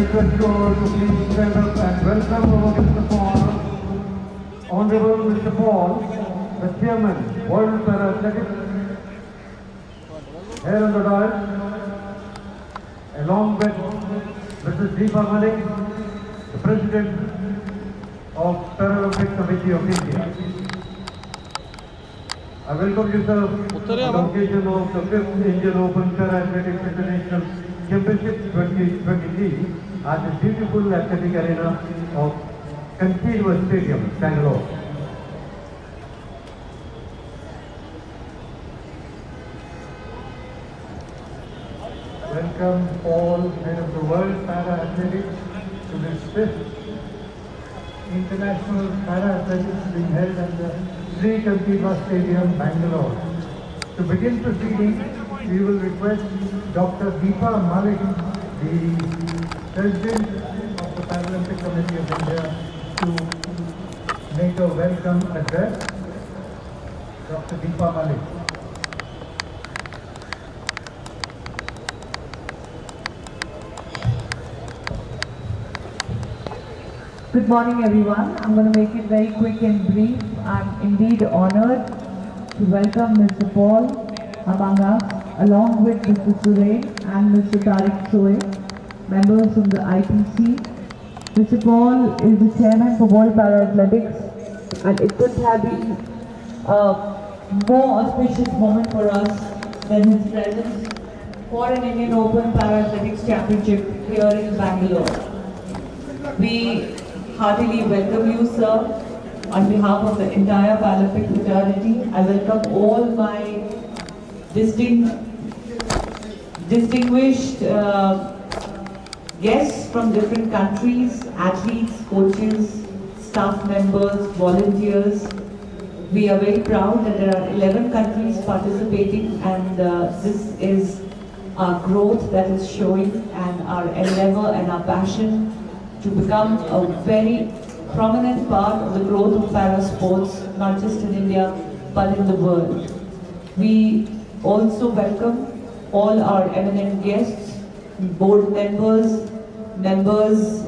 request you all to please stand up and welcome our Mr. Paul, Honorable Mr. Paul, the Chairman, World Para Athletics, here on the dais, along with Mrs. Deepa Malik, the President of Paralympic Committee of India. I welcome you, sir, on the occasion of the 5th Indian Open Para Athletics International Championship 2023 at the beautiful athletic arena of Kancheewa Stadium, Bangalore. Welcome all head of the World Para Athletics to this 5th International Para Athletics being held at the Sri Kancheewa Stadium, Bangalore. To begin proceedings, we will request Dr. Deepa Malik, the President of the Paralympic Committee of India, to make a welcome address. Dr. Deepa Malik. Good morning, everyone. I'm going to make it very quick and brief. I'm indeed honored to welcome Mr. Paul among us, along with Mr. Surain and Mr. Tariq Shoaib, members from the IPC. Mr. Paul is the chairman for World Para Athletics, and it couldn't have been a more auspicious moment for us than his presence for an Indian Open Para Athletics Championship here in Bangalore. We heartily welcome you, sir. On behalf of the entire Paralympic fraternity, I welcome all my distinguished guests from different countries, athletes, coaches, staff members, volunteers. We are very proud that there are 11 countries participating, and this is our growth that is showing, and our endeavor and our passion to become a very prominent part of the growth of para sports, not just in India, but in the world. We also welcome all our eminent guests, board members, members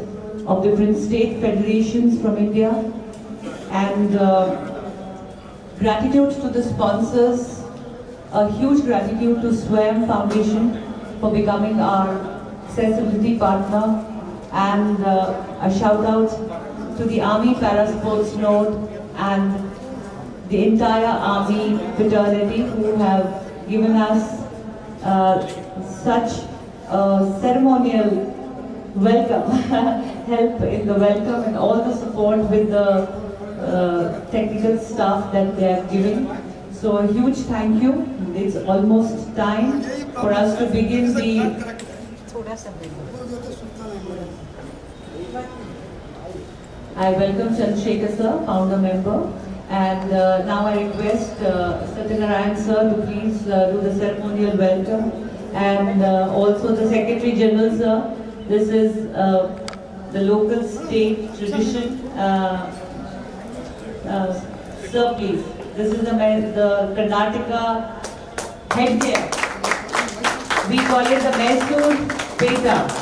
of different state federations from India, and gratitude to the sponsors, a huge gratitude to SWAYAM Foundation for becoming our accessibility partner, and a shout out to the Army Para Sports Node and the entire Army fraternity who have given us such a ceremonial welcome, help in the welcome and all the support with the technical staff that they are giving. So a huge thank you. It's almost time for us to begin the I welcome Chandrasekhar sir, founder member, and now I request Satyanarayan sir to please do the ceremonial welcome, and also the Secretary General sir. This is the local state tradition. Sir, please. This is the Karnataka headgear. We call it the Mysore Peta.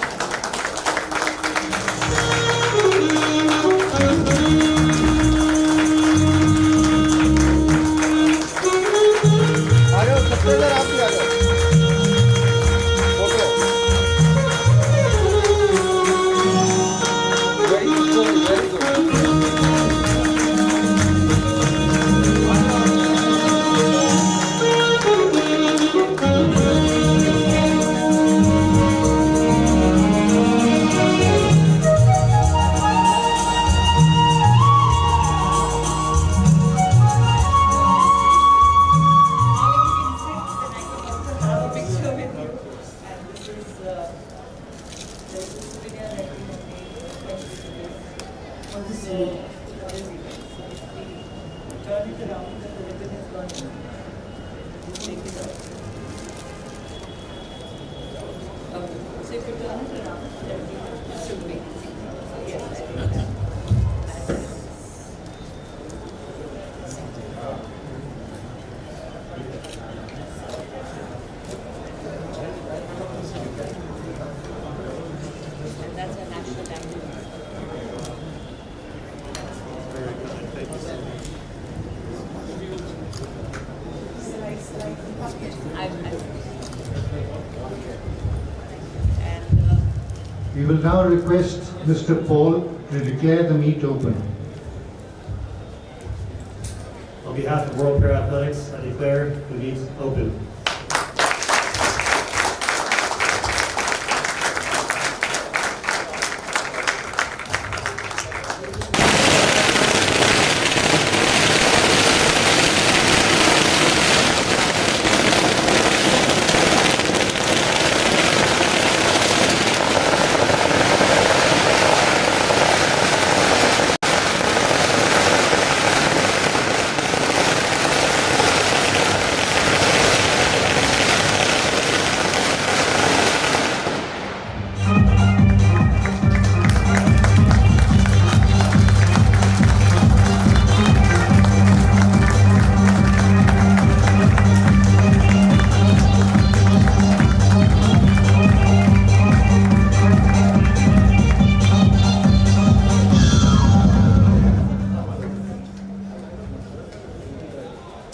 That's We will now request Mr. Paul to declare the meet open. On behalf of World Para-Athletics, I declare the meet open.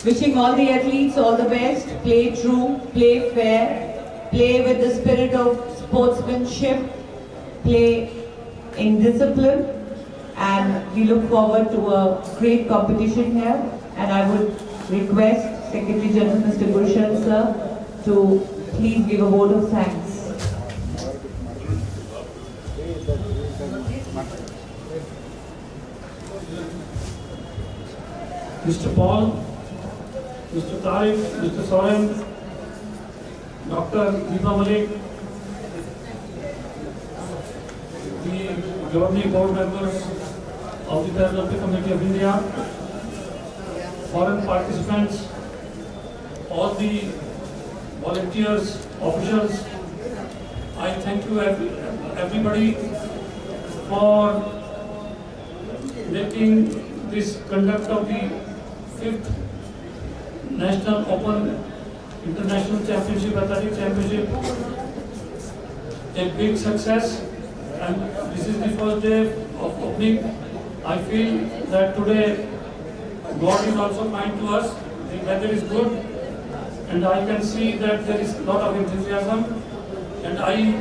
Wishing all the athletes all the best. Play true, play fair, play with the spirit of sportsmanship, play in discipline, and we look forward to a great competition here. And I would request Secretary General Mr. Gulshan sir to please give a vote of thanks. Mr. Paul, Mr. Tariq, Mr. Soren, Dr. Deepa Malik, the governing board members of the Paralympic Committee of India, foreign participants, all the volunteers, officials, I thank you everybody for making this conduct of the 5th National Open International Championship, Athletic Championship, a big success, and this is the first day of opening. I feel that today God is also kind to us, the weather is good, and I can see that there is a lot of enthusiasm, and I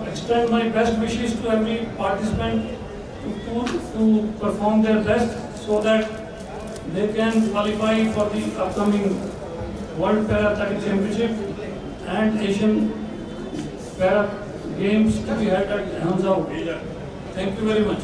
extend my best wishes to every participant to perform their best so that they can qualify for the upcoming World Para-Athletic Championship and Asian Para Games to be held at Hangzhou. Thank you very much.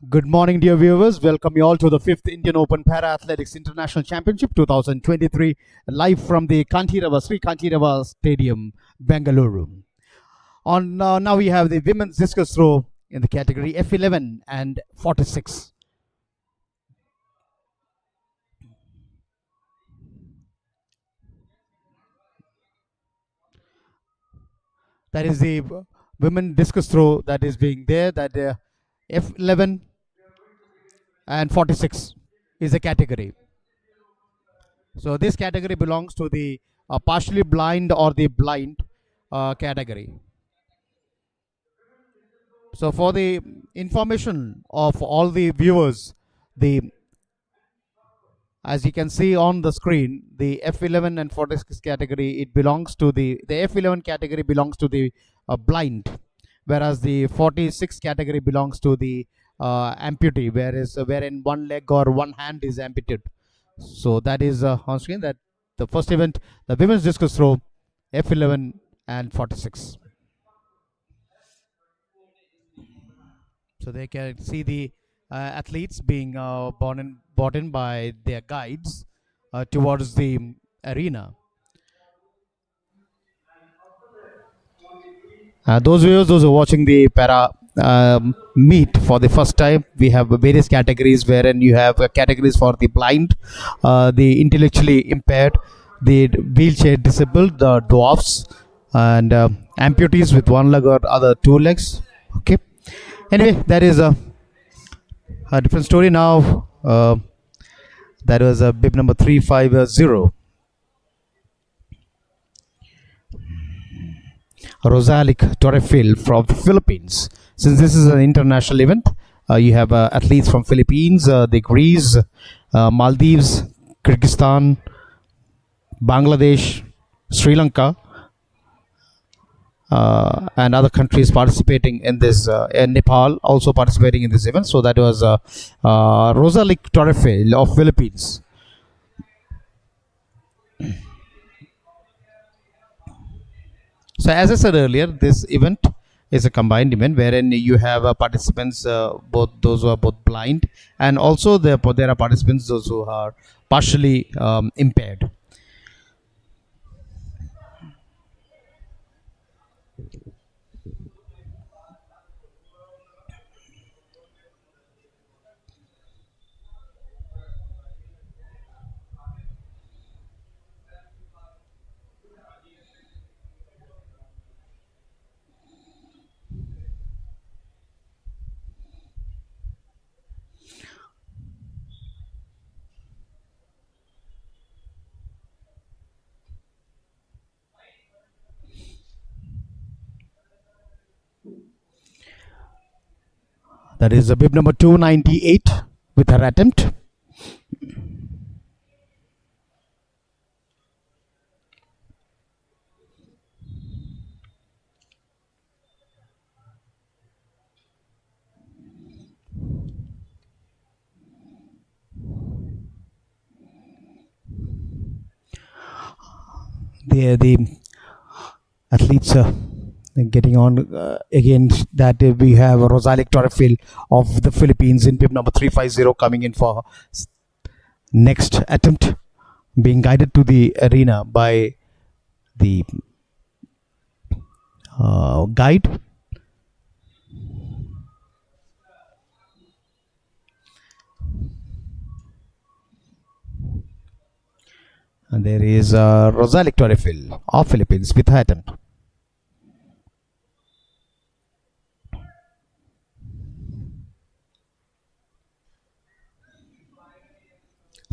Good morning, dear viewers. Welcome you all to the 5th Indian Open Para Athletics International Championship 2023, live from the Sri Kantirava Stadium, Bengaluru. Now we have the women's discus throw in the category F11 and 46. That is the women discus throw that is being there, that F11 and 46 is a category. So this category belongs to the partially blind or the blind category. So for the information of all the viewers, as you can see on the screen, the F11 and 46 category, it belongs to the F11 category belongs to the blind, whereas the 46 category belongs to the amputee, wherein one leg or one hand is amputated. So that is on screen, that the first event, the women's discus throw, F11 and 46. So they can see the athletes being brought in by their guides towards the arena. Those viewers, those who are watching the para meet for the first time, we have various categories, wherein you have categories for the blind, the intellectually impaired, the wheelchair disabled, the dwarfs, and amputees with one leg or other two legs. Okay. Anyway, that is a different story now. That was a bib number 350. Rosalic Torrefil from the Philippines. Since this is an international event, you have athletes from Philippines, the Greece, Maldives, Kyrgyzstan, Bangladesh, Sri Lanka, and other countries participating in this, and Nepal also participating in this event. So that was Rosalic Torrefil of Philippines. So as I said earlier, this event is a combined event wherein you have participants, both those who are both blind, and also there are participants those who are partially impaired. That is a bib number 298 with her attempt. The athletes getting on again, that we have Rosalic Torrefil of the Philippines in bib number 350 coming in for next attempt, being guided to the arena by the guide. And there is Rosalic Torrefil of Philippines with her attempt.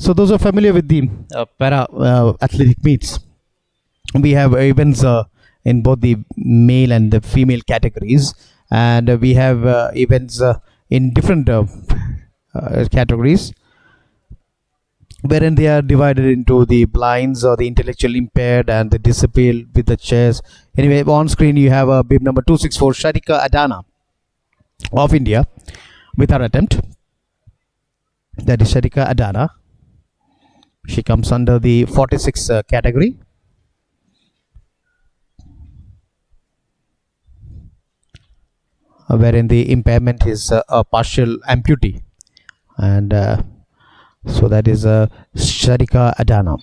So those are familiar with the para athletic meets, we have events in both the male and the female categories, and we have events in different categories, wherein they are divided into the blinds or the intellectually impaired and the disabled with the chairs. Anyway, on screen you have a bib number 264, Sharika Adana of India with her attempt. That is Sharika Adana. She comes under the 46 category. Wherein the impairment is a partial amputee, and so that is Sharika Adana.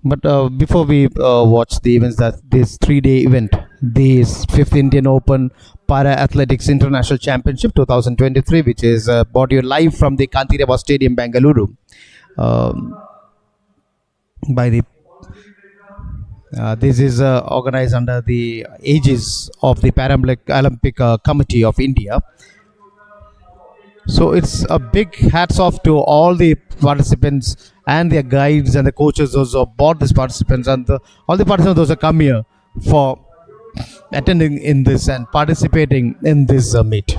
But before we watch the events, that this 3-day event, this 5th Indian Open Para Athletics International Championship 2023, which is brought you live from the Kantirava Stadium, Bengaluru, by the This is organized under the aegis of the Paralympic Committee of India. So it's a big hats off to all the participants and their guides and the coaches, those who bought these participants, and all the participants those who come here for attending in this and participating in this meet.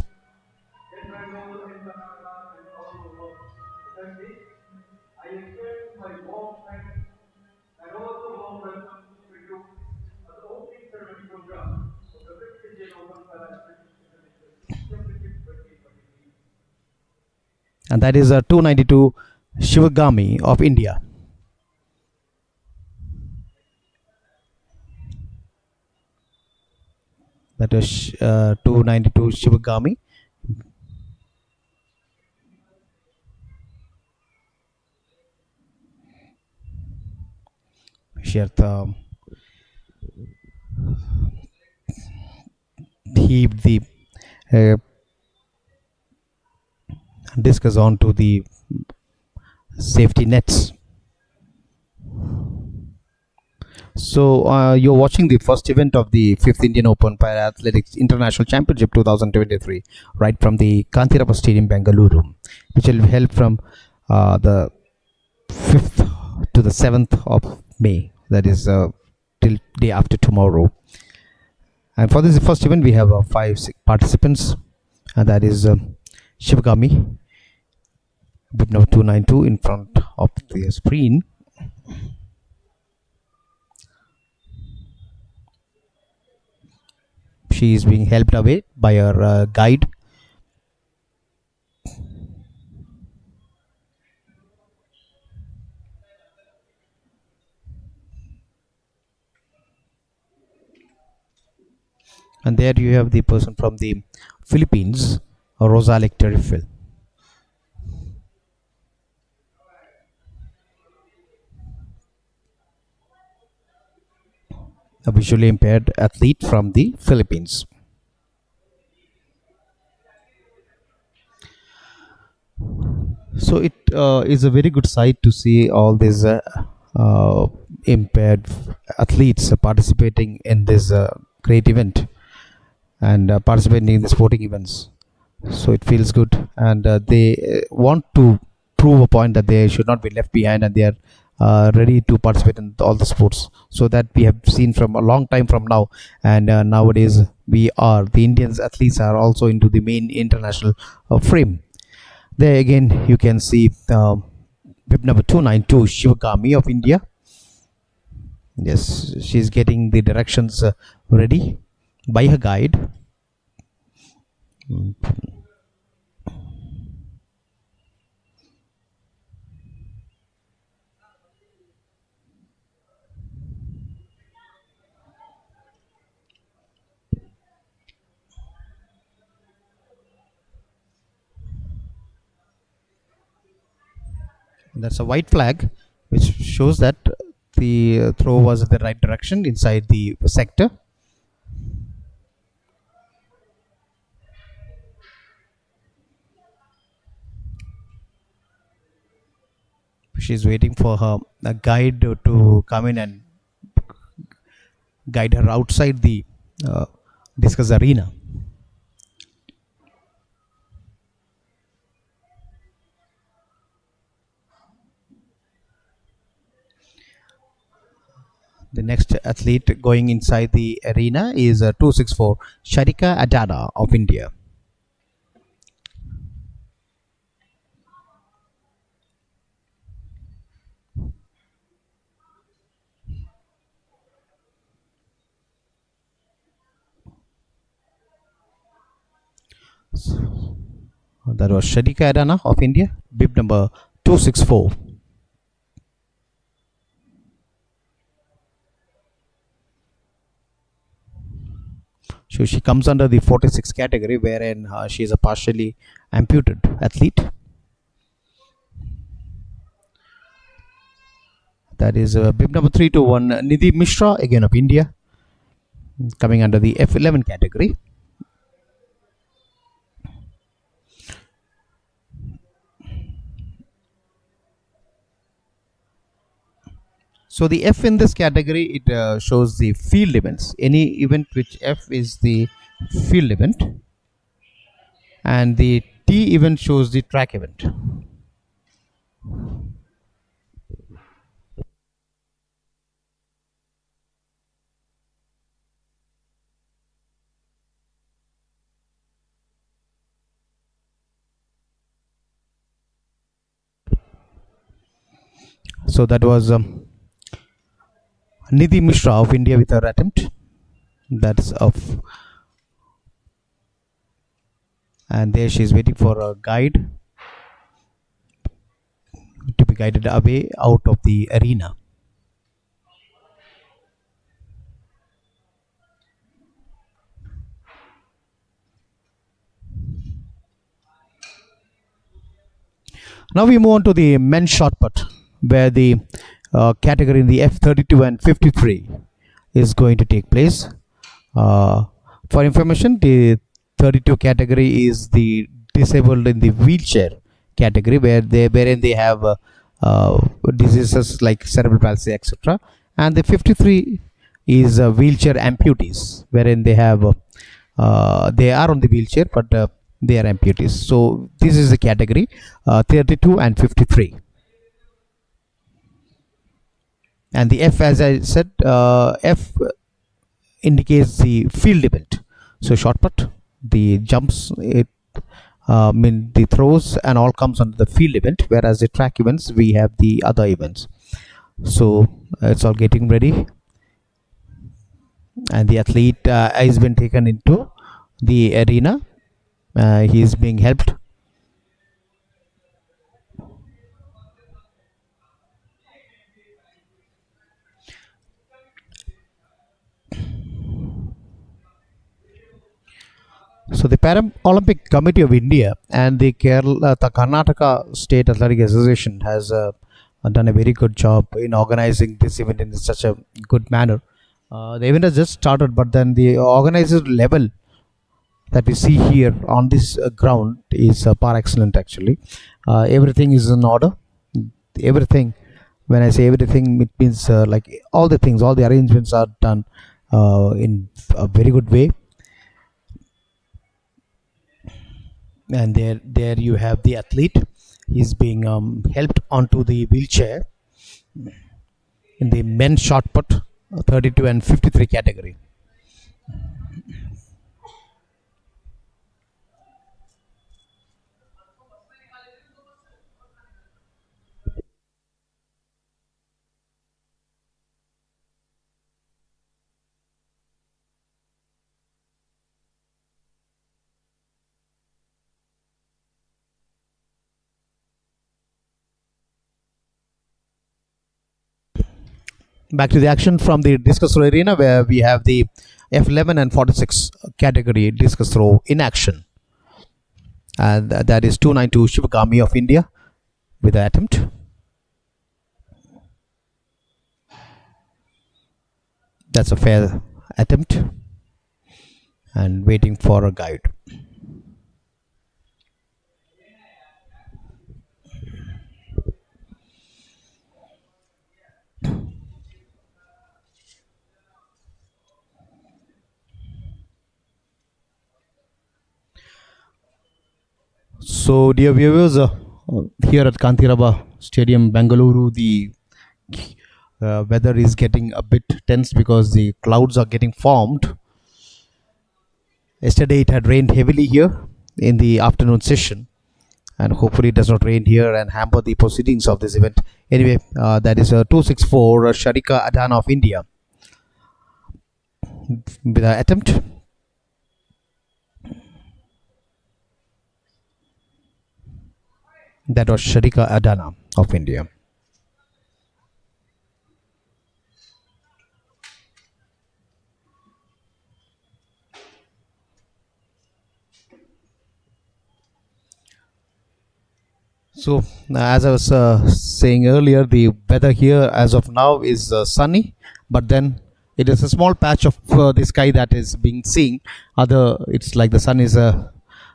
And that is a 292 Shivagami of India. That is 292 Shivagami. Sherta heaved the discus onto the safety nets. So you're watching the first event of the 5th Indian Open Para Athletics International Championship 2023 right from the Kantirappa Stadium, Bengaluru, which will be held from the 5th to the 7th of May, that is till day after tomorrow. And for this first event we have 5 participants, and that is Shivagami, bib number 292 in front of the screen. She is being helped away by her guide. And there you have the person from the Philippines, Rosalic Terrifil. A visually impaired athlete from the Philippines. So it is a very good sight to see all these impaired athletes participating in this great event and participating in the sporting events. So it feels good, and they want to prove a point that they should not be left behind, and they are ready to participate in all the sports. So that we have seen from a long time from now, and nowadays the Indians athletes are also into the main international frame. There again you can see bib number 292 Shivagami of India. Yes, she's getting the directions ready by her guide. That's a white flag which shows that the throw was in the right direction inside the sector. She's waiting for her guide to come in and guide her outside the discus arena. The next athlete going inside the arena is 264 Sharika Adada of India. That was Sharika Adana of India, bib number 264. So she comes under the 46 category, wherein she is a partially amputated athlete. That is bib number 321 Nidhi Mishra, again of India, coming under the F11 category. So the F in this category, it shows the field events. Any event which F is the field event, and the T event shows the track event. So that was Nidhi Mishra of India with her attempt. That's of, and there she is waiting for a guide to be guided away out of the arena. Now we move on to the men's shot put, where the category in the F32 and 53 is going to take place. For information, the 32 category is the disabled in the wheelchair category, wherein they have diseases like cerebral palsy, etc. And the 53 is wheelchair amputees, wherein they have they are on the wheelchair, but they are amputees. So this is the category 32 and 53. And the F, as I said, F indicates the field event. So shot put, the jumps, the throws and all comes under the field event, whereas the track events, we have the other events. So it's all getting ready, and the athlete has been taken into the arena. He is being helped. So the Paralympic Committee of India and the Karnataka State Athletic Association has done a very good job in organizing this event in such a good manner. The event has just started, but then the organizer level that we see here on this ground is par excellent actually. Everything is in order. Everything, when I say everything, it means like all the things, all the arrangements are done in a very good way. And there you have the athlete. He's being helped onto the wheelchair in the men's shot put 32 and 53 category. Back to the action from the discus throw arena, where we have the F11 and 46 category discus throw in action, and that is 292 Shivagami of India with the attempt. That's a fair attempt, and waiting for a guide. So, dear viewers, here at Kantirava Stadium, Bengaluru, the weather is getting a bit tense because the clouds are getting formed. Yesterday it had rained heavily here in the afternoon session, and hopefully it does not rain here and hamper the proceedings of this event. Anyway, that is 264 Sharika Adana of India with an attempt. That was Sharika Adana of India. So, as I was saying earlier, the weather here as of now is sunny, but then it is a small patch of the sky that is being seen. It's like the sun is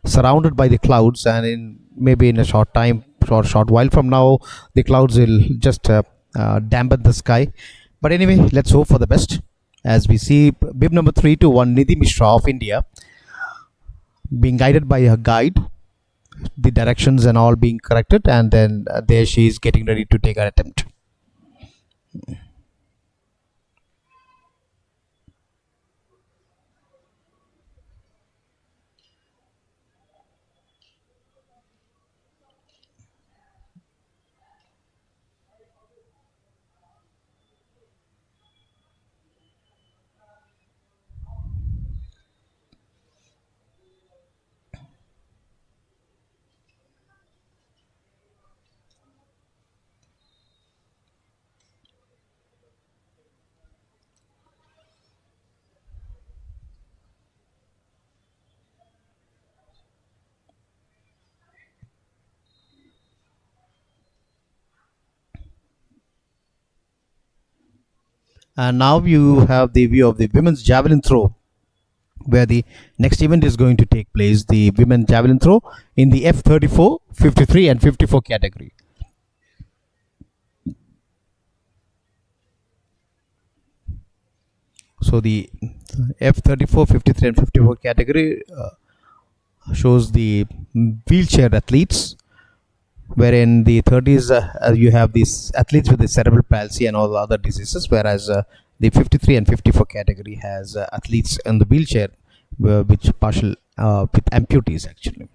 surrounded by the clouds, and maybe in a short time or short while from now, the clouds will just dampen the sky. But anyway, let's hope for the best. As we see bib number 321 Nidhi Mishra of India being guided by her guide, the directions and all being corrected, and then there she is getting ready to take her attempt. And now you have the view of the women's javelin throw, where the next event is going to take place, the women's javelin throw in the F34, 53 and 54 category. So the F34, 53 and 54 category shows the wheelchair athletes, wherein the 30s you have these athletes with the cerebral palsy and all the other diseases, whereas the 53 and 54 category has athletes in the wheelchair which partial with amputees actually.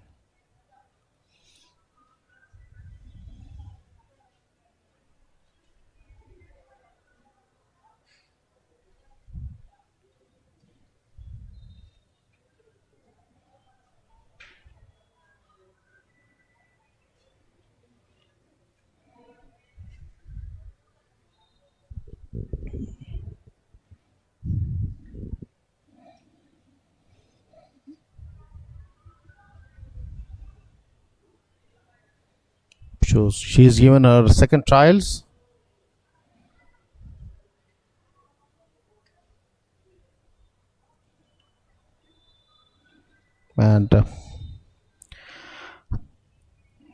So she is given her second trials. And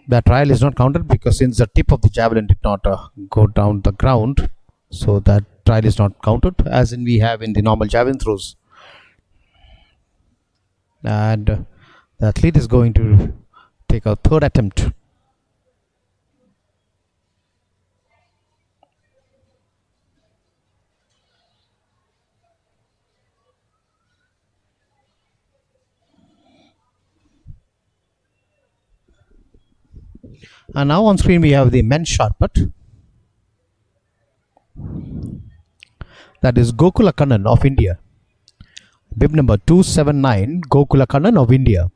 that trial is not counted because since the tip of the javelin did not go down the ground, so that trial is not counted, as in we have in the normal javelin throws. And the athlete is going to take a third attempt. And now on screen we have the men's shot put. That is Gokula Kannan of India. Bib number 279, Gokula Kannan of India.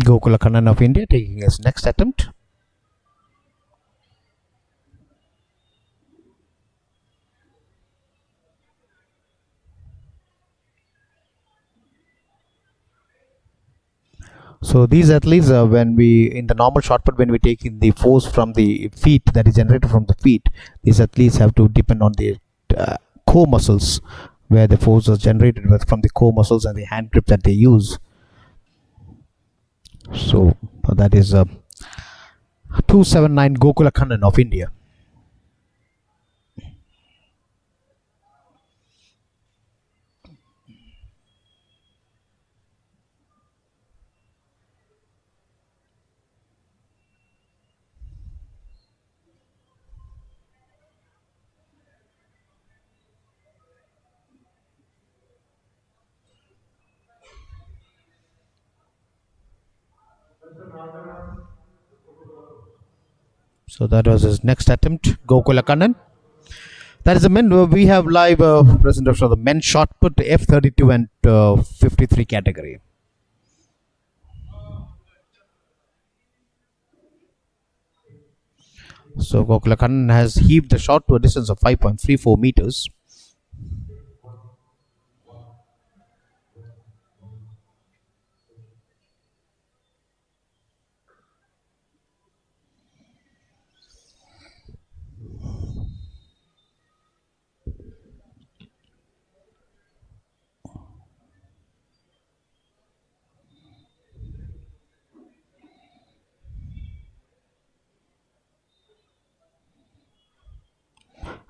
Gokula Kannan of India taking his next attempt. So these athletes, when we in the normal shot put, when we take in the force from the feet that is generated from the feet, these athletes have to depend on the core muscles, where the force is generated from the core muscles and the hand grip that they use. So that is 279 Gokula Kannan of India. So that was his next attempt, Gokula Kannan. That is the men. We have live presentation of the men's shot put F32 and 53 category. So Gokula Kannan has heaved the shot to a distance of 5.34 meters.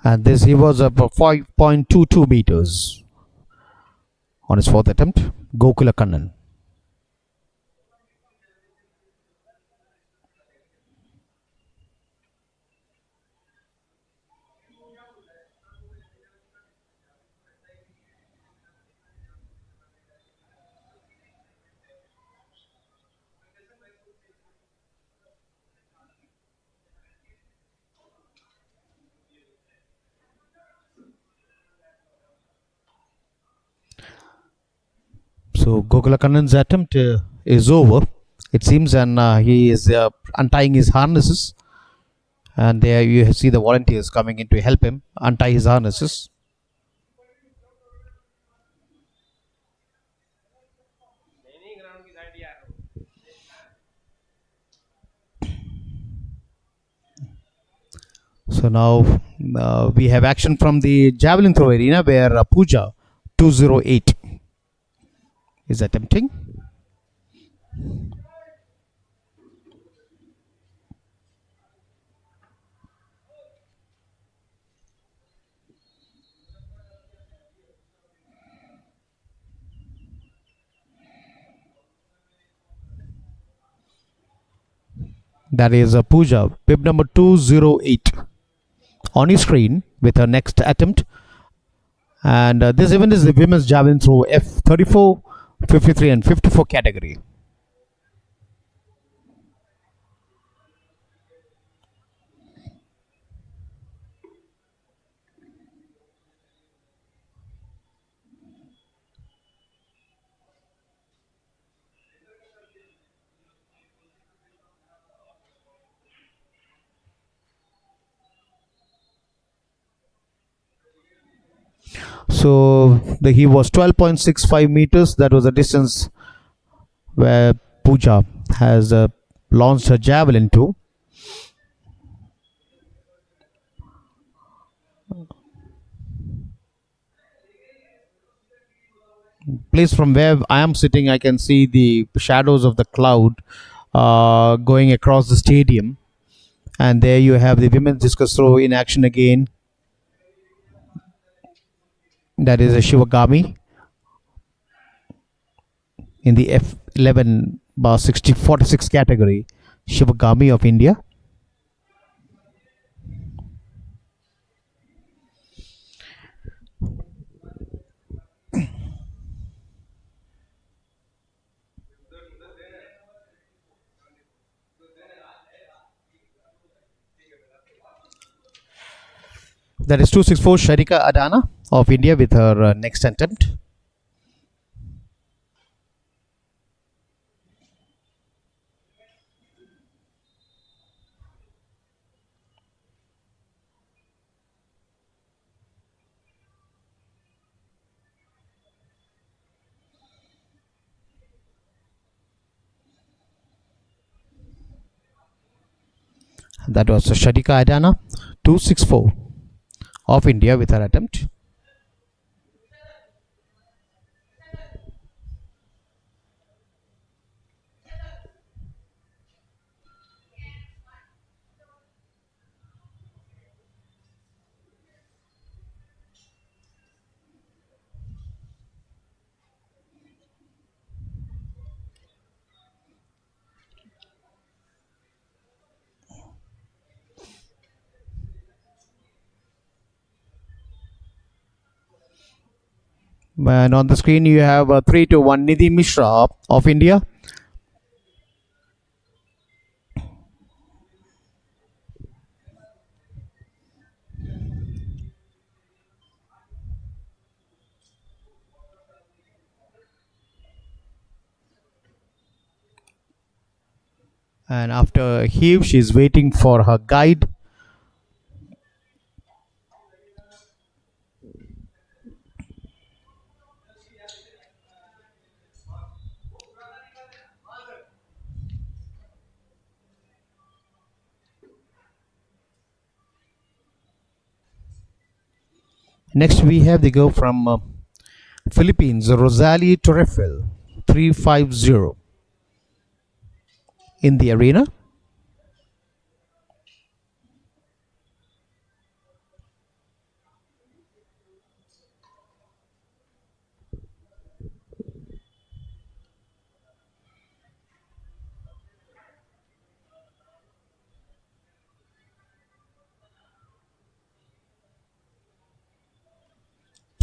And this he was up 5.22 meters on his fourth attempt. Gokula Kannan. So Gokula Kannan's attempt is over, it seems, and he is untying his harnesses. And there you see the volunteers coming in to help him untie his harnesses. So now we have action from the javelin throw arena where Pooja 208 is attempting. That is Pooja, bib number 208 on his screen with her next attempt. And this event is the women's javelin throw F34, 53 and 54 category. So he was 12.65 meters. That was the distance where Pooja has launched her javelin to. Place from where I am sitting, I can see the shadows of the cloud going across the stadium. And there you have the women's discus throw in action again. That is a Shivagami in the F11 bar 46 category. Shivagami of India. That is 264 Sharika Adana of India with her next attempt. That was Sharika Adana, 264 of India with her attempt. And on the screen you have 3-1 Nidhi Mishra of India. And after heave, she is waiting for her guide. Next we have the go from Philippines, Rosalie Torrefel, 350 in the arena.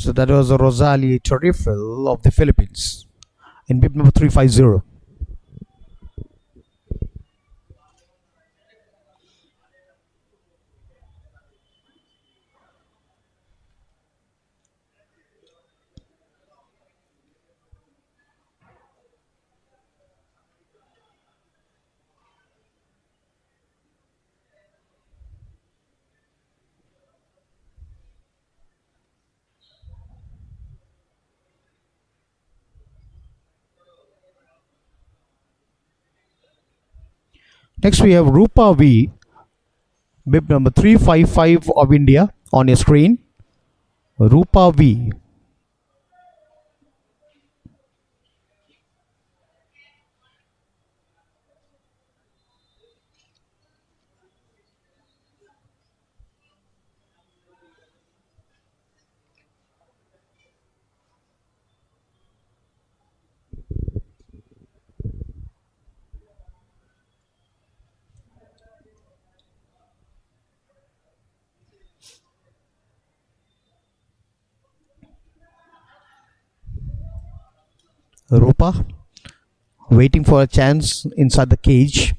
So that was a Rosalie Torrifil of the Philippines in bib number 350. Next we have Rupa V, bib number 355 of India on your screen. Rupa V. Rupa waiting for a chance inside the cage.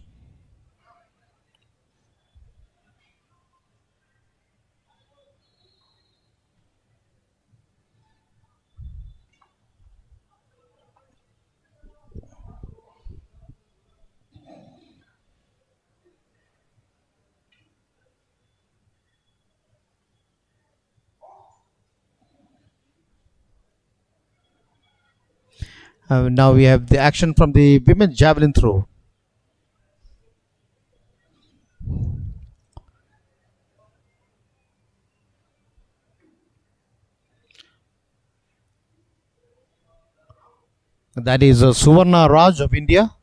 Now we have the action from the women's javelin throw. That is Suvarna Raj of India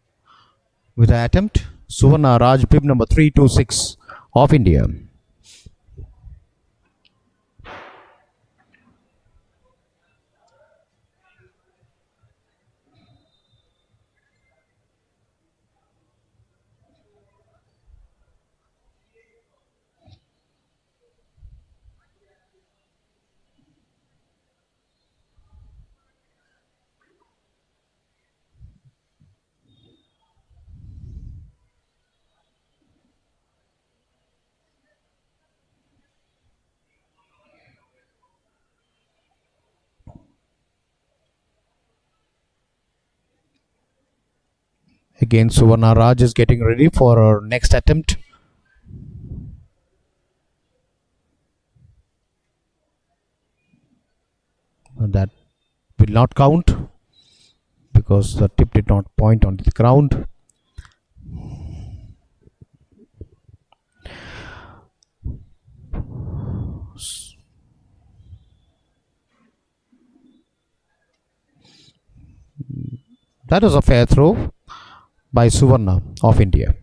with an attempt. Suvarna Raj, bib number 326 of India. Again, Suvarna Raj is getting ready for her next attempt. That will not count because the tip did not point onto the ground. That was a fair throw by Suvarna of India.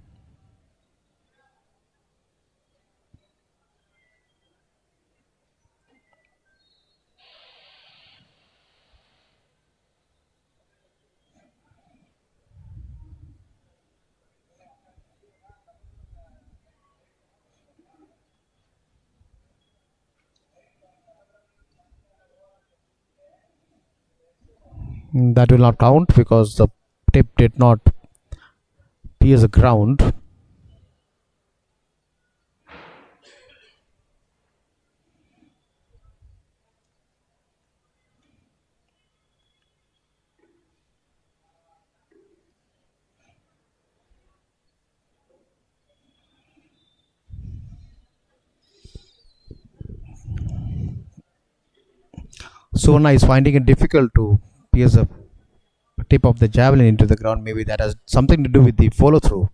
That will not count because the tip did not pierce the ground. Suvarna is finding it difficult to pierce the tip of the javelin into the ground. Maybe that has something to do with the follow through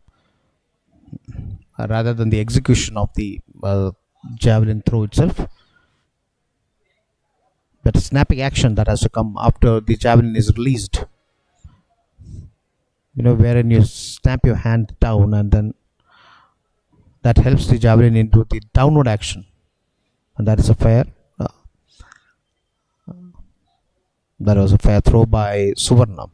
rather than the execution of the javelin throw itself. That snapping action that has to come after the javelin is released. Wherein you snap your hand down and then that helps the javelin into the downward action, and that is a fair. That was a fair throw by Suvarna.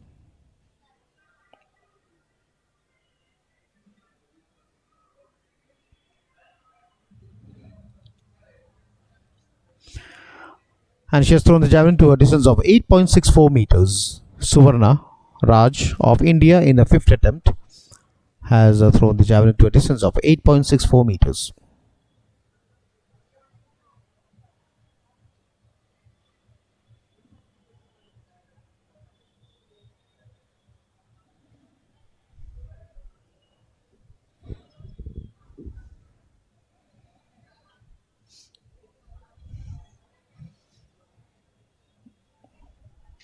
And she has thrown the javelin to a distance of 8.64 meters. Suvarna Raj of India in the fifth attempt has thrown the javelin to a distance of 8.64 meters.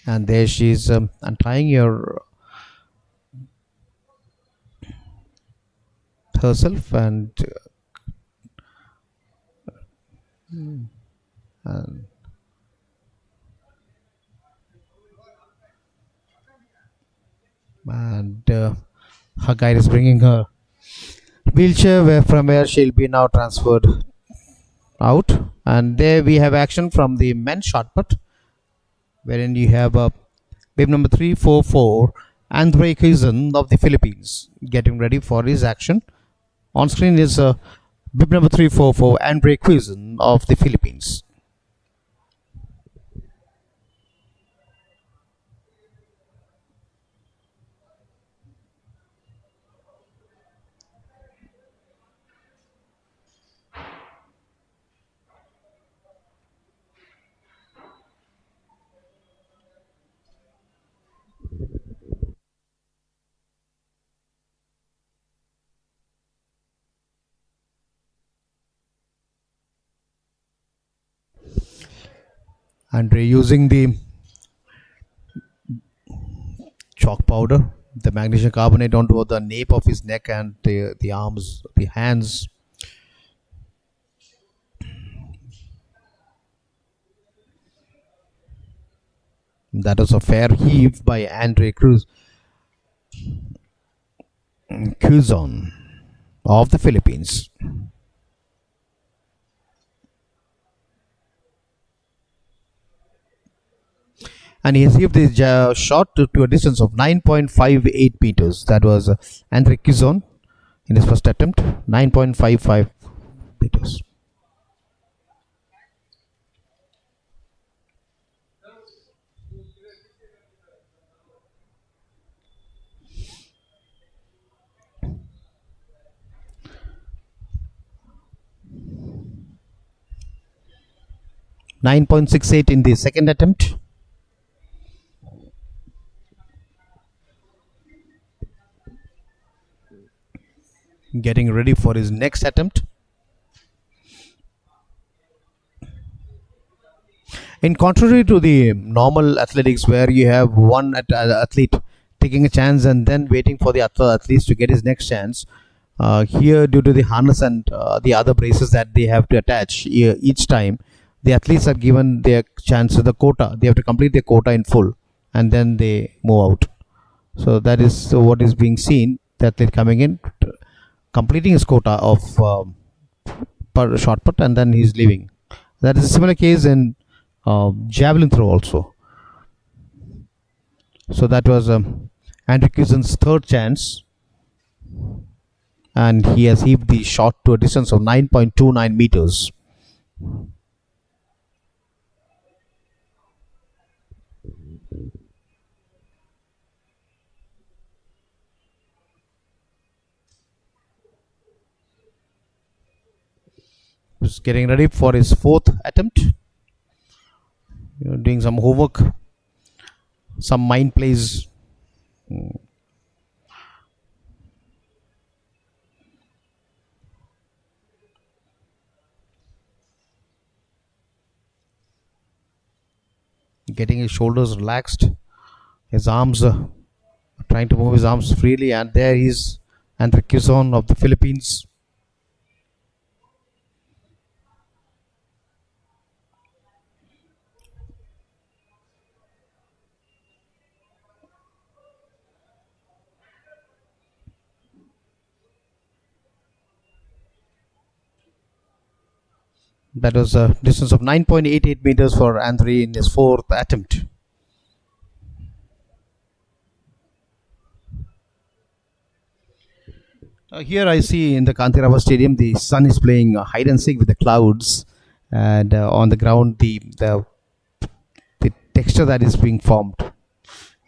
And there she is untying herself and her guide is bringing her wheelchair from where she'll be now transferred out. And there we have action from the men's shot put, wherein you have bib number 344 Andre Quezon of the Philippines getting ready for his action. On screen is bib number 344 Andre Quezon of the Philippines. Andre using the chalk powder, the magnesium carbonate onto the nape of his neck and the arms, the hands. That was a fair heave by Andre Quezon of the Philippines. And he has heaved the shot to a distance of 9.58 meters. That was Andre Quezon in his first attempt, 9.55 meters. .68 in the second attempt. Getting ready for his next attempt. In contrary to the normal athletics where you have one athlete taking a chance and then waiting for the other athletes to get his next chance, here due to the harness and the other braces that they have to attach each time, the athletes are given their chance to the quota. They have to complete their quota in full and then they move out. So that is what is being seen. The athlete coming in, completing his quota of per shot put, and then he's leaving. That is a similar case in javelin throw also. So that was Andre Quezon's third chance, and he has heaved the shot to a distance of 9.29 meters. He's getting ready for his fourth attempt. Doing some homework, some mind plays. Getting his shoulders relaxed, his arms trying to move his arms freely, and there is Andre Quezon of the Philippines. That was a distance of 9.88 meters for Andre in his fourth attempt. Here I see in the Kanteerava Stadium the sun is playing hide and seek with the clouds, and on the ground the texture that is being formed.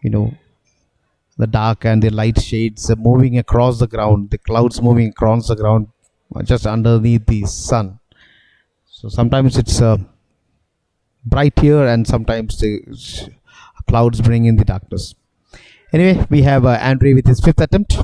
The dark and the light shades are moving across the ground, the clouds moving across the ground just underneath the sun. So sometimes it's bright here, and sometimes the clouds bring in the darkness. Anyway, we have Andre with his 5th attempt.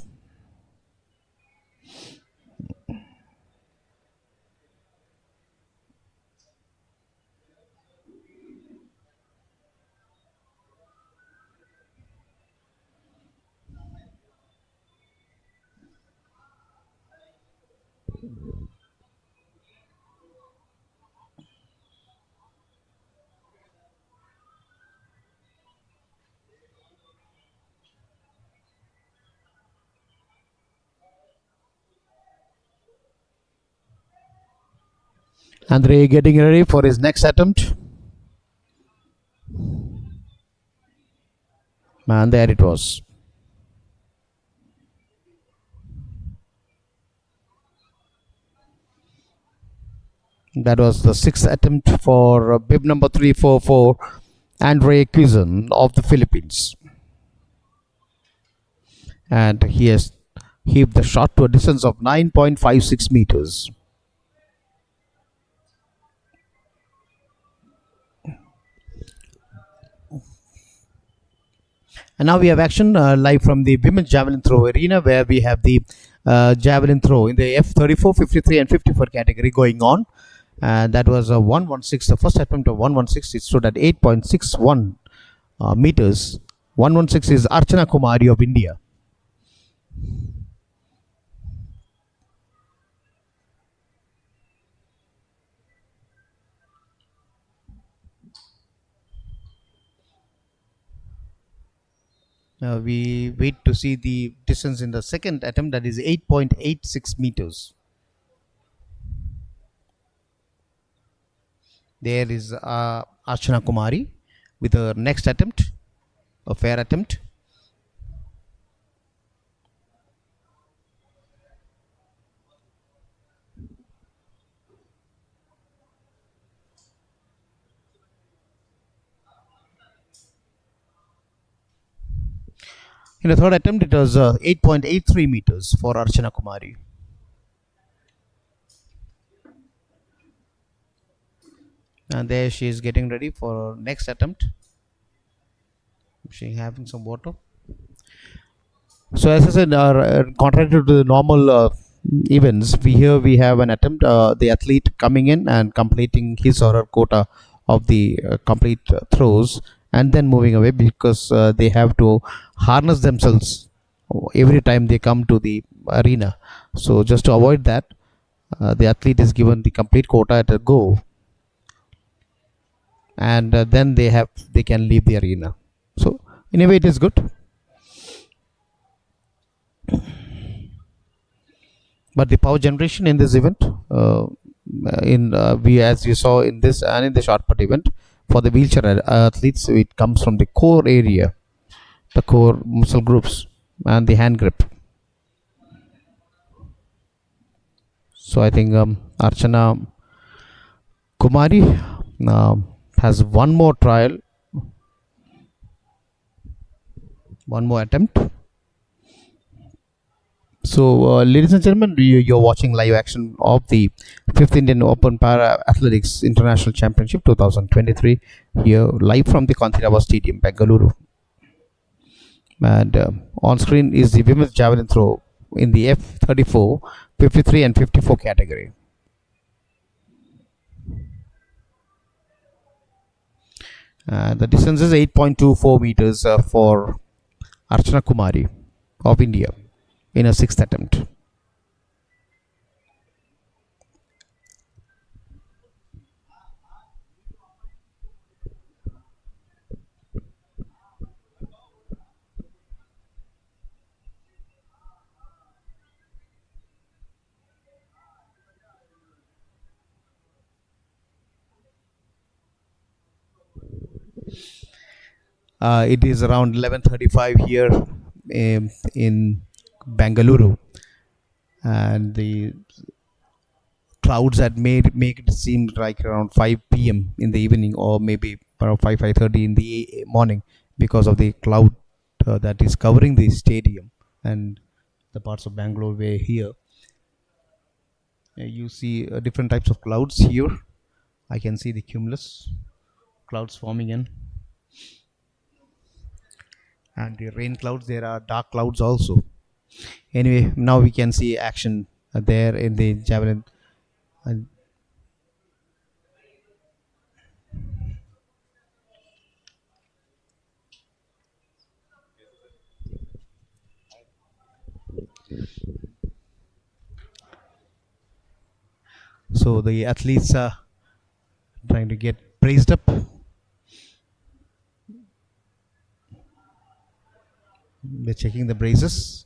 Andre getting ready for his next attempt. And there it was. That was the 6th attempt for bib number 344, Andre Quizon of the Philippines. And he has heaved the shot to a distance of 9.56 meters. And now we have action live from the women's javelin throw arena, where we have the javelin throw in the F34, 53 and 54 category going on. And that was a 116, the first attempt of 116. It stood at 8.61 meters. 116 is Archana Kumari of India. We wait to see the distance in the second attempt, that is 8.86 meters. There is Archana Kumari with her next attempt, a fair attempt. In the third attempt, it was 8.83 meters for Archana Kumari. And there she is getting ready for her next attempt. She having some water. So as I said, contrary to the normal events, we have an attempt, the athlete coming in and completing his or her quota of the complete throws, and then moving away, because they have to harness themselves every time they come to the arena. So just to avoid that, the athlete is given the complete quota at a go, and then they can leave the arena. So in a way, it is good. But the power generation in this event, as you saw in this and in the short put event, for the wheelchair athletes, it comes from the core area, the core muscle groups and the hand grip. So I think Archana Kumari has one more trial, one more attempt. So ladies and gentlemen, you're watching live action of the 5th Indian Open Para Athletics International Championship 2023 here live from the Kanthirava Stadium, Bengaluru. And on screen is the women's javelin throw in the F34, 53 and 54 category. The distance is 8.24 meters for Archana Kumari of India in a 6th attempt. It is around 11:35 here in Bengaluru, and the clouds that make it seem like around 5 p.m. in the evening, or maybe around 5:30 in the morning, because of the cloud that is covering the stadium and the parts of Bangalore were here. You see different types of clouds here. I can see the cumulus clouds forming in, and the rain clouds. There are dark clouds also. Anyway, now we can see action there in the javelin. And so the athletes are trying to get praised up. They're checking the braces.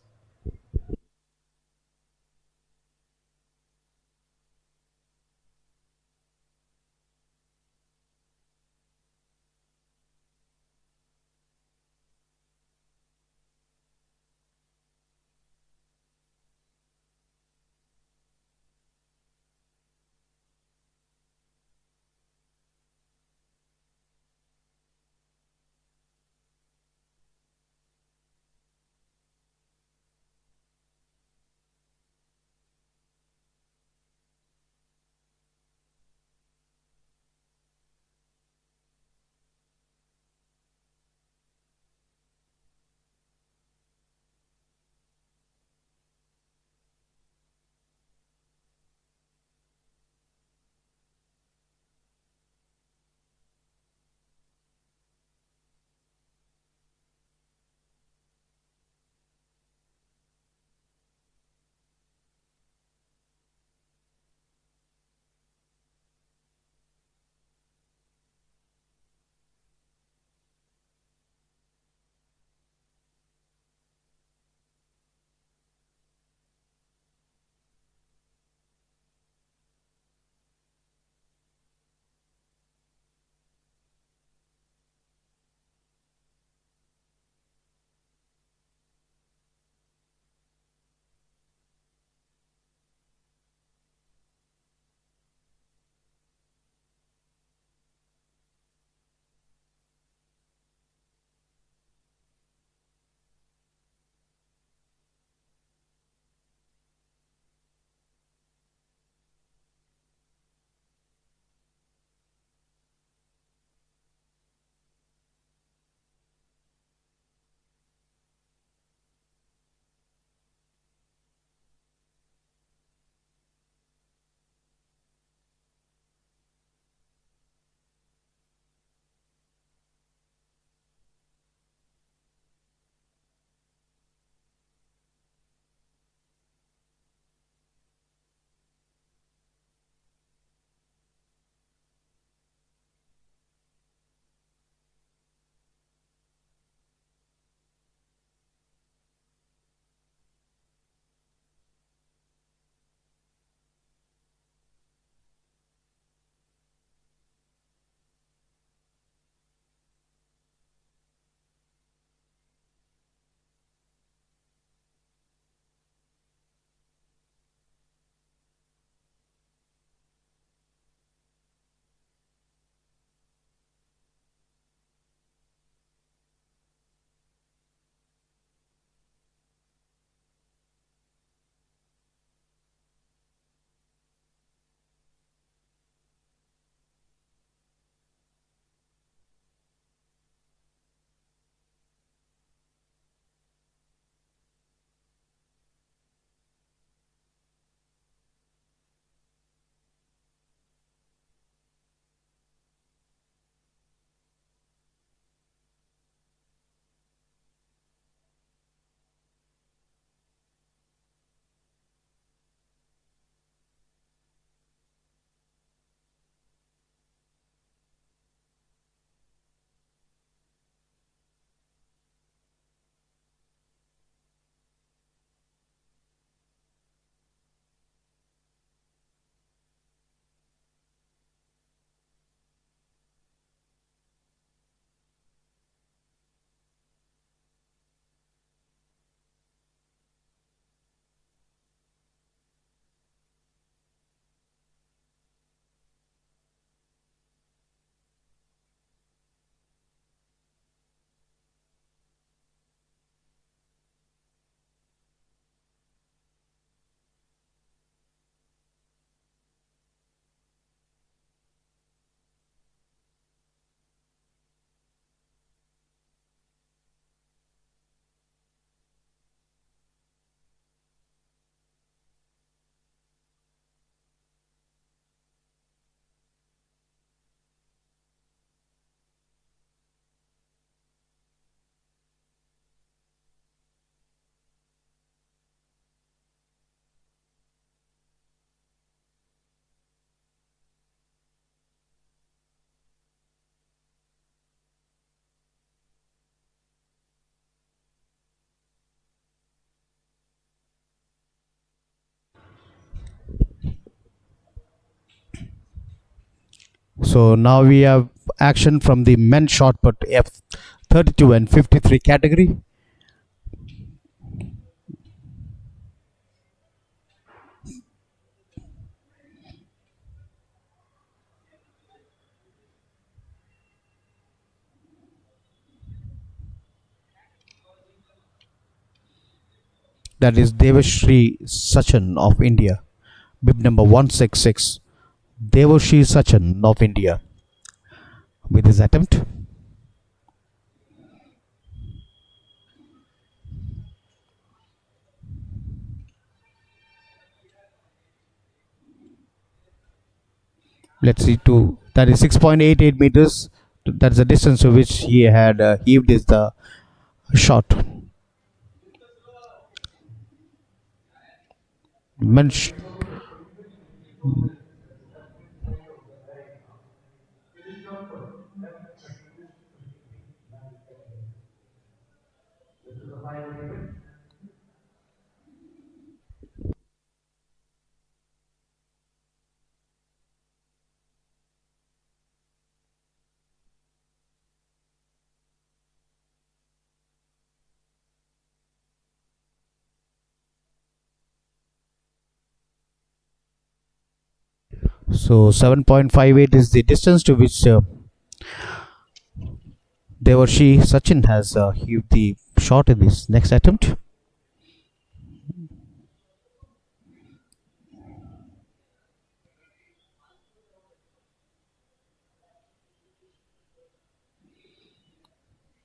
So now we have action from the men's shot put F32 and 53 category. That is Devashri Sachin of India, bib number 166. Devashri Sachin of India with his attempt. Let's see, that is 6.88 meters. That's the distance to which he had heaved is the shot. Men's So 7.58 is the distance to which Devarshi Sachin has heaved the shot in this next attempt.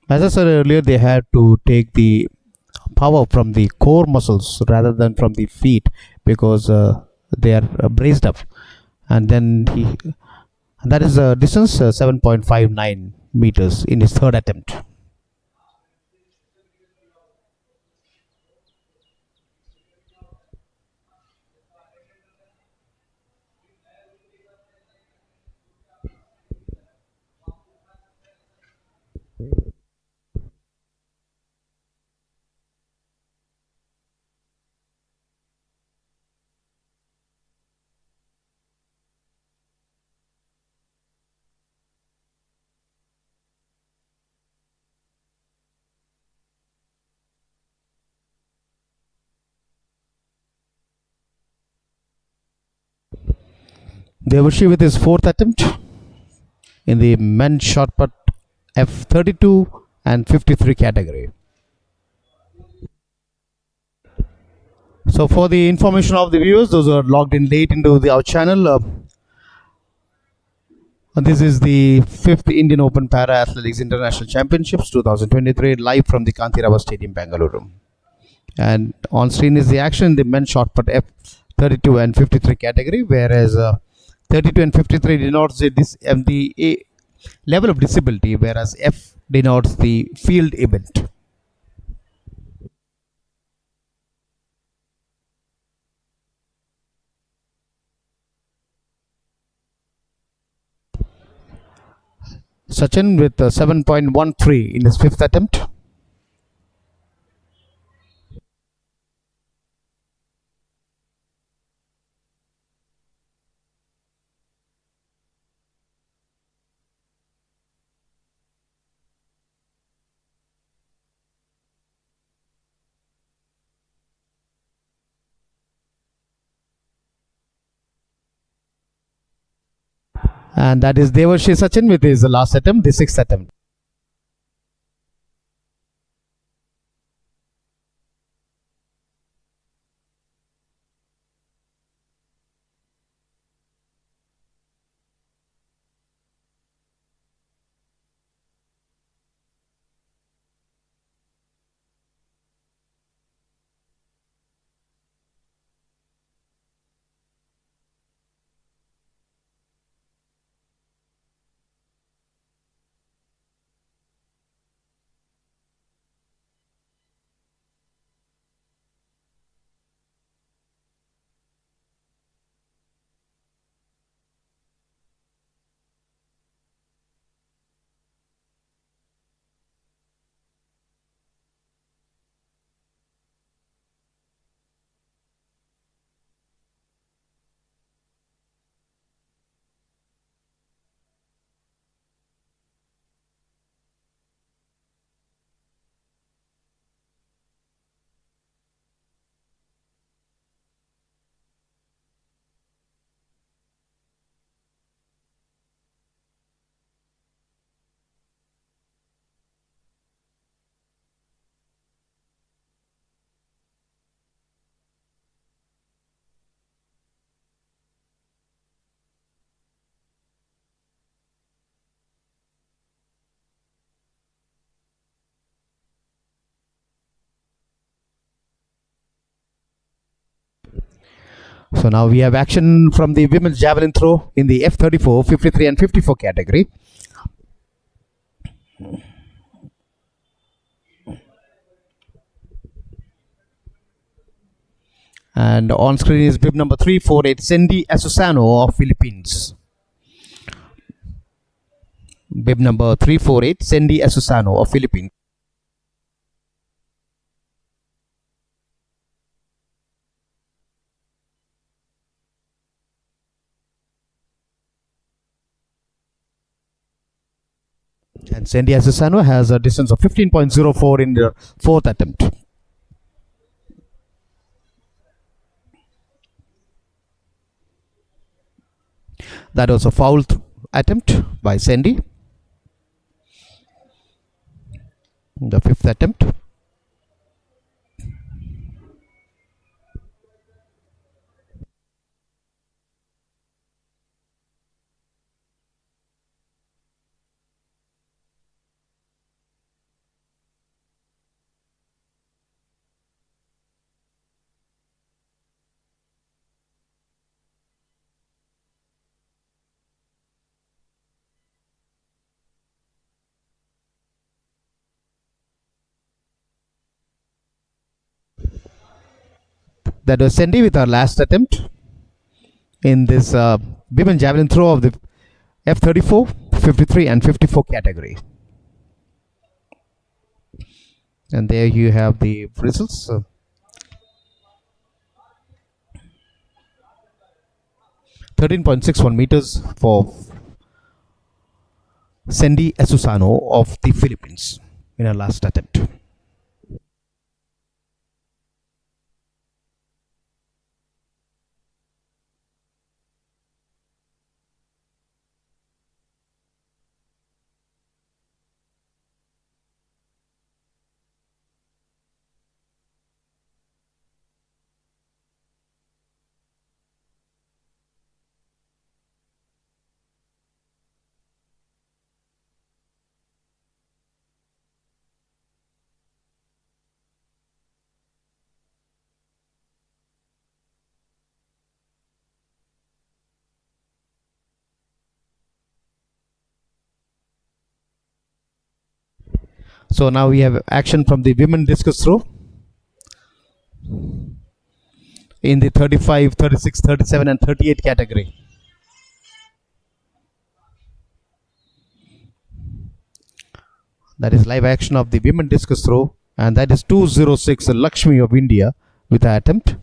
As I said earlier, they had to take the power from the core muscles rather than from the feet because they are braced up. And then that is a distance 7.59 meters in his third attempt. Devarshi with his fourth attempt in the men's shot put F32 and 53 category. So for the information of the viewers, those who are logged in late into our channel, this is the 5th Indian Open Para Athletics International Championships 2023 live from the Kantirava Stadium, Bengaluru. And on screen is the action in the men's shot put F32 and 53 category, whereas 32 and 53 denotes the level of disability, whereas F denotes the field event. Sachin with 7.13 in his fifth attempt. And that is Devarshi Sachin with his last attempt, the sixth attempt. So now we have action from the women's javelin throw in the F34, 53 and 54 category. And on screen is bib number 348, Cindy Asusano of Philippines. Bib number 348, Cindy Asusano of Philippines. And Cindy Asusano has a distance of 15.04 in the fourth attempt. That was a foul attempt by Cindy. The fifth attempt. That was Cindy with her last attempt in this women javelin throw of the F34, 53 and 54 category. And there you have the results. 13.61 meters for Cindy Asusano of the Philippines in her last attempt. So now we have action from the women discus throw in the 35, 36, 37 and 38 category. That is live action of the women discus throw, and that is 206 Lakshmi of India with the attempt.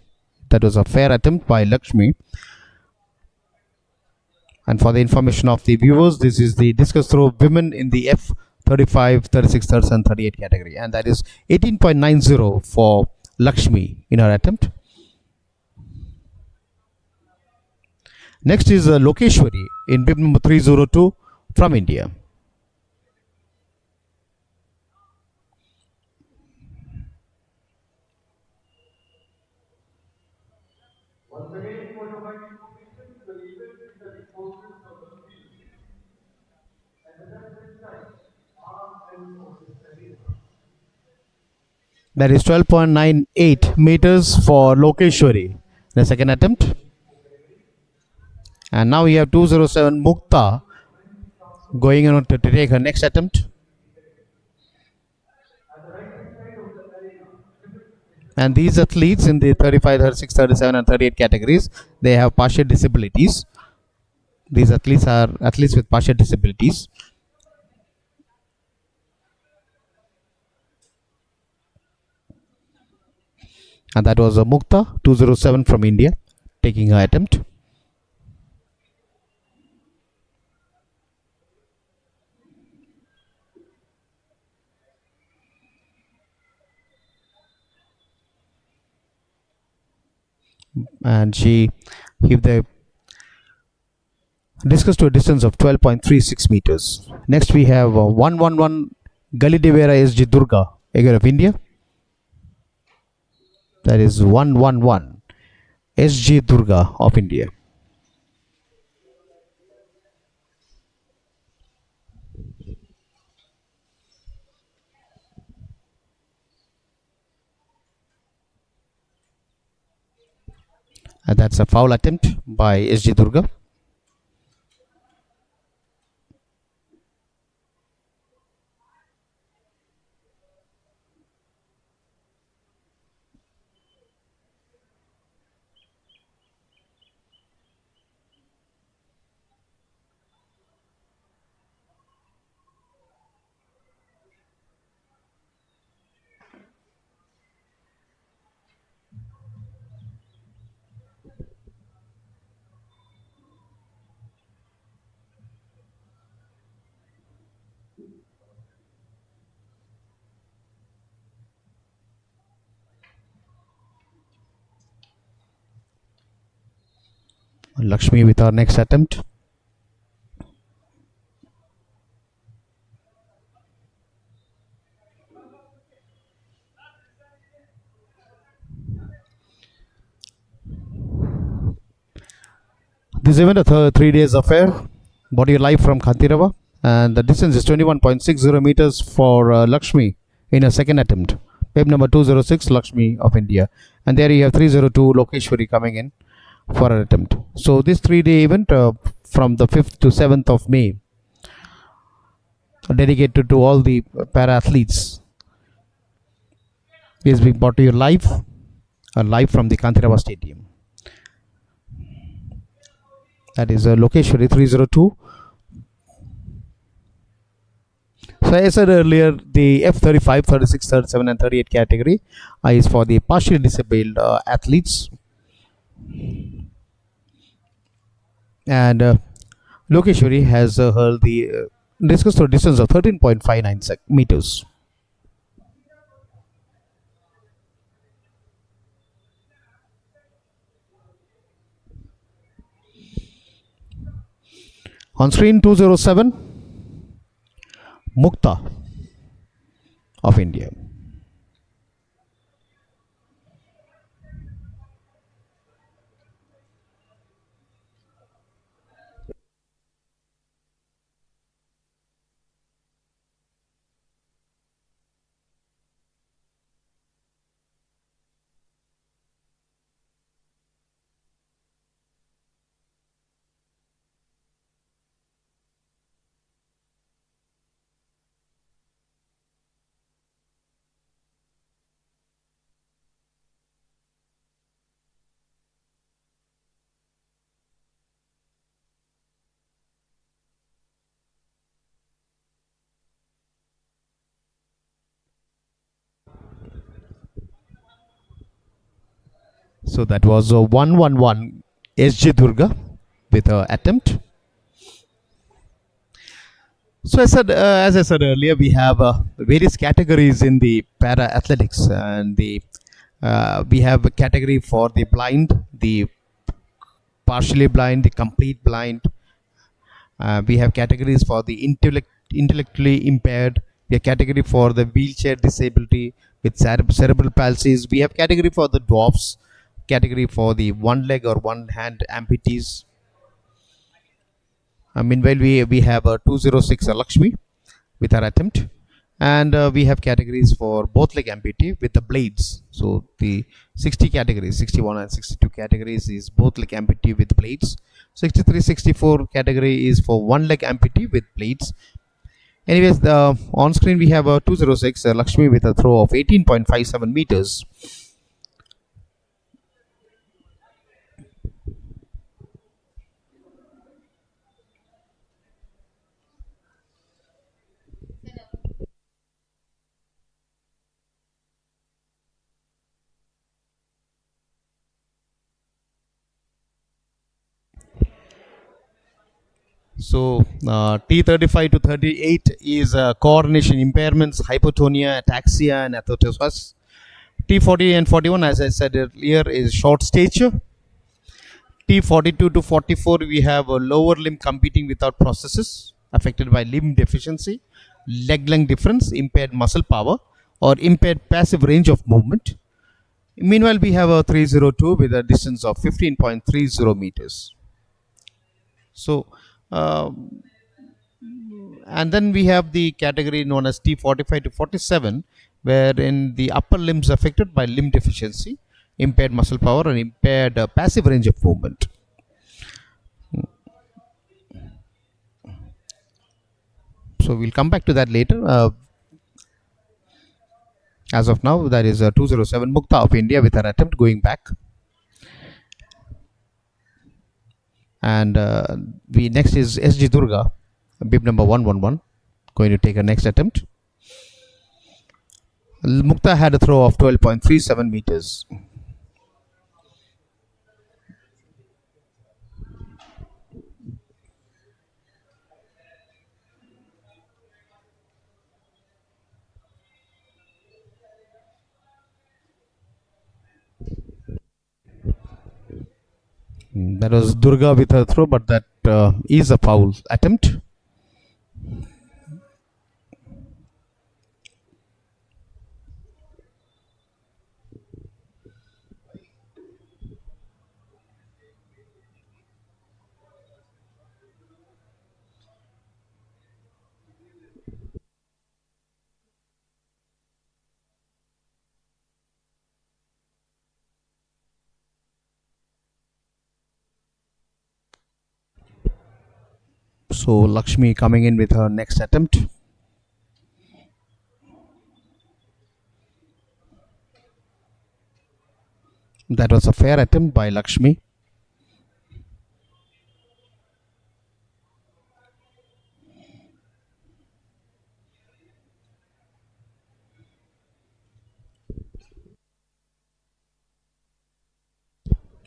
That was a fair attempt by Lakshmi. And for the information of the viewers, this is the discus throw women in the F35, 36, 37 and 38 category, and that is 18.90 for Lakshmi in her attempt. Next is Lokeshwari in bib number 302 from India. That is 12.98 meters for Lokeshwari, the second attempt. And now we have 207 Mukta going on to take her next attempt. And these athletes in the 35, 36, 37 and 38 categories, they have partial disabilities. These athletes are athletes with partial disabilities. And that was a Mukta, 207 from India, taking her attempt. And she hit the discus to a distance of 12.36 meters. Next we have 111 Galidevera SG Durga, again of India. That is 111 SG Durga of India. And that's a foul attempt by SG Durga. Lakshmi with our next attempt. This event a 3 days affair, body live from Kantirava, and the distance is 21.60 meters for Lakshmi in a second attempt. Web number 206, Lakshmi of India. And there you have 302 Lokeshwari coming in for an attempt. So this 3-day event from the 5th to 7th of May, dedicated to all the para athletes, is being brought to you live from the Kantirava Stadium. That is Lokeshwari 302. So as I said earlier, the F35, 36, 37 and 38 category is for the partially disabled athletes. And Lokeshwari has hurled the discus throw distance of 13.59 meters. On screen 207, Mukta of India. So that was a 1-1-1 SG Durga with an attempt. So as I said earlier, we have various categories in the para athletics, and we have a category for the blind, the partially blind, the complete blind. We have categories for the intellectually impaired. We have category for the wheelchair disability with cerebral palsies. We have category for the dwarfs, category for the one leg or one hand amputees. Meanwhile, we have a 206 Lakshmi with our attempt, and we have categories for both leg amputee with the blades. So the 60 categories, 61 and 62 categories is both leg amputee with blades. 63, 64 category is for one leg amputee with blades. Anyways, on screen we have a 206 Lakshmi with a throw of 18.57 meters. So T35 to 38 is coordination impairments, hypotonia, ataxia, and athetosis. T40 and 41, as I said earlier, is short stature. T42 to 44, we have a lower limb competing without prosthesis, affected by limb deficiency, leg length difference, impaired muscle power, or impaired passive range of movement. Meanwhile, we have a 302 with a distance of 15.30 meters. So, and then we have the category known as T45 to 47, wherein the upper limbs affected by limb deficiency, impaired muscle power and impaired passive range of movement. So we'll come back to that later. As of now, that is 207 Mukta of India with her attempt going back. And we next is SG Durga, bib number 111, going to take her next attempt. Mukta had a throw of 12.37 meters. That was Durga with her throw, but that is a foul attempt. So Lakshmi coming in with her next attempt. That was a fair attempt by Lakshmi.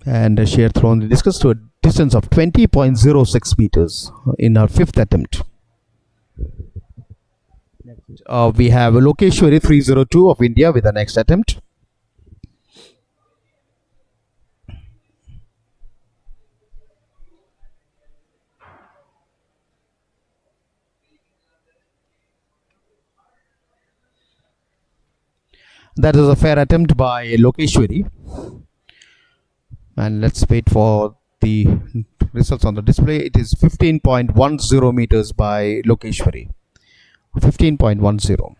And she had thrown the discus to a distance of 20.06 meters in her fifth attempt. We have Lokeshwari 302 of India with the next attempt. That is a fair attempt by Lokeshwari. And let's wait for the results on the display. It is 15.10 meters by Lokeshwari. 15.10.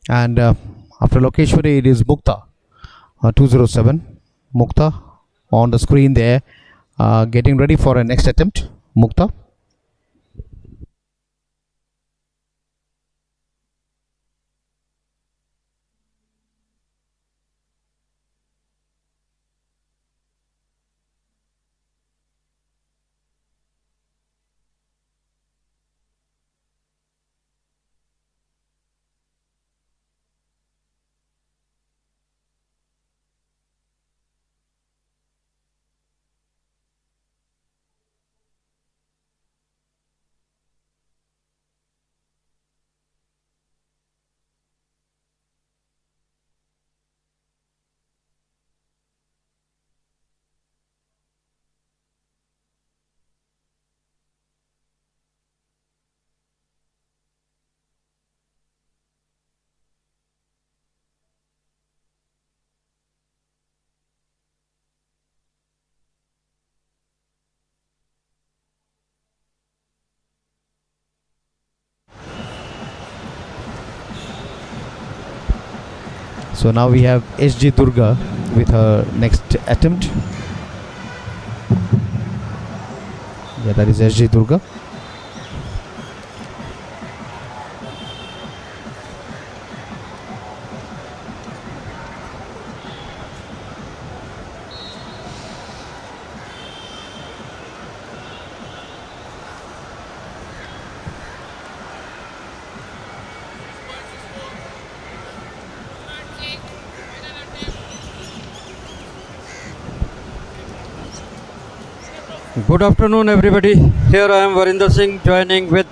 And after Lokeshwari, it is Mukta 207. Mukta on the screen there. Getting ready for a next attempt. Mukta. So now we have SG Durga with her next attempt. Yeah, that is SG Durga. Good afternoon, everybody. Here I am Varinder Singh joining with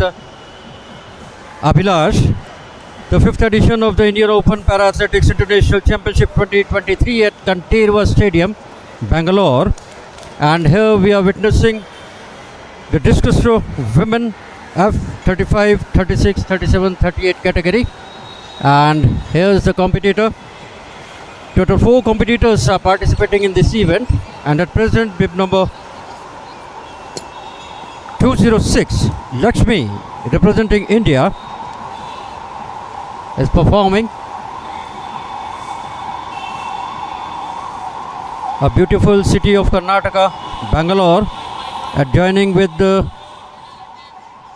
Abhilash, the 5th edition of the Indian Open Para Athletics International Championship 2023 at Kantirva Stadium, Bangalore. And here we are witnessing the discus throw women F35, 36, 37, 38 category. And here is the competitor. Total 4 competitors are participating in this event, and at present bib number 206 Lakshmi, representing India, is performing a beautiful city of Karnataka, Bangalore, adjoining with the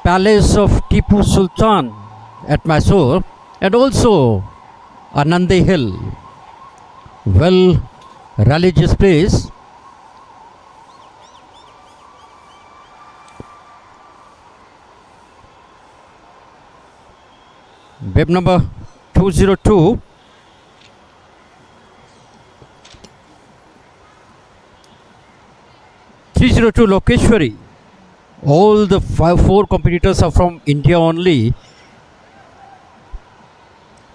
palace of Tipu Sultan at Mysore, and also a Nandi Hill, well religious place. Bib number 202 302 Lokeshwari. All the 4 competitors are from India only.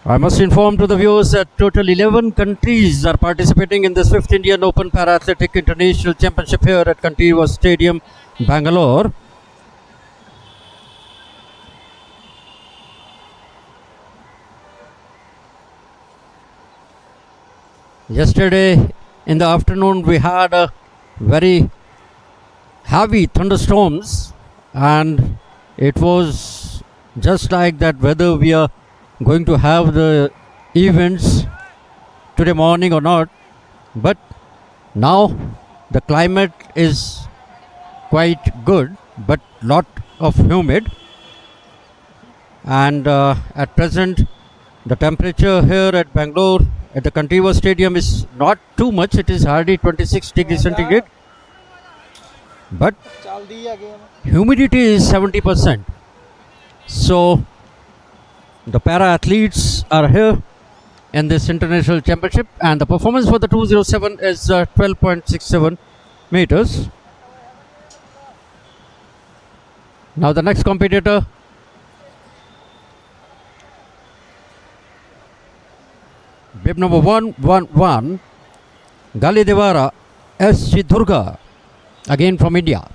I must inform to the viewers that total 11 countries are participating in this 5th Indian Open Para Athletic International Championship here at Kantirva Stadium, Bangalore. Yesterday in the afternoon we had a very heavy thunderstorms, and it was just like that whether we are going to have the events today morning or not. But now the climate is quite good, but lot of humid, and at present the temperature here at Bangalore at the Kantirva Stadium is not too much. It is hardly 26 degrees centigrade, but humidity is 70%. So the para athletes are here in this international championship, and the performance for the 207 is 12.67 meters. Now the next competitor, bib number 111 Galidevara S.G. Durga, again from India.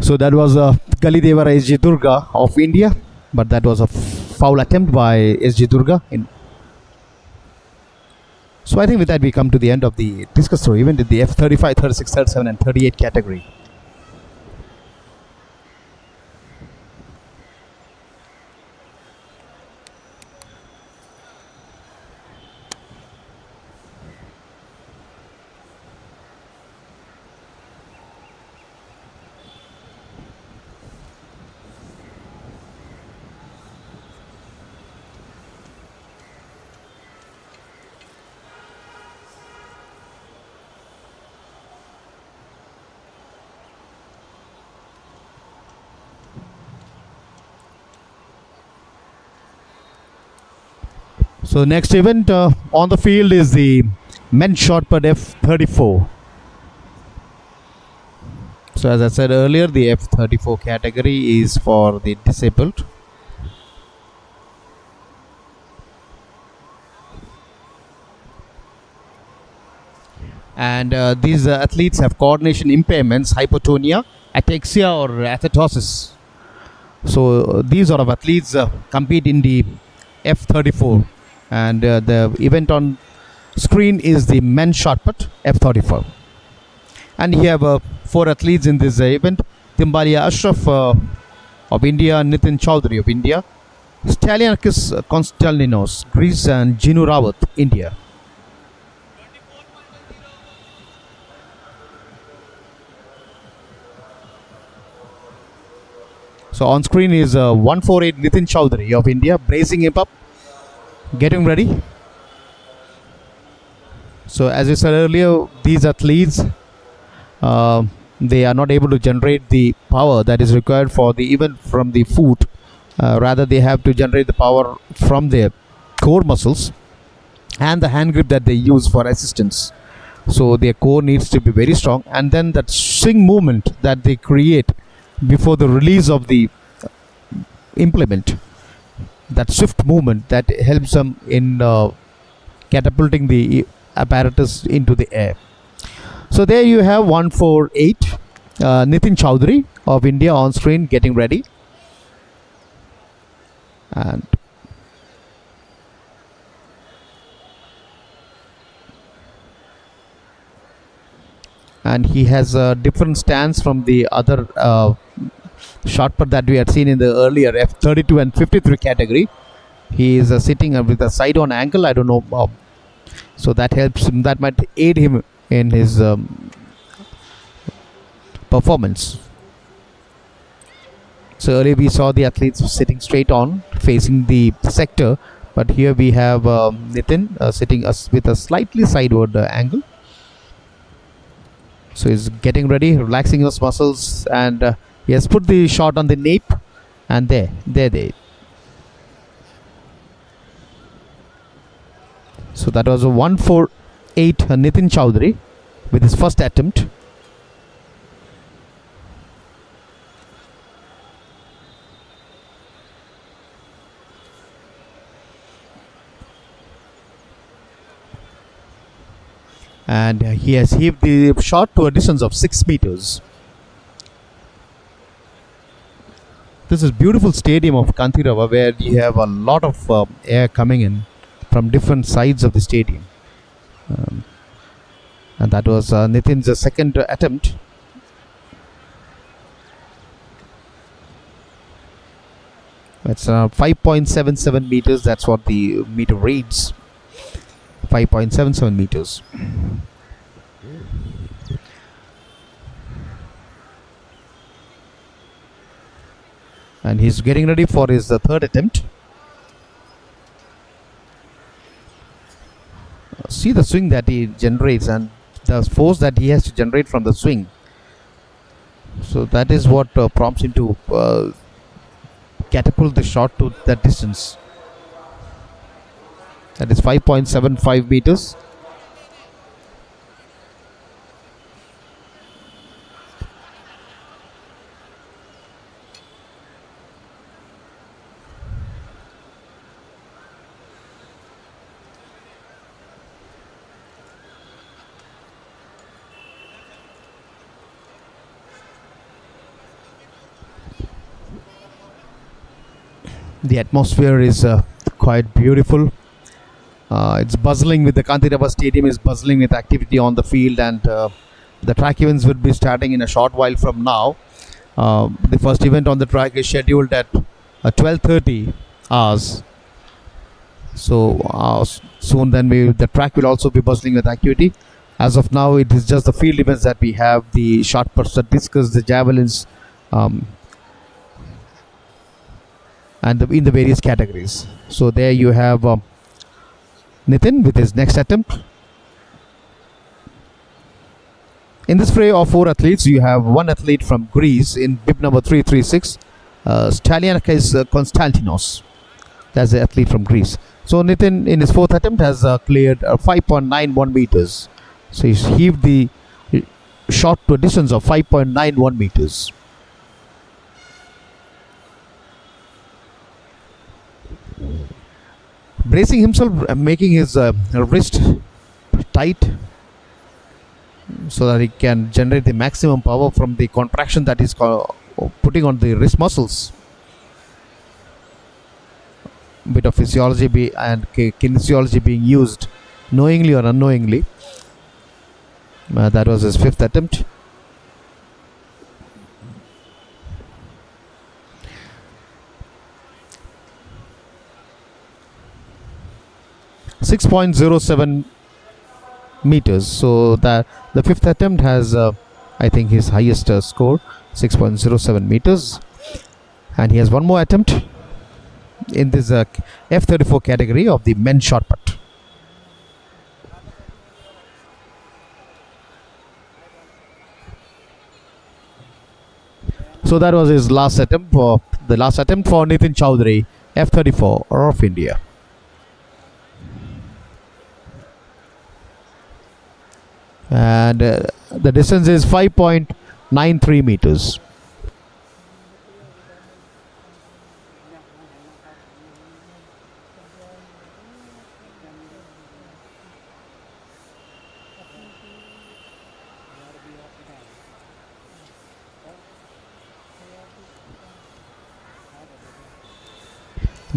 So that was Galidevara S.G. Durga of India, but that was a foul attempt by S.G. Durga. So I think with that we come to the end of the discus throw event in the F35, 36, 37 and 38 category. So next event on the field is the men's shot put F34. So as I said earlier, the F34 category is for the disabled. And these athletes have coordination impairments, hypotonia, ataxia or athetosis. So these sort of athletes compete in the F34. And the event on screen is the men's shot put F34. And here have 4 athletes in this event: Timbalia Ashraf of India, Nitin Chaudhary of India, Stalianakis Konstantinos, Greece, and Jinu Rawat, India. So on screen is 148 Nitin Chaudhary of India, bracing him up, getting ready. So as I said earlier, these athletes they are not able to generate the power that is required for the event from the foot Rather, they have to generate the power from their core muscles and the hand grip that they use for assistance. So their core needs to be very strong, and then that swing movement that they create before the release of the implement, that swift movement that helps them in catapulting the apparatus into the air. So there you have 148 Nitin Chowdhury of India on screen getting ready. And he has a different stance from the other shot put that we had seen in the earlier F32 and 53 category. He is sitting with a side on angle. I don't know, so that helps him. That might aid him in his performance. So earlier we saw the athletes sitting straight on, facing the sector, but here we have Nitin sitting with a slightly sideward angle. So he's getting ready, relaxing his muscles, and he has put the shot on the nape, and there. So that was a 148 Nitin Chowdhury with his first attempt. And he has heaved the shot to a distance of 6 meters. This is beautiful stadium of Kanthirava, where you have a lot of air coming in from different sides of the stadium. And that was Nitin's second attempt. It's 5.77 meters. That's what the meter reads. 5.77 meters. And he's getting ready for his third attempt. See the swing that he generates and the force that he has to generate from the swing. So that is what prompts him to catapult the shot to that distance. That is 5.75 meters. The atmosphere is quite beautiful. It's buzzing with the Kanthirava Stadium is buzzing with activity on the field, and the track events will be starting in a short while from now. The first event on the track is scheduled at 12:30 hours. So soon then the track will also be buzzing with activity. As of now, it is just the field events that we have: the shot put, the discus, the javelins, and in the various categories. So there you have Nitin with his next attempt. In this fray of 4 athletes, you have one athlete from Greece in bib number 336, Stalianakis Konstantinos. That's the athlete from Greece. So Nitin in his 4th attempt has cleared 5.91 meters. So he's heaved the shot to a distance of 5.91 meters. Bracing himself, making his wrist tight so that he can generate the maximum power from the contraction that he's putting on the wrist muscles. Bit of physiology and kinesiology being used knowingly or unknowingly. That was his 5th attempt. .07 meters. So that the 5th attempt has I think his highest score, 6.07 meters, and he has one more attempt in this F34 category of the men's shot put. So So that was his last attempt for Nitin Chowdhury, F34 of India. And the distance is 5.93 meters.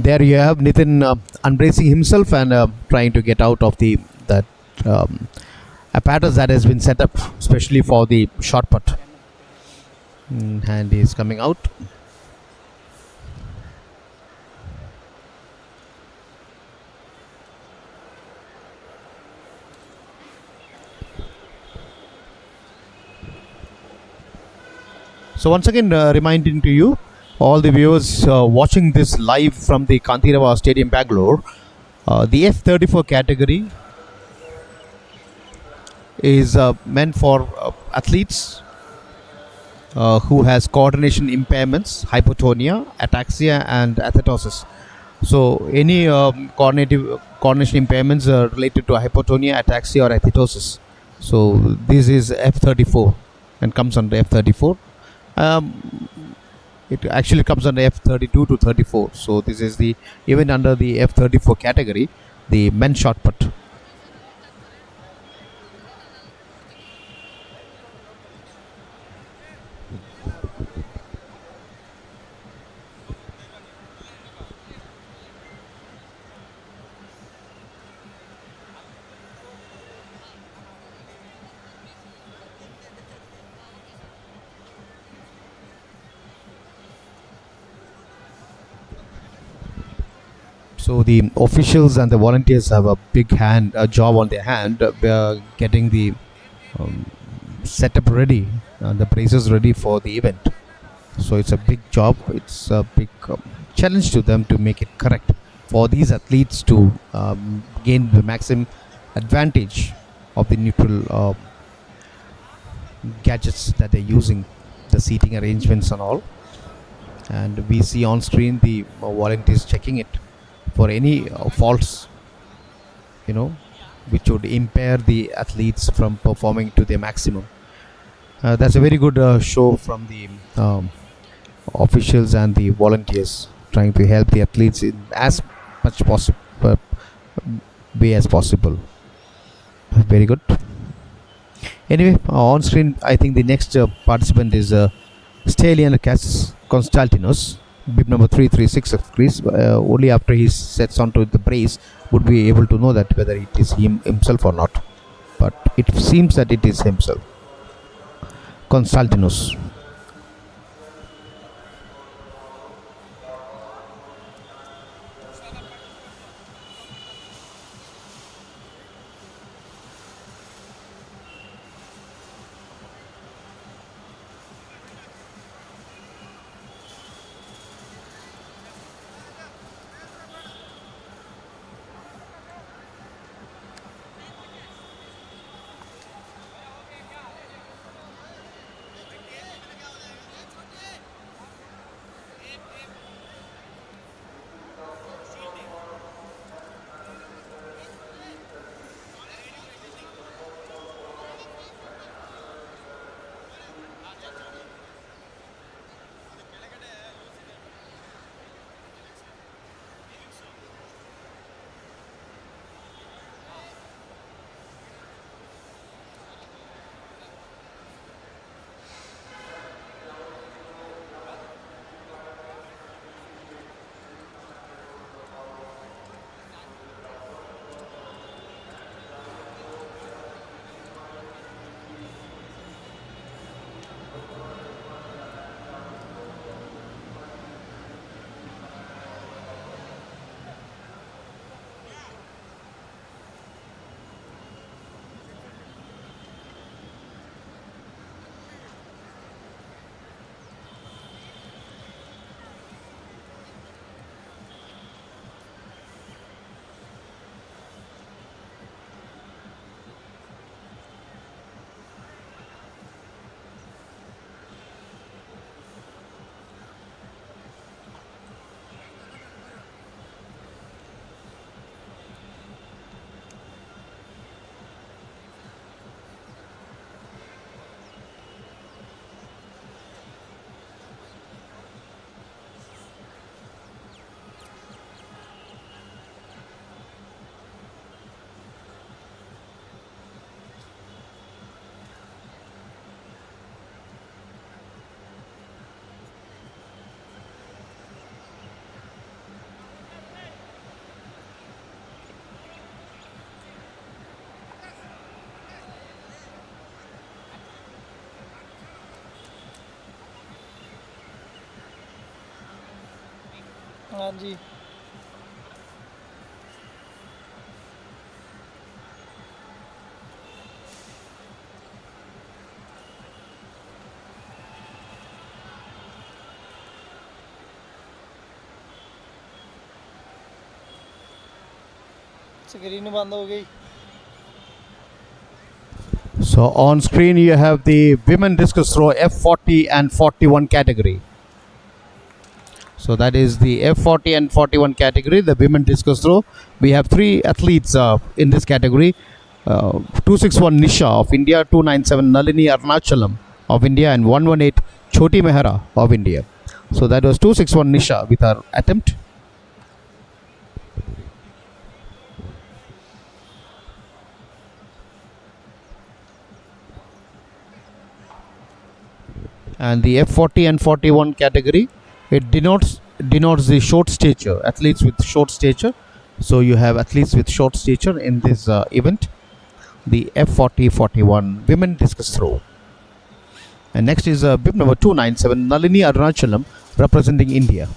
There you have Nitin unbracing himself and trying to get out of that apparatus that has been set up especially for the short put. And he is coming out. So once again, reminding to you, all the viewers watching this live from the Kantirava Stadium, Bangalore, the F34 category is meant for athletes who has coordination impairments, hypotonia, ataxia and athetosis. So any coordination impairments related to hypotonia, ataxia or athetosis. So this is F34 and comes under F34. It actually comes under F32 to 34. So this is even under the F34 category, the men's shot put. So the officials and the volunteers have a big job on their hand, getting the setup ready, the braces ready for the event. So it's a big job. It's a big challenge to them to make it correct for these athletes to gain the maximum advantage of the neutral gadgets that they're using, the seating arrangements and all. And we see on screen the volunteers checking it for any faults, which would impair the athletes from performing to their maximum. That's a very good show from the officials and the volunteers, trying to help the athletes in as much way as possible. Very good. Anyway, on screen, I think the next participant is Stelian Konstantinos, bib number 336 of Greece. Only after he sets onto the brace would be able to know that whether it is himself or not. But it seems that it is himself. Konstantinos. हाँ जी screen बंद हो गई So on screen you have the women discus throw F40 and 41 category. So that is the F40 and 41 category, the women discus throw. We have three athletes in this category. 261 Nisha of India, 297 Nalini Arnachalam of India, and 118 Choti Mehra of India. So that was 261 Nisha with her attempt. And the F40 and 41 category, it denotes the short stature, athletes with short stature. So you have athletes with short stature in this event, the F40 41 women discus throw. And next is bib number 297 Nalini Arunachalam representing India.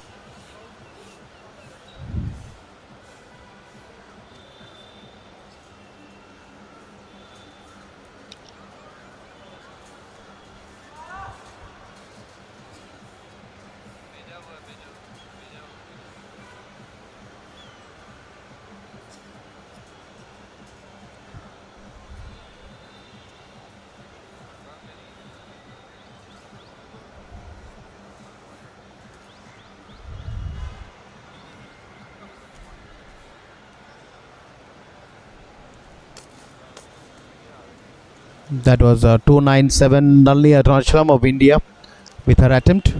That was 297 Nalini Arunachalam of India with her attempt.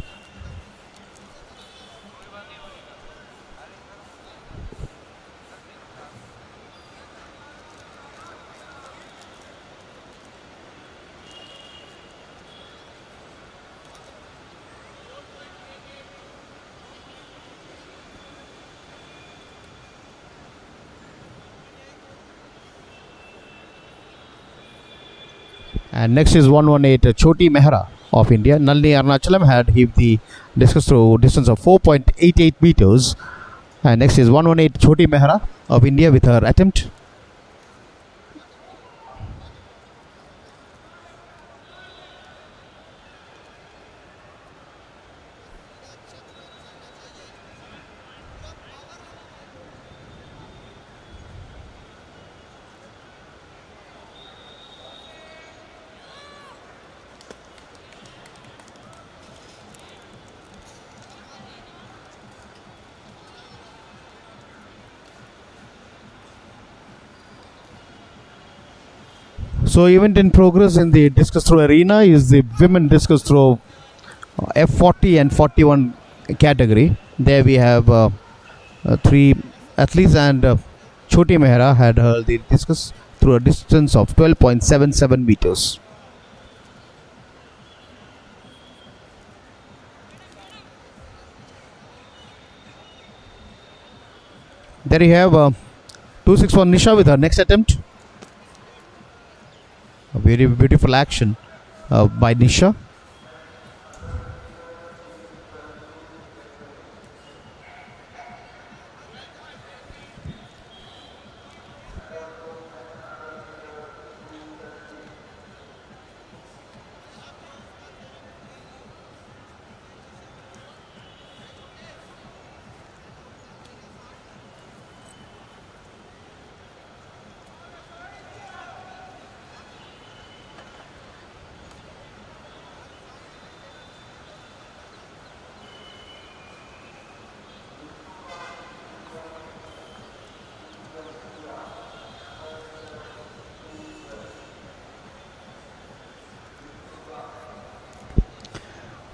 And next is 118 Choti Mehra of India. Nalini Arunachalam had heaved the discus throw distance of 4.88 meters. And next is 118 Choti Mehra of India with her attempt. So event in progress in the discus throw arena is the women discus throw F40 and 41 category. There we have three athletes, and Choti Mehra had hurled the discus through a distance of 12.77 meters. There you have 261 Nisha with her next attempt. A very beautiful action by Nisha.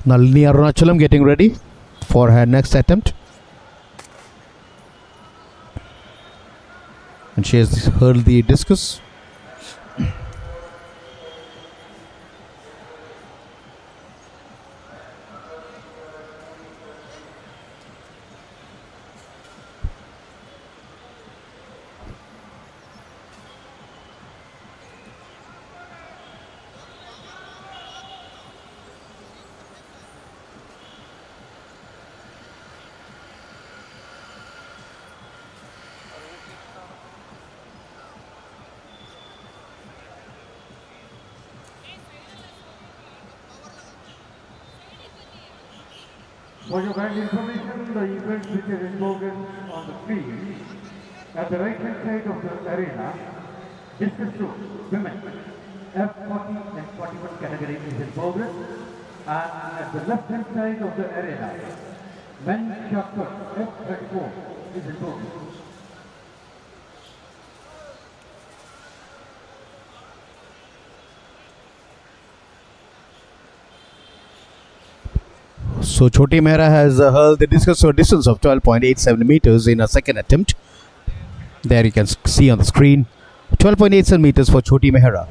Nalini Arunachalam getting ready for her next attempt. And she has hurled the discus. For your kind information, the events which are involved on the field, at the right hand side of the arena, discus throw, women, F40 and 41 category is in progress, and at the left hand side of the arena, men shot put, F34 is in progress. So Choti Mehra has hurled the discus to a distance of 12.87 meters in a second attempt. There you can see on the screen 12.87 meters for Choti Mehra.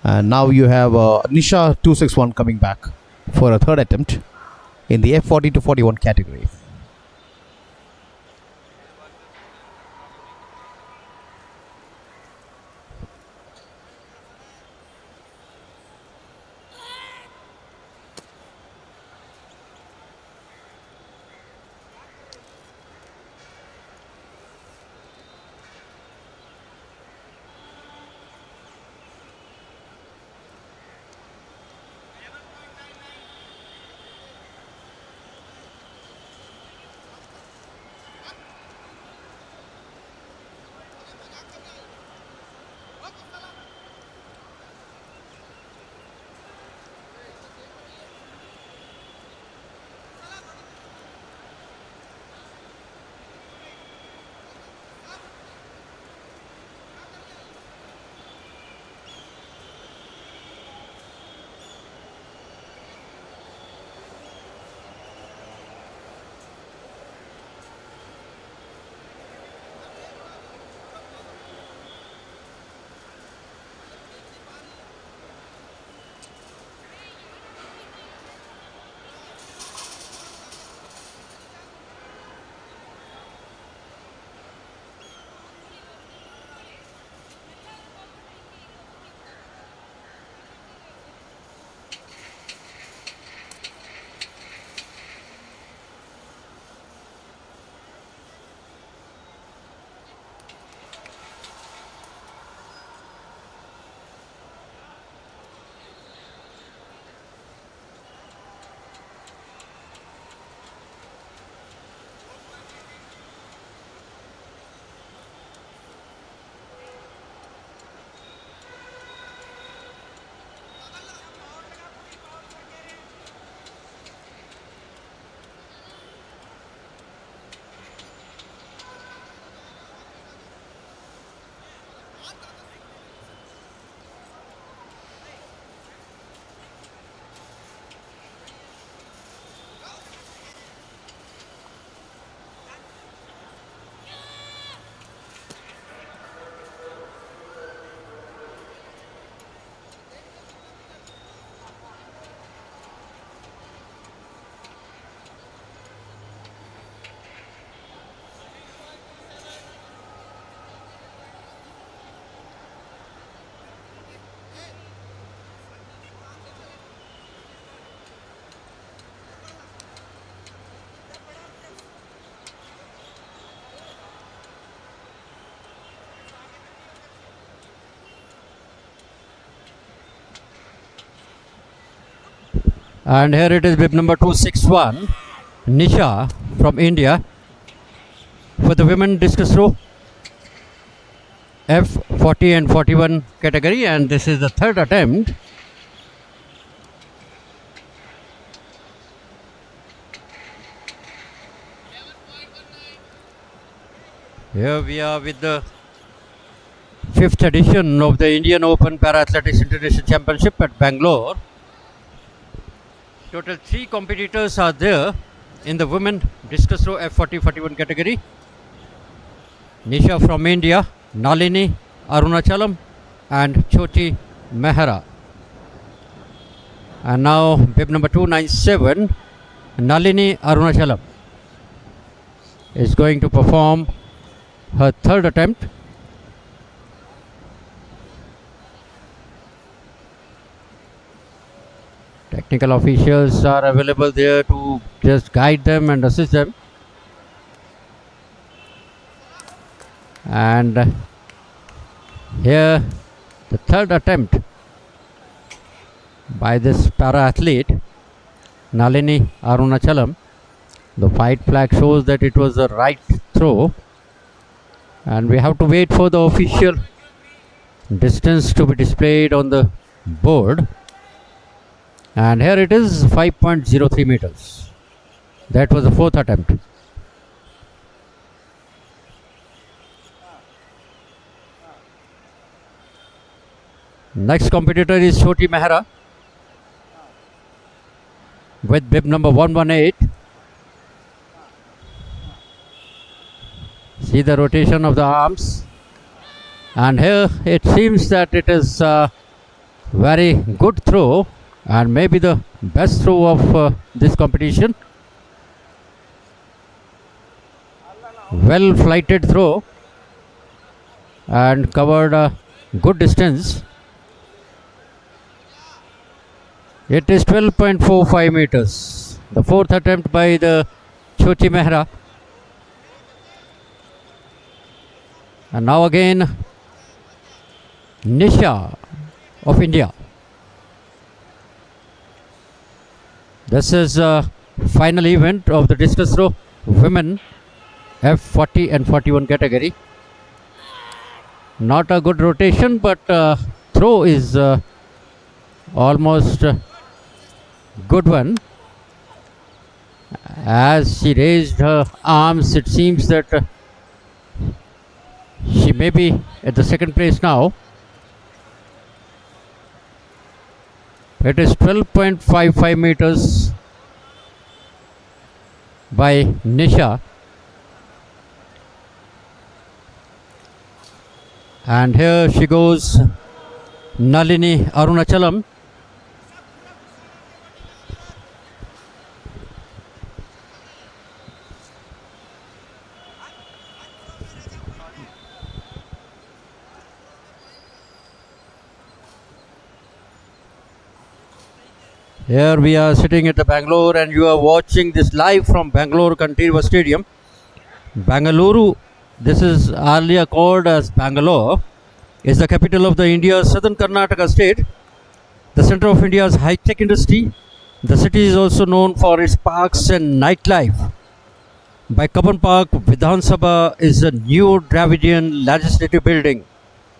And now you have Nisha 261 coming back for a third attempt in the F40 to 41 category. And here it is bib number 261, Nisha from India for the women discus throw F40 and 41 category, and this is the third attempt. Here we are with the 5th edition of the Indian Open Para Athletics International Championship at Bangalore. Total 3 competitors are there in the women discus throw F40-41 category. Nisha from India, Nalini Arunachalam and Choti Mehra. And now bib number 297, Nalini Arunachalam is going to perform her third attempt. Technical officials are available there to just guide them and assist them. And here the third attempt by this para athlete Nalini Arunachalam. The white flag shows that it was the right throw, and we have to wait for the official distance to be displayed on the board. And here it is, 5.03 meters. That was the fourth attempt. Next competitor is Choti Mehra with bib number 118. See the rotation of the arms, and here it seems that it is a very good throw and maybe the best throw of this competition. Well flighted throw and covered a good distance. It is 12.45 meters. The fourth attempt by the Choti Mehra. And now again Nisha of India. This is a final event of the discus throw women F40 and 41 category. Not a good rotation, but throw is almost good one. As she raised her arms, it seems that she may be at the second place now. It is 12.55 meters by Nisha. And here she goes, Nalini Arunachalam. Here we are sitting at the Bangalore, and you are watching this live from Bangalore Kantirva Stadium. Bangalore, this is earlier called as Bangalore, is the capital of the India's southern Karnataka state, the center of India's high-tech industry. The city is also known for its parks and nightlife. By Kaban Park, Vidhan Sabha is a new Dravidian legislative building.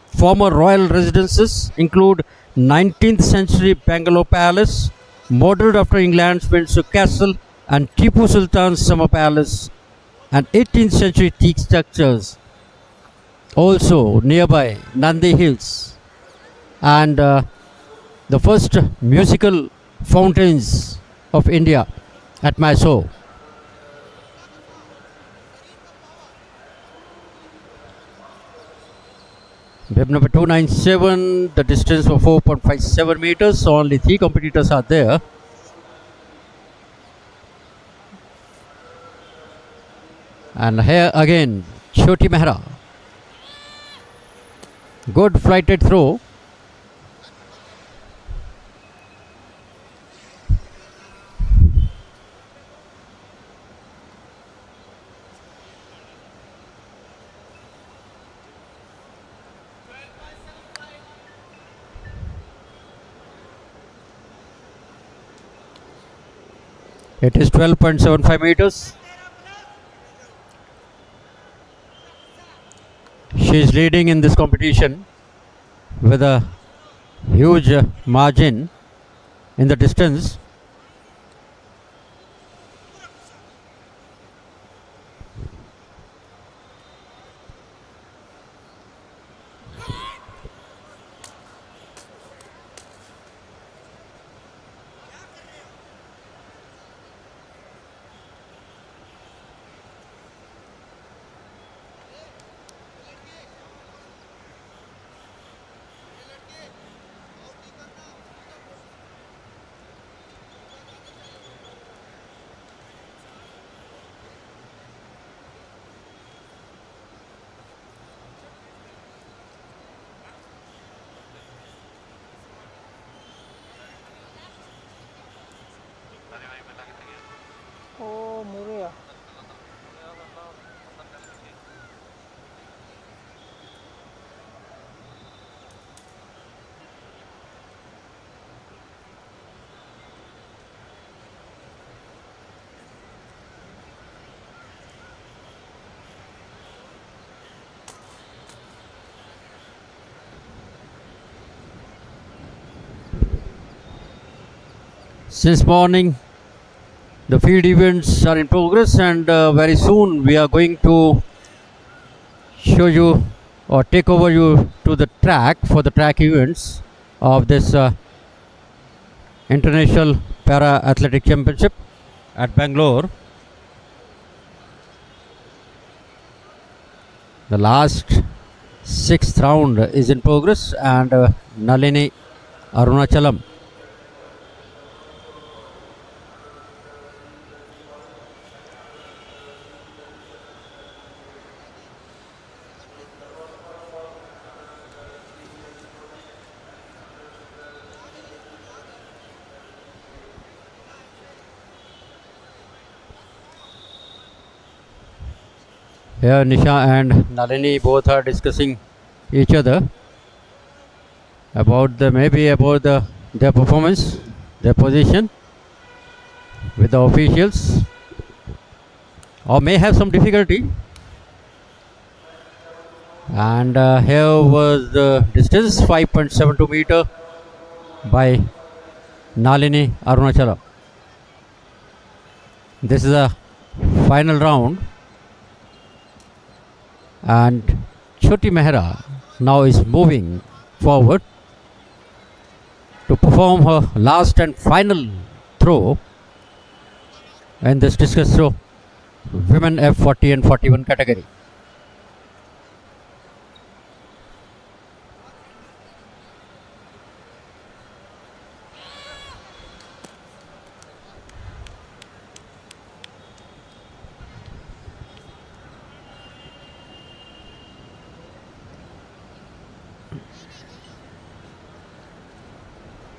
Former royal residences include 19th century Bangalore Palace, modelled after England's Windsor Castle, and Tipu Sultan's Summer Palace, and 18th century teak structures. Also nearby Nandi Hills and the first musical fountains of India at Mysore. Bib number 297, the distance for 4.57 meters, so only 3 competitors are there. And here again, Choti Mehra. Good flighted throw. It is 12.75 meters. She is leading in this competition with a huge margin in the distance. Since morning, the field events are in progress, and very soon we are going to show you or take over you to the track for the track events of this International Para Athletic Championship at Bangalore. The last sixth round is in progress, and Nalini Arunachalam here. Nisha and Nalini both are discussing each other about their performance, their position with the officials, or may have some difficulty. And here was the distance, 5.72 meter by Nalini Arunachalam. This is a final round, and Choti Mehra now is moving forward to perform her last and final throw in this discus throw women F40 and 41 category.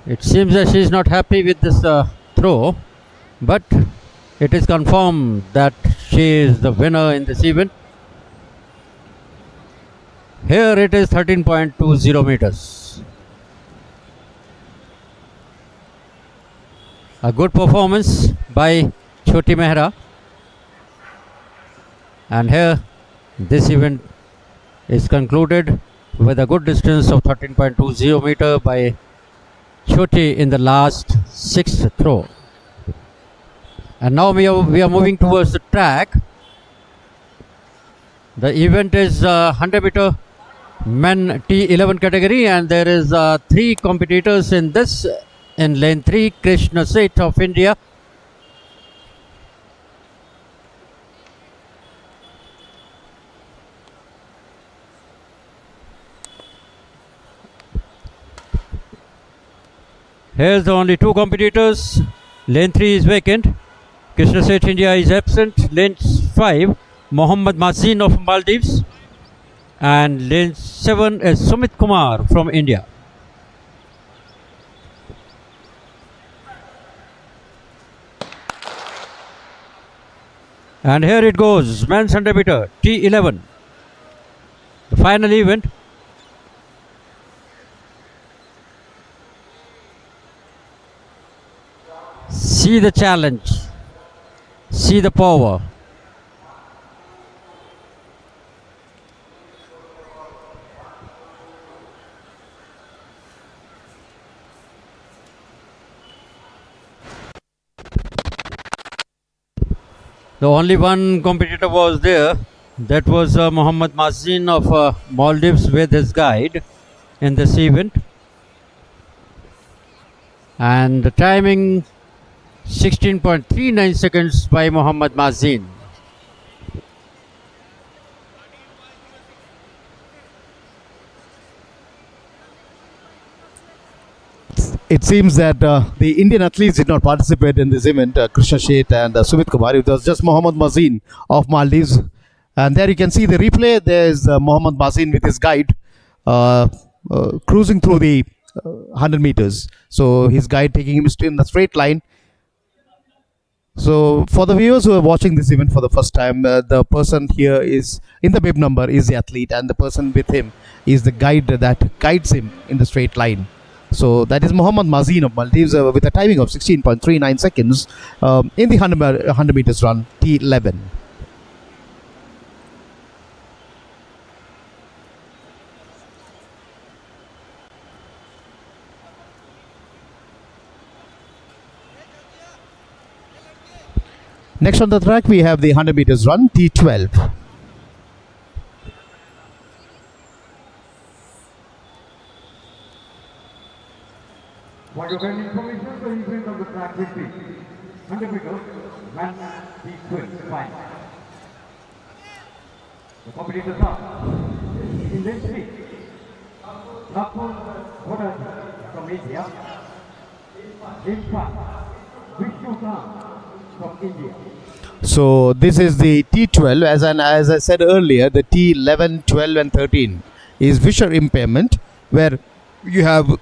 It seems that she is not happy with this throw, but it is confirmed that she is the winner in this event. Here it is 13.20 meters. A good performance by Choti Mehra, and here this event is concluded with a good distance of 13.20 meter by Choti in the last sixth throw. And now we are moving towards the track. The event is 100 meter men T11 category, and there is 3 competitors in this. In lane 3, Krishna Seth of India, here's the only 2 competitors. Lane 3 is vacant. Krishna Seth India is absent. Lane 5, Mohammad Mazin of Maldives, and lane 7 is Sumit Kumar from India. And here it goes, men's 100 meter T11, the final event. See the challenge, see the power. The only one competitor was there, that was Mohammad Mazin of Maldives with his guide in this event. And the timing 16.39 seconds by Mohammad Mazin. It seems that the Indian athletes did not participate in this event, Krishna Seth and Sumit Kumar. It was just Mohammad Mazin of Maldives. And there you can see the replay. There's Mohammad Mazin with his guide cruising through the 100 meters. So his guide taking him in the straight line. So for the viewers who are watching this event for the first time, the person here is in the bib number is the athlete, and the person with him is the guide that guides him in the straight line. So that is Mohammad Mazin of Maldives with a timing of 16.39 seconds in the 100 meters run T11. Next on the track, we have the 100 meters run, T12. For your kind information, the event of the track will be 100 meters, run T12, fine. The competitors are in lane 3, Rahul Khodaji from India, lane 5, Vishnu Kant from India. So this is the T12. As I said earlier, the T11, 12 and 13 is visual impairment, where you have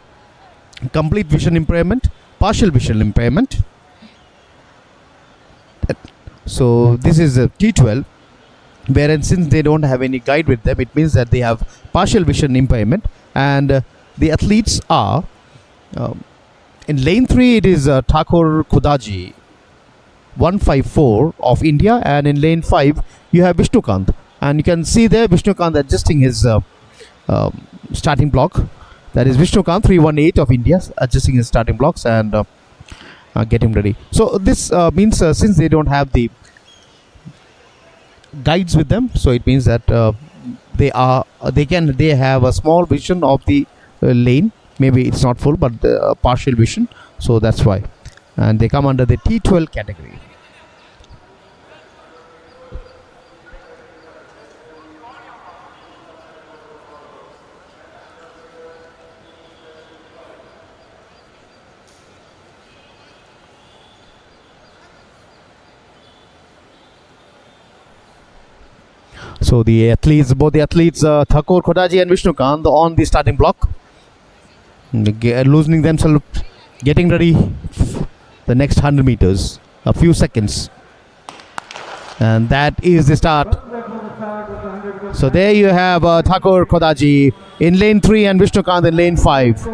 complete vision impairment, partial vision impairment. So this is a T12, wherein since they don't have any guide with them, it means that they have partial vision impairment. And the athletes are in lane 3 it is Thakur Khodaji 154 of India, and in lane 5 you have Vishnu Kant, and you can see there Vishnu Kant adjusting his starting block. That is Vishnu Kant 318 of India adjusting his starting blocks and getting ready. So this means since they don't have the guides with them, so it means that they have a small vision of the lane. Maybe it's not full, but partial vision. So that's why, and they come under the T12 category. So both the athletes, Thakur Khodaji and Vishnu Kant on the starting block, loosening themselves, getting ready the next 100 meters, a few seconds. And that is the start. So there you have Thakur Khodaji in lane 3 and Vishnu Kant in lane 5.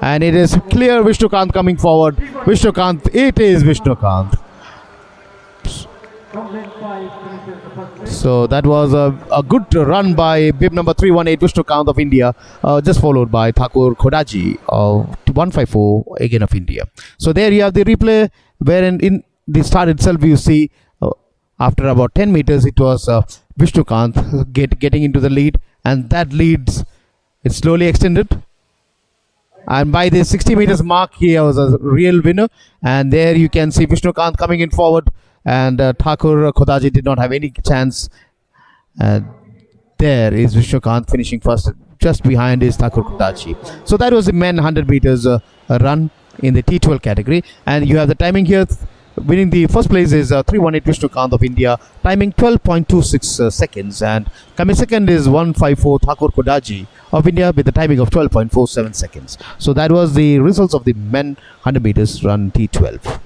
And it is clear Vishnu Kant coming forward. Vishnu Kant, it is Vishnu Kant. So that was a good run by bib number 318 Vishnu Kant of India, just followed by Thakur Khodaji of 154 again of India. So there you have the replay, wherein in the start itself you see after about 10 meters it was Vishnu Kant getting into the lead, and that leads it slowly extended, and by the 60 meters mark he was a real winner. And there you can see Vishnu Kant coming in forward, and Thakur Khodaji did not have any chance. There is Vishnu Kant finishing first, just behind is Thakur Khodaji. So that was the men 100 meters run in the T12 category, and you have the timing here. Winning the first place is 318 Vishnu Kant of India, timing 12.26 seconds, and coming second is 154 Thakur Khodaji of India with the timing of 12.47 seconds. So that was the results of the men 100 meters run T12.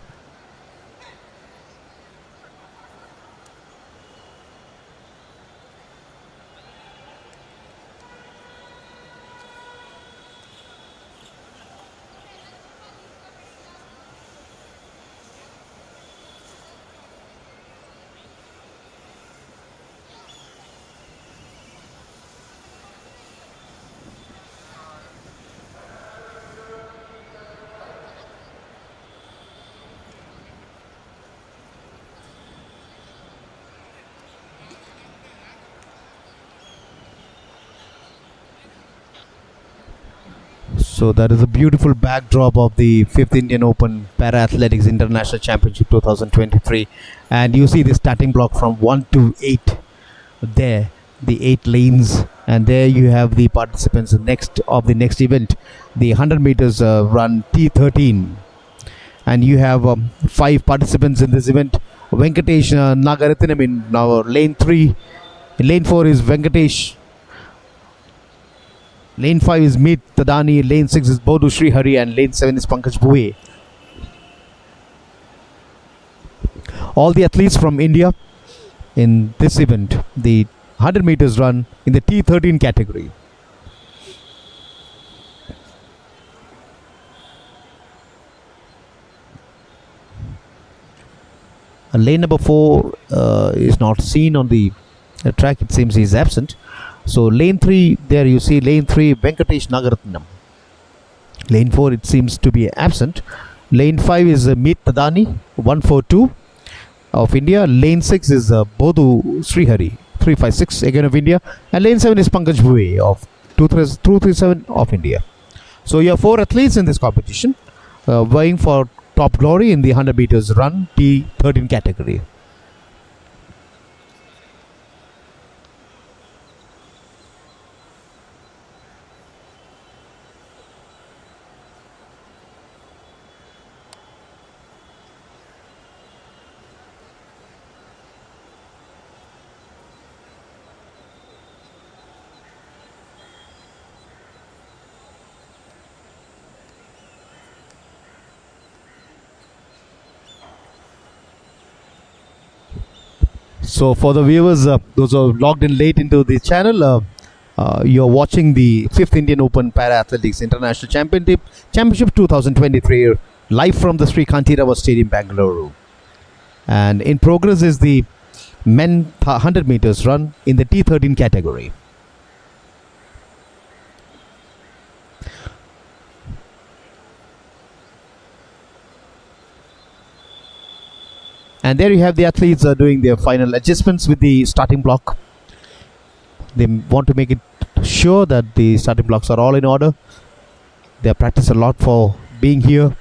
So that is a beautiful backdrop of the 5th Indian Open Para Athletics International Championship 2023, and you see the starting block from 1 to 8 there, the 8 lanes, and there you have the participants next event, the 100 meters run T13, and you have 5 participants in this event. Venkatesh Nagarathinam in now lane 3, in lane 4 is Venkatesh. Lane 5 is Meet Tadani, lane 6 is Bodu Srihari, and lane 7 is Pankaj Bhuwe. All the athletes from India in this event, the 100 meters run in the T13 category. Lane number 4 is not seen on the track, it seems he is absent. So lane 3, there you see lane 3 Venkatesh Nagaratnam. Lane 4 it seems to be absent. Lane 5 is Meet Tadani 142, of India. Lane 6 is Bodhu Srihari 356 again of India, and lane 7 is Pankaj Bhuve of 237 of India. So you have 4 athletes in this competition vying for top glory in the 100 meters run T13 category. So for the viewers, those who are logged in late into the channel, you're watching the 5th Indian Open Para Athletics International Championship 2023 live from the Sri Kantirava Stadium, Bangalore. And in progress is the men 100 meters run in the T13 category. And there you have the athletes doing their final adjustments with the starting block. They want to make it sure that the starting blocks are all in order. They have practiced a lot for being here,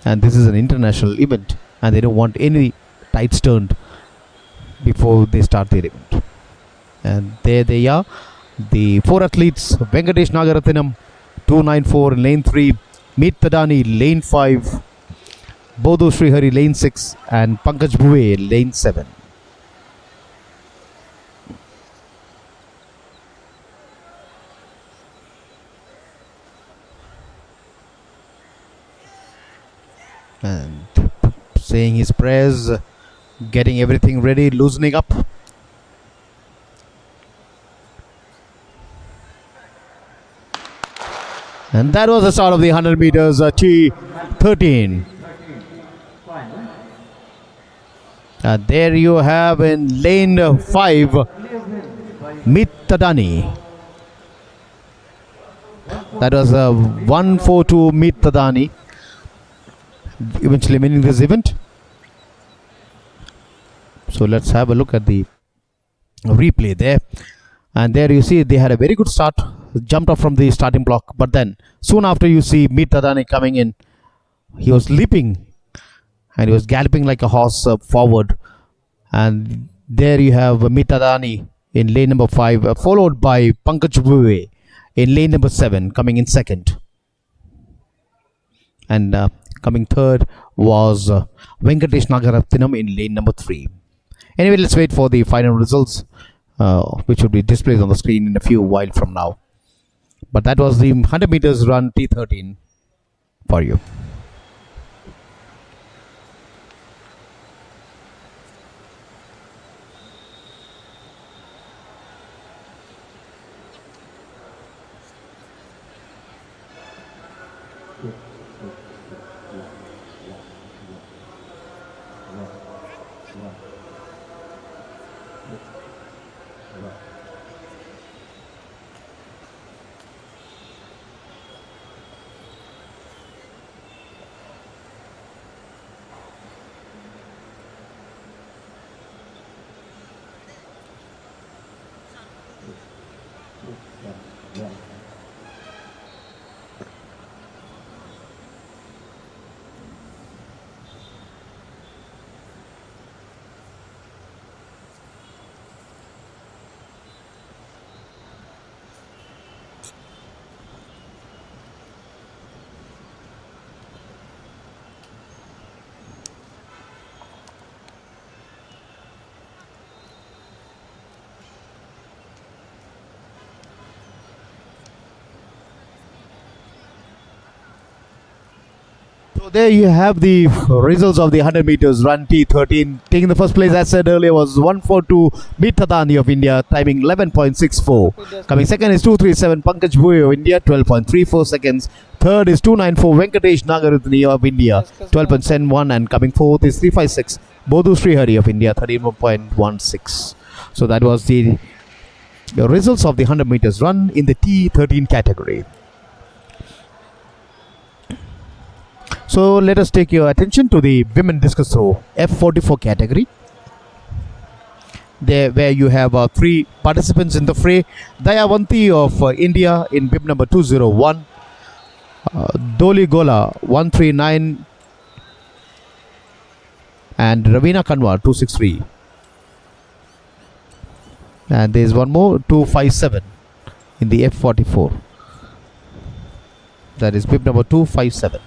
and this is an international event, and they don't want any tights turned before they start their event. And there they are, the 4 athletes: Venkatesh Nagarathinam 294 in lane 3, Meet Thadani lane 5, Bodhu Srihari lane 6, and Pankaj Bhuve lane 7. And saying his prayers, getting everything ready, loosening up. And that was the start of the 100 meters T13. There you have in lane 5, Meet Thadani. That was 142 Meet Thadani, eventually winning this event. So let's have a look at the replay there. And there you see they had a very good start, jumped off from the starting block, but then soon after you see Meet Thadani coming in. He was leaping and he was galloping like a horse forward. And there you have Meet Thadani in lane number 5, followed by Pankaj Bhuve in lane number 7, coming in second. And coming third was Venkatesh Nagarathinam in lane number 3. Anyway, let's wait for the final results, which will be displayed on the screen in a few while from now. But that was the 100 meters run T13 for you. So there you have the results of the 100 meters run T13. Taking the first place, as said earlier, was 142 Meet Thadani of India, timing 11.64. Coming second is 237 Pankaj Bhuve of India, 12.34 seconds. Third is 294 Venkatesh Nagarathinam of India, 12.71. And coming fourth is 356 Bodhu Srihari of India, 13.16. So that was the results of the 100 meters run in the T13 category. So let us take your attention to the women discus throw F44 category, there where you have three participants in the fray. Dayavanti of India in bib number 201, Doli Gola 139, and Ravina Kanwar 263. And there is one more 257 in the F44. That is bib number 257.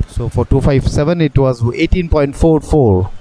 So for 257 it was 18.44.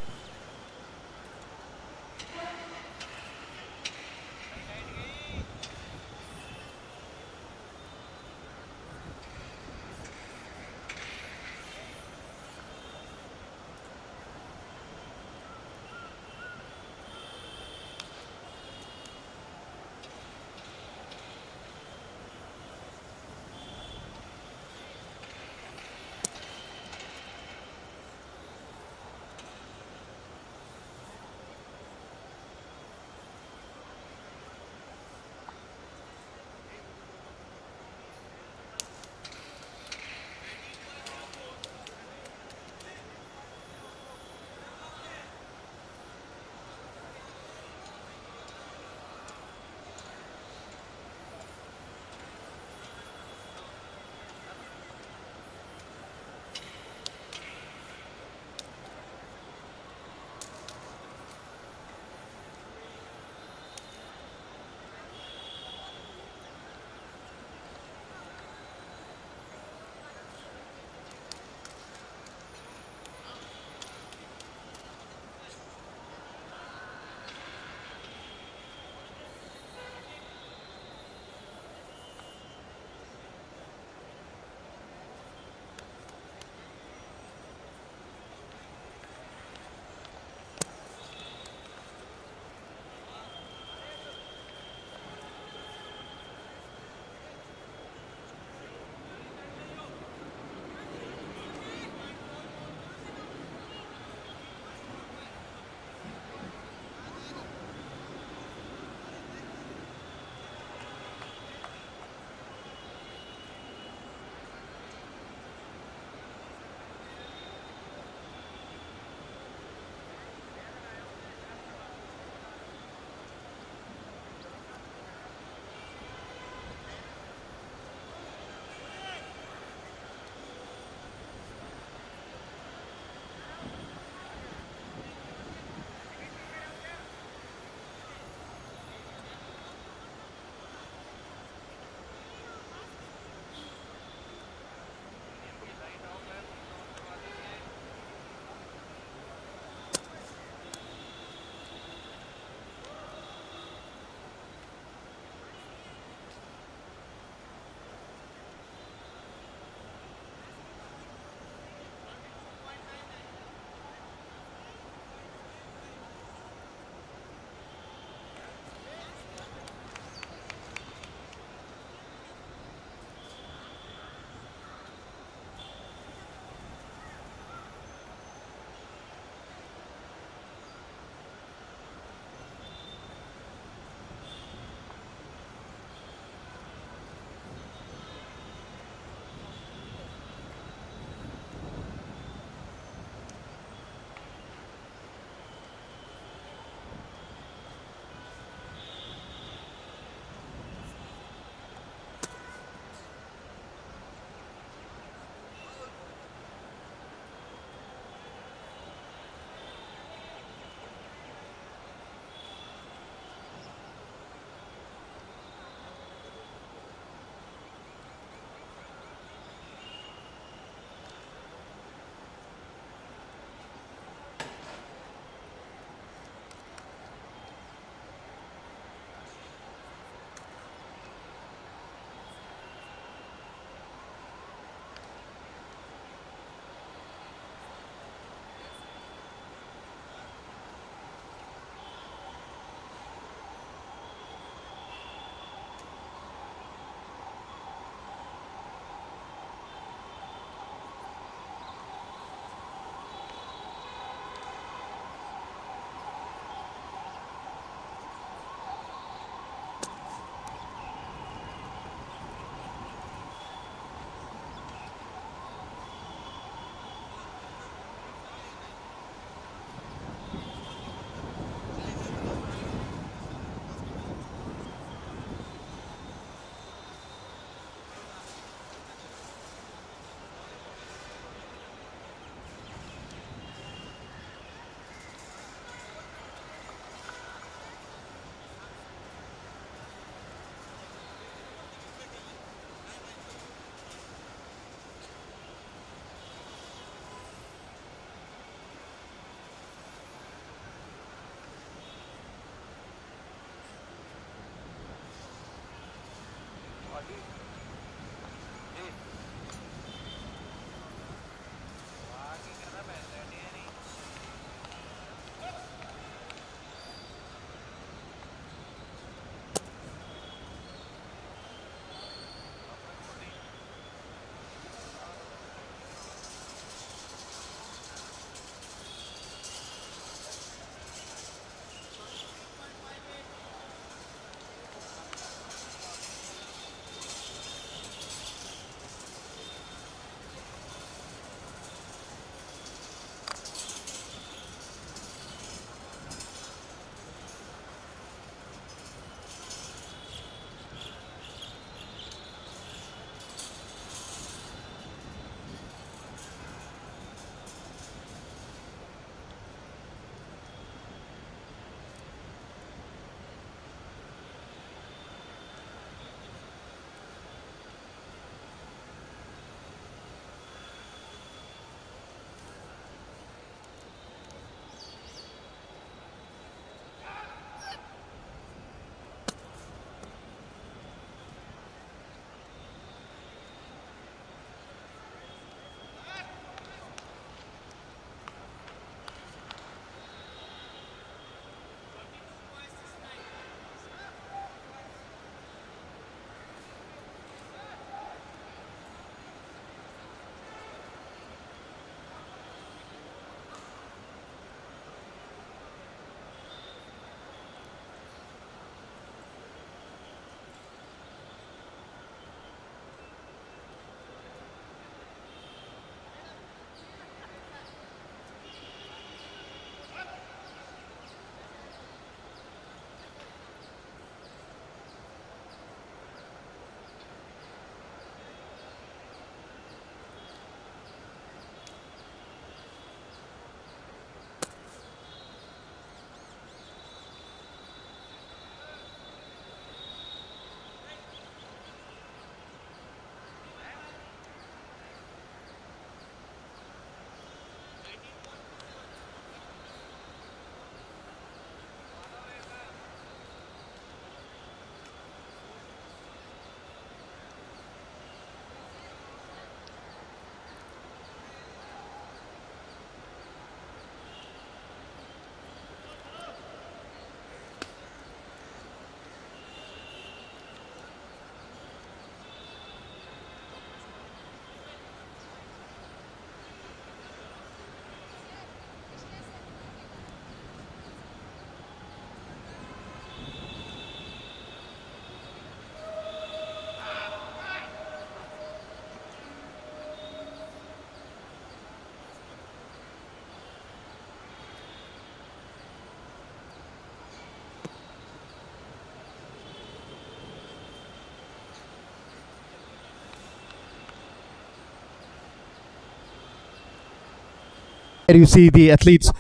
Here you see the athletes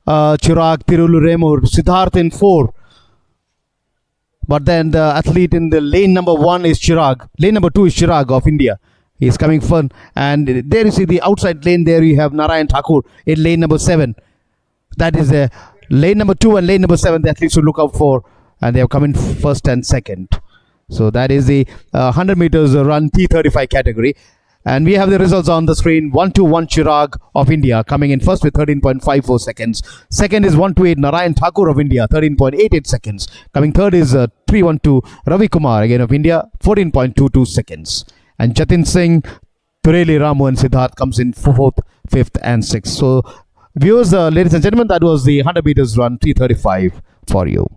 Chirag, Tiruluremu, Siddharth in 4. But then the athlete in the lane number 1 is Chirag. Lane number 2 is Chirag of India. He's coming fun. And there you see the outside lane. There you have Narayan Thakur in lane number 7. That is lane number 2 and lane number 7. The athletes should look out for. And they have come in first and second. So that is the 100 meters run T35 category. And we have the results on the screen. 121 Chirag of India coming in first with 13.54 seconds. Second is 128 Narayan Thakur of India, 13.88 seconds. Coming third is 312 Ravi Kumar again of India, 14.22 seconds. And Jatin Singh, Tureli Ramu and Siddharth comes in 4th, 5th and 6th. So viewers, ladies and gentlemen, that was the 100 meters run T35 for you.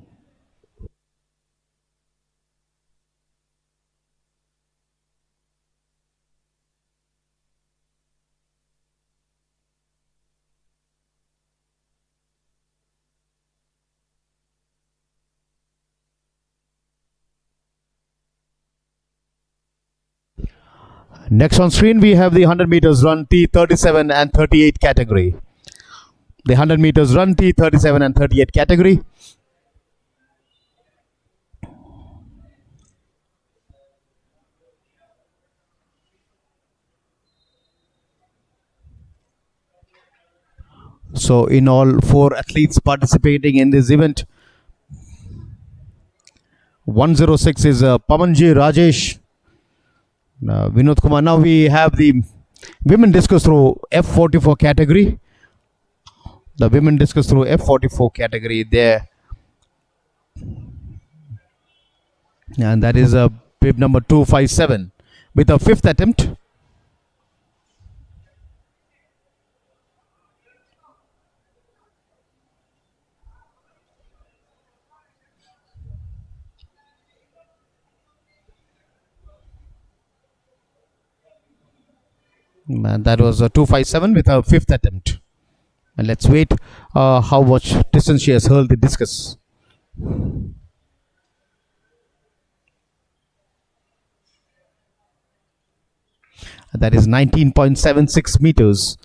Next on screen we have the 100 meters run T37 and 38 category. The 100 meters run T37 and 38 category. So in all 4 athletes participating in this event. 106 is Pamanji Rajesh Vinod Kumar. Now we have the women discus throw F44 category. The women discus throw F44 category there. And that is a bib number 257 with a fifth attempt. And that was a 257 with a fifth attempt. And let's wait how much distance she has hurled the discus. That is 19.76 meters,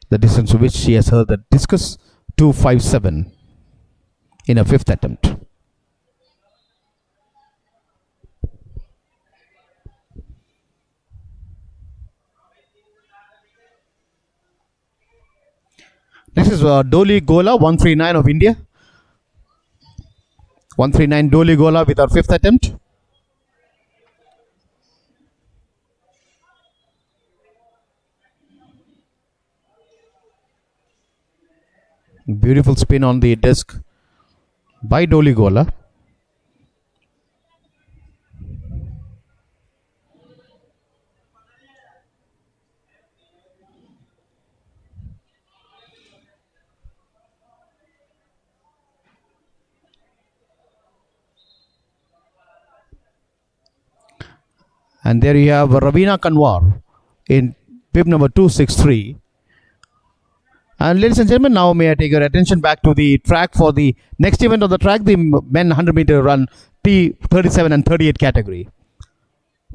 the distance to which she has hurled the discus, 257 in a fifth attempt. Next is Doli Gola 139 of India. 139 Doli Gola with our fifth attempt. Beautiful spin on the disc by Doli Gola. And there you have Ravina Kanwar in bib number 263. And ladies and gentlemen, now may I take your attention back to the track for the next event on the track, the men 100 meter run T37 and 38 category.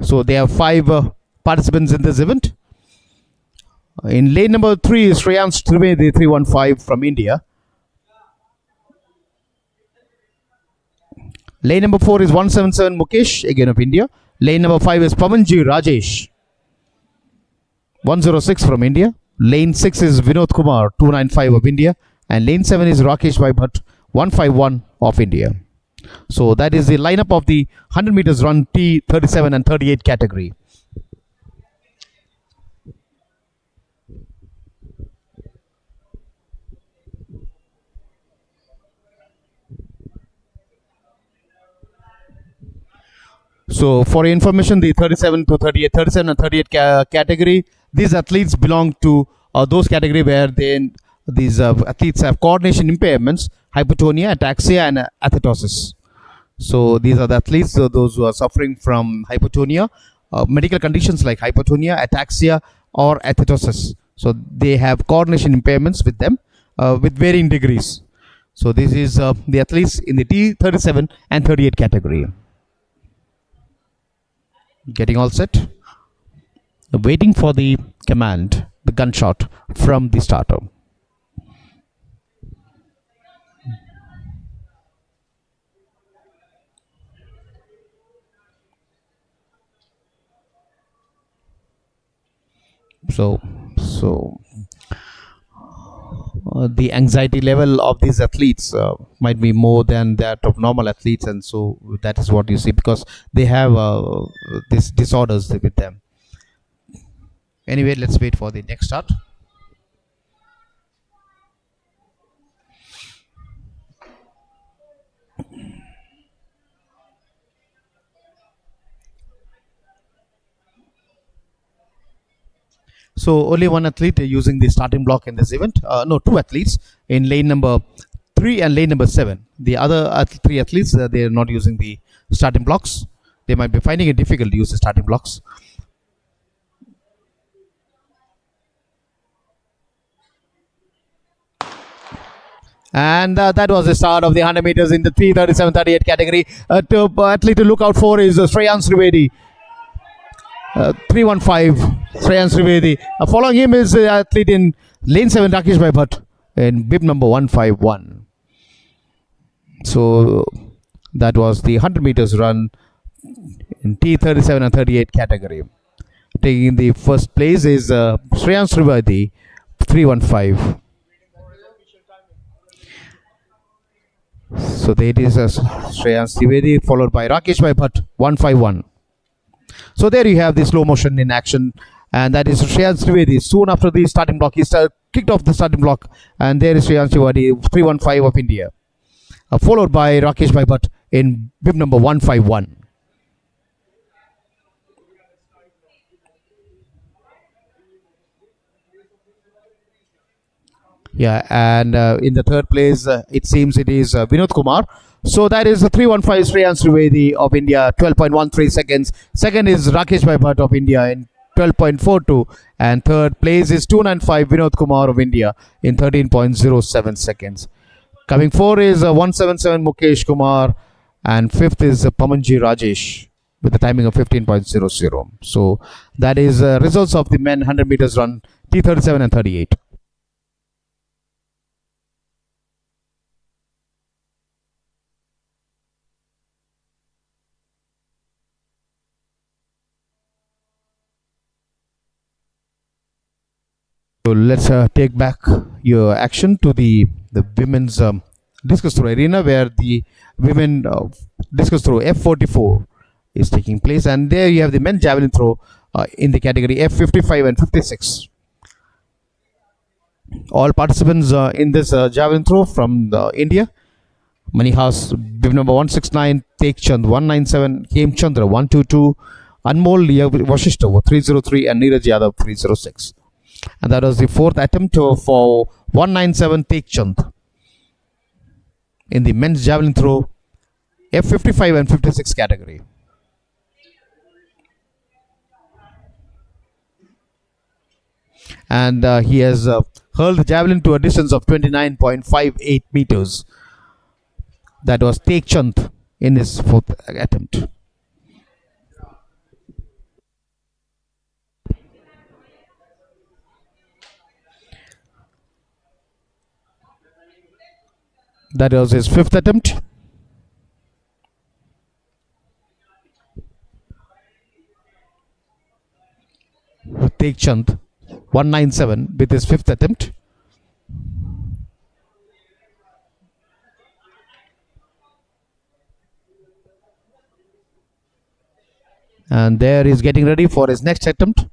So they have 5 participants in this event. In lane number 3 is Shreyans Trivedi 315 from India. Lane number 4 is 177 Mukesh, again of India. Lane number 5 is Pavanji Rajesh, 106 from India. Lane 6 is Vinod Kumar, 295 of India. And lane 7 is Rakesh Bhai Bhatt, 151 of India. So that is the lineup of the 100 meters run T37 and 38 category. So for your information, the 37 and 38 category, these athletes belong to those category where these athletes have coordination impairments, hypotonia, ataxia, and athetosis. So these are the athletes, those who are suffering from hypotonia, medical conditions like hypotonia, ataxia, or athetosis. So they have coordination impairments with them with varying degrees. So this is the athletes in the T37 and 38 category. Getting all set, waiting for the command, the gunshot from the starter. So the anxiety level of these athletes might be more than that of normal athletes, and so that is what you see, because they have these disorders with them. Anyway, let's wait for the next start. So only one athlete using the starting block in this event. No, 2 athletes in lane number 3 and lane number 7. The other 3 athletes, they are not using the starting blocks. They might be finding it difficult to use the starting blocks. And that was the start of the 100 meters in the T37-38 category. Athlete to look out for is Shreyans Trivedi. 315 Shreyans Trivedi. Following him is the athlete in lane 7, Rakesh Bhai Bhatt, in bib number 151. So that was the 100 meters run in T37 and 38 category. Taking the first place is Shreyans Trivedi, 315. So there it is Shreyans Trivedi followed by Rakesh Bhai Bhatt, 151. So there you have the slow motion in action, and that is Shreyans Trivedi. Soon after the starting block, he kicked off the starting block, and there is Shreyans Trivedi, 315 of India, followed by Rakesh Bhatt in bib number 151. Yeah, and in the third place, it seems it is Vinod Kumar. So that is 315 Shreyans Trivedi of India, 12.13 seconds. Second is Rakesh Bhatt of India in 12.42, and third place is 295 Vinod Kumar of India in 13.07 seconds. Coming four is 177 Mukesh Kumar, and fifth is Pamanji Rajesh with the timing of 15.00. So that is results of the men 100 meters run T37 and 38. So let's take back your action to the women's discus throw arena, where the women discus throw F44 is taking place, and there you have the men's javelin throw in the category F55 and 56. All participants in this javelin throw from India: Manihas, bib number 169, Tek Chand 197, Hem Chandra 122, Anmol Vashishta 303, and Neeraj Yadav 306. And that was the fourth attempt for 197 Tek Chand in the men's javelin throw F55 and 56 category. And he has hurled the javelin to a distance of 29.58 meters. That was Tek Chand in his fourth attempt. That was his fifth attempt. Tek Chand 197 with his fifth attempt. And there he's getting ready for his next attempt.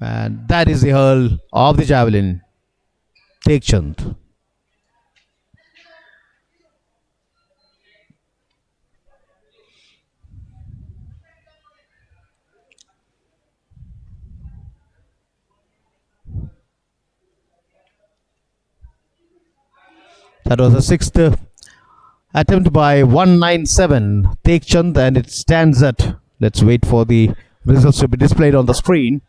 And that is the hurl of the javelin, Tek Chand. That was the sixth attempt by 197 Tek Chand, and it stands at, let's wait for the results to be displayed on the screen.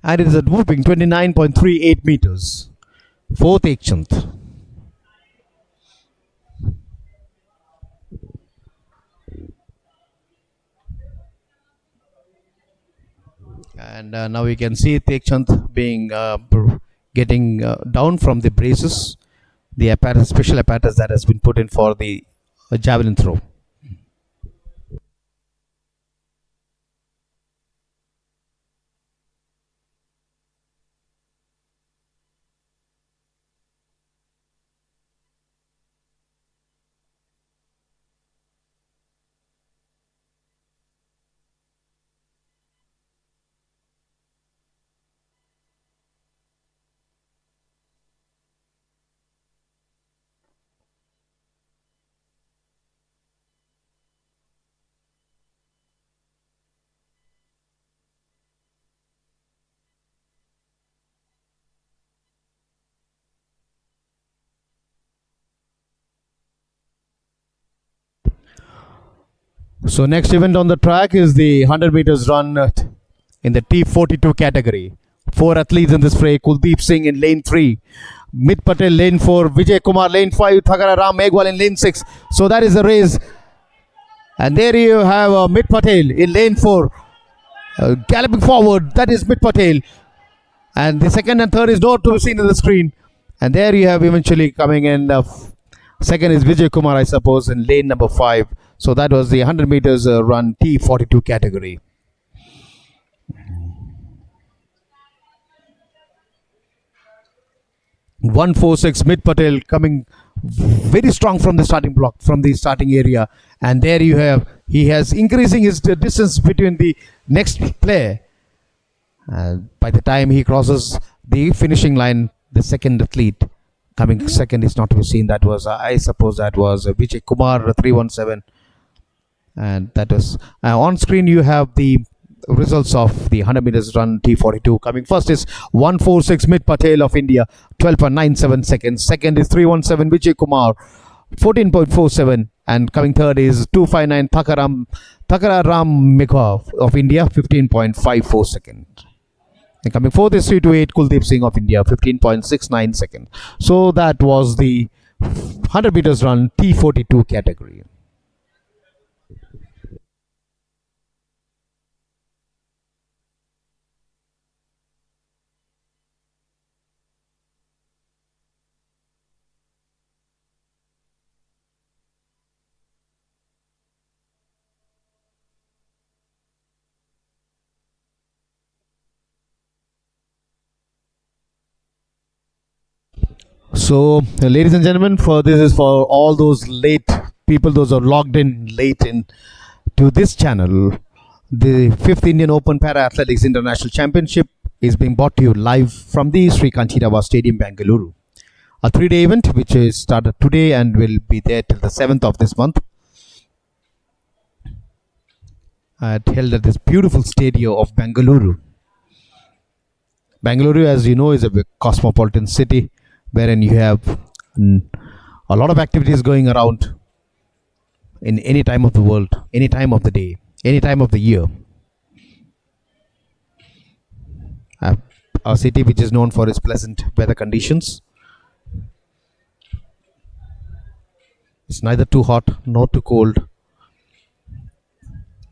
And it is at whooping 29.38 meters for Tek Chand. And now we can see Tek Chand being getting down from the braces, the apparatus, special apparatus that has been put in for the javelin throw. So next event on the track is the 100 meters run in the T42 category. 4 athletes in this fray: Kuldeep Singh in lane 3, Mit Patel lane 4, Vijay Kumar lane 5, Thagara Ram Megwal in lane 6. So that is the race. And there you have Mit Patel in lane 4, galloping forward. That is Mit Patel. And the second and third is not to be seen in the screen. And there you have eventually coming in Second is Vijay Kumar, I suppose, in lane number 5. So that was the 100 meters run T42 category. .146 Mit Patel coming very strong from the starting block, from the starting area, and there you have, he has increasing his distance between the next player. By the time he crosses the finishing line, the second athlete coming second is not to be seen. That was, I suppose, that was Vijay Kumar 317, and that was on screen. You have the results of the 100 meters run T42. Coming first is 146 Mit Patel of India, 12.97 seconds. Second is 317 Vijay Kumar, 14.47, and coming third is 259 Thakararam Meghwa of India, 15.54 seconds. And coming fourth is 328 Kuldeep Singh of India, 15.69 seconds. So that was the 100 meters run T42 category. So, ladies and gentlemen, this is for all those late people, those who are logged in late in to this channel. The 5th Indian Open Para Athletics International Championship is being brought to you live from the Sri Kanchirava Stadium, Bengaluru. A 3-day event which is started today and will be there till the 7th of this month. Held at this beautiful stadium of Bengaluru. Bengaluru, as you know, is a cosmopolitan city, wherein you have a lot of activities going around in any time of the world, any time of the day, any time of the year. A city which is known for its pleasant weather conditions. It's neither too hot nor too cold,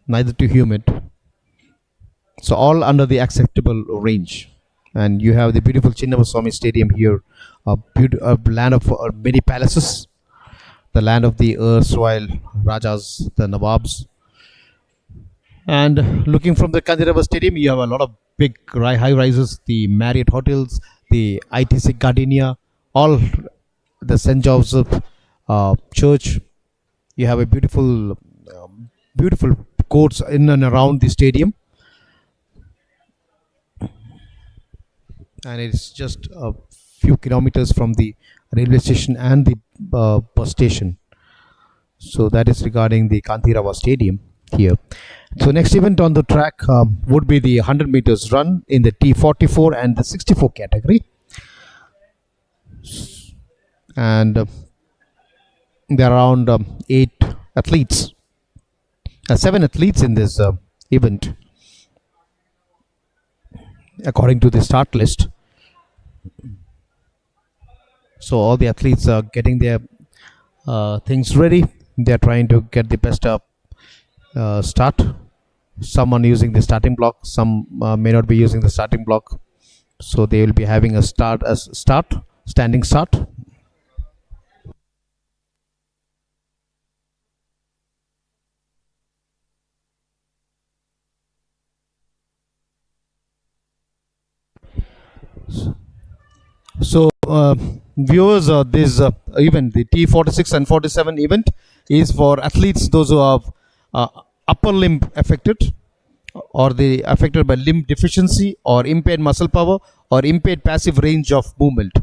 neither too humid. So all under the acceptable range. And you have the beautiful Chinnaswamy Stadium here, a land of many palaces, the land of the erstwhile Rajas, the Nawabs. And looking from the Kanchirava Stadium, you have a lot of big high rises, the Marriott hotels, the ITC Gardenia, all the St. Joseph Church. You have a beautiful courts in and around the stadium. And it's just a few kilometers from the railway station and the bus station. So that is regarding the Kanchirava Stadium here. So next event on the track would be the 100 meters run in the T44 and the 64 category. And there are around 7 athletes in this event, according to the start list. So all the athletes are getting their things ready. They are trying to get the best start. Some are using the starting block, some may not be using the starting block. So they will be having a standing start. So viewers, this event, the T46 and 47 event, is for athletes those who have upper limb affected, or they affected by limb deficiency, or impaired muscle power, or impaired passive range of movement.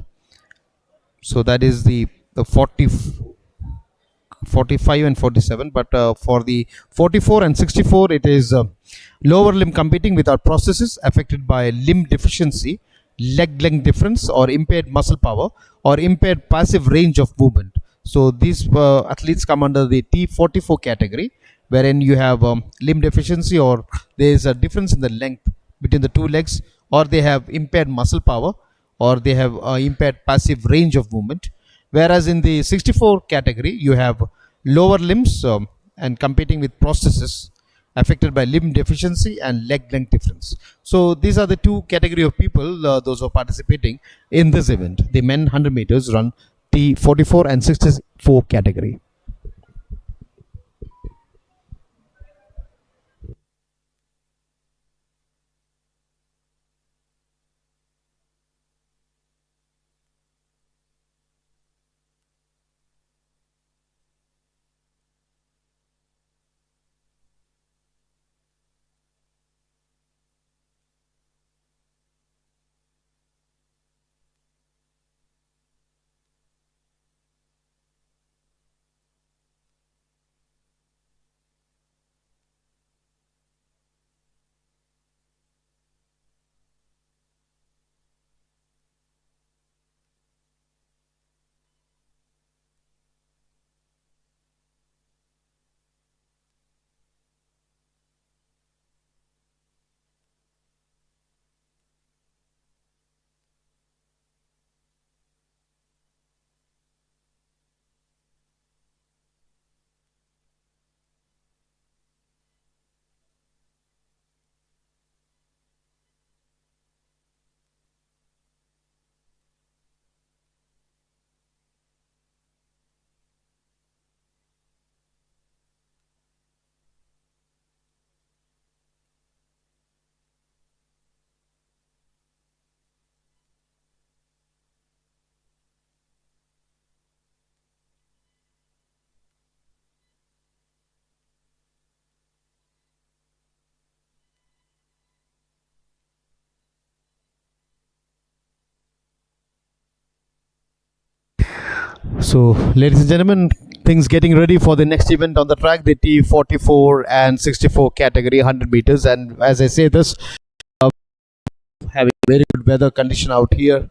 So that is the 45 and 47, but for the 44 and 64, it is lower limb competing without prosthesis, affected by limb deficiency, leg length difference, or impaired muscle power, or impaired passive range of movement. So these athletes come under the T44 category, wherein you have limb deficiency, or there is a difference in the length between the two legs, or they have impaired muscle power, or they have impaired passive range of movement. Whereas in the 64 category, you have lower limbs and competing with prosthesis, affected by limb deficiency and leg length difference. So these are the two category of people, those who are participating in this event, the men 100 meters run T44 and 64 category. So, ladies and gentlemen, things getting ready for the next event on the track, the T44 and 64 category 100 meters. And as I say this, having very good weather condition out here.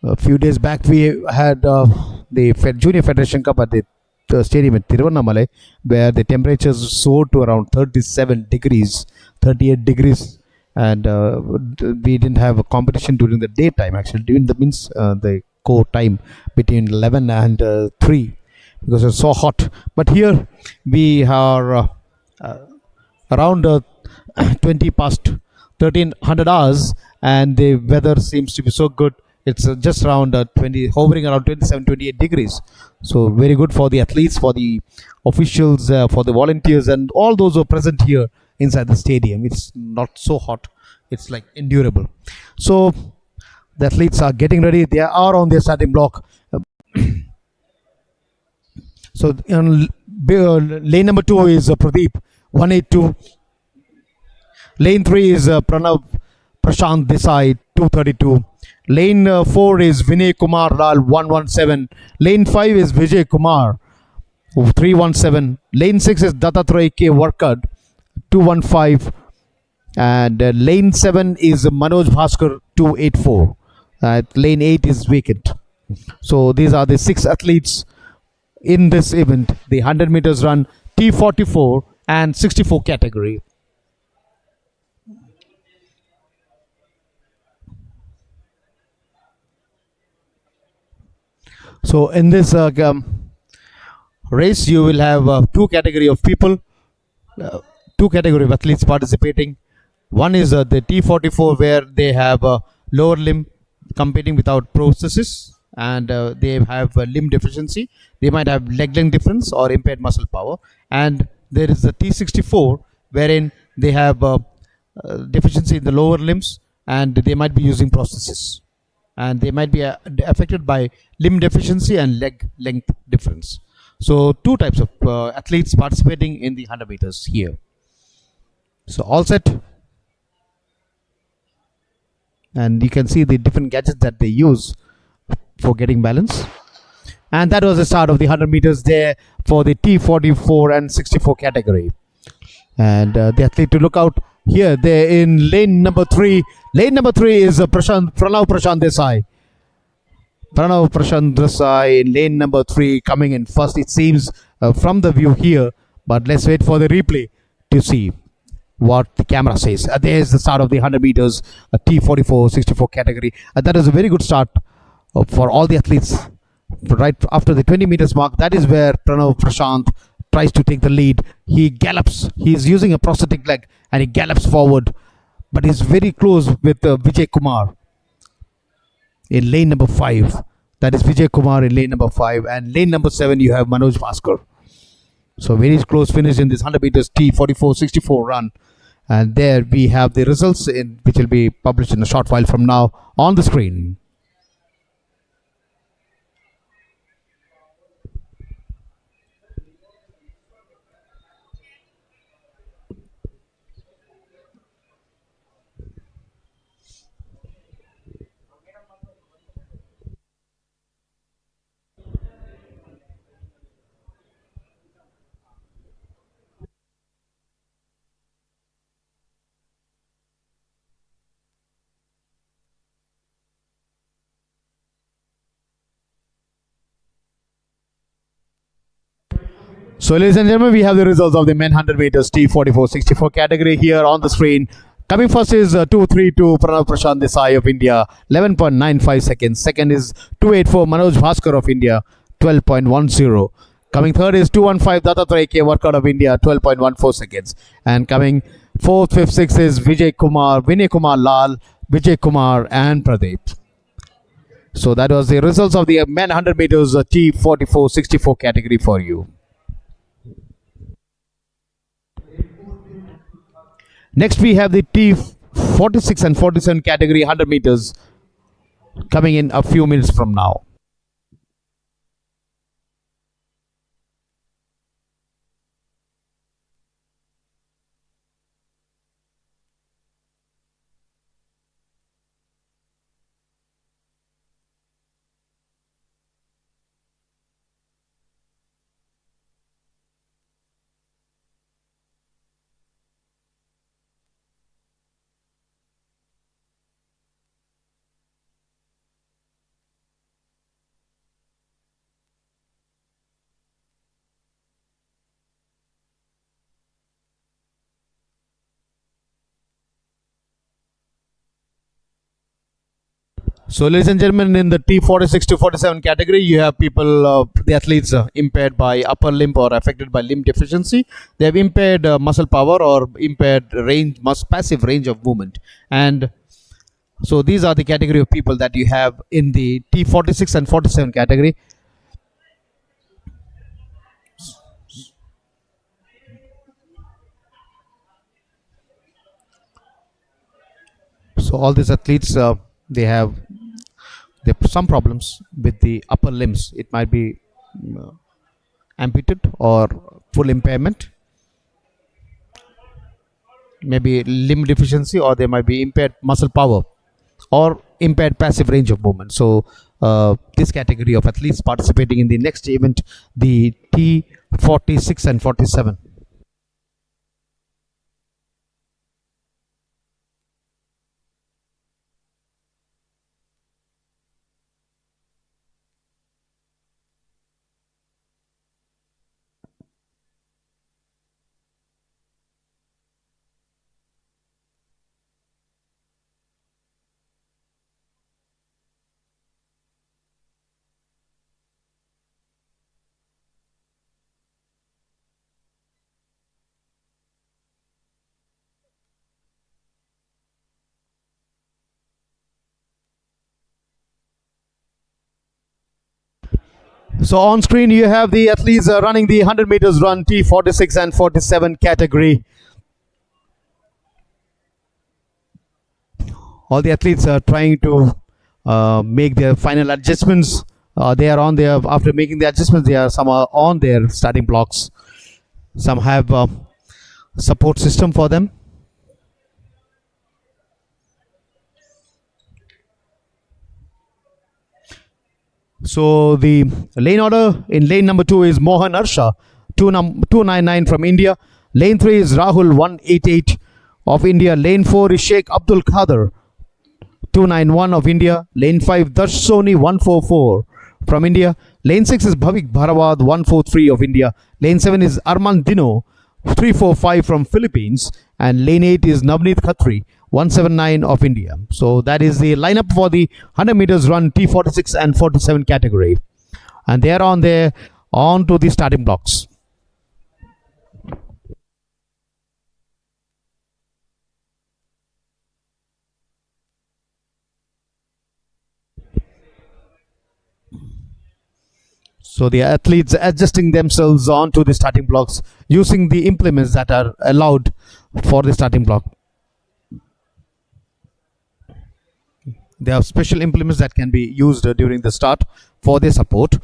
A few days back, we had the Junior Federation Cup at the stadium at Tiruvannamalai, where the temperatures soared to around 37 degrees, 38 degrees. And we didn't have a competition during the daytime, actually, during the core time between 11 and 3, because it's so hot. But here we are around 20 past 1300 hours, and the weather seems to be so good. It's just around hovering around 27-28 degrees. So very good for the athletes, for the officials, for the volunteers, and all those who are present here inside the stadium. It's not so hot, it's like endurable. So the athletes are getting ready. They are on their starting block. So on lane number 2 is Pradeep, 182. Lane 3 is Pranav Prashant Desai, 232. Lane 4 is Vinay Kumar Lal, 117. Lane 5 is Vijay Kumar, 317. Lane 6 is Dattatray K. Warkad, 215. And lane 7 is Manoj Bhaskar, 284. Lane 8 is vacant. So these are the 6 athletes in this event, the 100 meters run, T44 and 64 category. So in this race, you will have 2 category of people, 2 category of athletes participating. One is the T44, where they have lower limb competing without prosthesis, and they have limb deficiency. They might have leg length difference or impaired muscle power. And there is the T64, wherein they have deficiency in the lower limbs, and they might be using prosthesis, and they might be affected by limb deficiency and leg length difference. So 2 types of athletes participating in the 100 meters here. So all set. And you can see the different gadgets that they use for getting balance. And that was the start of the 100 meters there for the T44 and 64 category. And the athlete to look out here, they're in lane number 3. Lane number 3 is Pranav Prashant Desai. Pranav Prashant Desai in lane number 3, coming in first, it seems, from the view here. But let's wait for the replay to see what the camera says. There's the start of the 100 meters, T44, 64 category. That is a very good start for all the athletes. Right after the 20 meters mark, that is where Pranav Prashant tries to take the lead. He gallops. He's using a prosthetic leg and he gallops forward. But he's very close with Vijay Kumar in lane number 5. That is Vijay Kumar in lane number 5, and lane number 7 you have Manoj Bhaskar. So very close finish in this 100 meters T44.64 run. And there we have the results which will be published in a short while from now on the screen. So, ladies and gentlemen, we have the results of the men 100 meters T44.64 category here on the screen. Coming first is 232 Pranav Prashant Desai of India, 11.95 seconds. Second is 284 Manoj Bhaskar of India, 12.10. Coming third is 215 Dattatray K Workout of India, 12.14 seconds. And coming fourth, fifth, sixth is Vijay Kumar, Vinay Kumar Lal, Vijay Kumar and Pradeep. So that was the results of the men 100 meters T44.64 category for you. Next we have the T46 and 47 category 100 meters coming in a few minutes from now. So, ladies and gentlemen, in the T46 to 47 category, you have people, the athletes impaired by upper limb or affected by limb deficiency. They have impaired muscle power or impaired passive range of movement. And so these are the category of people that you have in the T46 and 47 category. So all these athletes, they have some problems with the upper limbs. It might be amputated or full impairment, maybe limb deficiency, or there might be impaired muscle power or impaired passive range of movement. So this category of athletes participating in the next event, the T46 and 47. So on screen you have the athletes running the 100 meters run T46 and 47 category. All the athletes are trying to make their final adjustments. They are on their, after making the adjustments, some are on their starting blocks. Some have support system for them. So the lane order, in lane number 2 is Mohan Arsha, 299 from India. Lane 3 is Rahul, 188 of India. Lane 4 is Sheikh Abdul Qadir, 291 of India. Lane 5, Darsh Soni, 144 from India. Lane 6 is Bhavik Bharawad, 143 of India. Lane 7 is Arman Dino, 345 from Philippines. And lane 8 is Navneet Khatri, 179 of India. So that is the lineup for the 100 meters run T46 and 47 category. And they are on to the starting blocks. So the athletes adjusting themselves onto the starting blocks using the implements that are allowed for the starting block. They have special implements that can be used during the start for their support,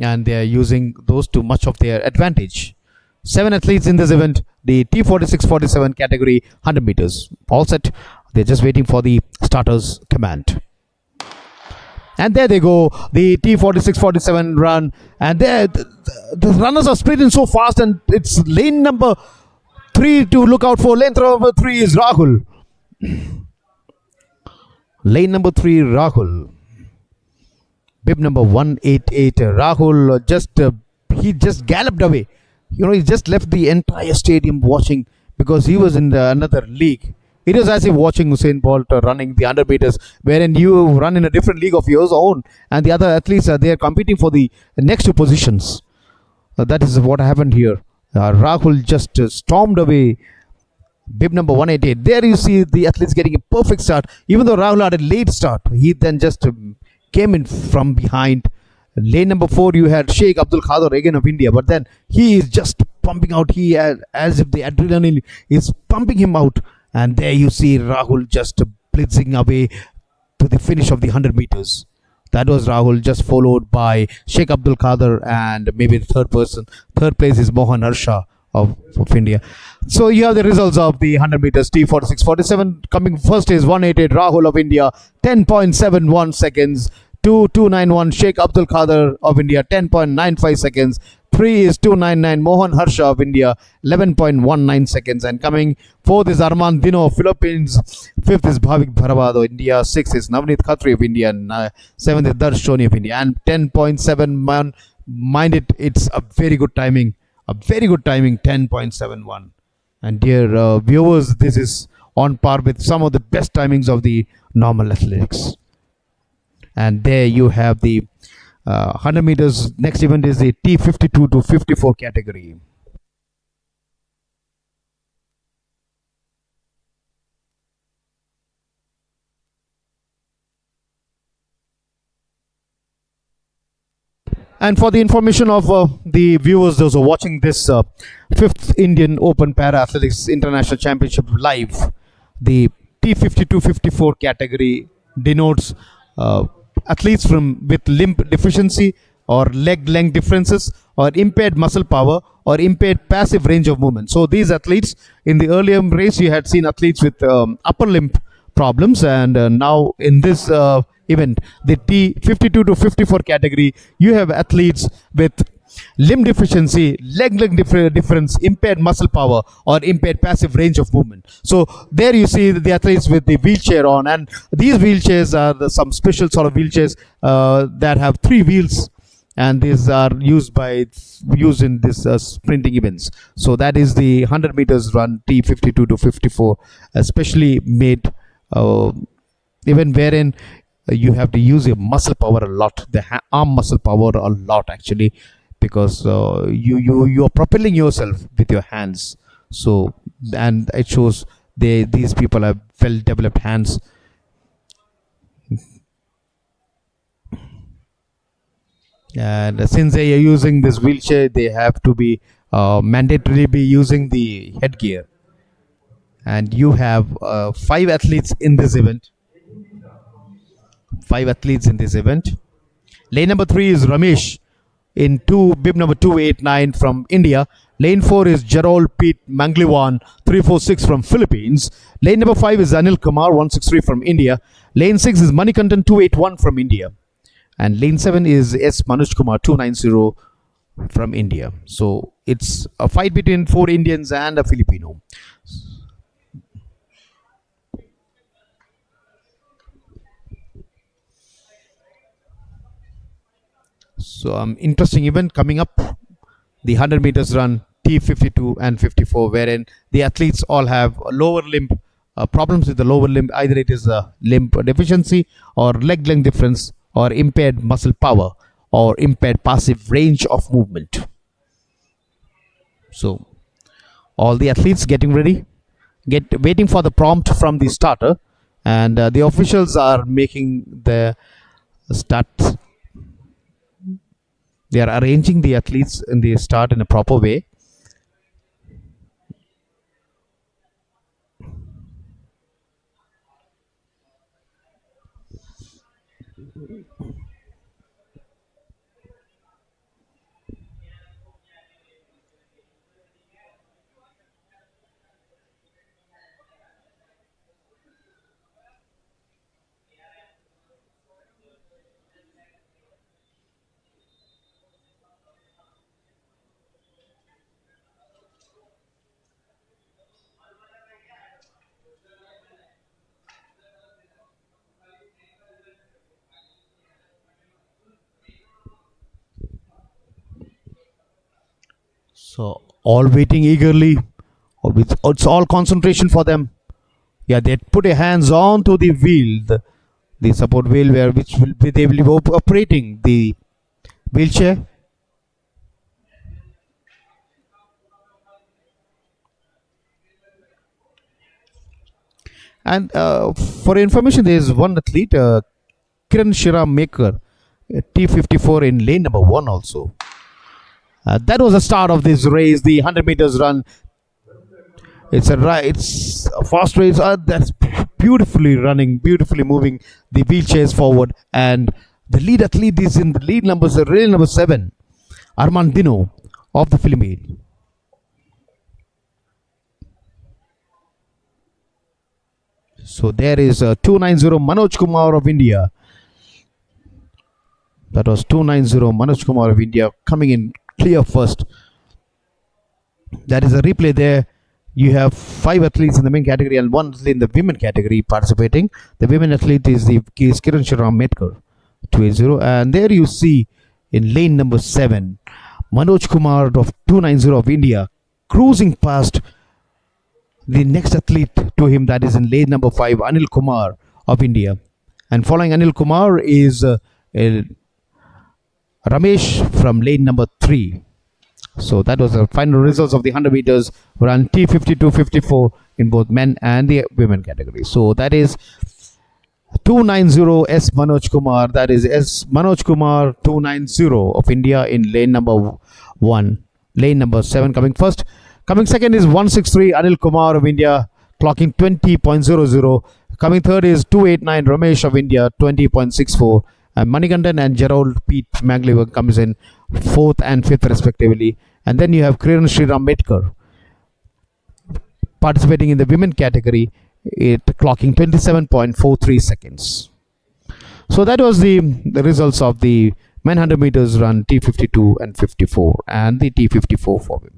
and they are using those to much of their advantage. 7 athletes in this event, the T46-47 category 100 meters. All set. They're just waiting for the starter's command. And there they go, the T46-47 run. And there, the runners are sprinting so fast, and it's lane number 3 to look out for. Lane number 3 is Rahul. Lane number 3, Rahul. Bib number 188. Rahul he just galloped away. You know, he just left the entire stadium watching because he was in another league. It was as if watching Usain Bolt running the 100 meters, wherein you run in a different league of your own, and the other athletes are there competing for the next 2 positions. That is what happened here. Rahul just stormed away. Bib number 188. There you see the athletes getting a perfect start. Even though Rahul had a late start, he then just came in from behind. Lane number 4, you had Sheikh Abdul Qadir again of India, but then he is just pumping out. He as if the adrenaline is pumping him out. And there you see Rahul just blitzing away to the finish of the 100 meters. That was Rahul, just followed by Sheikh Abdul Qadir and maybe the third person. Third place is Mohan Harsha of India. So you have the results of the 100 meters T46-47. Coming first is 188 Rahul of India, 10.71 seconds. 2.291 Sheikh Abdul Qadir of India, 10.95 seconds. 3 is 2.99 Mohan Harsha of India, 11.19 seconds. And coming fourth is Arman Dino of Philippines. 5th is Bhavik Bharwad of India. 6th is Navneet Khatri of India. And 7th is Darsh Soni of India. And 10.7, mind it, it's a very good timing. A very good timing, 10.71. And dear viewers, this is on par with some of the best timings of the normal athletics. And there you have the 100 meters. Next event is the T52 to 54 category. And for the information of the viewers, those who are watching this 5th Indian Open Para Athletics International Championship live, the T52-54 category denotes athletes with limb deficiency or leg length differences or impaired muscle power or impaired passive range of movement. So these athletes, in the earlier race you had seen athletes with upper limb problems, and now in this event, the T52 to 54 category, you have athletes with limb deficiency, leg difference, impaired muscle power or impaired passive range of movement. So there you see the athletes with the wheelchair on, and these wheelchairs are some special sort of wheelchairs that have 3 wheels, and these are used in this sprinting events. So that is the 100 meters run T52 to 54, especially made even wherein you have to use your muscle power a lot, the arm muscle power a lot actually, because you are propelling yourself with your hands. So, and it shows these people have well developed hands. And since they are using this wheelchair, they have to be mandatorily be using the headgear. And you have 5 athletes in this event. 5 athletes in this event. Lane number 3 is Ramesh in bib number 289 from India. Lane 4 is Jarol Pete Mangliwan 346 from Philippines. Lane number 5 is Anil Kumar 163 from India. Lane 6 is Manikandan 281 from India. And lane 7 is S. Manoj Kumar 290 from India. So it's a fight between 4 Indians and a Filipino. So interesting event coming up, the 100 meters run T52 and 54, wherein the athletes all have lower limb problems with the lower limb. Either it is a limb deficiency or leg length difference or impaired muscle power or impaired passive range of movement. So all the athletes getting ready, waiting for the prompt from the starter, and the officials are making the start. They are arranging the athletes in the start in a proper way. So all waiting eagerly. It's all concentration for them. Yeah, they put their hands on to the wheel, the support wheel, where which will be they will be operating the wheelchair. And for information, there is one athlete, Kiran Shiram Maker, T54 in lane number 1 also. That was the start of this race, the 100 meters run. It's a fast race. That's beautifully running, beautifully moving the wheelchairs forward. And the lead athlete is in the lead numbers, rail number 7, Armand Dino of the Philippines. So there is 290 Manoj Kumar of India. That was 290 Manoj Kumar of India coming in clear first. That is a replay there. You have 5 athletes in the men category and 1 athlete in the women category participating. The women athlete is Kiran Shiram Maker, 280. And there you see in lane number 7, Manoj Kumar of 290 of India cruising past the next athlete to him, that is in lane number 5, Anil Kumar of India. And following Anil Kumar is Ramesh from lane number 3. So that was the final results of the 100 meters run T52-54 in both men and the women category. So that is 290 S Manoj Kumar. That is S Manoj Kumar 290 of India in lane number 1. Lane number 7 coming first. Coming second is 163 Anil Kumar of India, clocking 20.00. Coming third is 289 Ramesh of India, 20.64. And Manikandan and Gerald Pete Magliver comes in 4th and 5th respectively. And then you have Kiran Shiram Maker participating in the women category, it clocking 27.43 seconds. So that was the results of the men 100 meters run T52 and 54 and the T54 for women.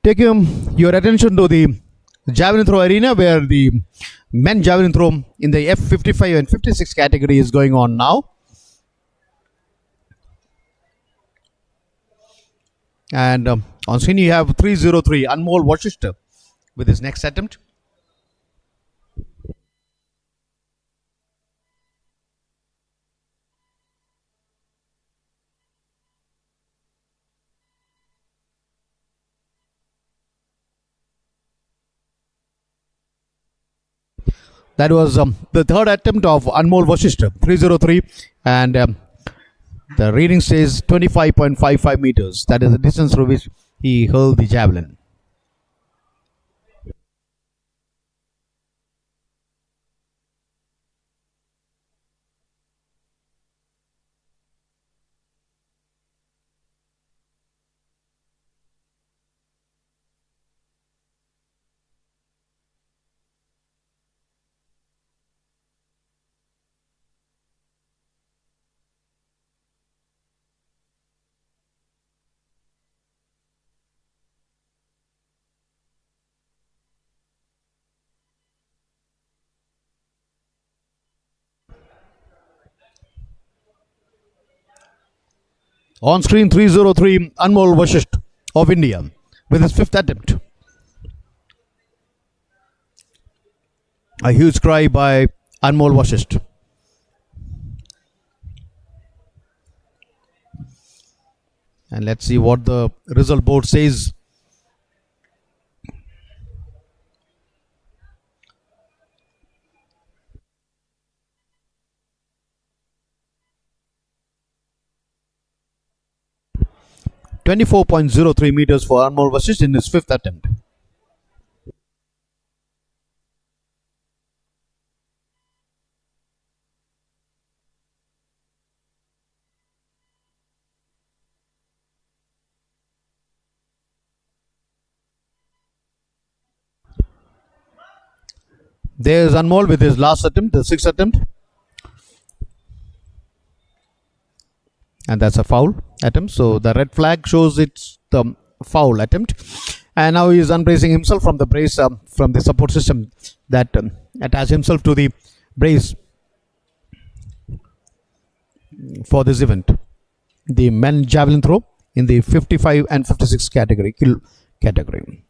Take your attention to the javelin throw arena where the men javelin throw in the F55 and 56 category is going on now. And on screen you have 303 Anmol Washishta with his next attempt. That was the third attempt of Anmol Washishta, 303, and the reading says 25.55 meters. That is the distance through which he hurled the javelin. On screen 303 Anmol Washishta of India with his fifth attempt. A huge cry by Anmol Washishta. And let's see what the result board says. .03 meters for Anmol Washishta in his fifth attempt. There's Anmol with his last attempt, the sixth attempt. And that's a foul attempt. So the red flag shows it's the foul attempt. And now he is unbracing himself from the brace, from the support system that attach himself to the brace for this event. The men javelin throw in the 55 and 56 category, kill category.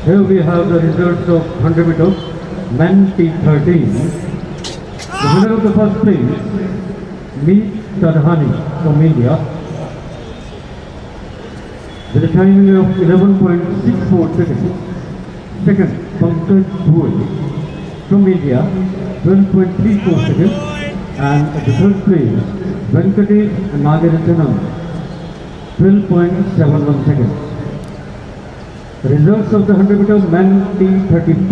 Here we have the results of 100 meter men T13. The winner of the first place, Meet Tadhani from India, with a timing of 11.64 seconds. Second, Pankaj Bhuj from India, 12.34 seconds. And at the third place, Venkatesh Nagarathanam, 12.71 seconds. Results of the 100 meter men T35.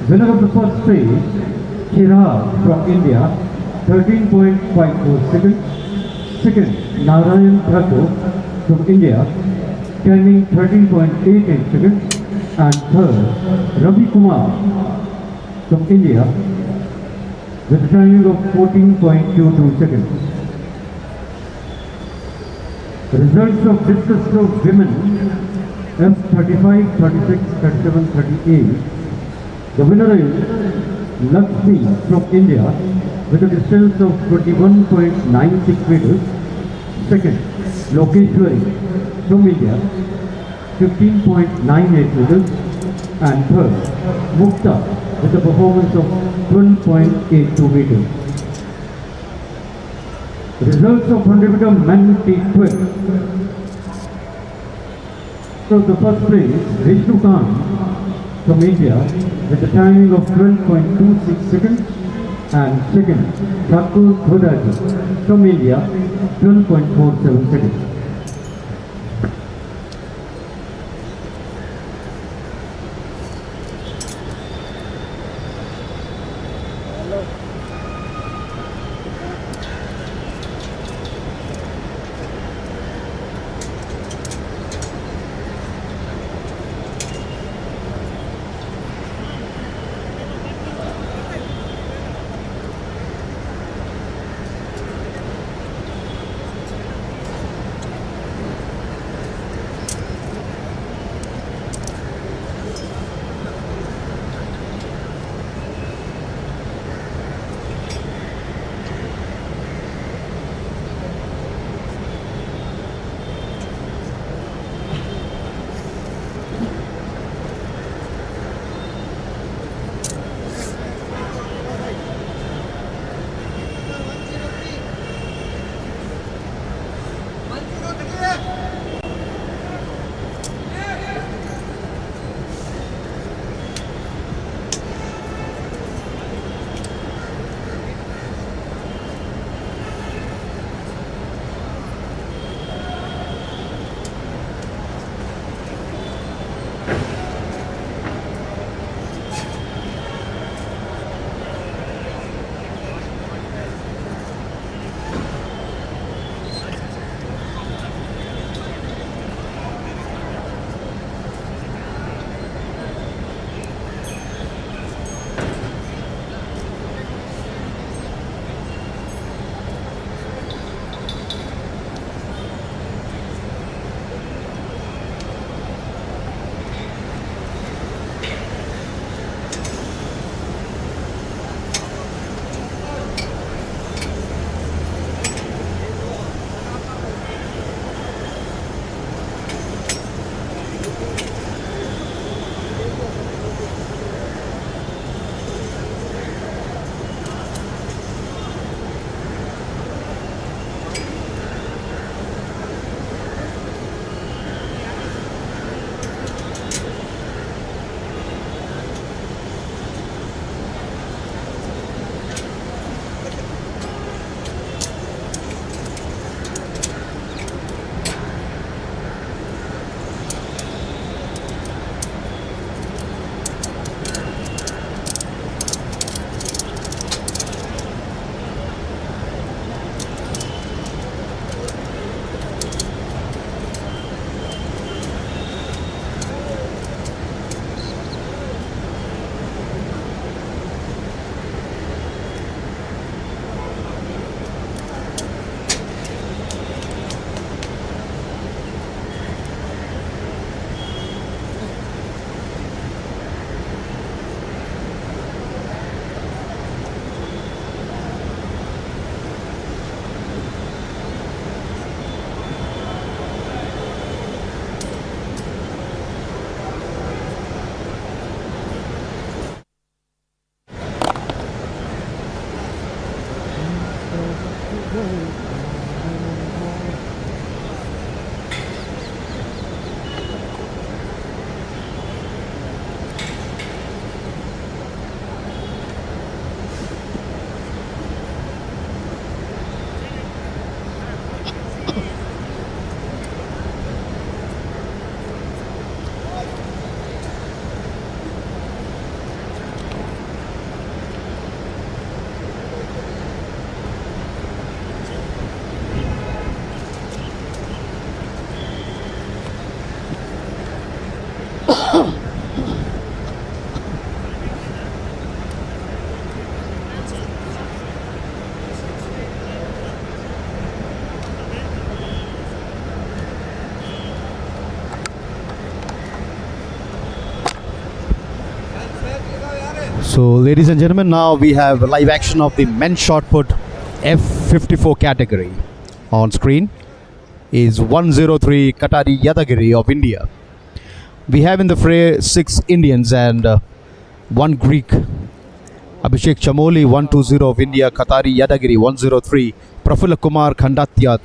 Winner of the first place, Chirag from India, 13.54 seconds. Second, Narayan Thakur, from India, timing 13.88 seconds. And third, Ravi Kumar from India with a timing of 14.22 seconds. Results of discus throw women F35, 36, 37, 38. The winner is Lakshmi from India with a distance of 21.96 meters. Second, Lokeshwari from India, 15.98 meters. And third, Mukta with a performance of 12.82 meters. Results of 100 meter men T12. So the first place, Vishnu Khan from India with a timing of 12.26 seconds. And second, Thakur Khodaji from India, 12.47 seconds. So, ladies and gentlemen, now we have live action of the men's shot put F54 category. On screen is 103 Katari Yadagiri of India. We have in the fray 6 Indians and 1 Greek. Abhishek Chamoli 120 of India, Katari Yadagiri 103, Prafulla Kumar Khandatyat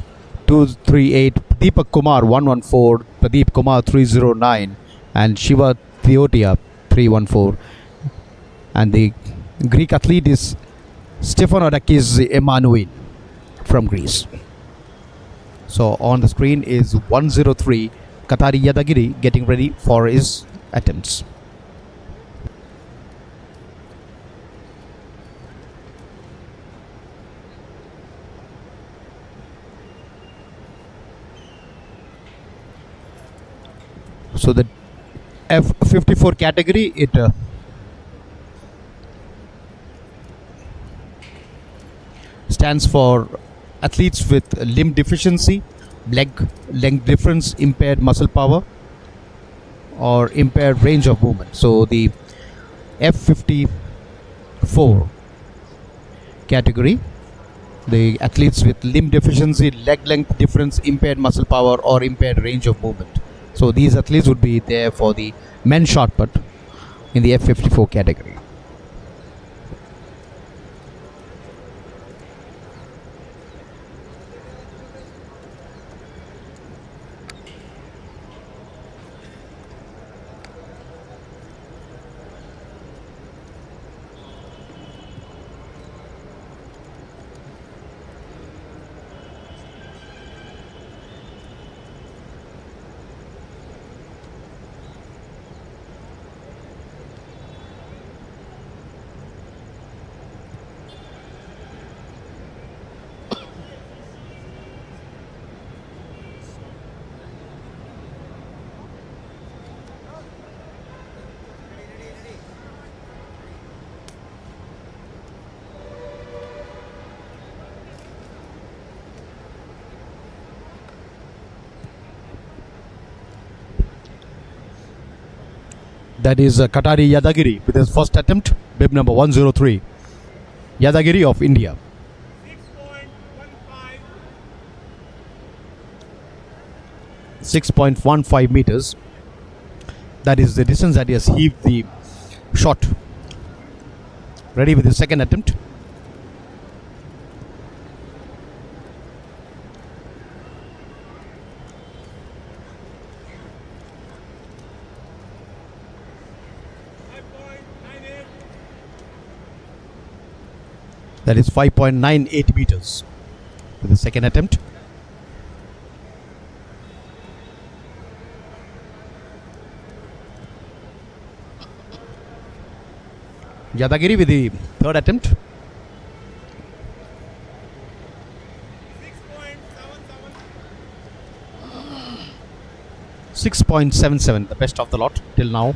238, Deepak Kumar 114, Pradeep Kumar 309, and Shiva Theotia 314. And the Greek athlete is Stefanodakis Emanuel from Greece. So on the screen is 103 Katari Yadagiri getting ready for his attempts. So the F54 category, it stands for athletes with limb deficiency, leg length difference, impaired muscle power, or impaired range of movement. So the F54 category, the athletes with limb deficiency, leg length difference, impaired muscle power, or impaired range of movement. So these athletes would be there for the men's shot put in the F54 category. That is Katari Yadagiri with his first attempt, bib number 103. Yadagiri of India. 6.15 meters. That is the distance that he has heaved the shot. Ready with his second attempt. That is 5.98 meters with the second attempt. Yadagiri with the third attempt. 6.77, the best of the lot till now.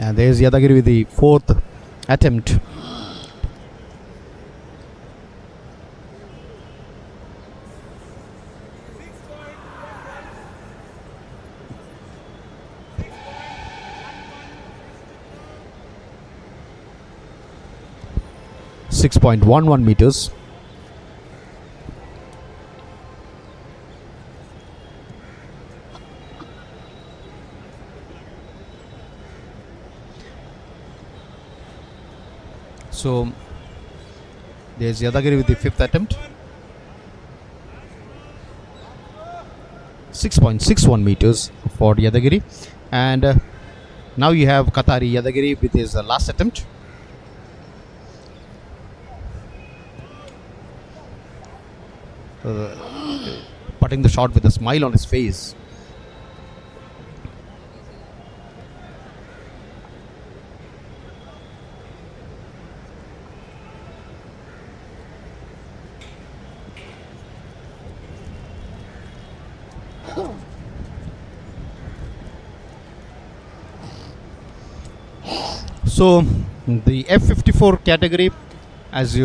And there's Yadagiri with the fourth attempt. .11 meters. So there's Yadagiri with the fifth attempt. 6.61 meters for Yadagiri. And now you have Katari Yadagiri with his last attempt. Putting the shot with a smile on his face. So the F54 category, as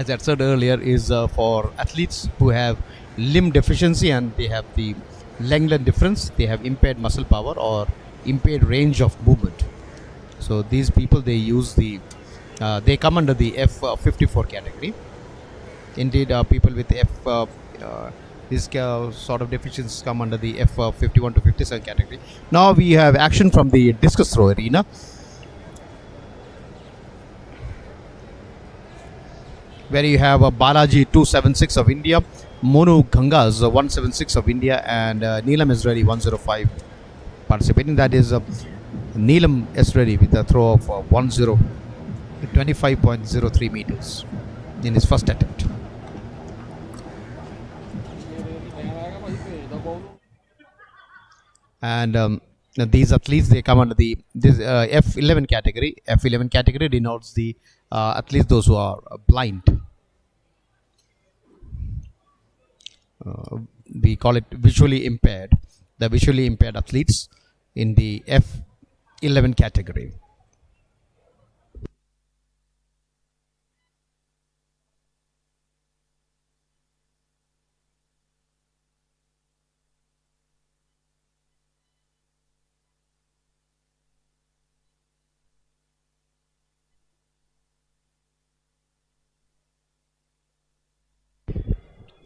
as I said earlier, is for athletes who have limb deficiency and they have the Langland difference. They have impaired muscle power or impaired range of movement. So these people, they use the they come under the F54 category. Indeed, people with this sort of deficiencies come under the F51 to 57 category. Now we have action from the discus throw arena. Where you have Balaji 276 of India, Monu Gangas 176 of India, and Neelam Israeli 105 participating. That is Neelam Israeli with a throw of 25.03 meters in his first attempt. And these athletes, they come under the F11 category. F11 category denotes the athletes those who are blind. We call it visually impaired. The visually impaired athletes in the F11 category.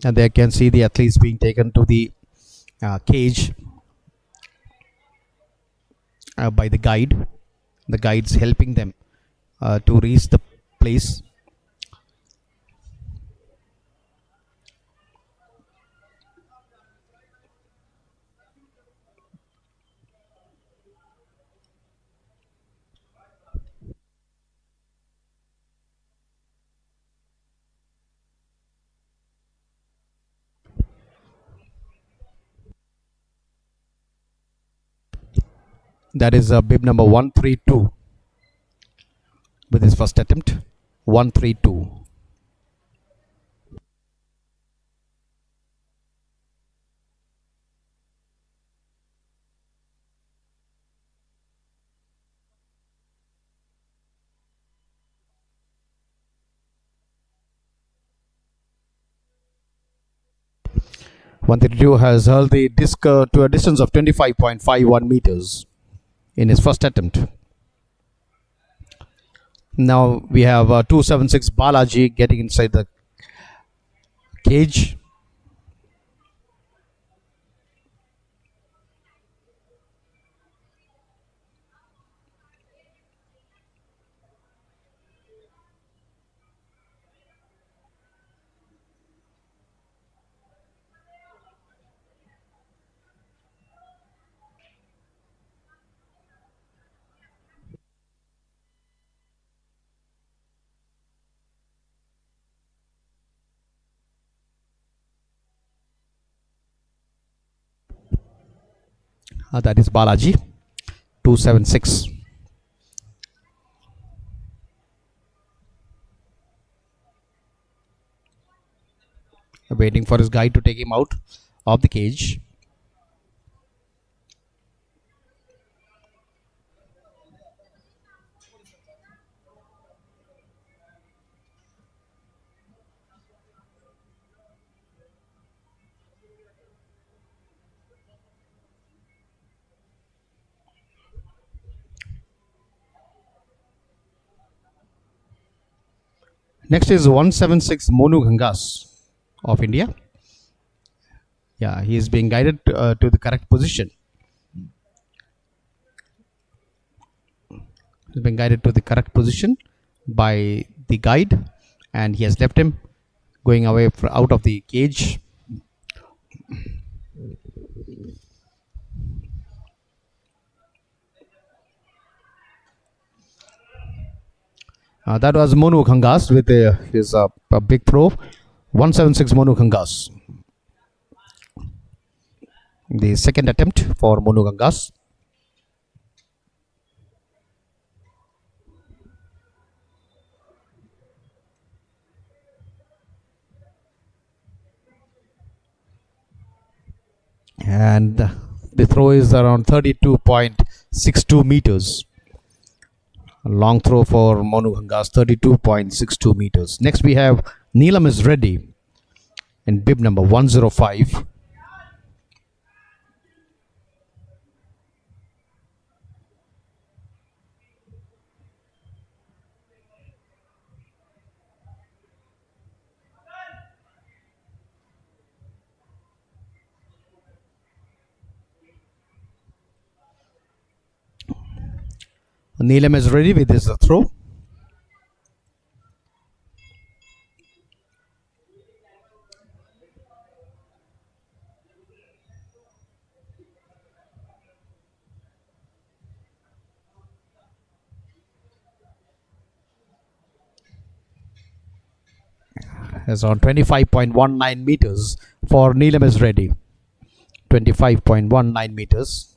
And there can see the athletes being taken to the cage by the guide. The guides helping them to reach the place. That is bib number 132 with his first attempt. 132. Has hurled the disc to a distance of 25.51 meters in his first attempt. Now we have 276 Balaji getting inside the cage. That is Balaji 276. Waiting for his guide to take him out of the cage. Next is 176 Monu Gangas of India. Yeah, he is being guided to the correct position. He's been guided to the correct position by the guide, and he has left him going away out of the cage. That was Monu Gangas with his a big throw. 176 Monu Gangas. The second attempt for Monu Gangas. And the throw is around 32.62 meters. A long throw for Monu Gangas, 32.62 meters. Next we have Neelam is ready in bib number 105. Neelam is ready with his throw. Is on 25.19 meters for Neelam is ready. 25.19 meters.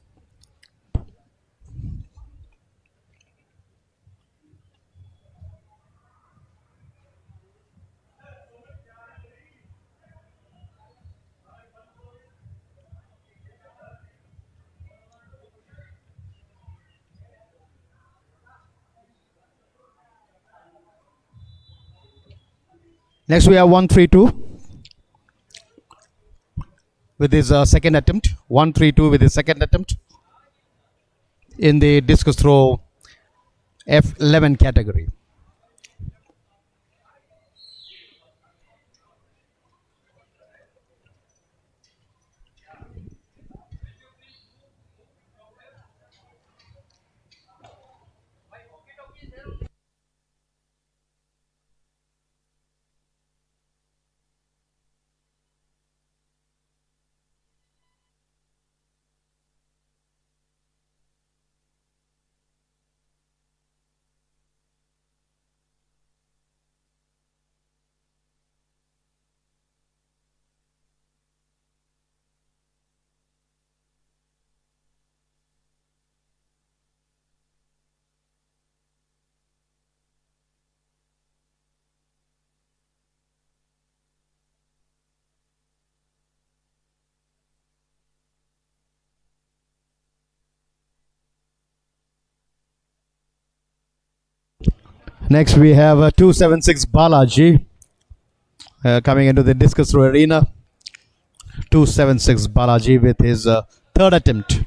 Next we have 132 with his second attempt. 132 with his second attempt in the discus throw F11 category. Next we have 276 Balaji coming into the discus throw arena. 276 Balaji with his third attempt.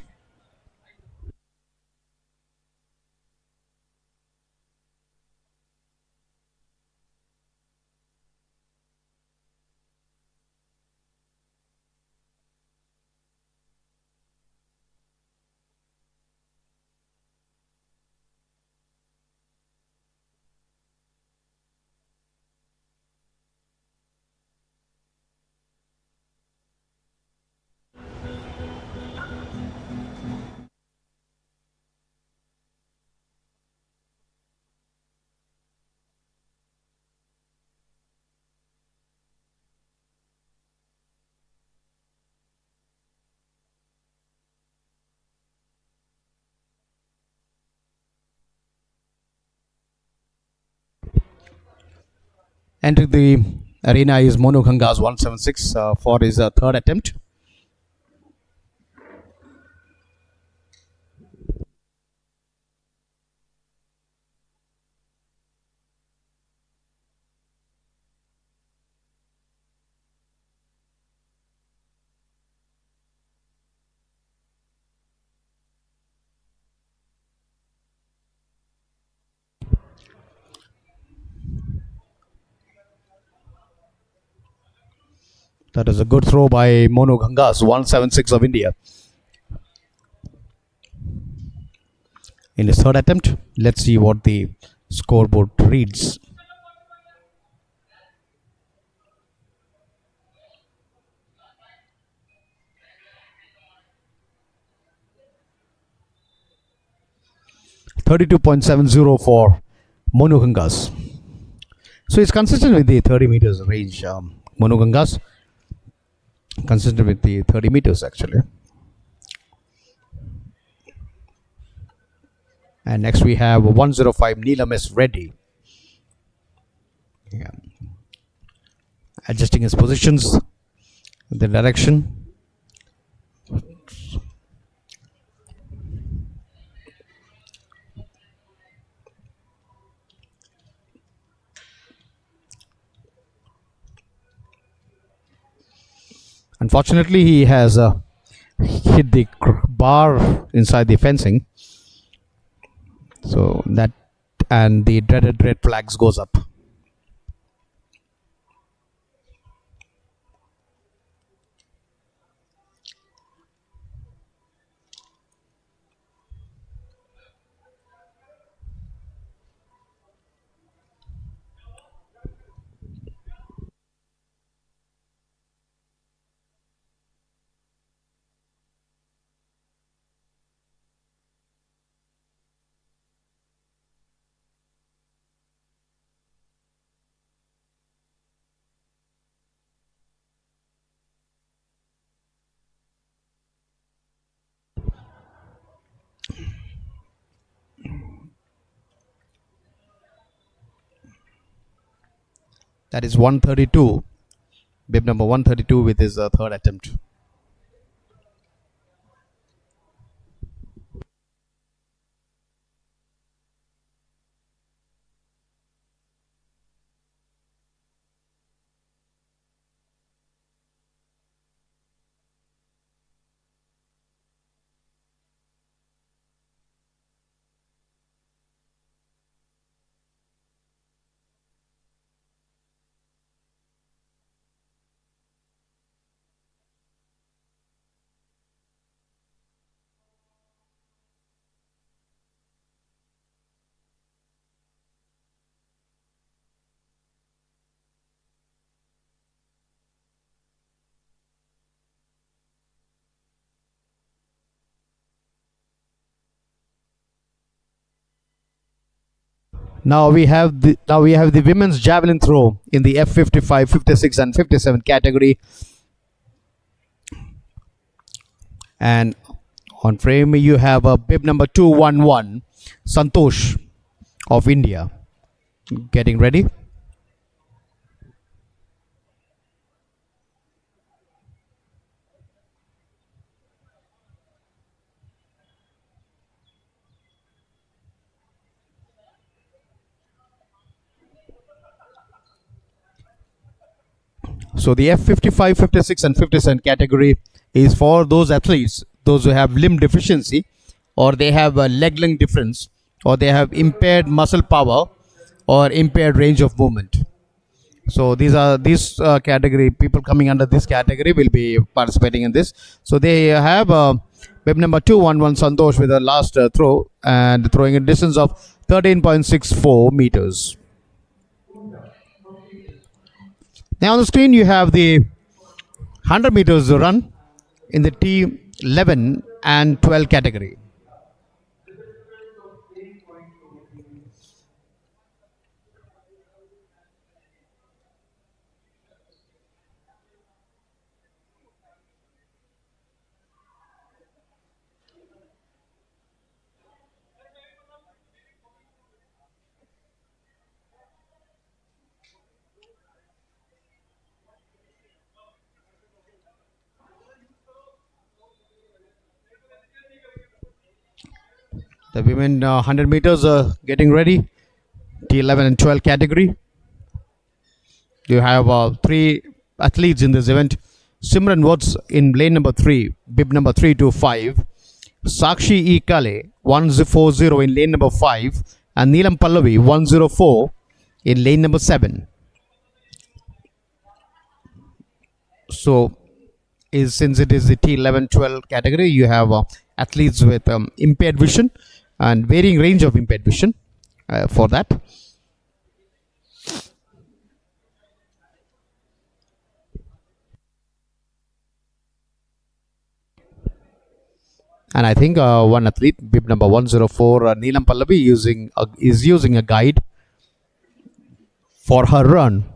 Entering the arena is Monu Gangas 176 for his third attempt. That is a good throw by Monu Gangas 176 of India. In his third attempt, let's see what the scoreboard reads. .30 for Monu Gangas. So he's consistent with the 30 meters range. Monu Gangas consistent with the 30 meters actually. And next we have 105 Neelam is ready. Yeah. Adjusting his positions, the direction. Unfortunately, he has hit the bar inside the fencing. So that, and the dreaded red flags goes up. That is 132, bib number 132 with his third attempt. Now we have the women's javelin throw in the F55, 56, and 57 category. And on frame you have a bib number 211, Santosh of India, getting ready. So the F55, 56, and 57 category is for those athletes, those who have limb deficiency, or they have a leg length difference, or they have impaired muscle power, or impaired range of movement. So these category people coming under this category will be participating in this. So they have bib number 211 Santosh with the last throw, and throwing a distance of 13.64 meters. Now on the screen you have the 100 meters run in the T11 and 12 category. The women 100 meters getting ready, T11 and 12 category. You have 3 athletes in this event. Simran Watts in lane number 3, bib number 325. Sakshi E. Kale 140 in lane number 5, and Neelam Pallavi 104 in lane number 7. So since it is the T11 12 category, you have athletes with impaired vision and varying range of impaired vision for that. And I think one athlete, bib number 104, Neelam Pallavi, is using a guide for her run.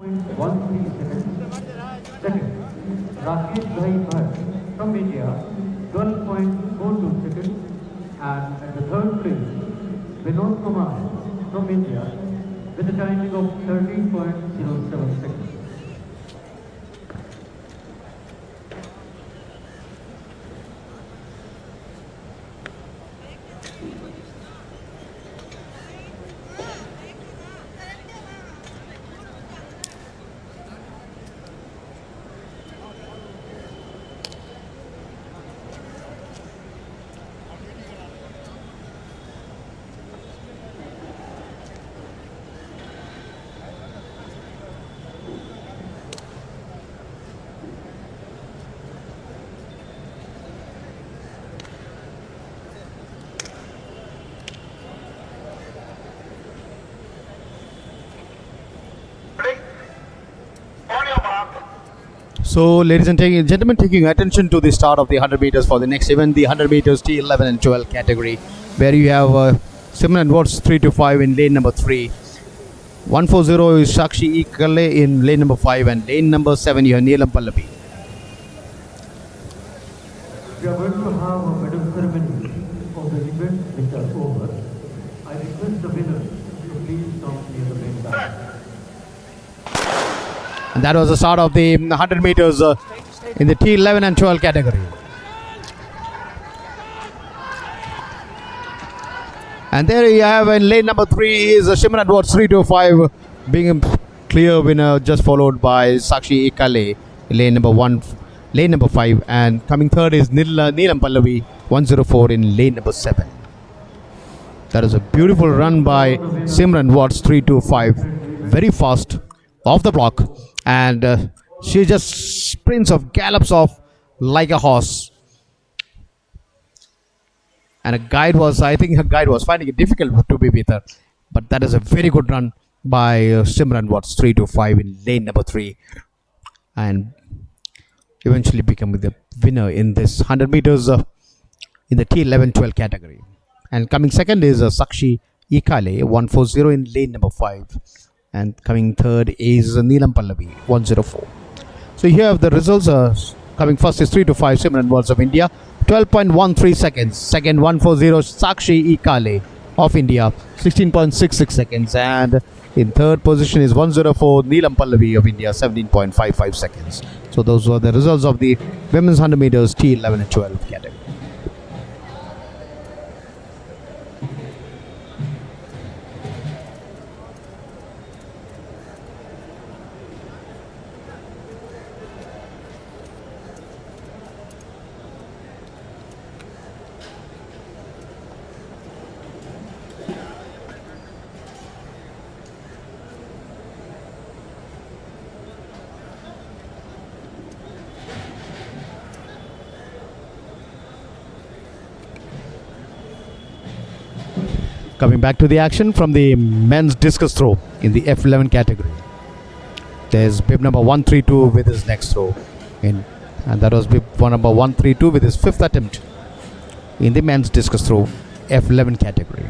11.13 seconds. Second, Rakesh Bhai Bhatt from India, 12.42 seconds. And at the third place, Vinod Kumar from India with a timing of 13.07 seconds. So, ladies and gentlemen, taking attention to the start of the 100 meters for the next event, the 100 meters T11 and 12 category, where you have Simran Watts 3 to 5 in lane number 3. 140 is Sakshi Ikale in lane number 5, and lane number 7 you have Neelam Pallavi. We are going to have a medal ceremony of the events which are over. I request the winners to please come near the main dais. And that was the start of the 100 meters in the T11 and 12 category. And there you have in lane number 3 is Simran Watts 3 to 5 being a clear winner, just followed by Sakshi Ikale lane number 5, and coming third is Neelam Pallavi 104 in lane number 7. That is a beautiful run by Simran Watts 3 to 5, very fast off the block, and she just sprints off, gallops off like a horse. And I think her guide was finding it difficult to be with her. But that is a very good run by Simran Watts 3 to 5 in lane number 3. And eventually becoming the winner in this 100 meters in the T11-12 category. And coming second is Sakshi Ikale 140 in lane number 5. And coming third is Neelam Pallavi 104. So here have the results. Coming first is 3 to 5 Simran Watts of India, 12.13 seconds. Second 140 Sakshi Ikale of India, 16.66 seconds. And in third position is 104 Neelam Pallavi of India, 17.55 seconds. So those were the results of the women's 100 meters T11 and 12 category. Coming back to the action from the men's discus throw in the F11 category. There's bib number 132 with his next throw. And that was bib number 132 with his fifth attempt in the men's discus throw F11 category.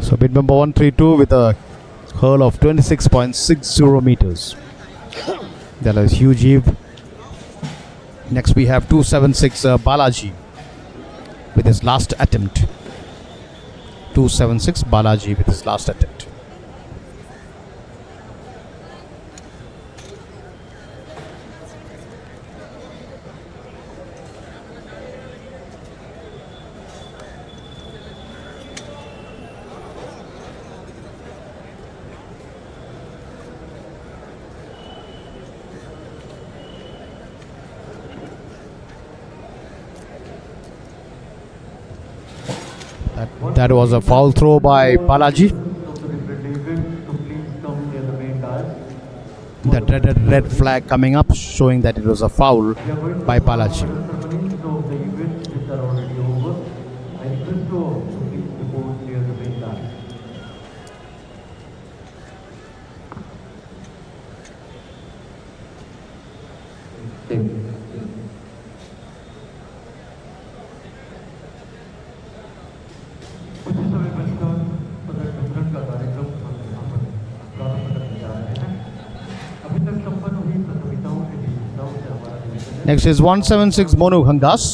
So bid number 132 with a hurl of 26.60 meters. That is huge heave. Next we have 276 Balaji with his last attempt. 276 Balaji with his last attempt. That was a foul throw by Balaji. That red flag coming up showing that it was a foul by Balaji. Same. कुछ समय पश्चात प्रदर्शन का कार्यक्रम हम यहाँ पर प्रारंभ करने जा रहे हैं। अभी तक संपन्न हुई प्रतियोगिताओं के विजेताओं से हमारा निवेदन है Next is 176 Monu Ghangas.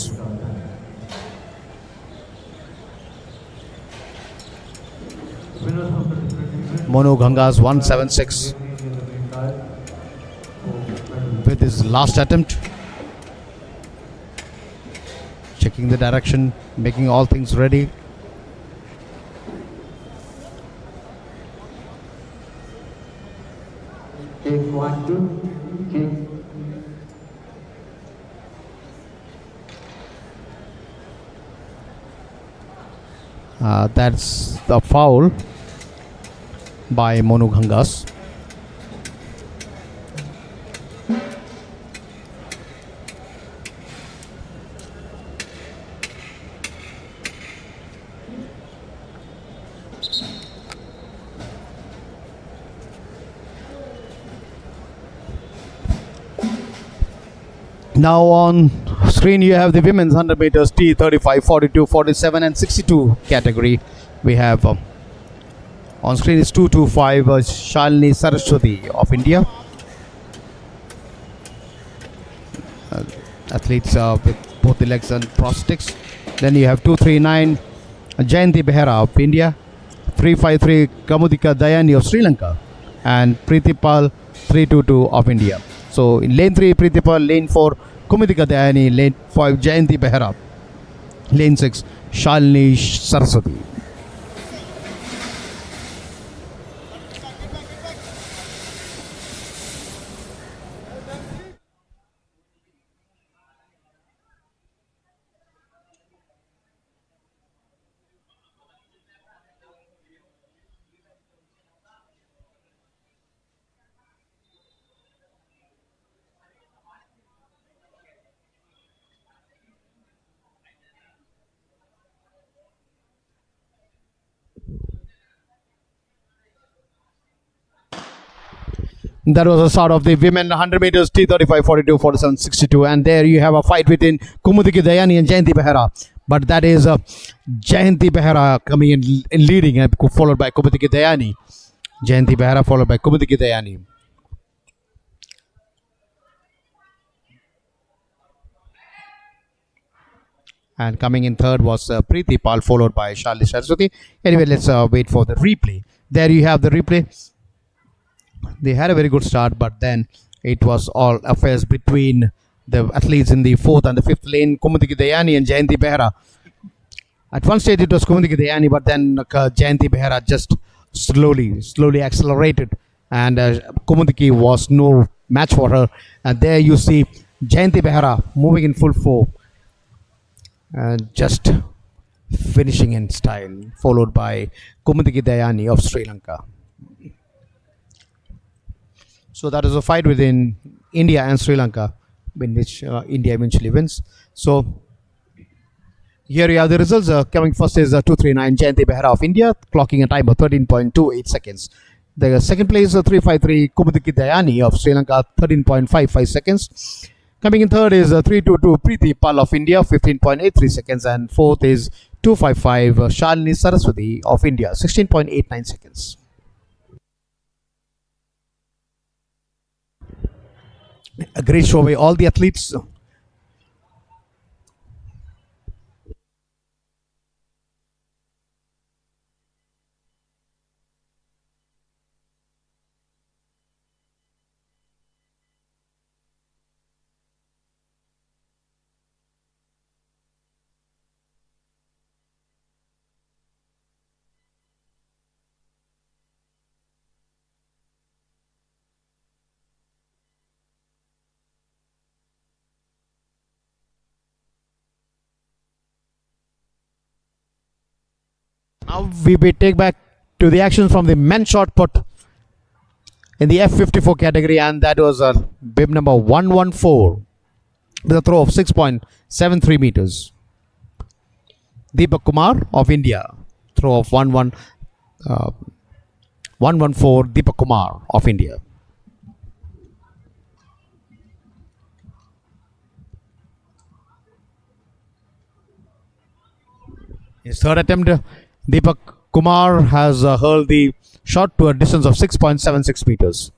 winners of the different events Monu Ghangas 176 with his last attempt. Checking the direction, making all things ready. Take 1, 2, kick. That's the foul by Monu Ghangas. Now on screen you have the women's 100 meters T 35, 42, 47 and 62 category. We have on screen is 225 Shalini Saraswati of India. Athletes with both the legs and prosthetics. Then you have 239 Jayanti Behera of India, 353 Kamudika Dayani of Sri Lanka, and Pritipal 322 of India. So in lane 3 Pritipal, lane 4 Kumudika Dayani, lane 5 Jayanti Behera, lane 6 Shalini Saraswati. That was the start of the women 100 meters T 35, 42, 47, 62. And there you have a fight between Kumudiki Dayani and Jayanti Behera. But that is Jayanti Behera coming in leading, followed by Kumudiki Dayani. Jayanti Behera followed by Kumudiki Dayani. And coming in third was Preeti Pal, followed by Shalini Saraswati. Anyway, let's wait for the replay. There you have the replay. They had a very good start, but then it was all affairs between the athletes in the fourth and the fifth lane, Kumudiki Dayani and Jayanti Behera. At one stage it was Kumudiki Dayani, but then Jayanti Behera just slowly accelerated, and Kumudiki was no match for her. And there you see Jayanti Behera moving in full form, just finishing in style, followed by Kumudiki Dayani of Sri Lanka. So that is a fight within India and Sri Lanka, in which India eventually wins. So here you have the results. Coming first is 239 Jayanti Behera of India, clocking a time of 13.28 seconds. The second place 353 Kumudiki Dayani of Sri Lanka, 13.55 seconds. Coming in third is 322 Preeti Pal of India, 15.83 seconds. And fourth is 255 Shalini Saraswati of India, 16.89 seconds. A great show by all the athletes. Now we will take back to the action from the men's shot put in the F54 category, and that was bib number 114 with a throw of 6.73 meters. Deepak Kumar of India, throw of 114 Deepak Kumar of India. His third attempt, Deepak Kumar has hurled the shot to a distance of 6.76 meters.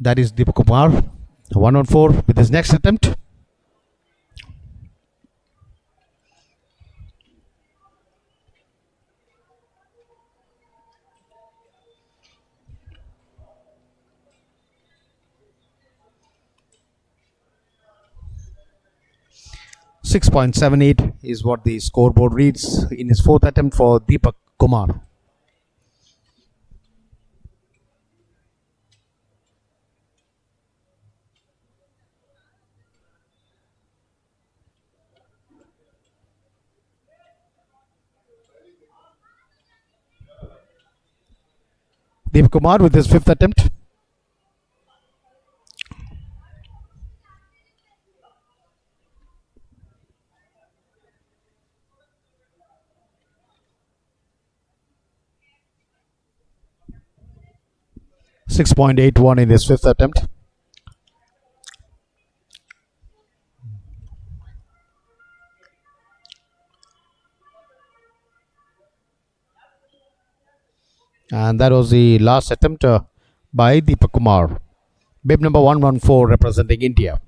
That is Deepak Kumar, 1 on 4 with his next attempt. .78 is what the scoreboard reads in his fourth attempt for Deepak Kumar. Deepak Kumar with his fifth attempt. .81 in his fifth attempt. And that was the last attempt by Deepak Kumar. Bib number 114 representing India.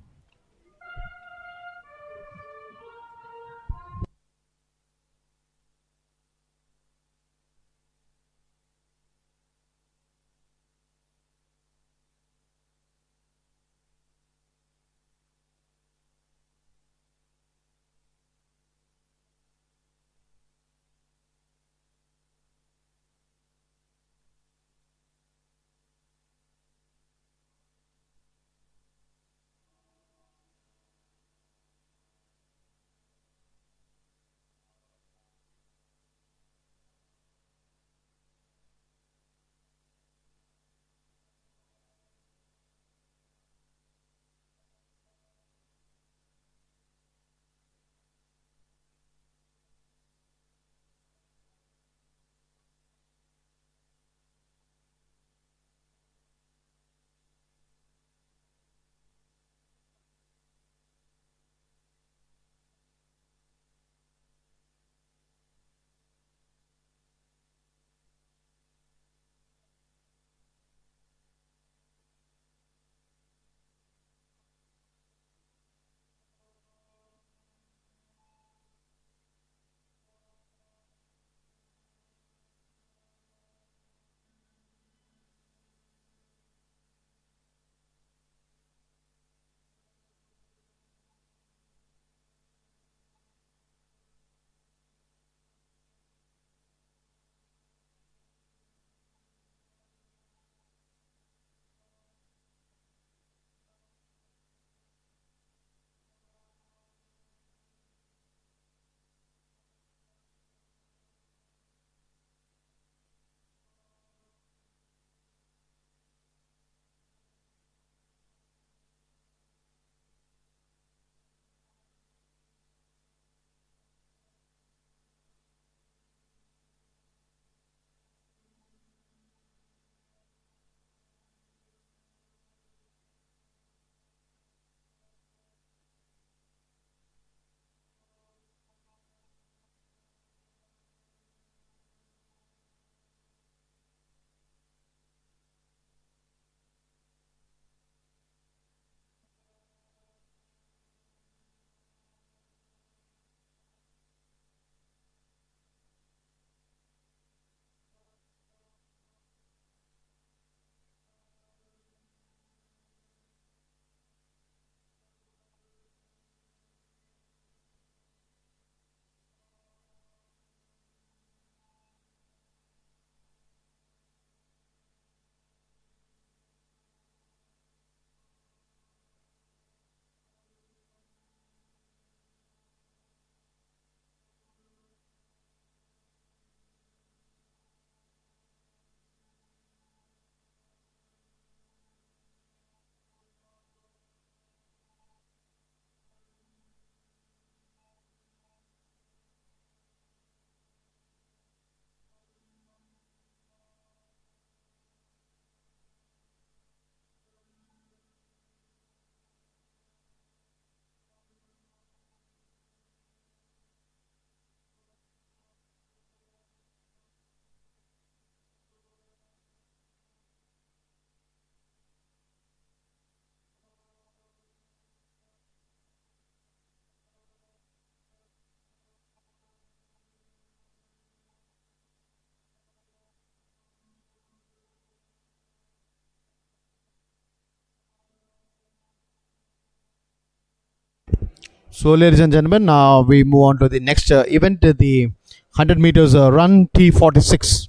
So, ladies and gentlemen, now we move on to the next event, the 100 meters run T46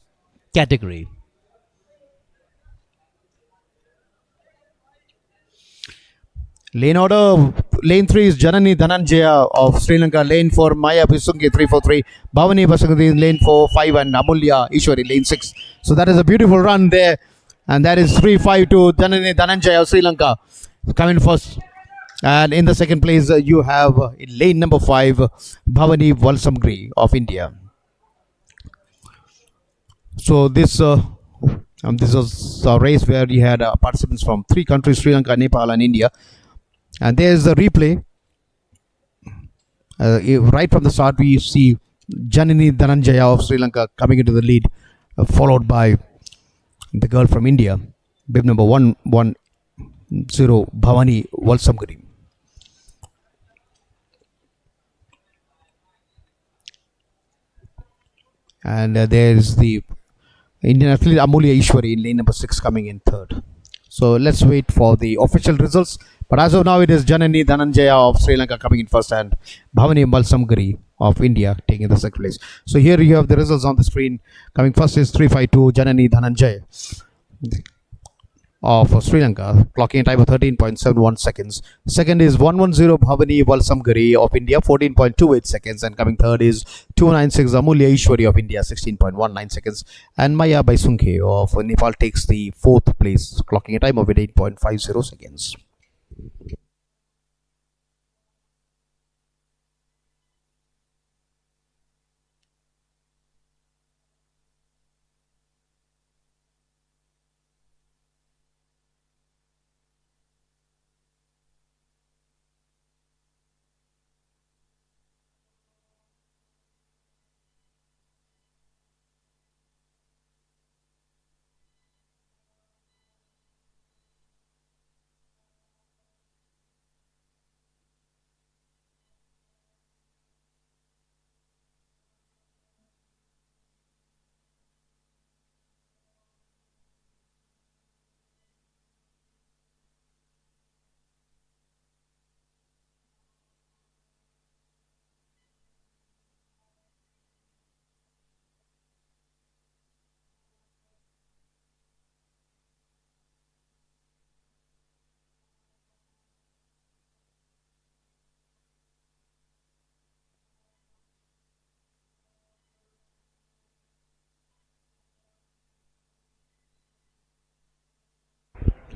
category. Lane order, lane 3 is Janani Dhananjaya of Sri Lanka, lane 4 Maya Bisungi 343, Bhavani Basangati in lane 4, 5 and Amulya Ishwari lane 6. So that is a beautiful run there, and that is 3-5 to Janani Dhananjaya of Sri Lanka coming first. And in the second place you have in lane number 5 Bhavani Valsamgri of India. So this was a race where you had participants from 3 countries, Sri Lanka, Nepal and India. And there's the replay. Right from the start, we see Janani Dhananjaya of Sri Lanka coming into the lead, followed by the girl from India, bib number 110, Bhavani Valsamgiri. And there's the Indian athlete Amulya Ishwari in lane number 6 coming in third. So let's wait for the official results. But as of now, it is Janani Dhananjaya of Sri Lanka coming in first and Bhavani Valsamgiri of India taking the second place. So here you have the results on the screen. Coming first is 352 Janani Dhananjaya of Sri Lanka, clocking a time of 13.71 seconds. Second is 110 Bhavani Valsamgiri of India, 14.28 seconds. And coming third is 296 Amulya Ishwari of India, 16.19 seconds. And Maya Baisunke of Nepal takes the fourth place, clocking a time of 8.50 seconds.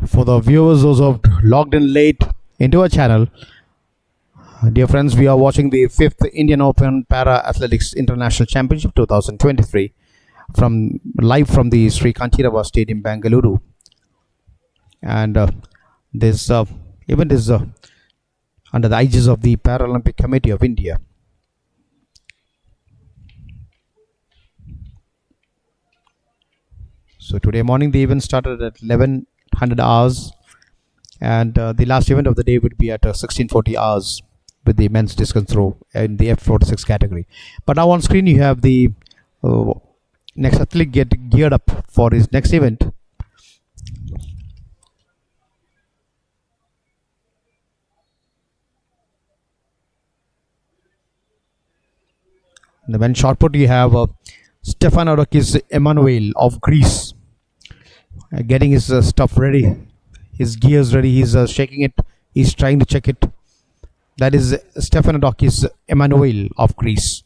For the viewers, those who have logged in late into our channel, dear friends, we are watching the 5th Indian Open Para Athletics International Championship 2023 live from the Sri Kanchirava Stadium, Bengaluru. And this event is under the aegis of the Paralympic Committee of India. So today morning the event started at 1100 hours, and the last event of the day would be at 1640 hours with the men's distance throw in the F46 category. But now on screen you have the next athlete get geared up for his next event. In the men's shot put, you have Stefanodakis Emanuel of Greece getting his stuff ready, his gears ready. He's shaking it, he's trying to check it. That is Stefanodakis Emanuel of Greece.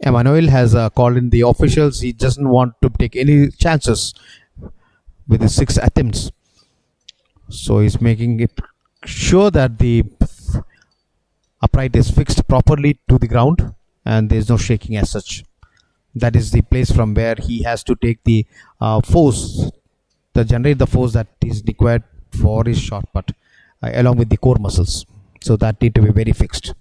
Emanuel has called in the officials. He doesn't want to take any chances with his 6 attempts. So he's making it sure that the upright is fixed properly to the ground and there is no shaking as such. That is the place from where he has to take the force, to generate the force that is required for his shot put, along with the core muscles. So that need to be very fixed.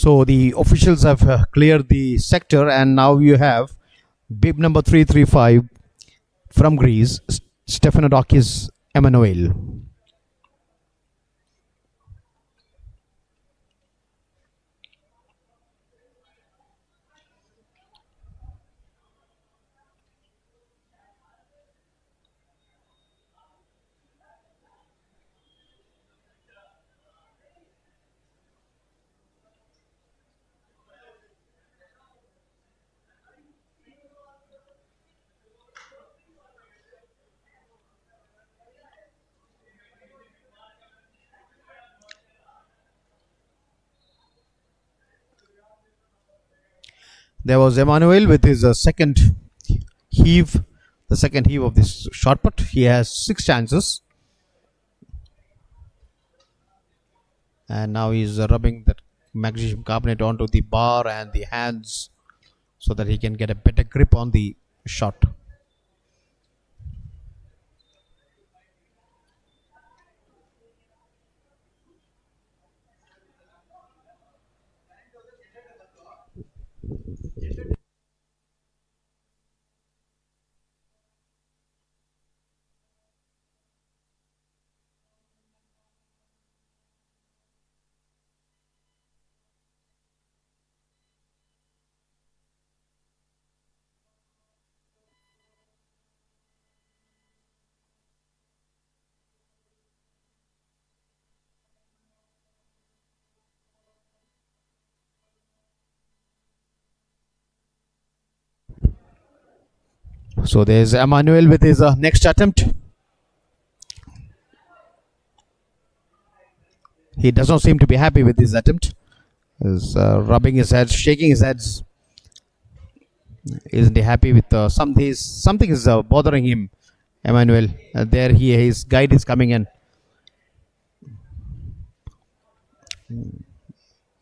So the officials have cleared the sector, and now you have bib number 335 from Greece, Stephanodakis Emmanuel. There was Emmanuel with his second heave, the second heave of this shot put. He has 6 chances. And now he's rubbing that magnesium carbonate onto the bar and the hands so that he can get a better grip on the shot. So there's Emmanuel with his next attempt. He does not seem to be happy with his attempt. He's rubbing his head, shaking his head. Isn't he happy with something is bothering him, Emmanuel. There his guide is coming in.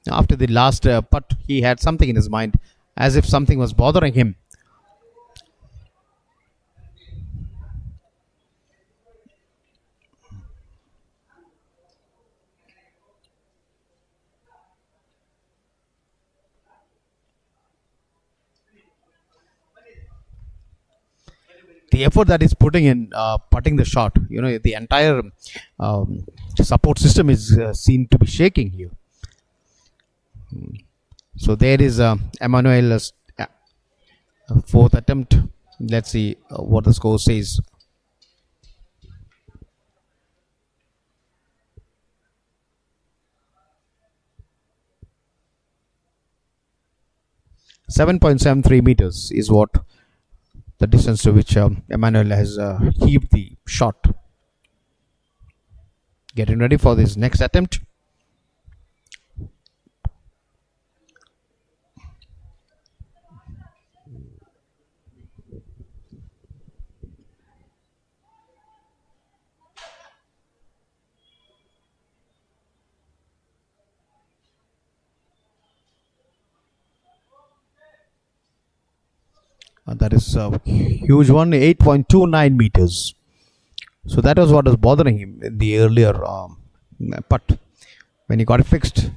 After the last putt, he had something in his mind, as if something was bothering him. The effort that is putting in putting the shot, the entire support system is seen to be shaking here. So there is Emmanuel's fourth attempt. Let's see what the score says. .73 meters is what the distance to which Emmanuel has heaved the shot. Getting ready for this next attempt. That is a huge one, 8.29 meters. So that was what was bothering him in the earlier putt. When he got it fixed,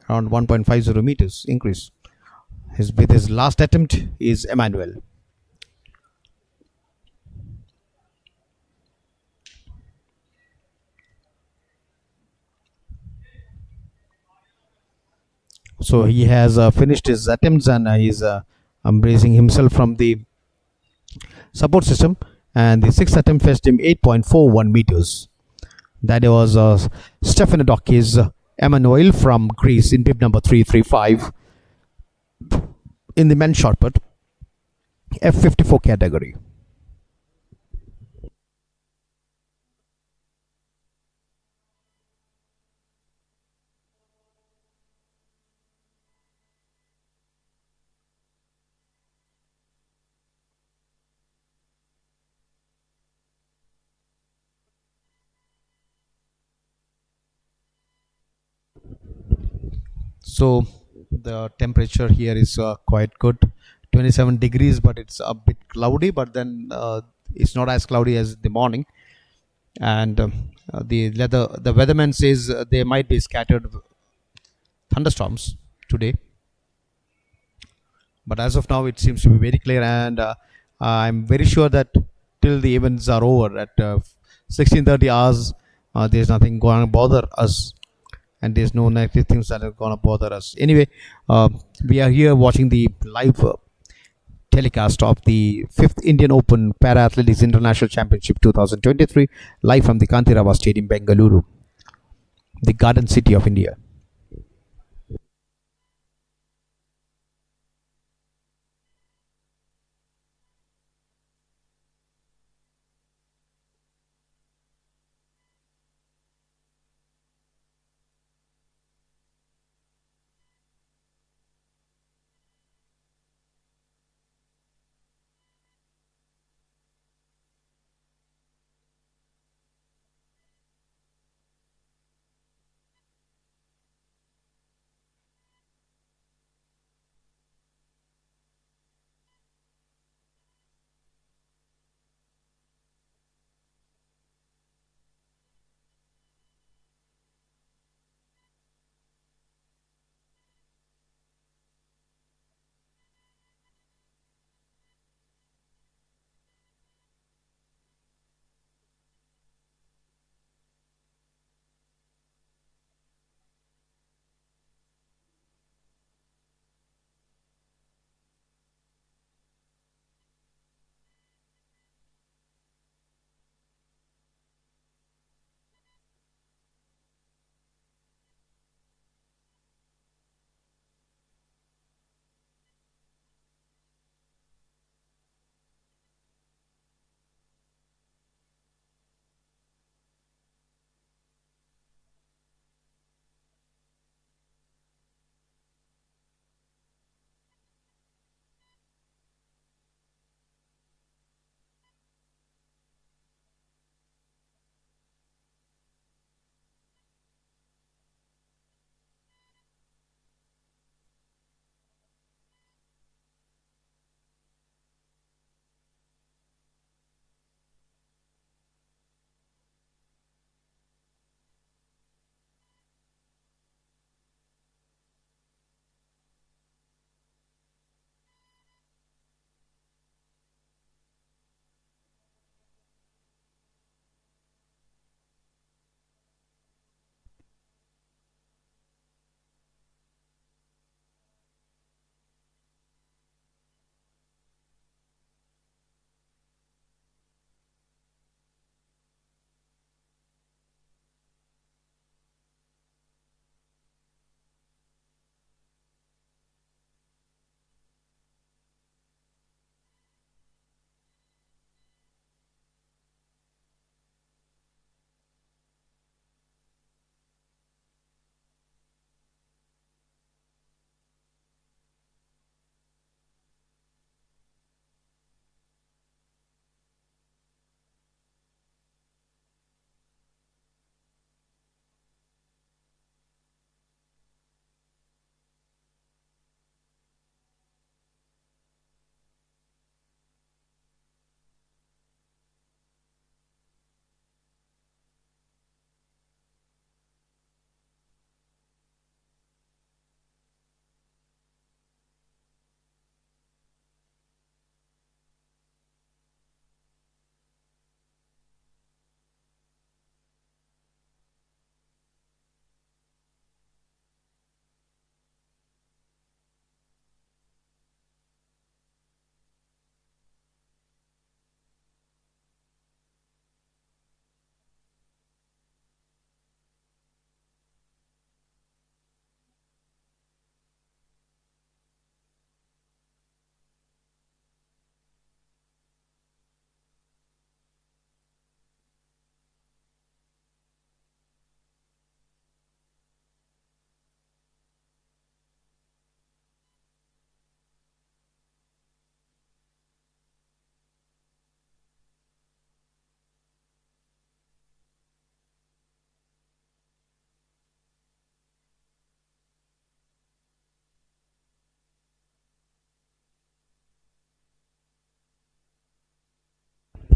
around 1.50 meters increase. With his last attempt is Emmanuel. So he has finished his attempts, and he's embracing himself from the support system, and the sixth attempt fetched him 8.41 meters. That was Stephanodakis Emmanuel from Greece in bib number 335 in the men's shot put F54 category. So the temperature here is quite good, 27 degrees, but it's a bit cloudy, but then it's not as cloudy as the morning. And the weatherman says there might be scattered thunderstorms today. But as of now, it seems to be very clear, and I'm very sure that till the events are over at 16:30 hours, there's nothing going to bother us, and there's no negative things that are going to bother us. Anyway, we are here watching the live telecast of the 5th Indian Open Para Athletics International Championship 2023, live from the Kantirava Stadium, Bengaluru, the Garden City of India.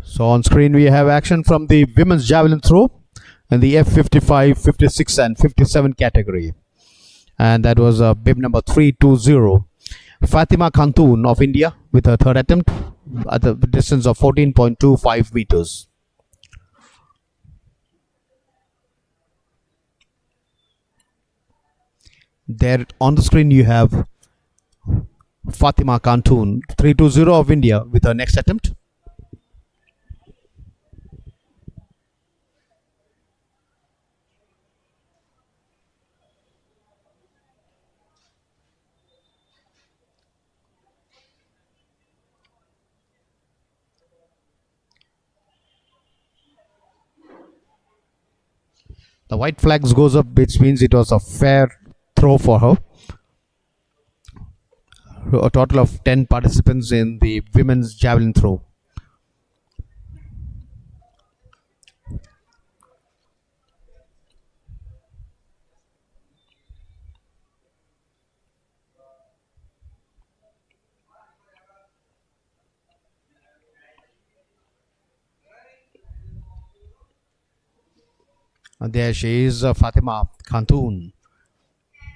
So on screen we have action from the women's javelin throw in the F55, 56 and 57 category. and that was bib number 320. Fatima Khantoon of India with her third attempt at the distance of 14.25 meters. There on the screen you have Fatima Khantoon 320 of India with her next attempt. The white flags goes up, which means it was a fair throw for her. A total of 10 participants in the women's javelin throw. And there she is, Fatima Khantoon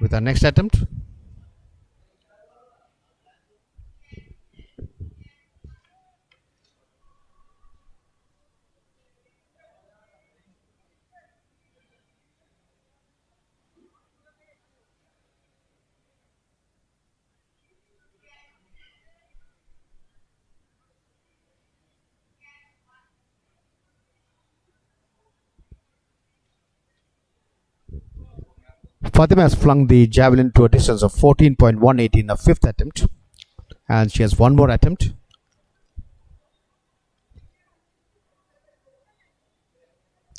with her next attempt. Fatima has flung the javelin to a distance of 14.18 in her fifth attempt, and she has one more attempt.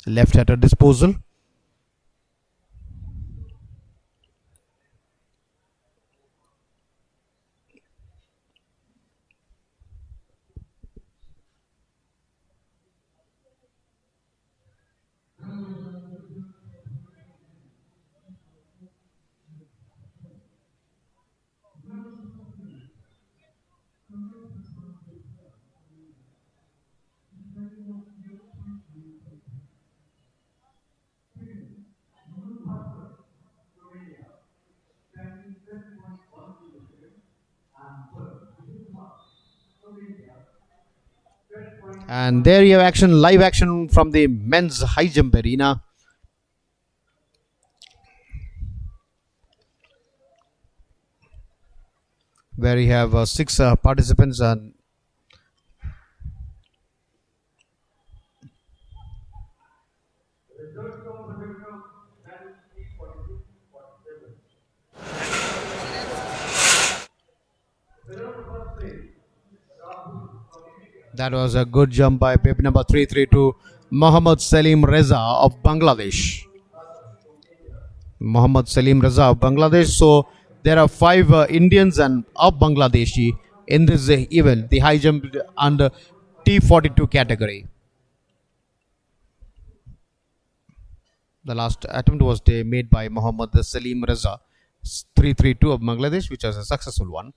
Left at her disposal. And there you have action, live action from the men's high jump arena. Where you have 6 participants and that was a good jump by bib number 332, Mohammad Salim Reza of Bangladesh. Mohammad Salim Reza of Bangladesh. So there are 5 Indians and of Bangladeshi in this event, the high jump under T42 category. The last attempt was made by Mohammad Salim Reza 332 of Bangladesh, which was a successful one.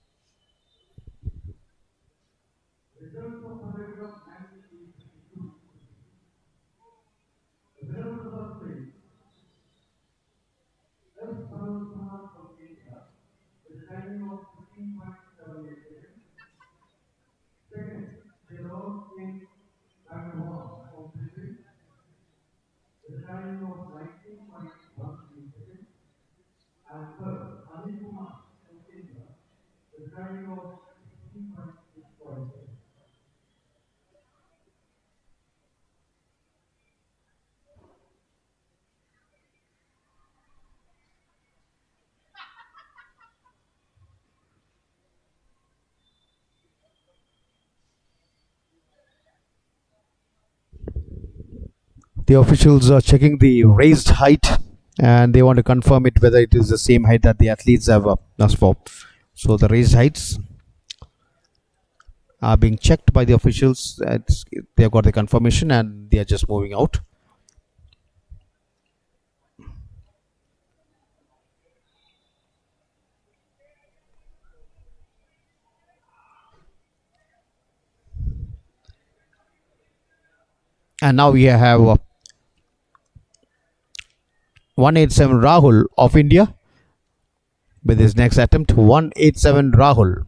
The officials are checking the raised height and they want to confirm it whether it is the same height that the athletes have asked for. So the raised heights are being checked by the officials. They have got the confirmation and they are just moving out. And now we have 187 Rahul of India with his next attempt. 187 Rahul.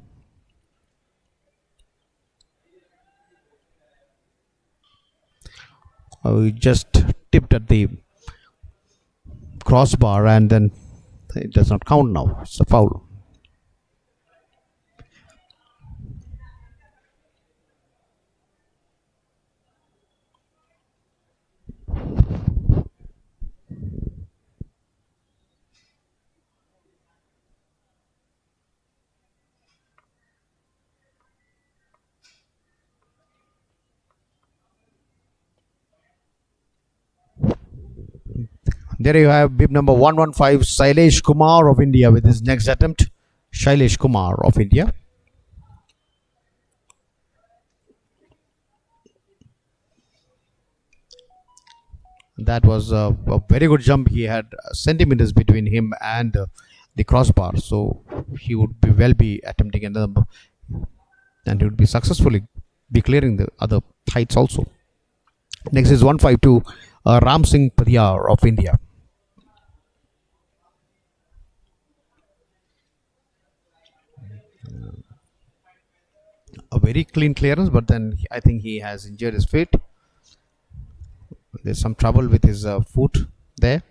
He just tipped at the crossbar and then it does not count now. It's a foul. There you have bib number 115, Shailesh Kumar of India with his next attempt. Shailesh Kumar of India. That was a very good jump. He had centimeters between him and the crossbar, so he would be attempting another, and he would be successfully be clearing the other heights also. Next is 152, Ram Singh Padiyar of India. A very clean clearance, but then I think he has injured his feet. There's some trouble with his foot there.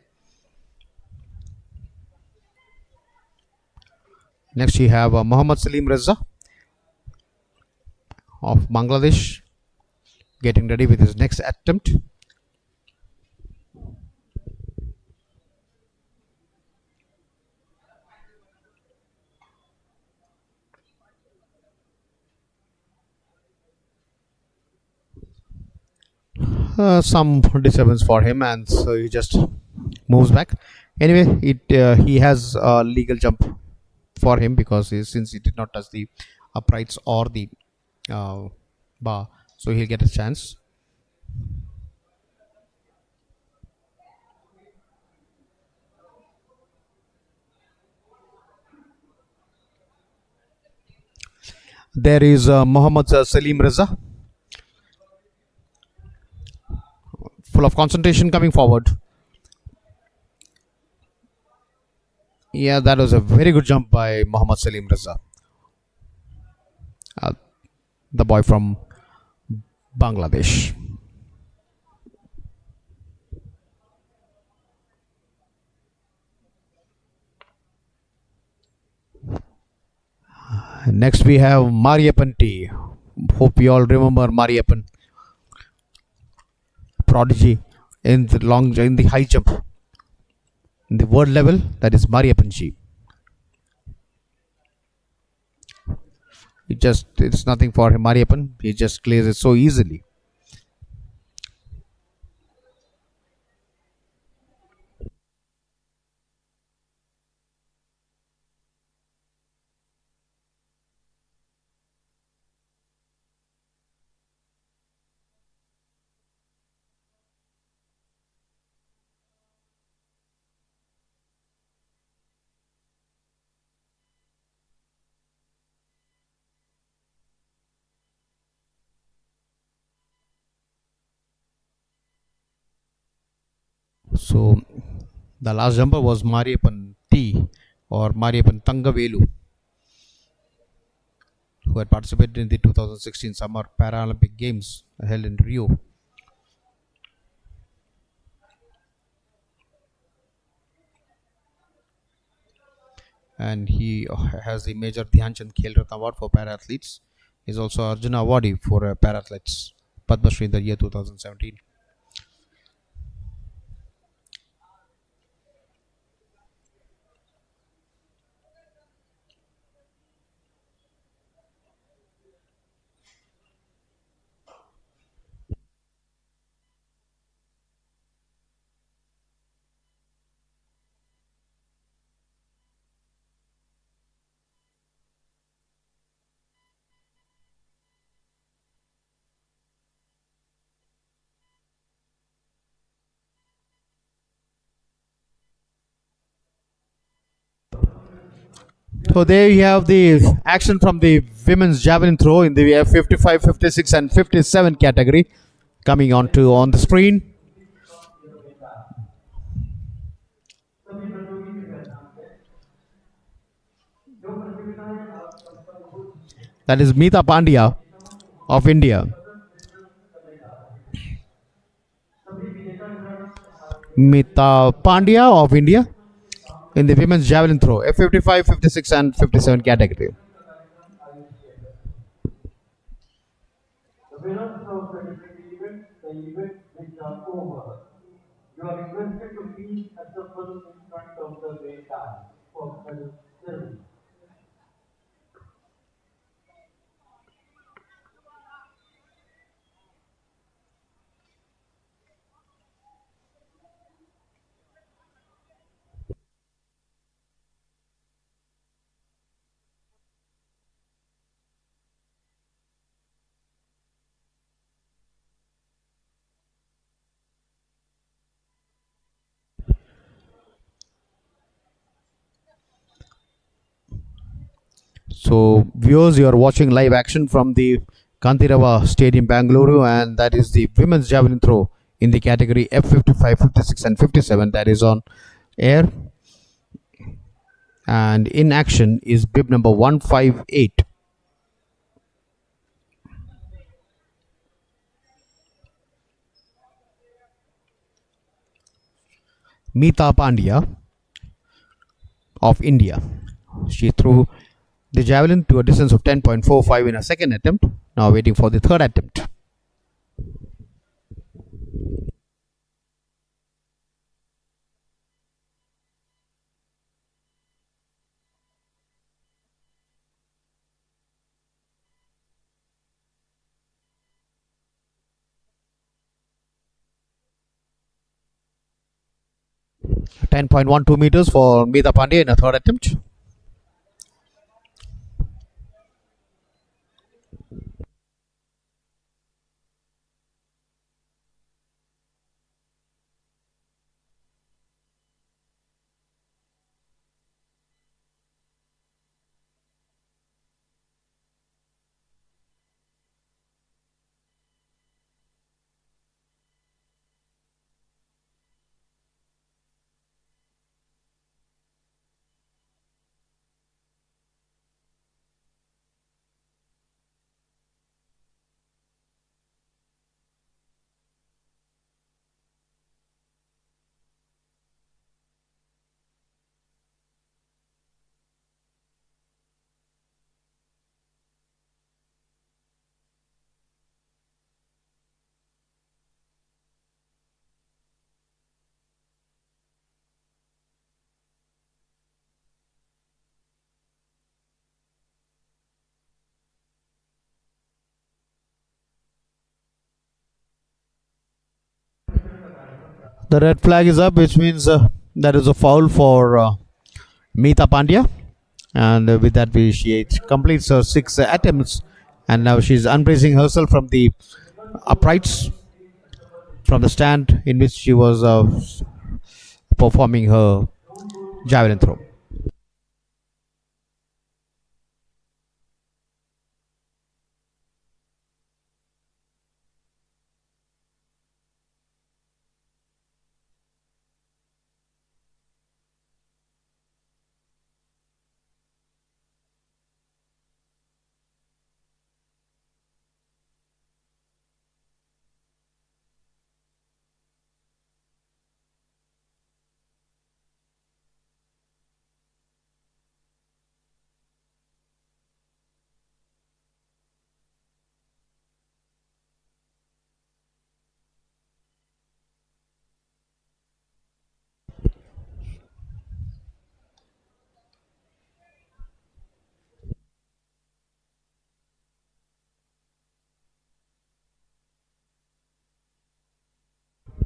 Next you have Muhammad Salim Reza of Bangladesh getting ready with his next attempt. Some disturbance for him, and so he just moves back. Anyway, he has a legal jump for him because since he did not touch the uprights or the bar, so he'll get a chance. There is Muhammad Salim Reza, full of concentration, coming forward. Yeah, that was a very good jump by Muhammad Salim Reza, the boy from Bangladesh. Next we have Mariappan T. Hope you all remember Mariappan, prodigy in the high jump in the world level. That is Mariappan G. It's nothing for him, Mariappan. He just clears it so easily. So the last jumper was Mariappan T or Mariappan Thangavelu, who had participated in the 2016 Summer Paralympic Games held in Rio. And he has the Major Dhyan Chand Khel Ratna Award for para athletes. He is also Arjuna Awardee for para athletes, Padma Shri in the year 2017. So there you have the action from the women's javelin throw in the 55, 56 and 57 category coming on the screen. That is Meeta Pandya of India. Meeta Pandya of India in the women's javelin throw, F55, 56, and 57 category. The winners of the event which are over, you are requested to please assemble in front of the main dais for the ceremony. So, viewers, you are watching live action from the Kantirava Stadium, Bangalore, and that is the women's javelin throw in the category F55, 56, and 57 that is on air. And in action is bib number 158. Meeta Pandya of India. She threw the javelin to a distance of 10.45 in her second attempt. Now waiting for the third attempt. $10.12 for Meeta Pandya in a third attempt. The red flag is up, which means that is a foul for Meeta Pandya. And with that, she completes her 6 attempts. And now she's unbracing herself from the uprights, from the stand in which she was performing her javelin throw.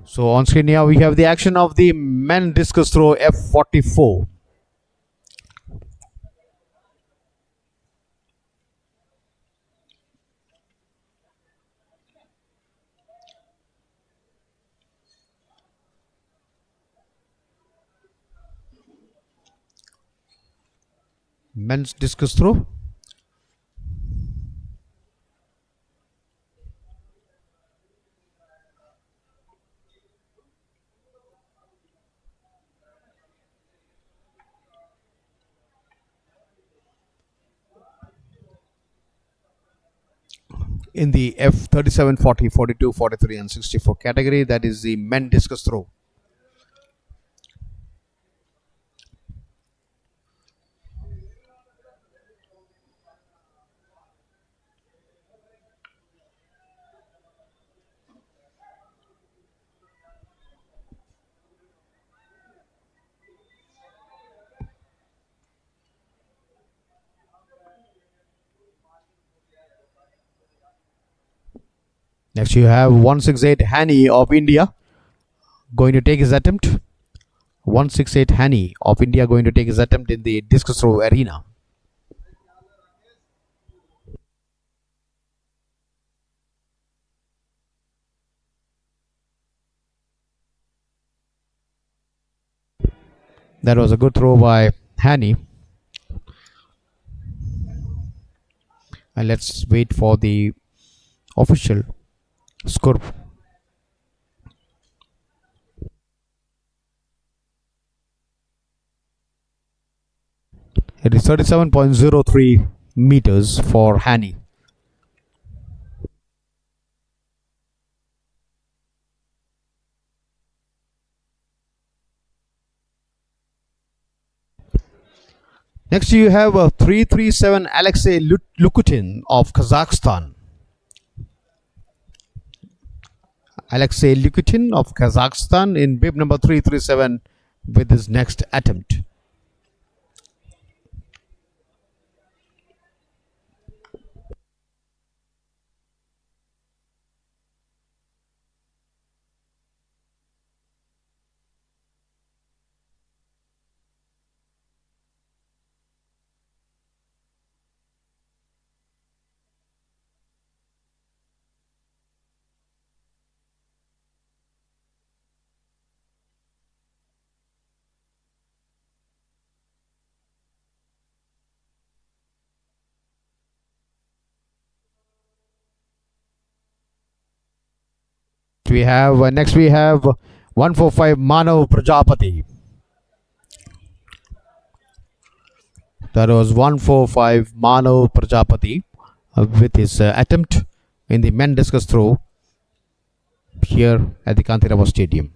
So on screen here we have the action of the men discus throw F44. Men's discus throw. in the F37, 40, 42, 43 and 64 category. That is the men discus throw. Next you have 168 Hani of India going to take his attempt. 168 Hani of India going to take his attempt in the discus throw arena. That was a good throw by Hani. And let's wait for the official score. It is 37.03 meters for Hani. Next you have 337 Alexei Lukutin of Kazakhstan. Alexei Lukutin of Kazakhstan in bib number 337 with his next attempt. We have next we have 145 Manav Prajapati. That was 145 Manav Prajapati with his attempt in the men discus throw here at the Kantirava Stadium.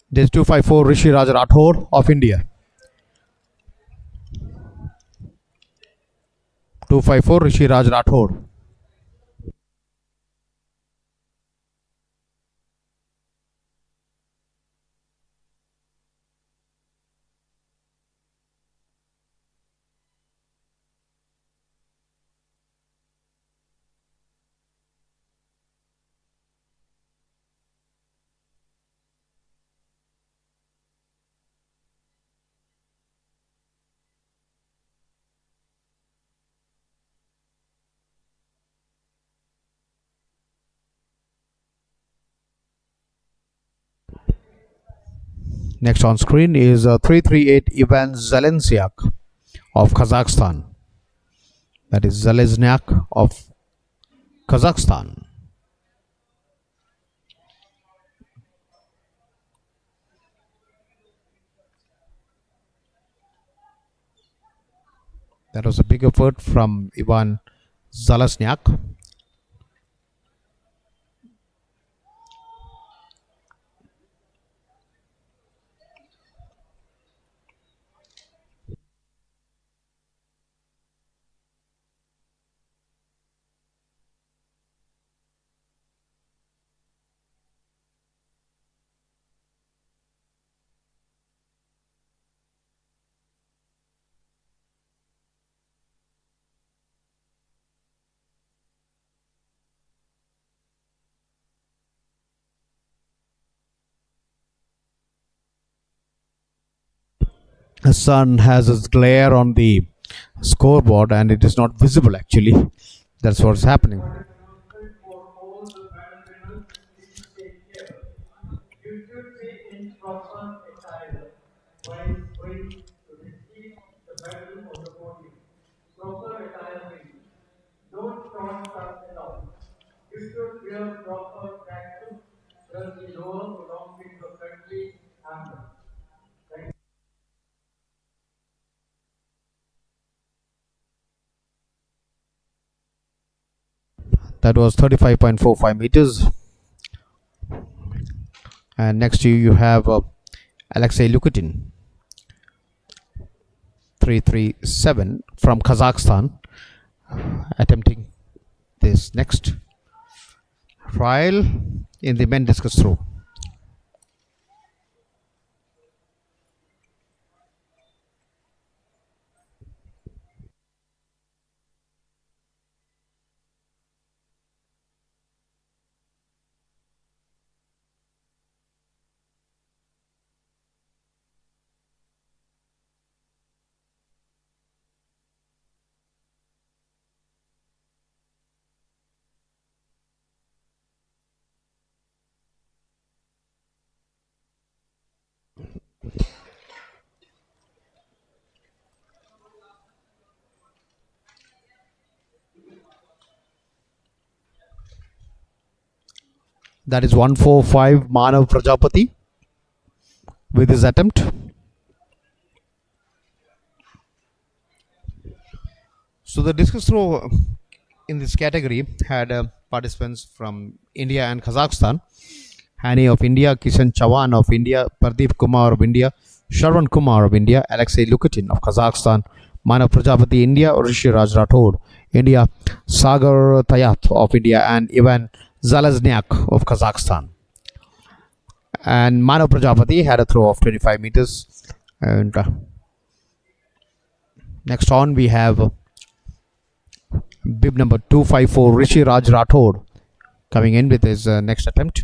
This is 254 Rishi Raj Rathore of India. 254 Rishi Raj Rathore. Next on screen is 338 Ivan Zelensiak of Kazakhstan. That is Zelezniak of Kazakhstan. That was a big effort from Ivan Zelezniak. The sun has its glare on the scoreboard and it is not visible actually. That's what's happening. You should be in proper attire while going to receive the medal on the podium. Proper attire means don't short cut at all. You should wear proper tracksuit, dress the lower along with your friendly hammer. That was 35.45 meters. And next to you have Alexei Lukatin, 337 from Kazakhstan, attempting this next trial in the men discus throw. That is 145 Manav Prajapati with his attempt. So the discus throw in this category had participants from India and Kazakhstan. Hani of India, Kishan Chavan of India, Pardeep Kumar of India, Sharwan Kumar of India, Alexei Lukatin of Kazakhstan, Manav Prajapati India, Rishi Raj Rathod India, Sagar Tayat of India, and Ivan Zalazniak of Kazakhstan. And Manav Prajapati had a throw of 25 meters. And next on we have bib number 254 Rishi Raj Rathod coming in with his next attempt.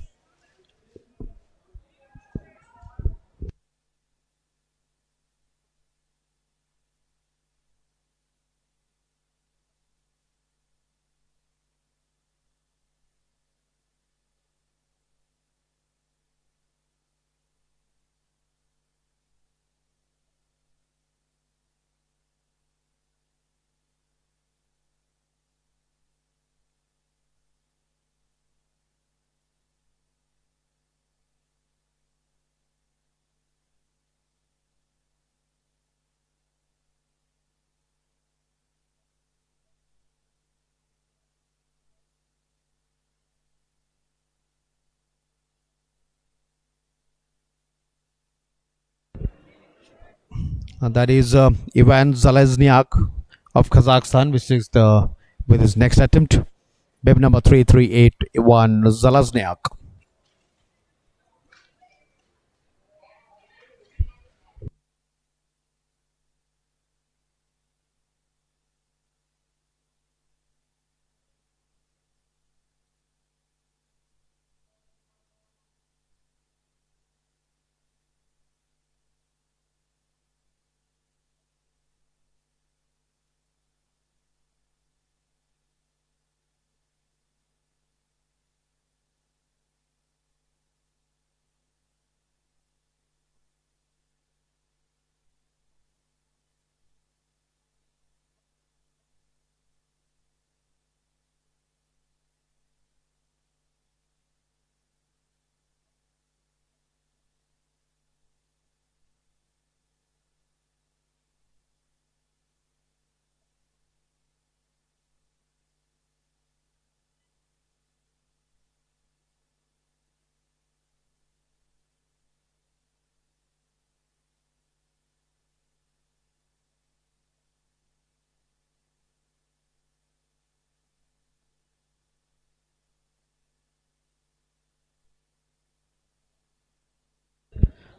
That is Ivan Zalazniak of Kazakhstan, which is with his next attempt. Bib number 338 Ivan Zalazniak.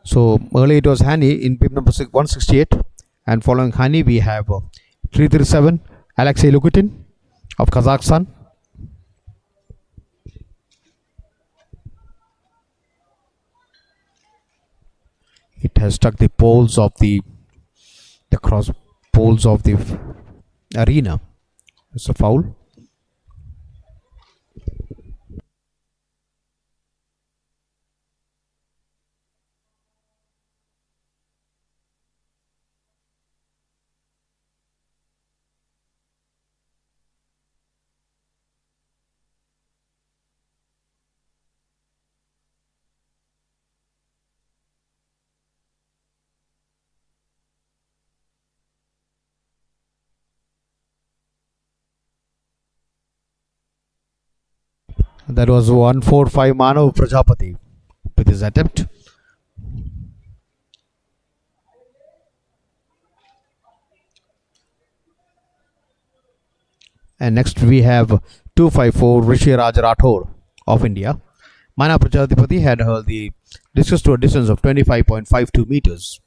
So early it was Hani in bib number 168, and following Hani we have 337 Alexei Lukatin of Kazakhstan. It has struck the poles of the the cross poles of the arena. It's a foul. That was 145 Manav Prajapati with his attempt. And next we have 254 Rishi Raj Rathore of India. Manav Prajapati had hurled the discus to a distance of 25.52 meters.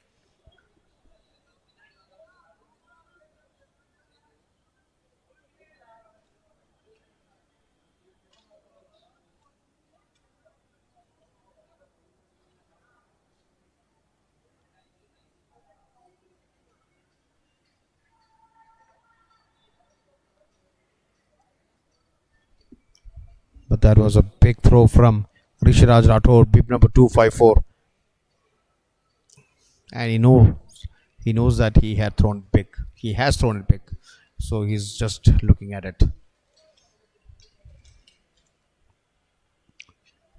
But that was a big throw from Rishi Raj Rathore, bib number 254. And he knows that he had thrown big. He has thrown it big. So he's just looking at it.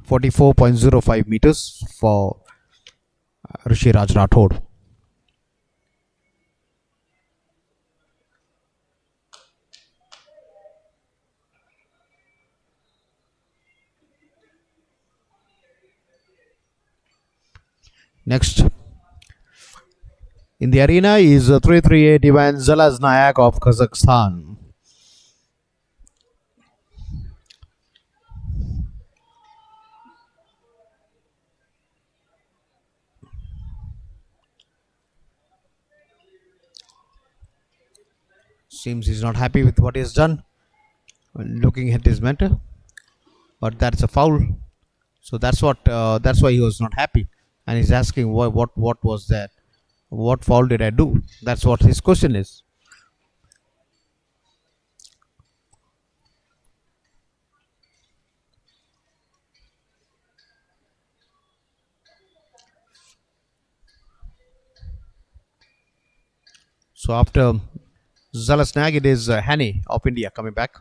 44.05 meters for Rishi Raj Rathore. Next in the arena is 338 Ivan Zalaznayak of Kazakhstan. Seems he's not happy with what he's done. Looking at his mentor, but that's a foul. So that's why he was not happy. And he's asking what was that? What foul did I do? That's what his question is. So after Zalasnag, it is Hani of India coming back.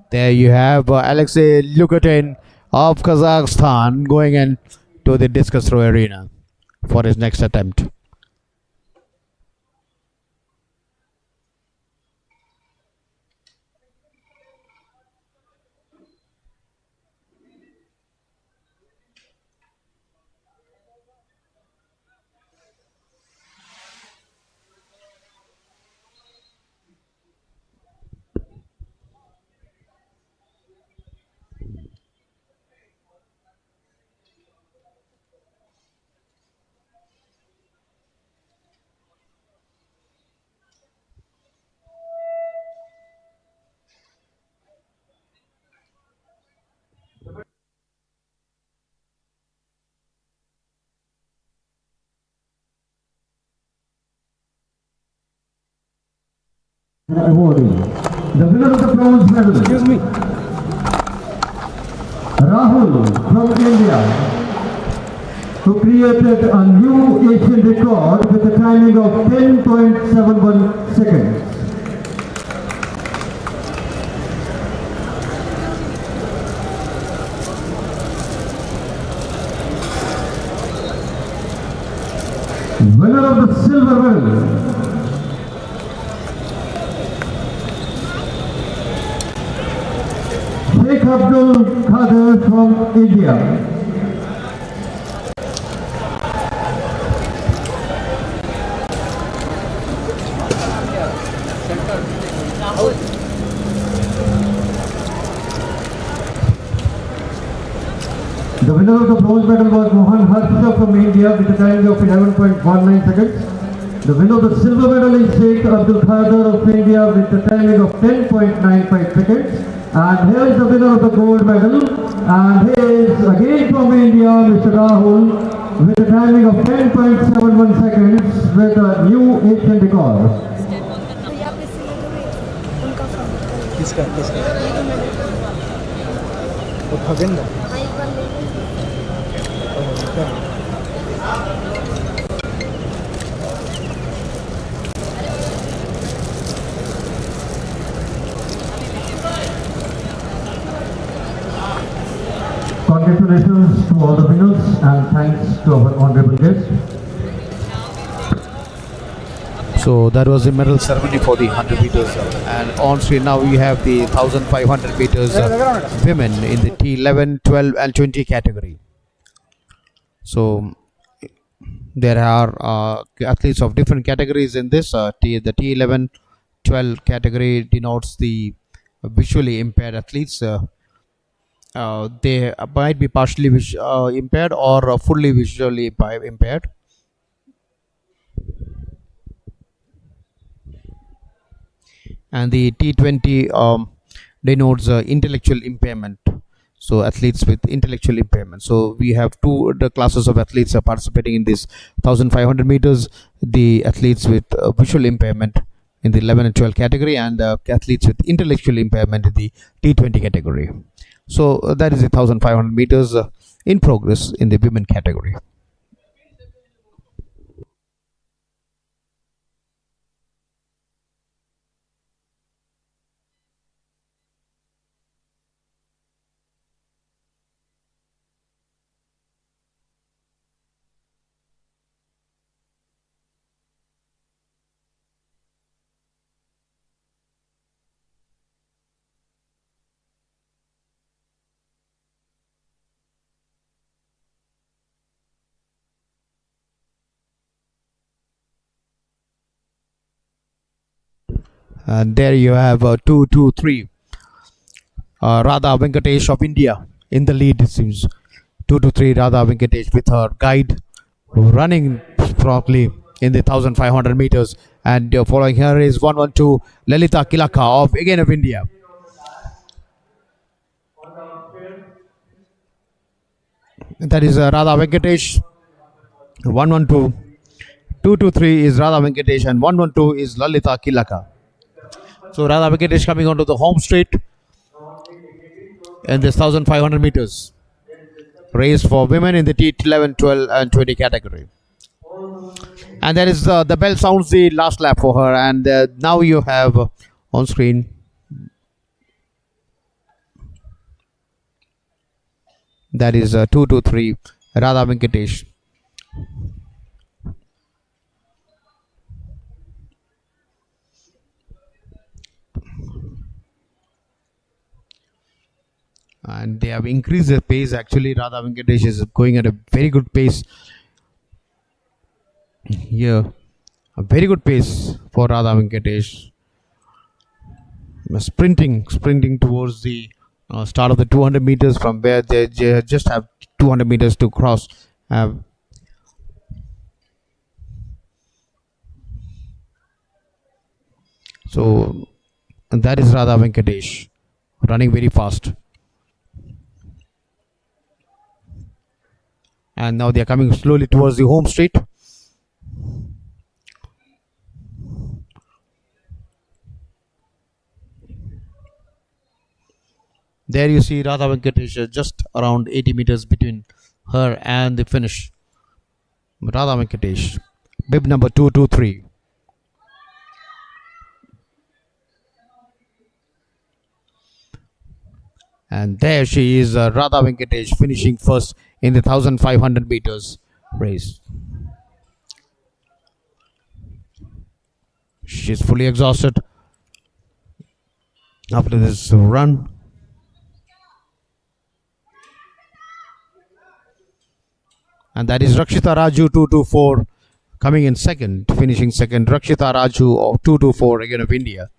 There you have Alexei Lukatin of Kazakhstan going into the discus throw arena for his next attempt. Awarding the winner of the bronze medal, Rahul from India, who created a new Asian record with a timing of 10.71 seconds. Winner of the silver medal, Sheikh Abdul Qadir from India. The winner of the bronze medal was Mohan Harsha from India with a time of 11.19 seconds. The winner of the silver medal is Sheikh Abdul Qadir of India with a timing of 10.95 seconds. And here is the winner of the gold medal. And he is again from India, Mr. Rahul, with a timing of 10.71 seconds with a new Asian record. Congratulations to all the winners and thanks to our honorable guests. So that was the medal ceremony for the 100 meters. And on screen now we have the 1500 meters women in the T11, 12 and 20 category. So there are athletes of different categories in this. The T11, 12 category denotes the visually impaired athletes. They might be partially impaired or fully visually impaired. And the T20 denotes intellectual impairment. So athletes with intellectual impairment. So we have two classes of athletes participating in this 1500 meters. The athletes with visual impairment in the 11 and 12 category, and athletes with intellectual impairment in the T20 category. So that is the 1500 meters in progress in the women category. And there you have 2-2-3. Radha Venkatesh of India in the lead, it seems. 2-2-3 Radha Venkatesh with her guide running properly in the 1500 meters. And following her is 1-1-2 Lalita Kilaka of India. That is Radha Venkatesh. 1-1-2. 2-2-3 is Radha Venkatesh and 1-1-2 is Lalita Kilaka. So Radha Venkatesh coming onto the home straight in this 1500 meters race for women in the T11, 12 and 20 category. And there is the bell sounds the last lap for her, and now you have on screen that is 2-2-3 Radha Venkatesh. And they have increased their pace. Actually, Radha Venkatesh is going at a very good pace here. A very good pace for Radha Venkatesh. Sprinting towards the start of the 200 meters, from where they just have 200 meters to cross. So that is Radha Venkatesh running very fast. And now they are coming slowly towards the home straight. There you see Radha Venkatesh just around 80 meters between her and the finish. Radha Venkatesh, bib number 223. And there she is, Radha Venkatesh, finishing first in the 1500 meters race. She's fully exhausted after this run. And that is Rakshita Raju 224 coming in second, finishing second. Rakshita Raju of 224 again of India.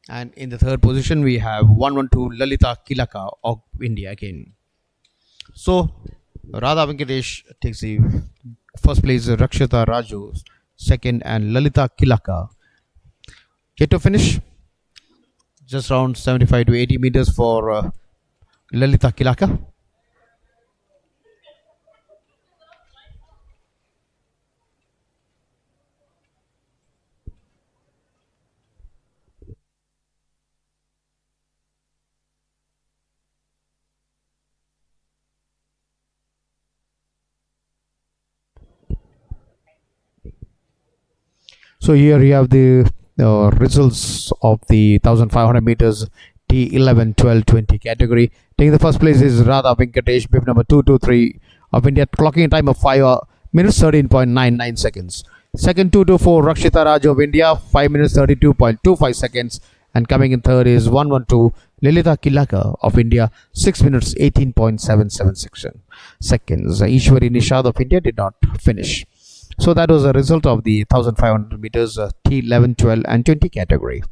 And in the third position, we have 112 Lalita Kilaka of India again. So, Radha Venkatesh takes the first place, Rakshita Raju second, and Lalita Kilaka. Yet to finish, just around 75 to 80 meters for Lalita Kilaka. So here you have the results of the 1500 meters T11, 12, 20 category. Taking the first place is Radha Venkatesh, bib number 223 of India, clocking a time of 5 minutes 13.99 seconds. Second, 224 Rakshita Raju of India, 5 minutes 32.25 seconds. And coming in third is 112 Lalita Kilaka of India, 6 minutes 18.77 seconds. Ishwari Nishad of India did not finish. So that was the result of the 1500 meters T11, 12 and 20 category.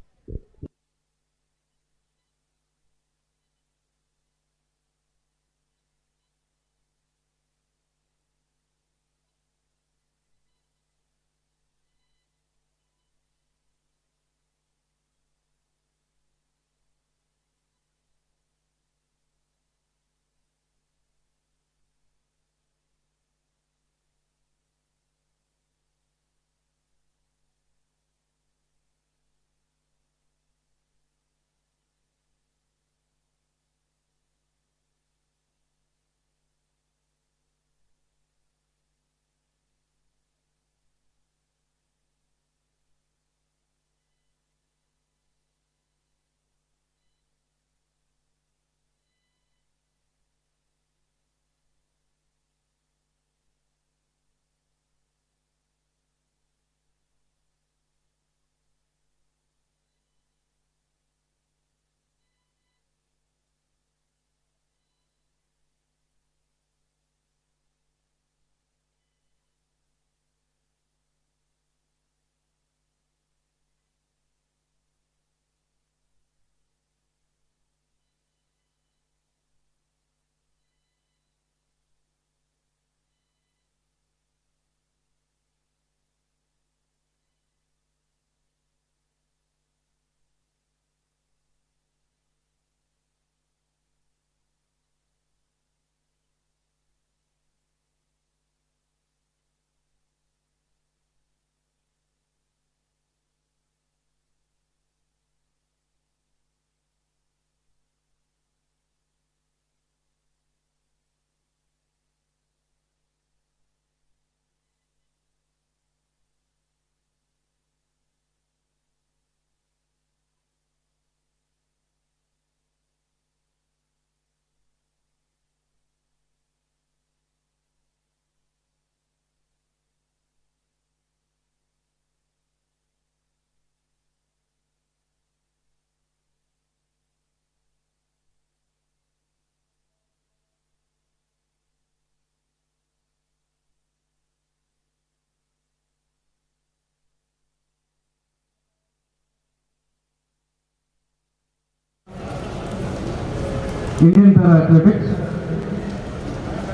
Indian Para-Athletics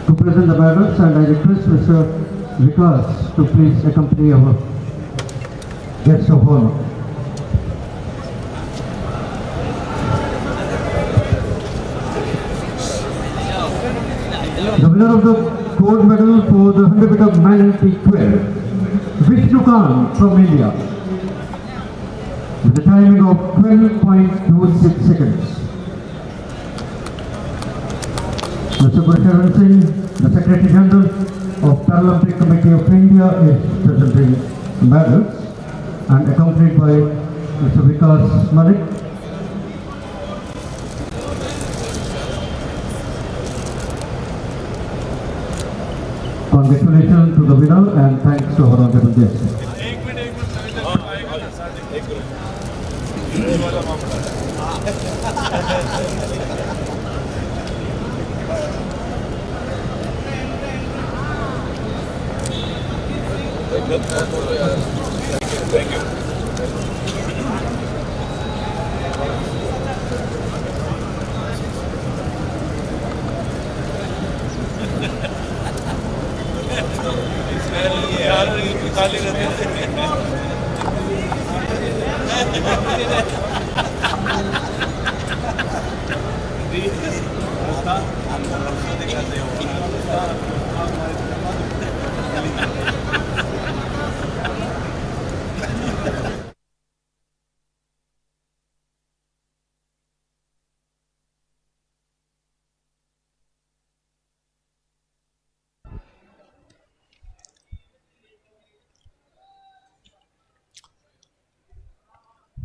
to present the medals, and I request Mr. Vikas to please accompany our guests of honor. The winner of the gold medal for the 100 meter man T12, Vishnu Khan from India, with a timing of 12.26 seconds. Mr. Gurcharan Singh, the Secretary General of Paralympic Committee of India, is presenting medals and accompanied by Mr. Vikas Malik. Congratulations to the winner and thanks to our honorable guests.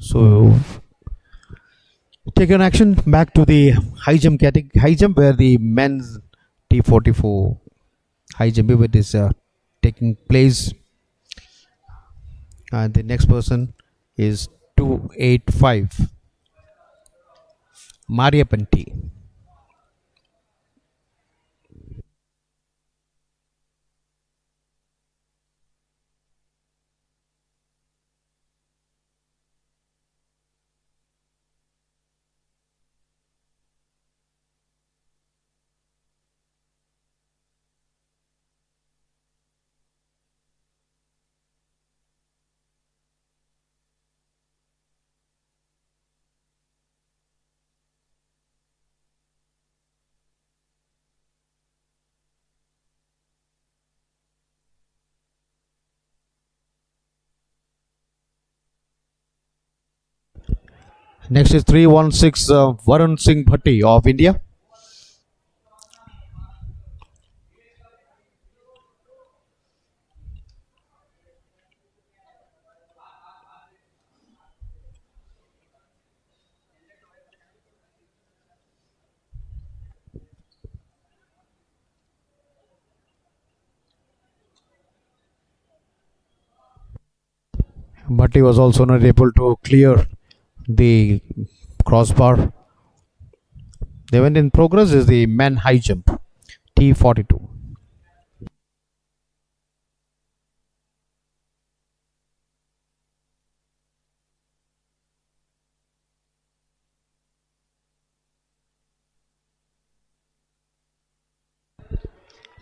So, take an action back to the high jump high jump where the men's T44 high jump event is taking place, and the next person is 285 Mariappan T. Next is 316 Varun Singh Bhatti of India. Bhatti was also not able to clear the crossbar. The event in progress is the men high jump T42.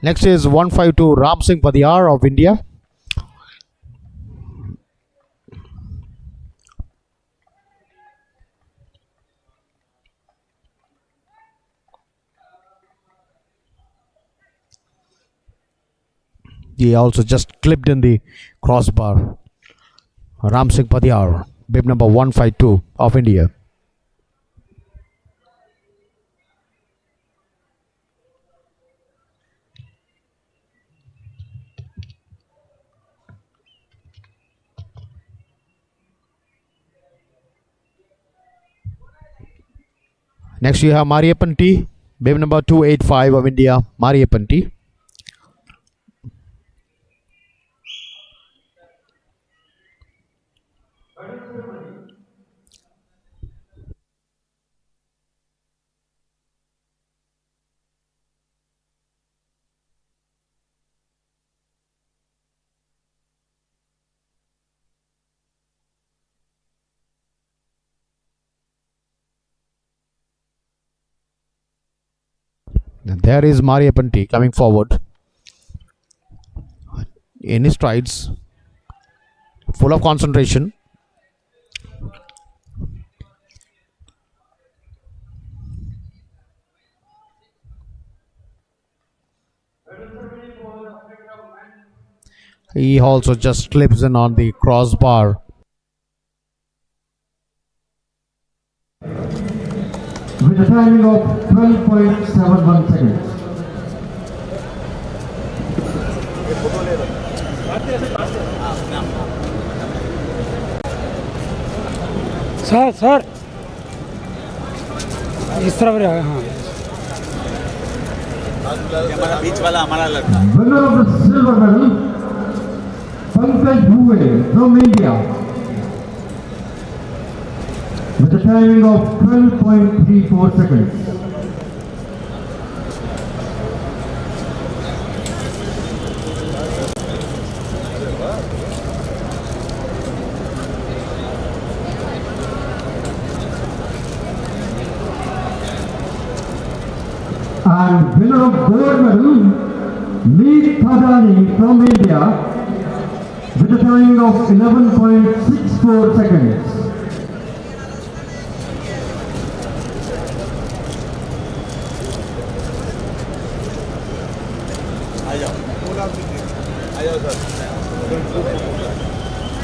Next is 152 Ram Singh Padiyar of India. He also just clipped in the crossbar. Ram Singh Padiyar, bib number 152 of India. Next you have Mariappan T, bib number 285 of India, Mariappan T. And there is Mariappan T coming forward in his strides, full of concentration. He also just clips in on the crossbar. With a timing of 12.71 seconds. Sir इस तरफ रहा हाँ हमारा बीच वाला हमारा लड़का Winner of the silver medal, Pankaj Bhuwe from India. with a timing of 12.34 seconds. And winner of gold medal, Meet Thadani from India, with a timing of 11.64 seconds.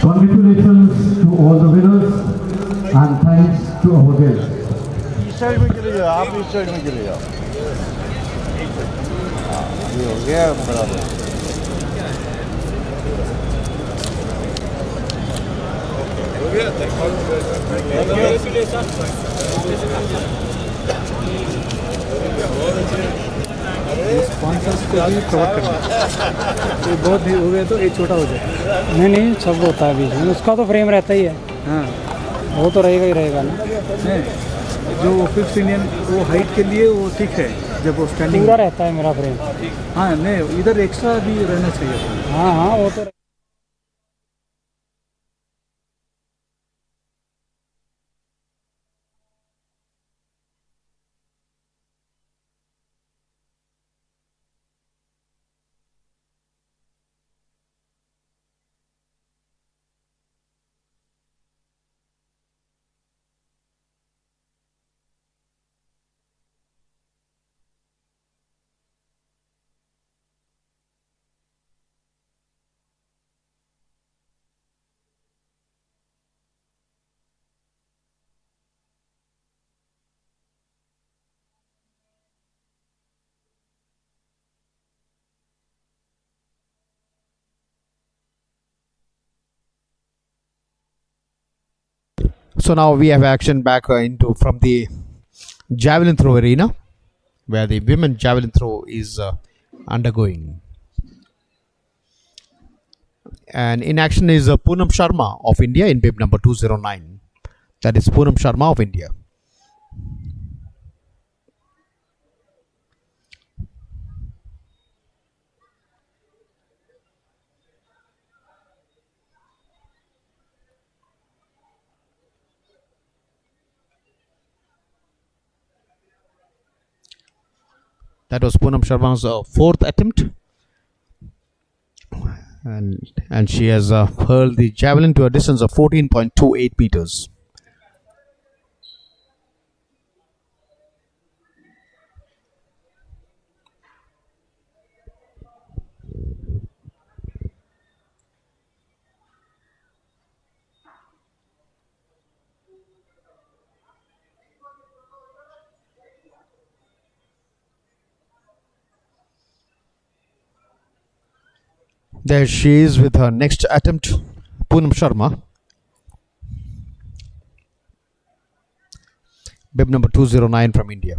Congratulations to all the winners and thanks to our guests. इस side में चले जाओ, आप इस side में चले जाओ। हाँ, ये हो गया बराबर। स्पॉन्सर्स को भी कवर करना, ये बहुत भी हो गया तो ये छोटा हो जाए। नहीं नहीं, सब होता है बीच में, उसका तो फ्रेम रहता ही है। हाँ, वो तो रहेगा ही रहेगा ना। नहीं, जो फिफ्थ इंडियन वो हाइट के लिए वो ठीक है, जब वो स्टैंडिंग पूरा रहता है मेरा फ्रेम। हाँ नहीं, इधर एक्स्ट्रा भी रहना चाहिए। हाँ हाँ, वो तो So now we have action back into from the javelin throw arena, where the women javelin throw is undergoing. And in action is Poonam Sharma of India in bib number 209. That is Poonam Sharma of India. That was Poonam Sharma's fourth attempt, and she has hurled the javelin to a distance of 14.28 meters. There she is with her next attempt, Poonam Sharma. Bib number 209 from India.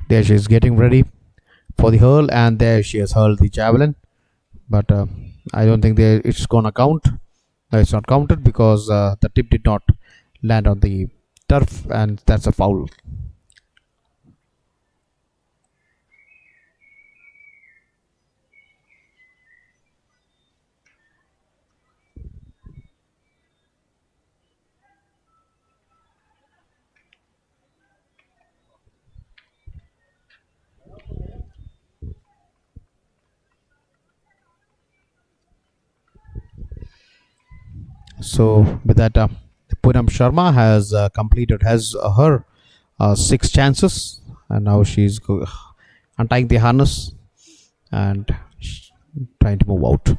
There she is getting ready for the hurl, and there she has hurled the javelin, but I don't think it's gonna count. No, it's not counted because the tip did not land on the turf, and that's a foul. So with that, Poonam Sharma has completed her 6 chances, and now she's untying the harness and trying to move out.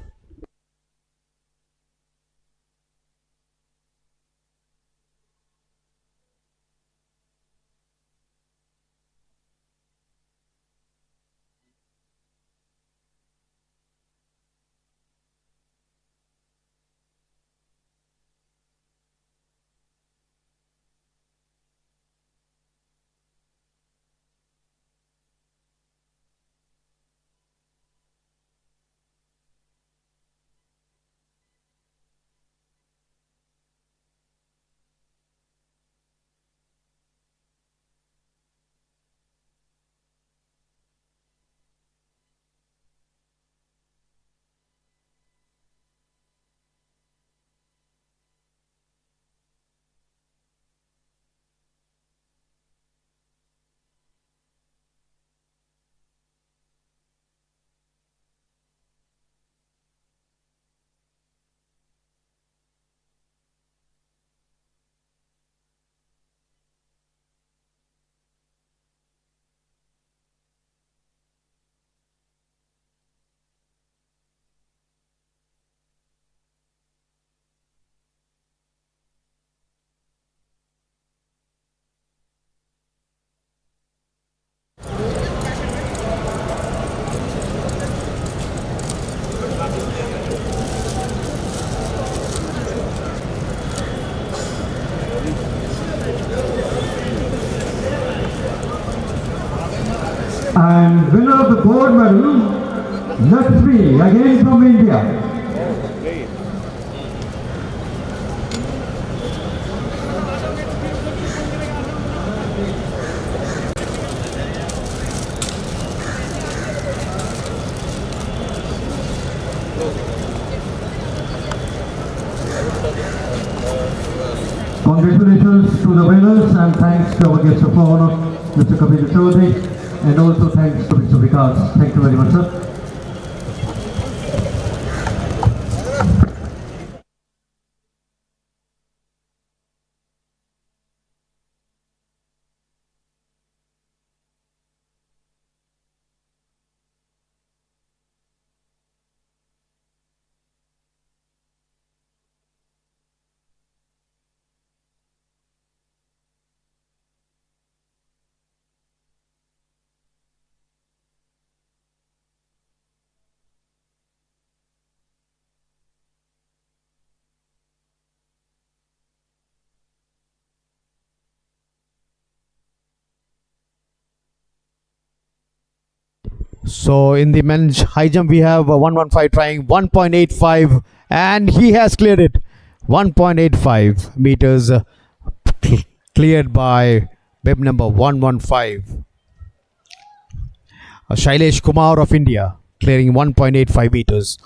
And winner of the gold medal, Lakshmi, again from India. Congratulations to the winners and thanks to our guest of honor, Mr. Kapil Chaudhary, and also thanks to Mr. Vikas. Thank you very much, sir. So in the men's high jump, we have 115 trying 1.85, and he has cleared it. 1.85 meters cleared by bib number 115. Shailesh Kumar of India clearing 1.85 meters.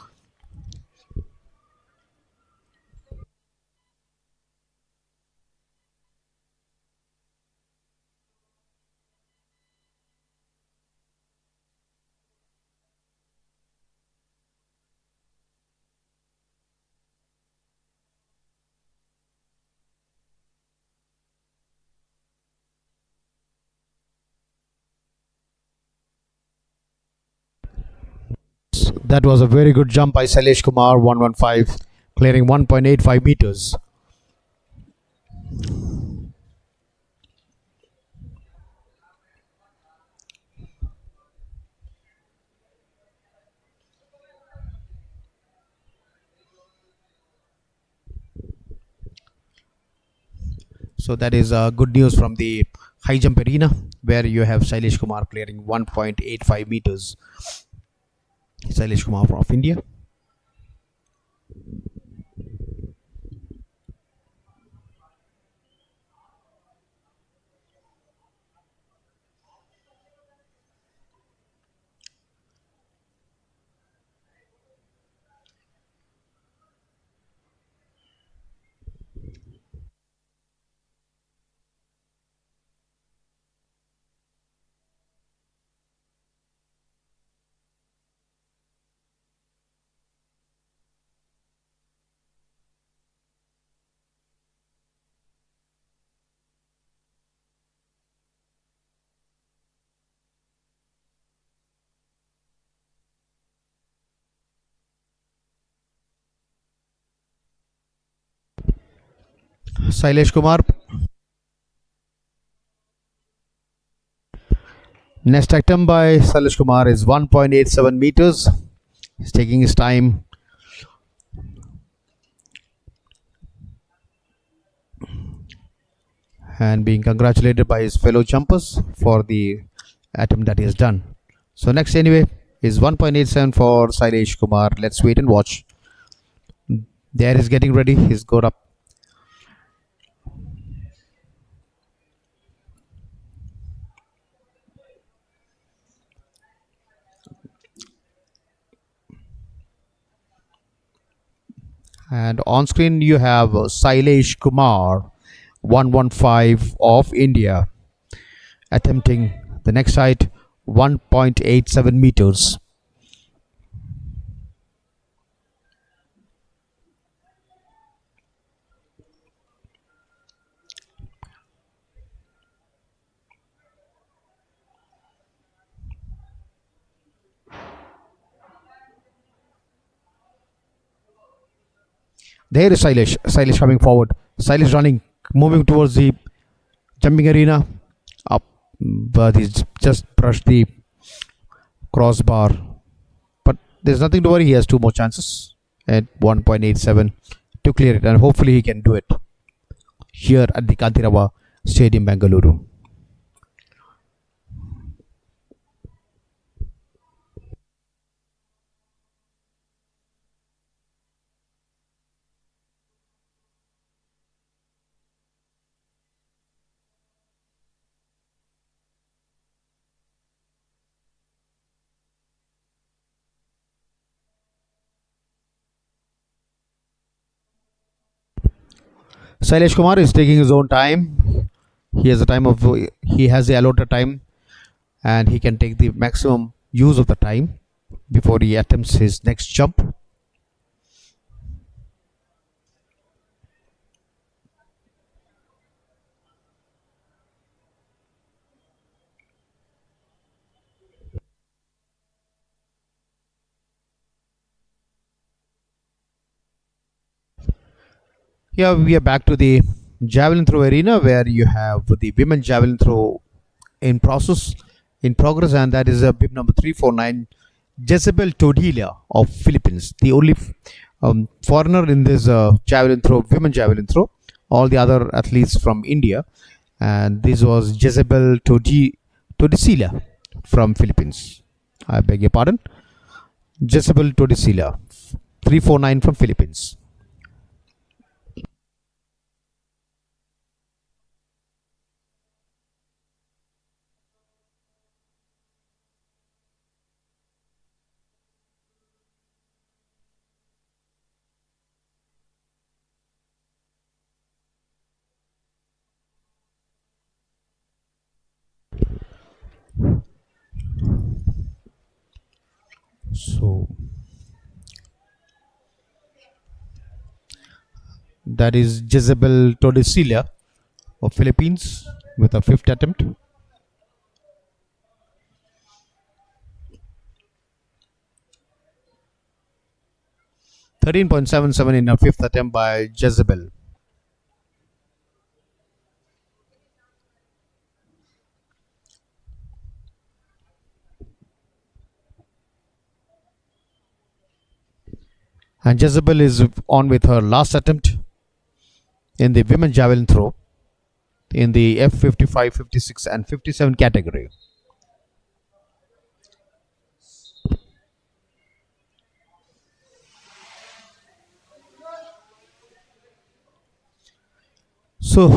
That was a very good jump by Shailesh Kumar, 115, clearing 1.85 meters. So that is good news from the high jump arena, where you have Shailesh Kumar clearing 1.85 meters. Shailesh Kumar of India. Shailesh Kumar. Next attempt by Shailesh Kumar is 1.87 meters. He's taking his time. And being congratulated by his fellow jumpers for the attempt that he has done. So next anyway is 1.87 for Shailesh Kumar. Let's wait and watch. There he's getting ready. He's got up. And on screen you have Shailesh Kumar, 115 of India, attempting the next height, 1.87 meters. There is Shailesh. Shailesh coming forward. Shailesh running, moving towards the jumping arena. Up, but he's just brushed the crossbar. But there's nothing to worry. He has two more chances at 1.87 to clear it, and hopefully he can do it here at the Kantirava Stadium, Bengaluru. Sailesh Kumar is taking his own time. He has the allotted time, and he can take the maximum use of the time before he attempts his next jump. Here we are back to the javelin throw arena, where you have the women javelin throw in progress, and that is a bib number 349, Jezebel Todila of Philippines, the only foreigner in this women javelin throw. All the other athletes from India, and this was Jezebel Todisila from Philippines. I beg your pardon, Jezebel Todisila, 349 from Philippines. So that is Jezebel Todisila of Philippines with a fifth attempt. .77 in a fifth attempt by Jezebel. And Jezebel is on with her last attempt in the women javelin throw in the F55, 56 and 57 category. So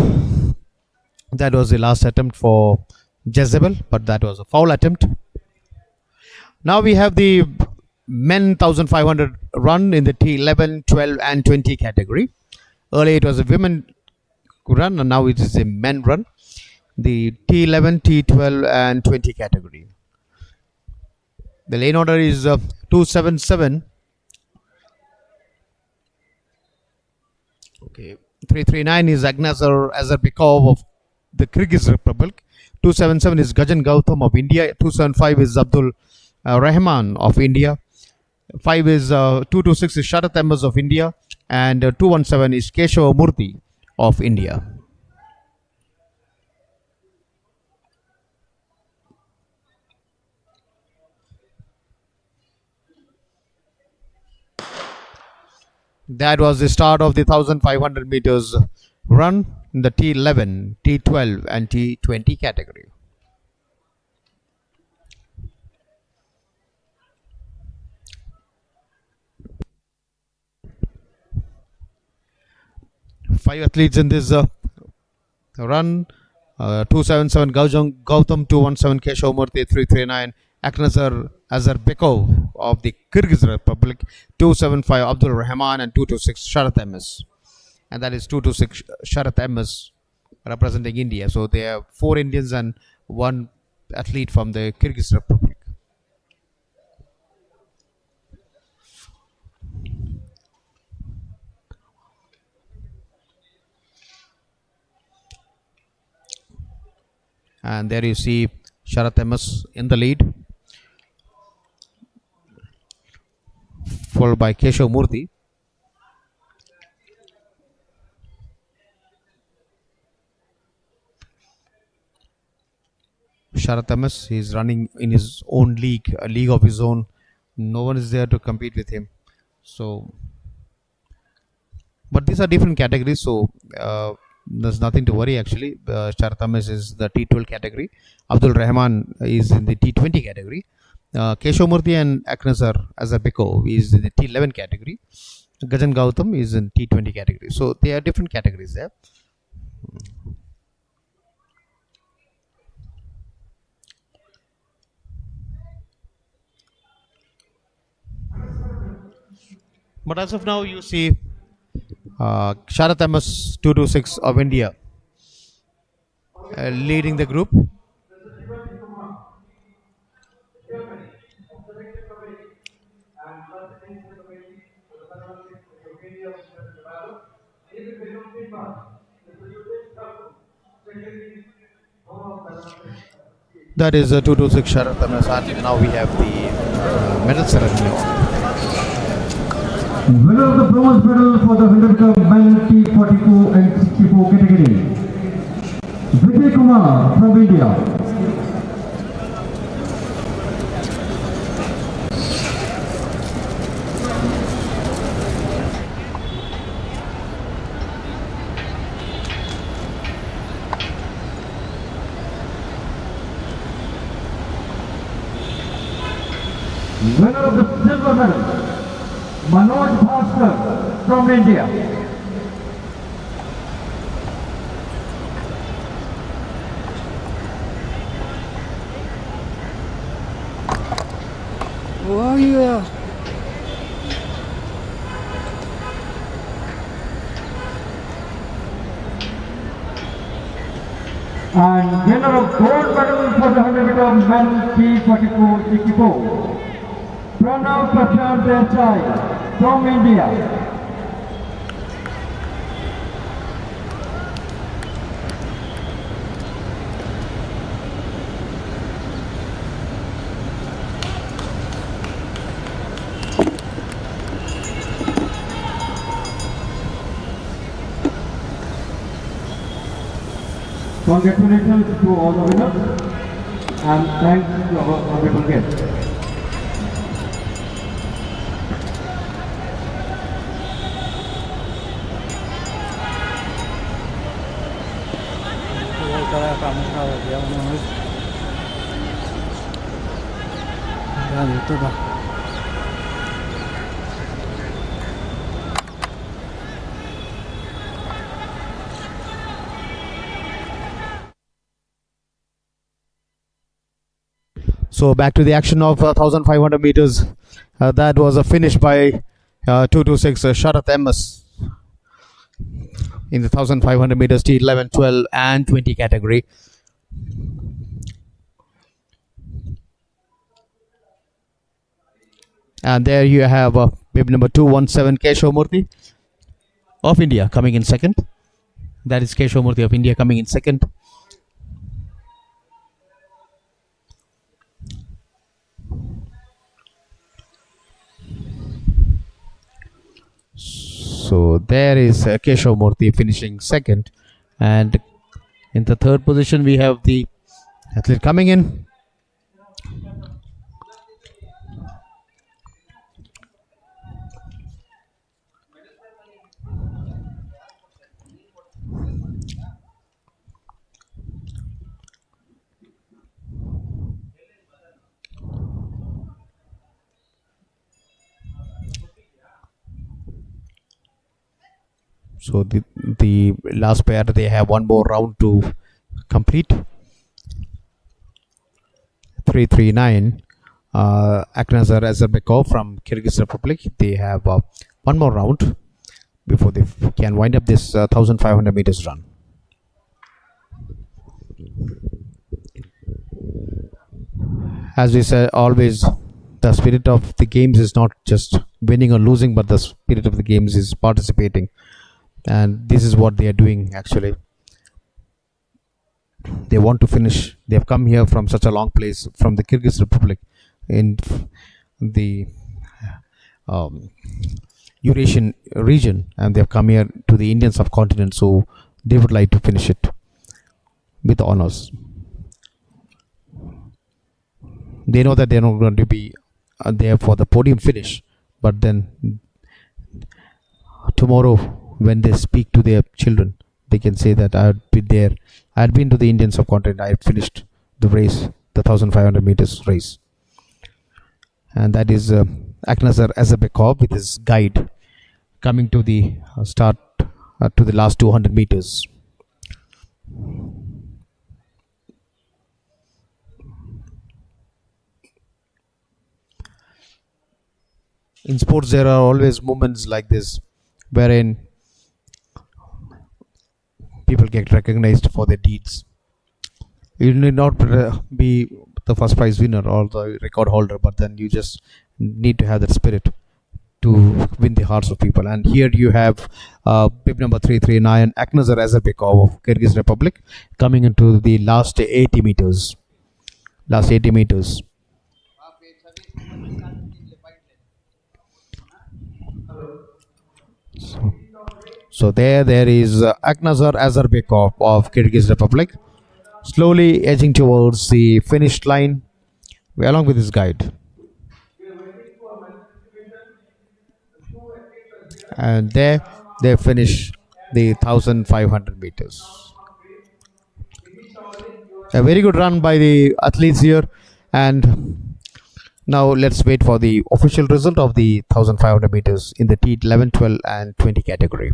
that was the last attempt for Jezebel, but that was a foul attempt. Now we have the men 1500 run in the T11, 12 and 20 category. Earlier it was a women run, and now it is a men run. The T11, T12 and 20 category. The lane order is 277. Okay. 339 is Agnazar Azerbekov of the Kyrgyz Republic. 277 is Gajan Gautam of India. 275 is Abdul Rahman of India. 5 is 226 is Sharat Ahmed of India, and 217 is Keshava Murthy of India. That was the start of the 1500 meters run in the T11, T12 and T20 category. Five athletes in this run. 277 Gautam, 217 Keshav Murthy, 339 Aknazar Azerbekov of the Kyrgyz Republic, 275 Abdul Rahman and 226 Sharat Ahmed. And that is 226 Sharat Ahmed representing India. So they have 4 Indians and 1 athlete from the Kyrgyz Republic. And there you see Sharat Ahmed in the lead, followed by Keshav Murthy. Sharat Ahmed is running in his own league, a league of his own. No one is there to compete with him. So, but these are different categories, so there's nothing to worry actually. Sharat Ahmed is the T12 category. Abdul Rahman is in the T20 category. Keshav Murthy and Aknazar Azerbekov is in the T11 category. Gajan Gautam is in T20 category. So they are different categories there. But as of now, you see Sharath MS 226 of India leading the group. That is 226 Sharath MS, and now we have the medal ceremony. Winner of the bronze medal for the 100 club men T44 and 64 category, Vijay Kumar from India. Winner of the silver medal, Manoj Bhaskar from India. Oh yeah. And winner of gold medal for the 100 meter men T44-64, Pranav Prashant Desai from India. Congratulations to all the winners and thanks to our honorable guests. काम खराब हो गया मनोज ध्यान देते था So back to the action of 1500 meters. That was a finish by 226 Sharath MS in the 1500 meters T11, 12 and 20 category. And there you have bib number 217 Keshav Murthy of India coming in second. That is Keshav Murthy of India coming in second. So there is Keshav Murthy finishing second, and in the third position we have the athlete coming in. So the last pair, they have one more round to complete. 339 Aknazar Azerbekov from Kyrgyz Republic. They have one more round before they can wind up this 1500 meters run. As we said, always the spirit of the games is not just winning or losing, but the spirit of the games is participating. And this is what they are doing actually. They want to finish. They have come here from such a long place, from the Kyrgyz Republic in the Eurasian region, and they have come here to the Indian subcontinent, so they would like to finish it with honors. They know that they are not going to be there for the podium finish, but then tomorrow when they speak to their children, they can say that I had been there, I had been to the Indian subcontinent, I had finished the race, the 1500 meters race. And that is Aknazar Azerbekov with his guide coming to the start to the last 200 meters. In sports, there are always moments like this wherein people get recognized for their deeds. You need not be the first prize winner or the record holder, but then you just need to have that spirit to win the hearts of people. And here you have bib number 339, Aknazar Azarbekov of Kyrgyz Republic, coming into the last 80 meters. Last 80 meters. So there is Aknazar Azarbekov of Kyrgyz Republic, slowly edging towards the finish line along with his guide. And there they finish the 1500 meters. A very good run by the athletes here, and now let's wait for the official result of the 1500 meters in the T11, 12 and 20 category.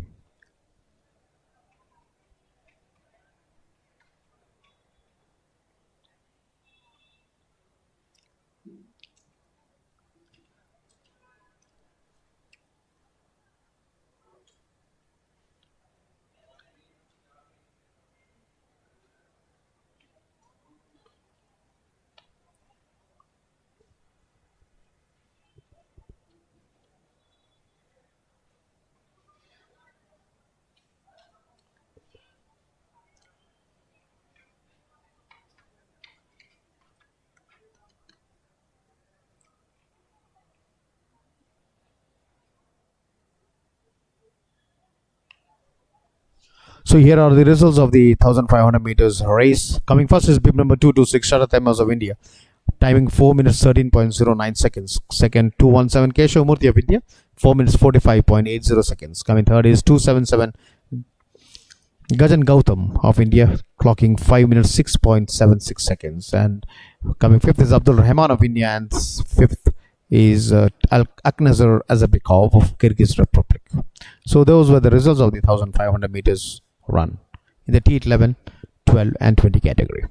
So here are the results of the 1500 meters race. Coming first is bib number 226, Sharath Emmers of India, timing 4 minutes 13.09 seconds. Second, 217, Keshav Murthy of India, 4 minutes 45.80 seconds. Coming third is 277, Gajan Gautam of India, clocking 5 minutes 6.76 seconds. And coming fifth is Abdul Rahman of India, and fifth is Aknazar Azarbekov of Kyrgyz Republic. So those were the results of the 1500 meters run in the T11, 12 and 20 category.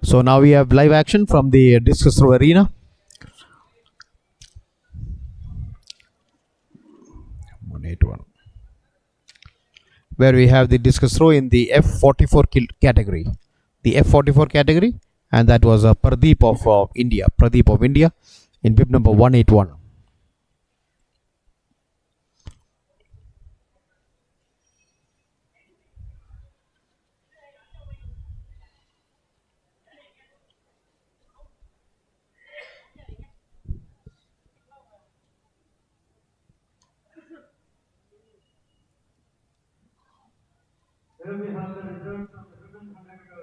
So now we have live action from the discus throw arena. Where we have the discus throw in the F44 category. The F44 category, and that was Pradeep of India. Pradeep of India in bib number 181. Here we have the results of the women's 100 meter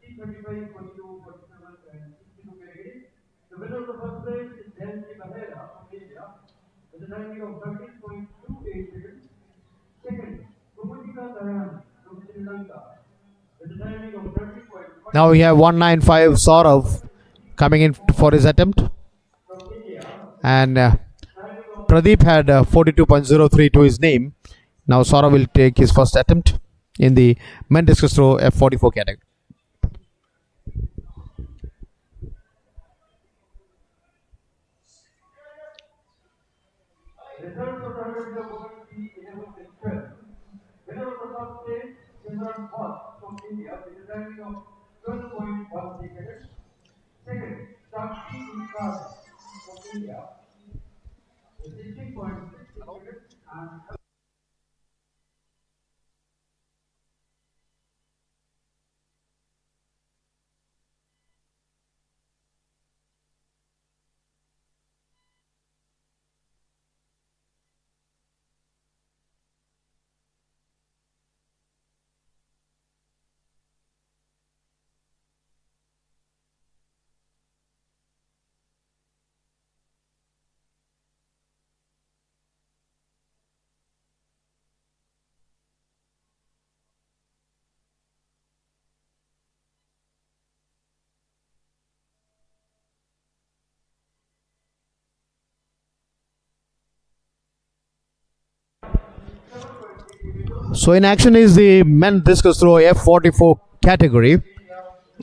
T35, 42, 47 and 62 category. The winner of the first place is Jansi Bahera of India with a timing of 13.28 seconds. Second, Kumudika Dayan from Sri Lanka with a timing of 30.5. Now we have 195 Saurav coming in for his attempt, and Pradeep had 42.03 to his name. Now Saurav will take his first attempt in the men discus throw F44 category. Results of the 100 meter women T11 and 12. Winner of the first place, Simran Bhatt from India with a timing of 12.13 seconds. Second, Sakshi Inkar from India with 16.6 seconds. And So in action is the men discus throw F44 category,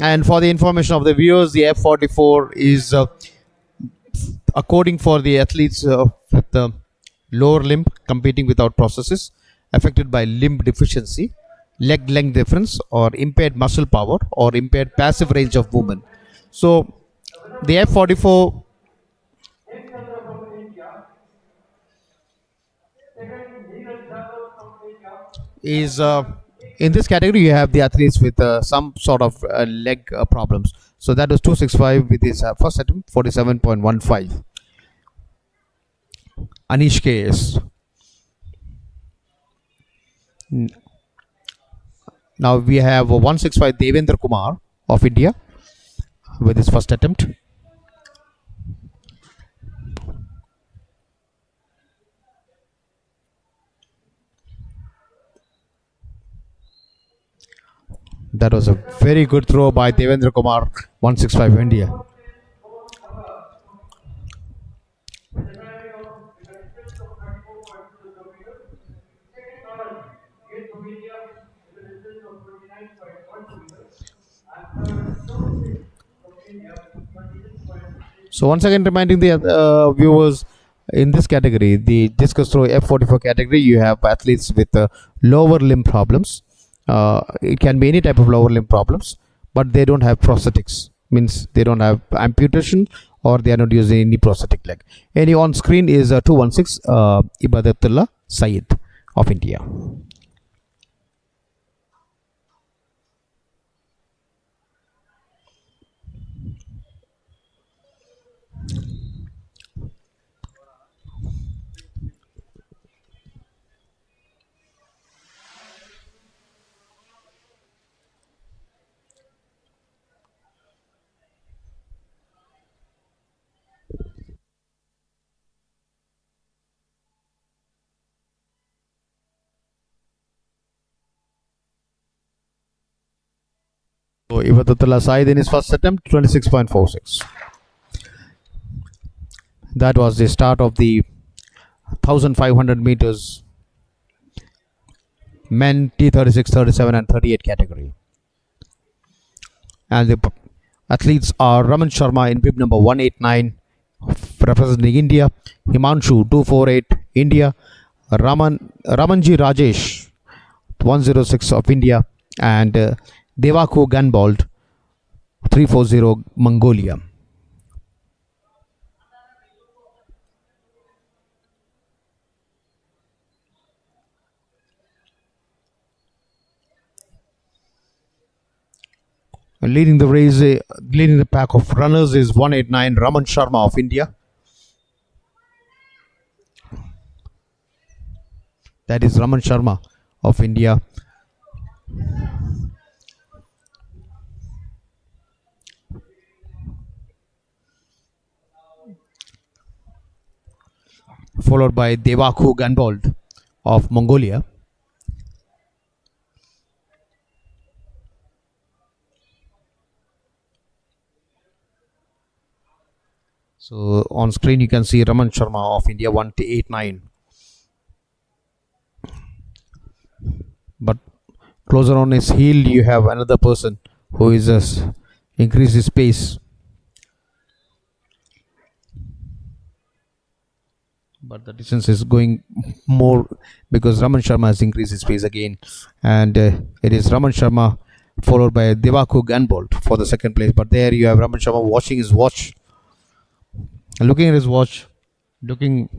and for the information of the viewers, the F44 is according for the athletes with the lower limb competing without prosthesis, affected by limb deficiency, leg length difference, or impaired muscle power, or impaired passive range of movement. So the F44 is in this category you have the athletes with some sort of leg problems. So that was 265 with his first attempt 47.15. Anish KS. Now we have 165 Devendra Kumar of India with his first attempt. That was a very good throw by Devendra Kumar, 165 India. So once again reminding the viewers, in this category, the discus throw F44 category, you have athletes with lower limb problems. It can be any type of lower limb problems, but they don't have prosthetics. Means they don't have amputation or they are not using any prosthetic leg. Any on screen is 216 Ibadatullah Saeed of India. So Ibadatullah Saeed in his first attempt 26.46. That was the start of the 1500 meters men T36, 37 and 38 category. And the athletes are Raman Sharma in bib number 189 representing India, Himanshu 248 India, Ramanji Rajesh 106 of India, and Devaku Ganbold 340 Mongolia. Leading the race, leading the pack of runners is 189 Raman Sharma of India. That is Raman Sharma of India. Followed by Devaku Ganbold of Mongolia. So on screen you can see Raman Sharma of India 189. But closer on his heel you have another person who is increased his pace. But the distance is going more because Raman Sharma has increased his pace again. And it is Raman Sharma followed by Devaku Ganbold for the second place. But there you have Raman Sharma watching his watch. Looking at his watch, looking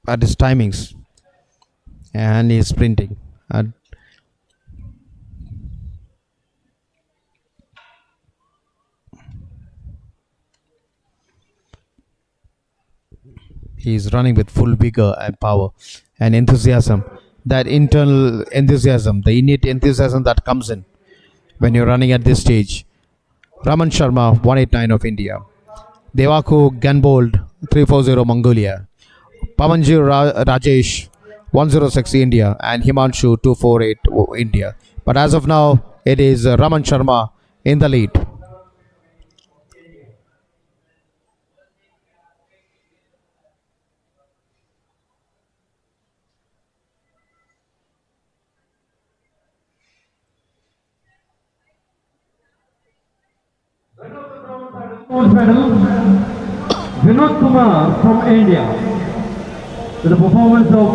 at his timings, and he is sprinting. And he is running with full vigor and power and enthusiasm. That internal enthusiasm, the innate enthusiasm that comes in when you're running at this stage. Raman Sharma, 189 of India. Devaku Ganbold 340 Mongolia, Pamanji Rajesh 106 India, and Himanshu 248 India. But as of now, it is Raman Sharma in the lead. Gold medal, Vinod Kumar from India with a performance of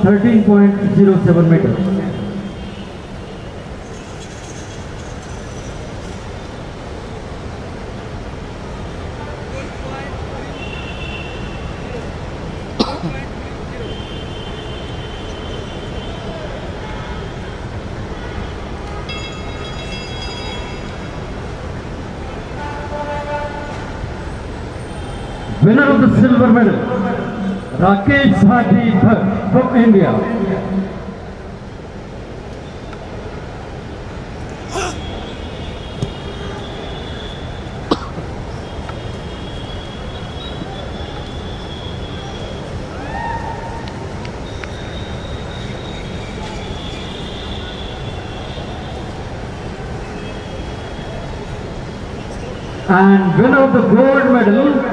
13.07 meters. Winner of the silver medal, Rakesh Bhati Bhatt from India. And winner of the gold medal,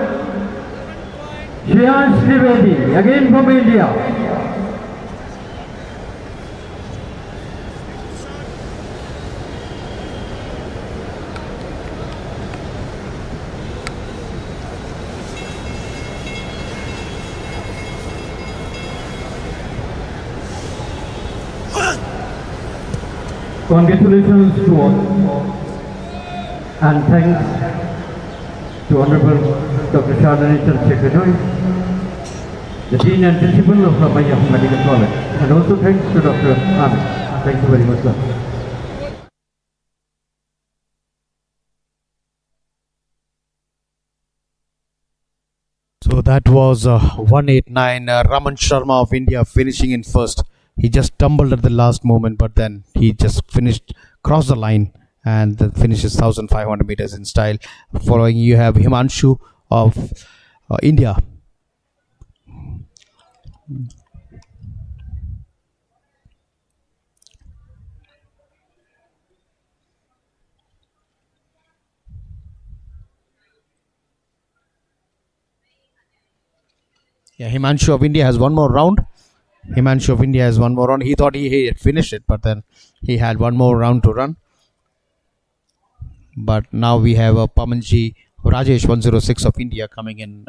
Shreyansh Trivedi, again from India. Congratulations to all and thanks to Honorable Dr. Shalini Chandrasekhar, the Dean and Principal of Ramaiah Medical College, and also thanks to Dr. Amit. Thank you very much, sir. So that was 189 Raman Sharma of India finishing in first. He just tumbled at the last moment, but then he just finished, crossed the line, and then finishes 1500 meters in style. Following, you have Himanshu of India. Yeah, Himanshu of India has one more round. Himanshu of India has one more round. He thought he had finished it, but then he had one more round to run. But now we have a Pamanji Rajesh 106 of India coming in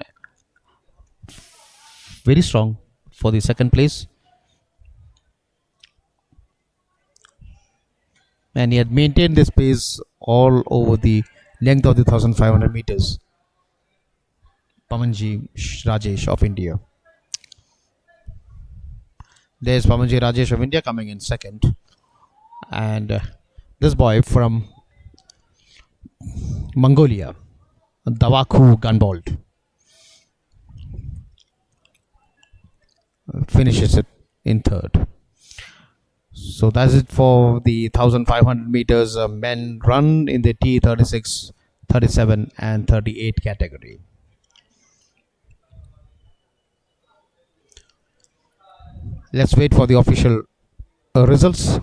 very strong for the second place. And he had maintained this pace all over the length of the 1500 meters. Pamanji Rajesh of India. There's Pamanji Rajesh of India coming in second. And this boy from Mongolia, Davaku Gunbold, finishes it in third. So that's it for the 1500 meters men run in the T36, 37 and 38 category. Let's wait for the official results.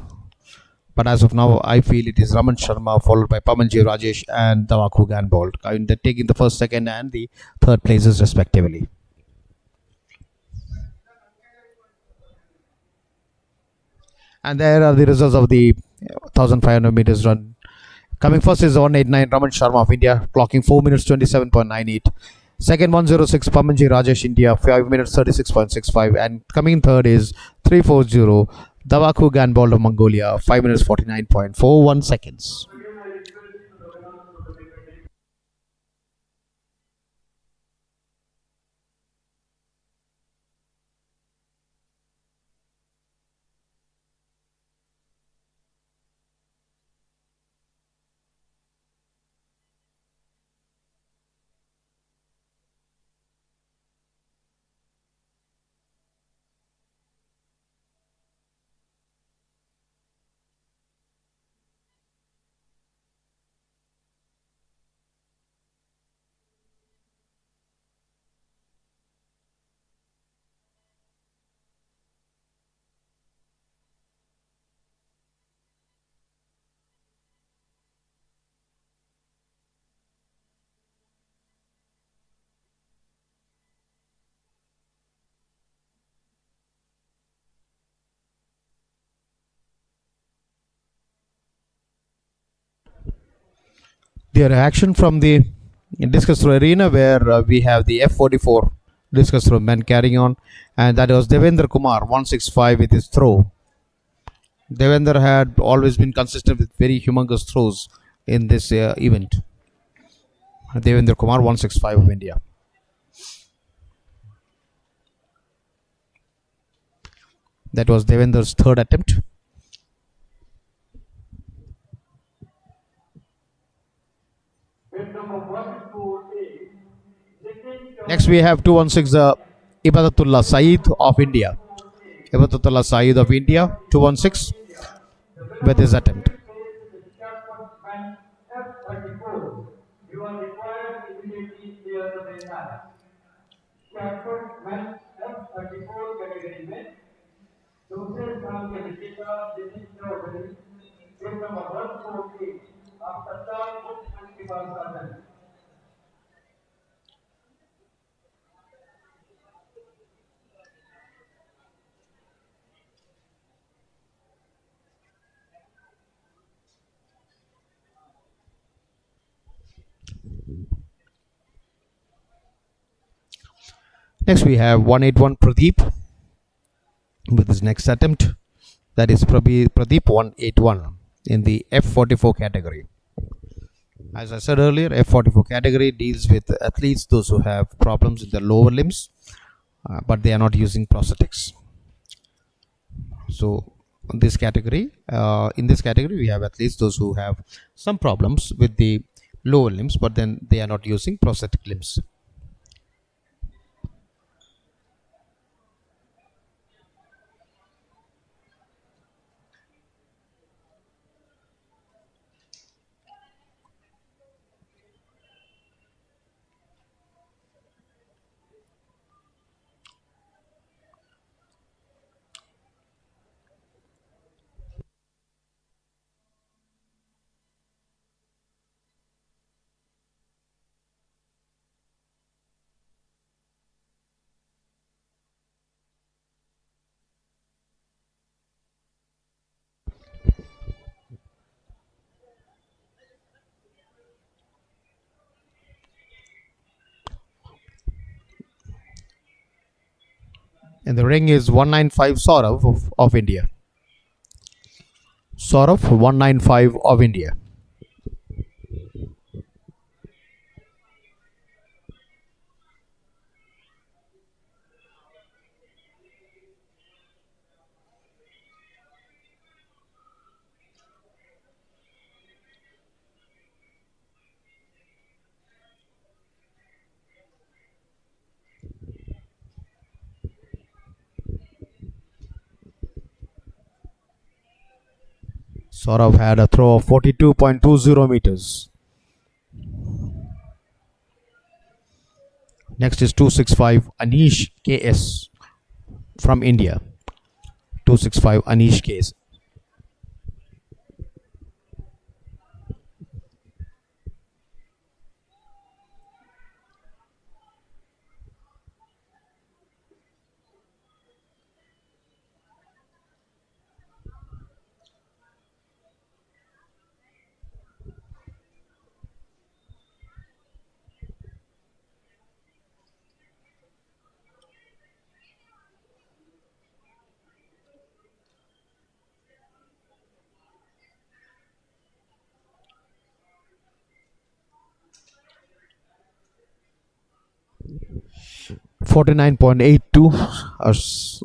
But as of now, I feel it is Raman Sharma followed by Pamanji Rajesh and Davaku Gunbold. They're taking the first, second and the third places respectively. And there are the results of the 1500 meters run. Coming first is 189 Raman Sharma of India, clocking 4 minutes 27.98. Second 106 Pamanji Rajesh India, 5 minutes 36.65. And coming in third is 340 Davaku Gunbold of Mongolia, 5 minutes 49.41 seconds. The reaction from the discus throw arena, where we have the F44 discus throw men carrying on, and that was Devendra Kumar 165 with his throw. Devendra had always been consistent with very humongous throws in this event. Devendra Kumar 165 of India. That was Devendra's third attempt. Next we have 216 Ibadatullah Saeed of India. Ibadatullah Saeed of India 216 with his attempt. Next we have 181 Pradeep with his next attempt. That is Pradeep 181 in the F44 category. As I said earlier, F44 category deals with athletes, those who have problems in their lower limbs, but they are not using prosthetics. So in this category, we have athletes, those who have some problems with the lower limbs, but then they are not using prosthetic limbs. And the ring is 195 Saurav of India. Saurav 195 of India. Saurav had a throw of 42.20 meters. Next is 265 Anish KS from India. 265 Anish KS. (49.82),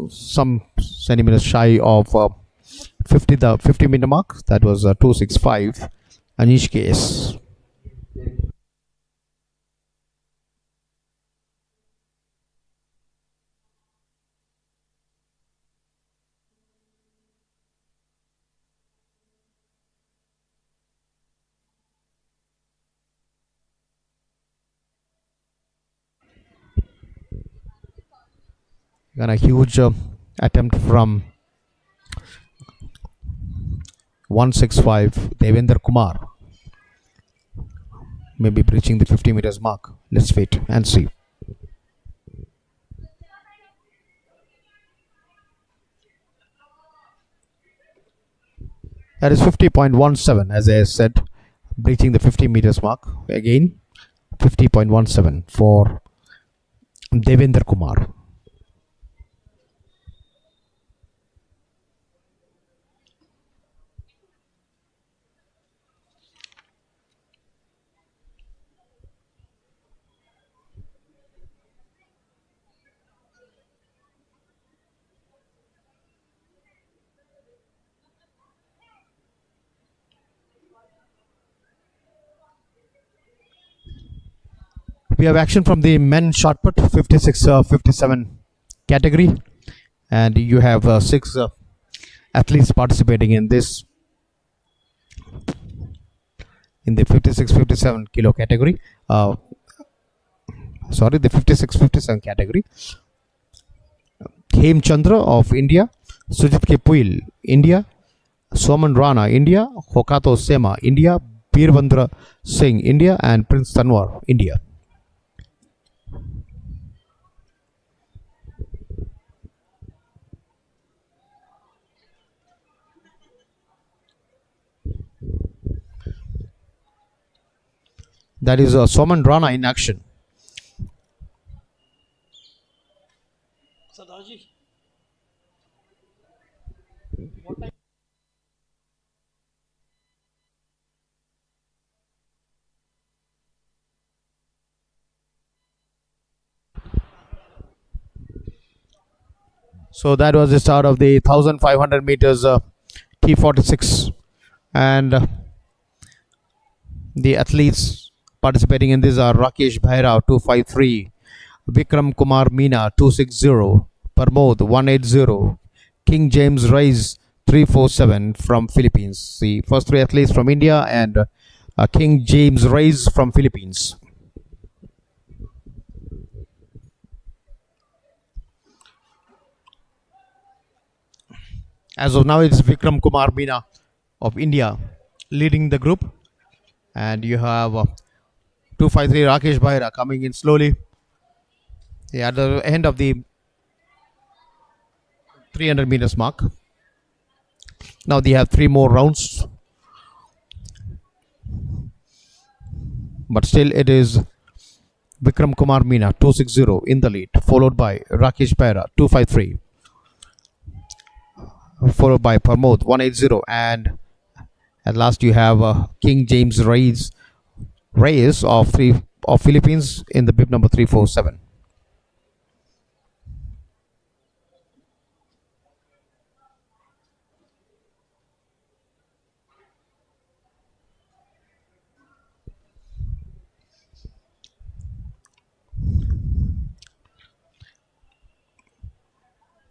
some centimeters shy of 50-meter mark. That was 265 Anish KS. Got a huge attempt from 165 Devendra Kumar. Maybe breaching the 50 meters mark. Let's wait and see. That is 50.17, as I said, breaching the 50 meters mark. Again, 50.17 for Devendra Kumar. We have action from the men shot put 56-57 category, and you have 6 athletes participating in this in the 56-57 kilo category. Sorry, the 56-57 category. Hem Chandra of India, Sujit Kepuil, India, Soman Rana, India, Hokato Sema, India, Birvandra Singh, India, and Prince Tanwar, India. That is Soman Rana in action. So that was the start of the 1500 meters T46, and the athletes participating in this are Rakesh Bhaira 253, Vikram Kumar Meena 260, Parmod 180, King James Rise 347 from Philippines. The first 3 athletes from India and King James Rise from Philippines. As of now, it's Vikram Kumar Meena of India leading the group, and you have 253 Rakesh Bhaira coming in slowly. At the end of the 300 meters mark. Now they have 3 more rounds, but still it is Vikram Kumar Meena 260 in the lead, followed by Rakesh Bhaira 253, followed by Parmod 180, and at last you have King James Reyes of Philippines in the bib number 347.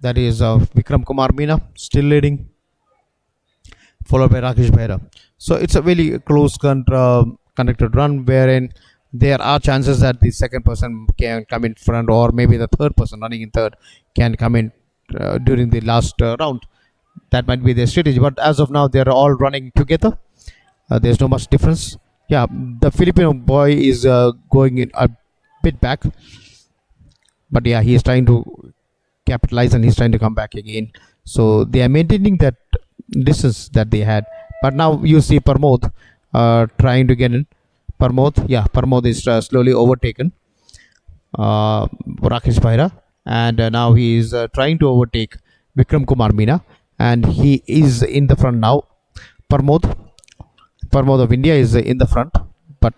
That is Vikram Kumar Meena still leading, followed by Rakesh Bhaira. So it's a really close conducted run, wherein there are chances that the second person can come in front, or maybe the third person running in third can come in during the last round. That might be their strategy, but as of now they are all running together. There's no much difference. Yeah, the Filipino boy is going in a bit back, but yeah, he is trying to capitalize and he's trying to come back again. So they are maintaining that distance that they had, but now you see Parmod trying to get in. Parmod is slowly overtaken Rakesh Bhaira, and now he is trying to overtake Vikram Kumar Meena, and he is in the front now. Parmod of India is in the front, but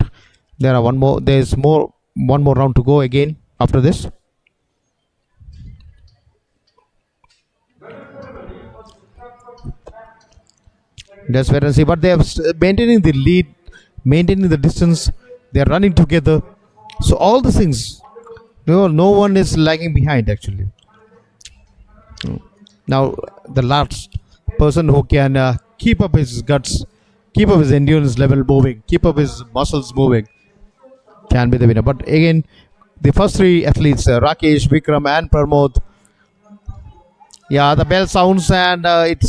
there's one more round to go again after this. Let's wait and see, but they are maintaining the lead, maintaining the distance. They are running together, so all the things, no one is lagging behind actually. Now the last person who can keep up his guts, keep up his endurance level moving, keep up his muscles moving, can be the winner. But again, the first 3 athletes, Rakesh, Vikram and Parmod, yeah, the bell sounds, and it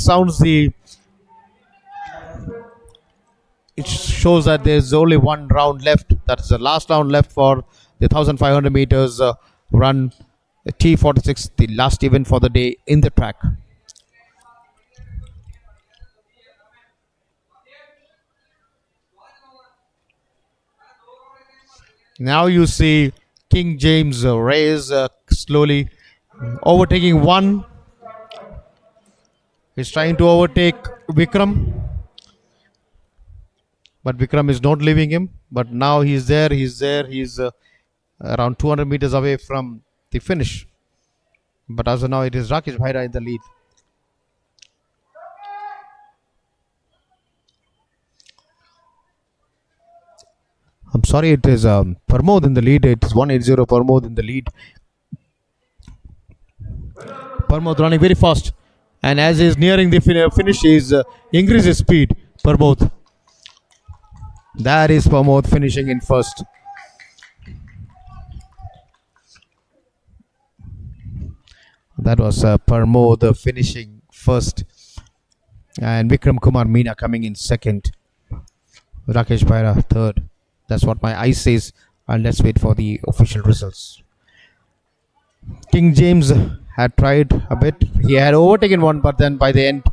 shows that there's only one round left. That's the last round left for the 1500 meters run T46, the last event for the day in the track. Now you see King James race slowly overtaking one. He's trying to overtake Vikram, but Vikram is not leaving him. But now he's there. He's there. He's around 200 meters away from the finish. But as of now, it is Rakesh Bhaira in the lead. I'm sorry, it is Parmod in the lead. It is 180 Parmod in the lead. Parmod running very fast. And as he is nearing the finish, he is increases speed. Parmod. That is Parmod finishing in first. That was Parmod finishing first. And Vikram Kumar Meena coming in second. Rakesh Bhaira third. That's what my eye says. And let's wait for the official results. King James had tried a bit. He had overtaken one, but then by the end,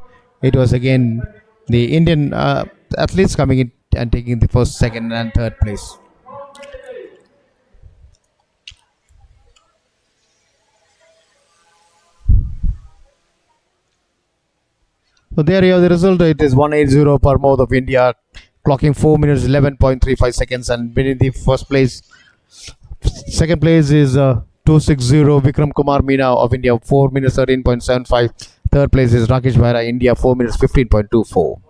it was again the Indian athletes coming in and taking the first, second, and third place. So there you have the result. It is 180 Parmod of India, clocking 4 minutes 11.35 seconds and winning the first place. Second place is 260 Vikram Kumar Meena of India, 4 minutes 13.75. Third place is Rakesh Bhaira, India, 4 minutes 15.24.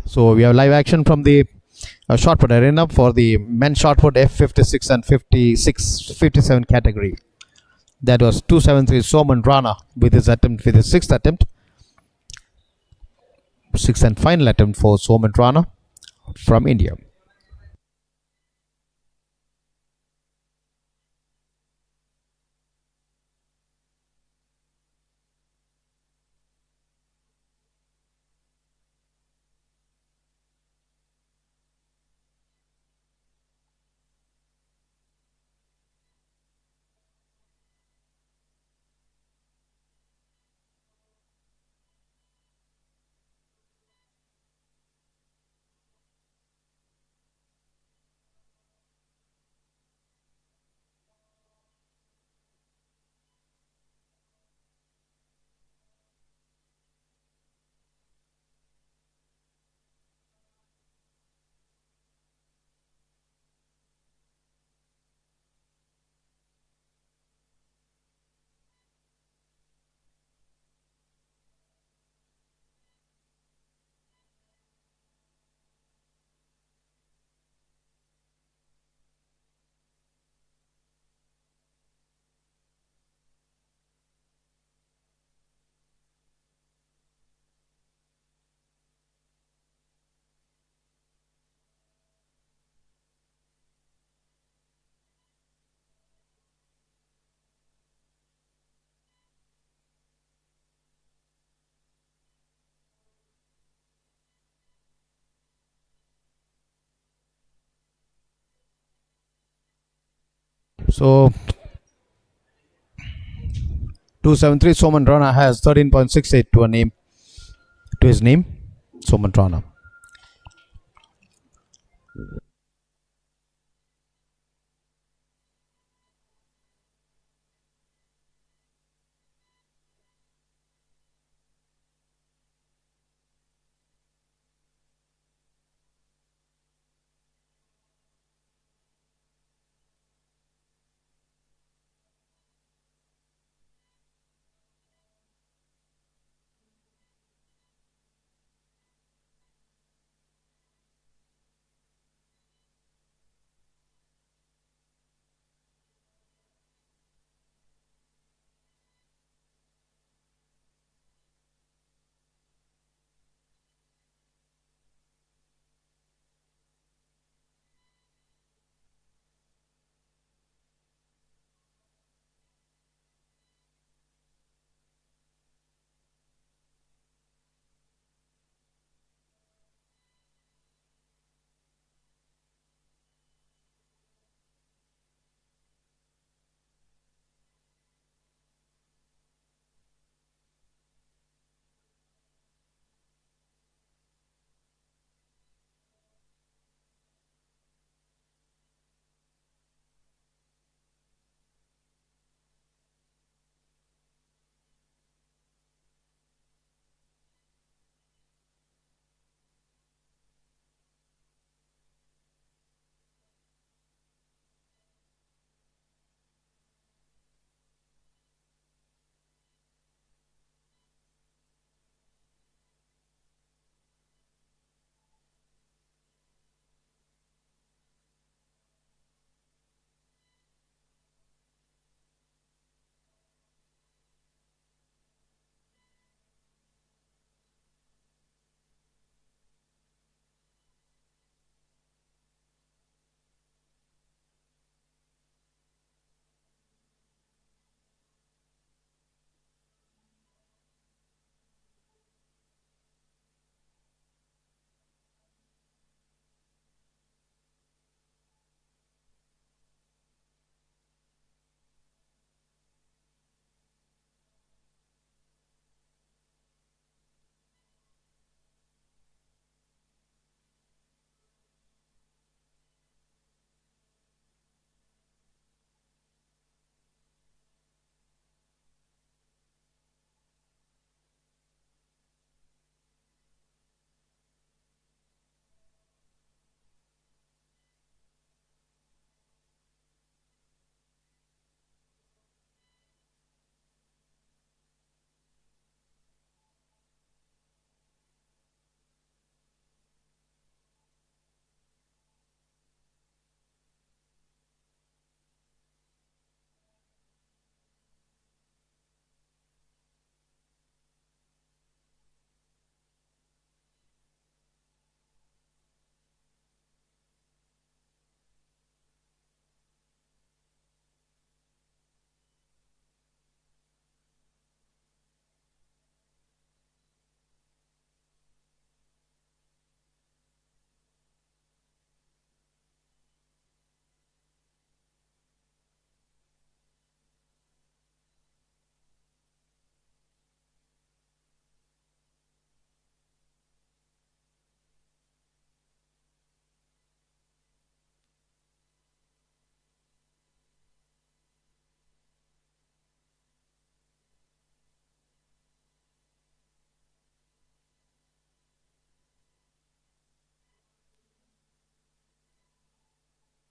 So we have live action from the shot put arena for the men's shot put F56 and 57 category. That was 273 Soman Rana with his sixth attempt. Sixth and final attempt for Soman Rana from India. So 273 Soman Rana has 13.68 to his name, Soman Rana.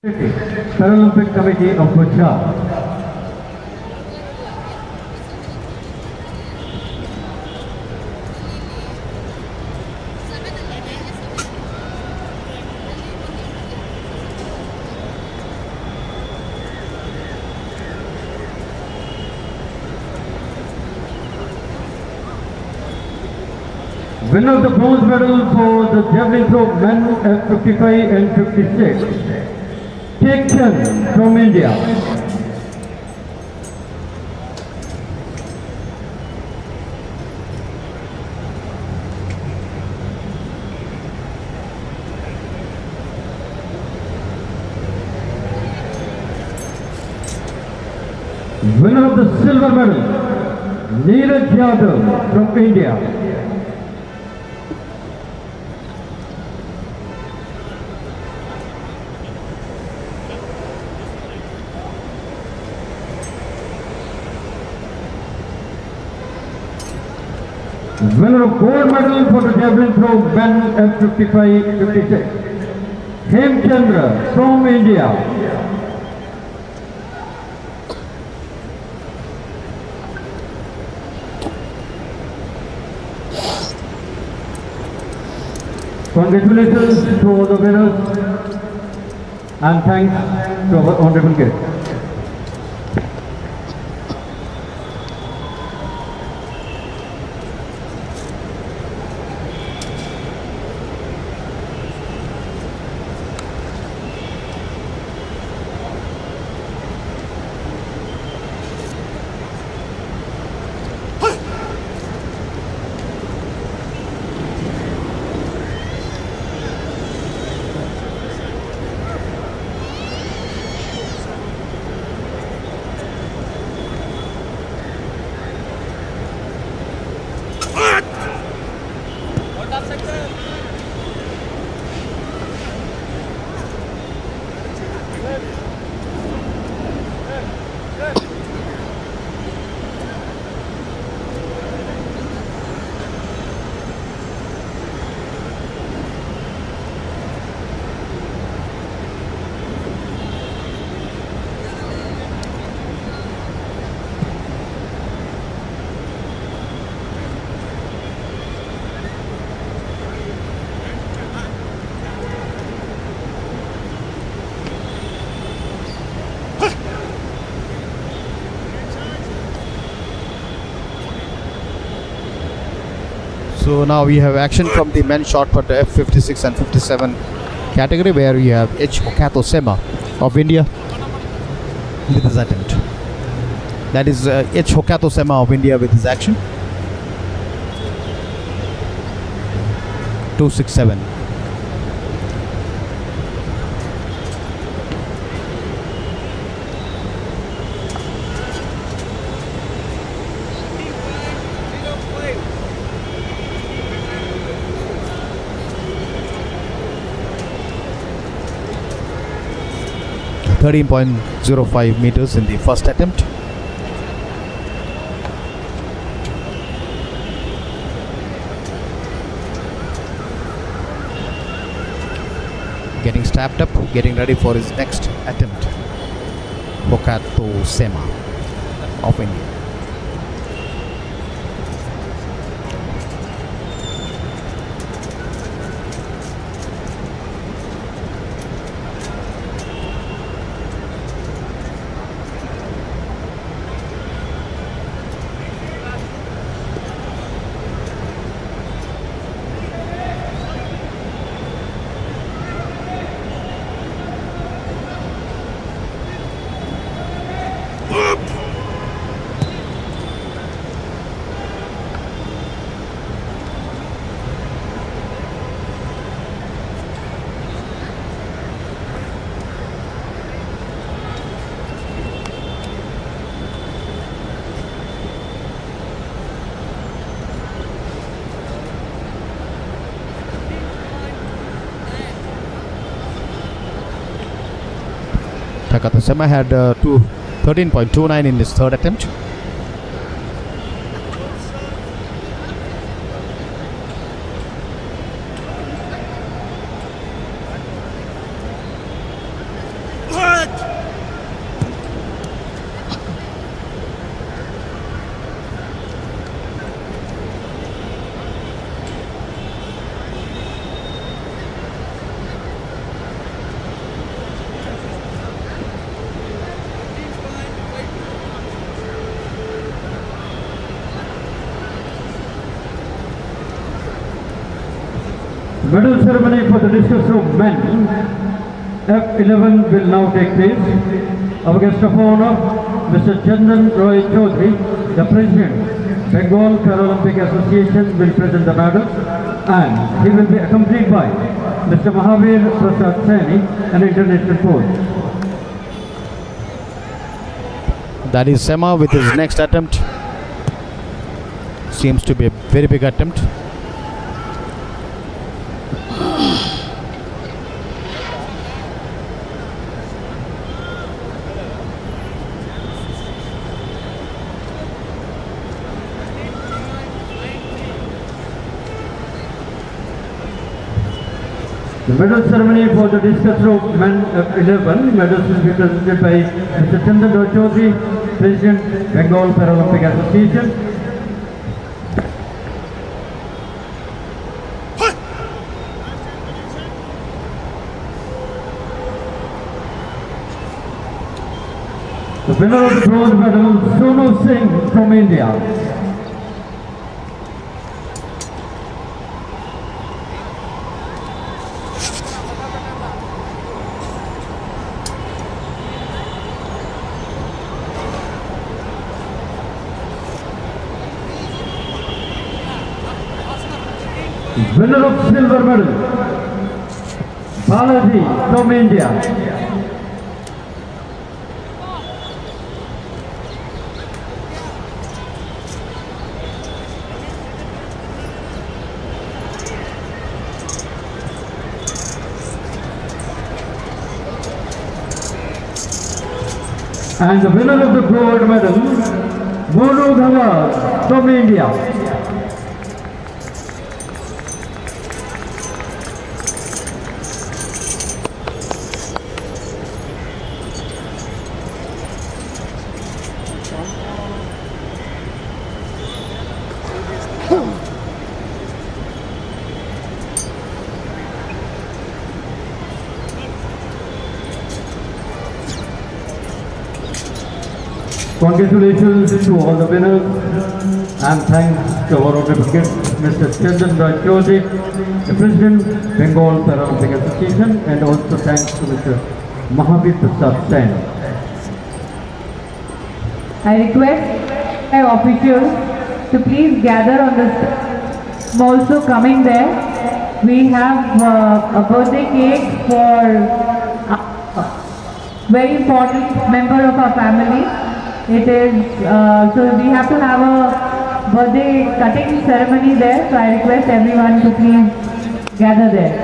Paralympic Committee of Gujarat. Winner of the bronze medal for the javelin throw men at 55 and 56. Kek Chand from India. Winner of the silver medal, Neeraj Yadav from India. Winner of gold medal for the javelin throw men at 55-56. Hemchandra from India. Congratulations to all the winners and thanks to our honorable guests. So now we have action from the men's shot put F56 and 57 category, where we have H. Hokato Sema of India with his attempt. That is H. Hokato Sema of India with his action. 267. .05 meters in the first attempt. Getting strapped up, getting ready for his next attempt. Hokato Sema of India. Hokato Sema had 13.29 in his third attempt. Medal ceremony for the discus throw men F11 will now take place. Our guest of honor, Mr. Chandan Roy Chaudhary, the President, Bengal Paralympic Association, will present the medals, and he will be accompanied by Mr. Mahavir Prasad Saini, an international coach. That is Sema with his next attempt. Seems to be a very big attempt. The medal ceremony for the discus throw men 11 medals will be presented by Mr. Chandan Roy Chaudhary, President, Bengal Paralympic Association. The winner of the bronze medal, Sonu Singh from India. Winner of silver medal, Balaji from India. And the winner of the gold medal, Monu Dhawal from India. Congratulations to all the winners and thanks to our honorable guest, Mr. Chandan Roy Chaudhary, the President, Bengal Paralympic Association, and also thanks to Mr. Mahavir Prasad Saini. I request my officials to please gather on the stage. I'm also coming there. We have a birthday cake for a very important member of our family. It is, so we have to have a birthday cutting ceremony there, so I request everyone to please gather there.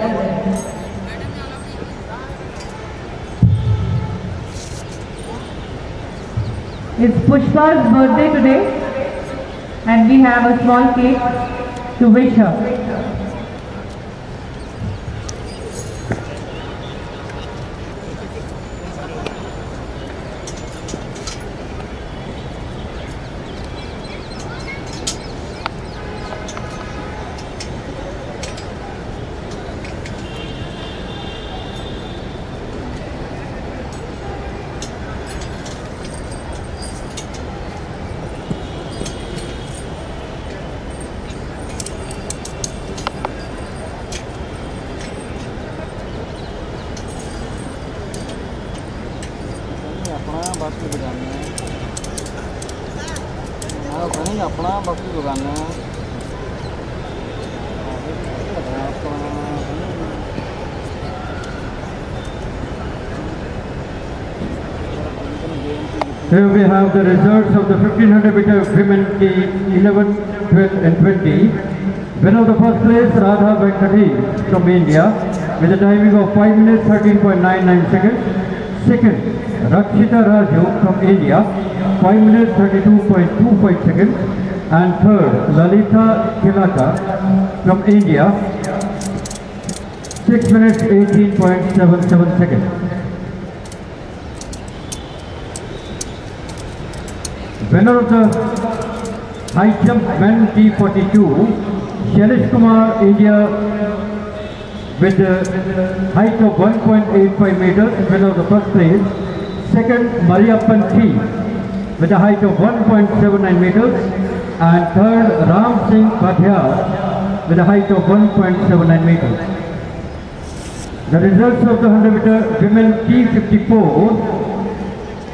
It's Pushpa's birthday today, and we have a small cake to wish her. Here we have the results of the 1500 meter women T11, 12 and 20. Winner of the first place, Radha Venkati from India with a timing of 5 minutes 13.99 seconds. Second, Rakshita Raju from India, 5 minutes 32.25 seconds. And third, Lalita Tilaka from India, 6 minutes 18.77 seconds. Winner of the high jump men T42, Shailesh Kumar, India, with a height of 1.85 meters, winner of the first place. Second, Mariappan T, with a height of 1.79 meters. And third, Ram Singh Bhatia with a height of 1.79 meters. The results of the 100 meter women T54,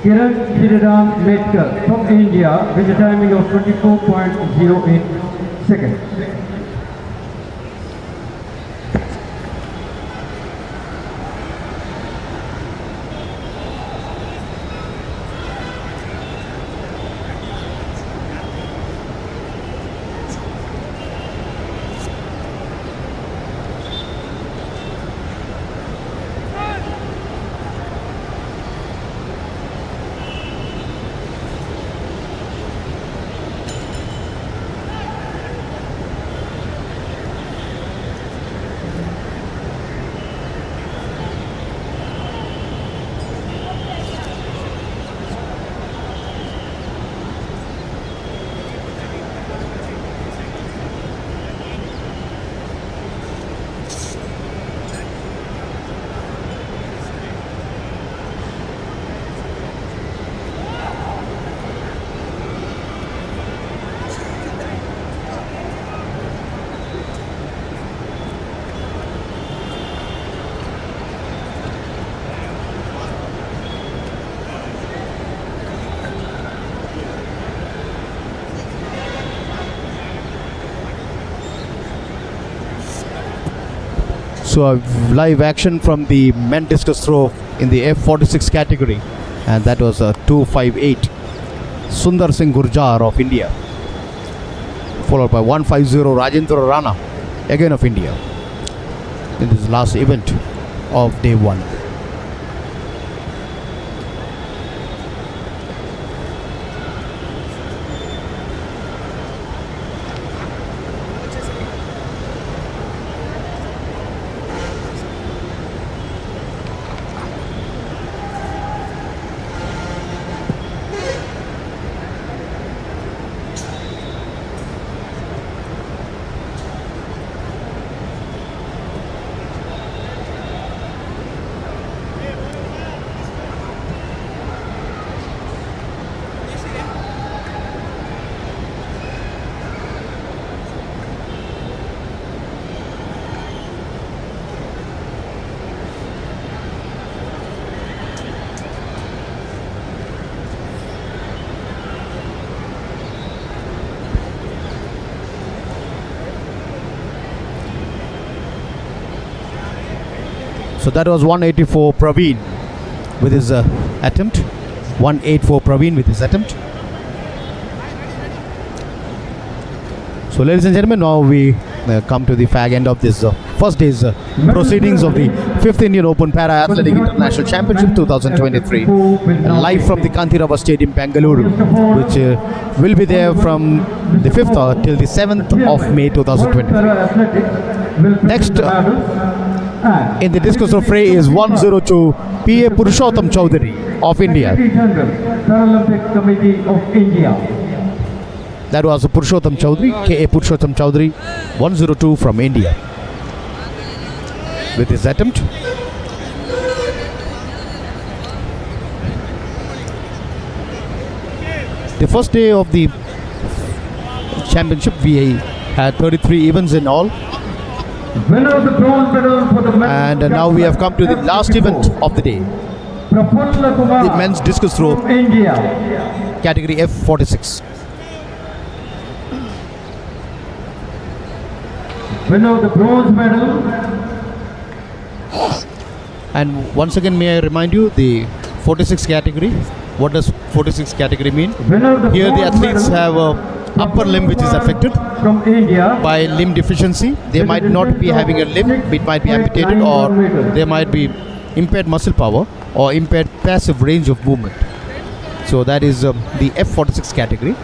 Kiran Shriram Medkar from India with a timing of 24.08 seconds. So a live action from the men discus throw in the F46 category, and that was a 258 Sundar Singh Gurjar of India, followed by 150 Rajendra Rana, again of India, in this last event of day one. So that was 184 Praveen with his attempt. 184 Praveen with his attempt. So ladies and gentlemen, now we come to the fag end of this first day's proceedings of the 5th Indian Open Para Athletic International Championship 2023, live from the Kantirava Stadium, Bengaluru, which will be there from the 5th till the 7th of May 2023. Next in the discus of fray is 102 P.A. Purushottam Chaudhary of India. Paralympic Committee of India. That was Purushottam Chaudhary, K.A. Purushottam Chaudhary, 102 from India, with his attempt. The first day of the championship, we had 33 events in all. Winner of the bronze medal for the And now we have come to the last event of the day, Prafulla Kumar, the men's discus throw, from India. category F46. Winner of the bronze medal. And once again, may I remind you the 46 category. What does 46 category mean? Winner of the Here the bronze athletes medal have a upper limb which is affected from India by limb deficiency. They might not be having a limb, it might be amputated, or they might be impaired muscle power or impaired passive range of movement. So that is the F46 category.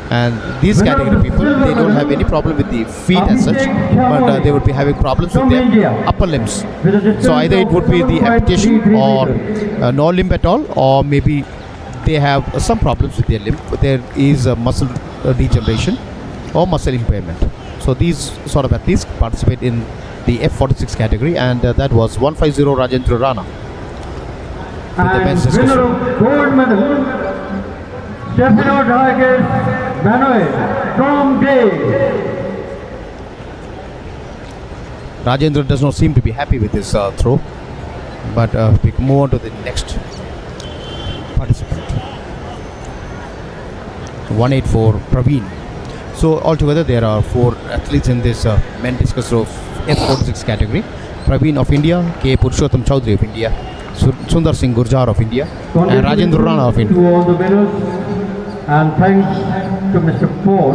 And these category people, they don't have any problem with the feet as such, but they would be having problems with their upper limbs. So either it would be the amputation or no limb at all, or maybe they have some problems with their limb. There is a muscle degeneration or muscle impairment. So these sort of athletes participate in the F46 category, and that was 150 Rajendra Rana. With the men's and winner of gold medal, Stefano Rodriguez Manoel from Greece. Rajendra does not seem to be happy with his throw, but we can move on to the next participant. 184 Praveen. So altogether there are 4 athletes in this men discus throw F46 category. Praveen of India, K. Purushottam Chaudhary of India, Sundar Singh Gurjar of India, and Rajendra Rana of India. To all the winners, and thanks to Mr. Paul,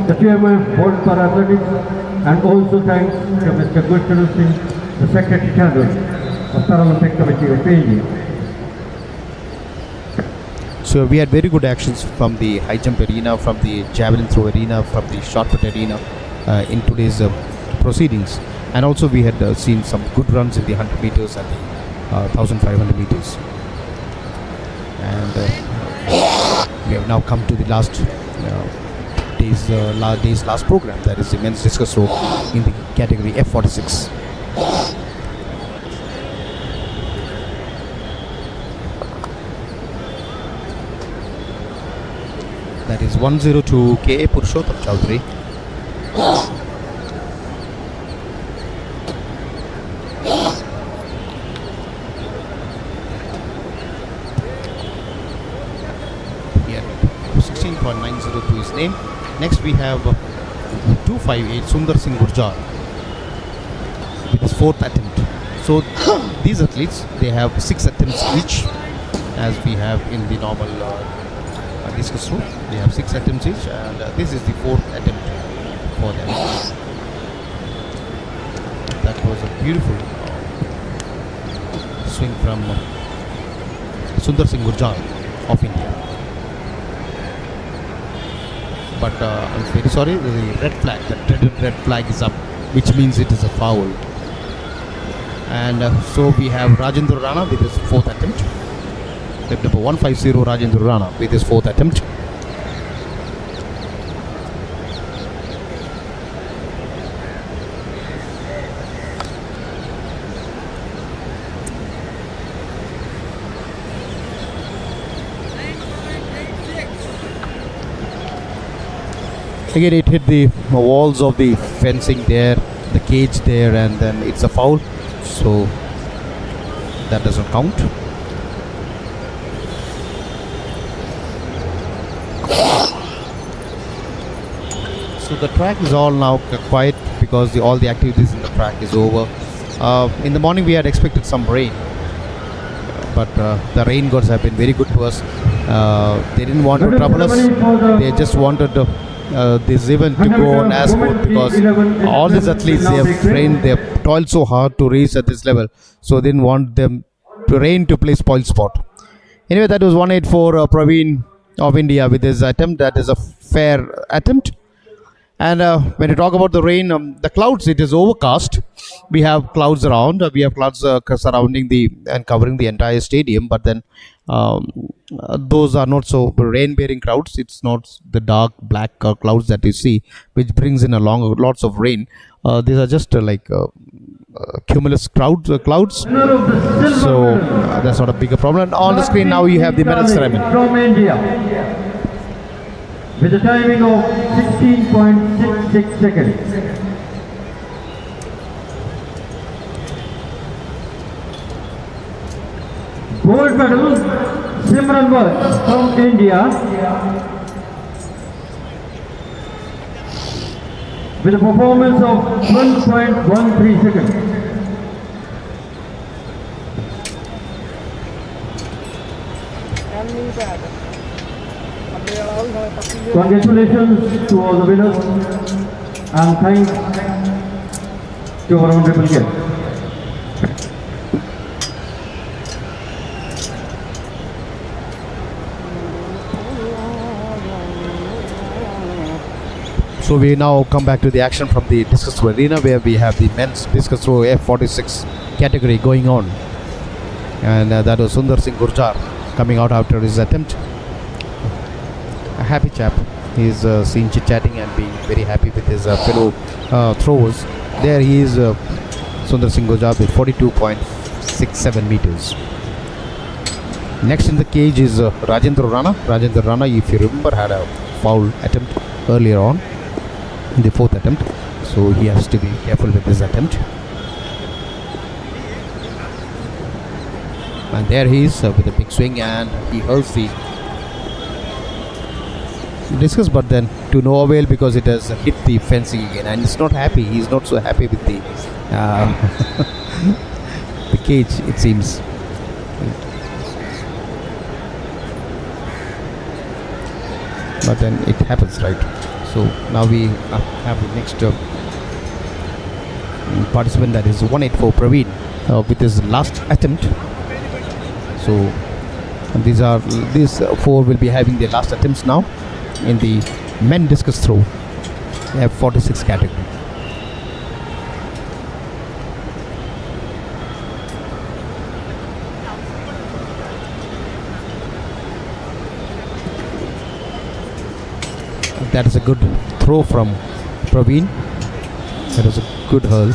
the chairman of World Paralympics, and also thanks to Mr. Gurcharan Singh, the Secretary General of Paralympic Committee of India. So we had very good actions from the high jump arena, from the javelin throw arena, from the shot put arena in today's proceedings, and also we had seen some good runs in the 100 meters and the 1500 meters. And we have now come to the last day's last program, that is the men's discus throw in the category F46. That is 102 K. Purushottam Chaudhary. Here, 16.90 to his name. Next we have 258 Sundar Singh Gurjar with his 4th attempt. So these athletes, they have 6 attempts each, as we have in the normal discus throw. They have 6 attempts each, and this is the 4th attempt for them. That was a beautiful swing from Sundar Singh Gurjar of India. But I'm very sorry, the red flag, the dreaded red flag is up, which means it is a foul. And so we have Rajendra Rana with his 4th attempt. Lap number 150 Rajendra Rana with his 4th attempt. Again, it hit the walls of the fencing there, the cage there, and then it's a foul, so that doesn't count. So the track is all now quiet because all the activities in the track is over. In the morning we had expected some rain, but the rain gods have been very good to us. They didn't want to trouble us. They just wanted this event to go on as smooth, because all these athletes, they have trained, they have toiled so hard to reach at this level, so they didn't want them to rain to play spoil sport. Anyway, that was 184 Praveen of India with his attempt. That is a fair attempt. And when you talk about the rain, the clouds, it is overcast. We have clouds around. We have clouds surrounding and covering the entire stadium. But then those are not so rain-bearing clouds. It's not the dark black clouds that you see, which brings in lots of rain. These are just like cumulus clouds. So that's not a bigger problem. And on the screen now you have the medal ceremony. From India, with a timing of 16.66 seconds. Gold medal, Simran Vats from India, with a performance of 1.13 seconds. Congratulations to all the winners, and thanks to our honorable guest. So we now come back to the action from the discus throw arena, where we have the men's discus throw F46 category going on, and that was Sundar Singh Gurjar coming out after his attempt. A happy chap. He is seen chit-chatting and being very happy with his fellow throwers. There he is, Sundar Singh Gurjar with 42.67 meters. Next in the cage is Rajendra Rana. Rajendra Rana, if you remember, had a foul attempt earlier on in the 4th attempt, so he has to be careful with this attempt. And there he is with a big swing, and he hurls the discus, but then to no avail because it has hit the fencing again, and it's not happy. He's not so happy with the the cage, it seems. But then it happens, right? So now we have the next participant, that is 184 Praveen, with his last attempt. So these four will be having their last attempts now in the men discus throw. They have 46 category. That is a good throw from Praveen. That was a good hurl.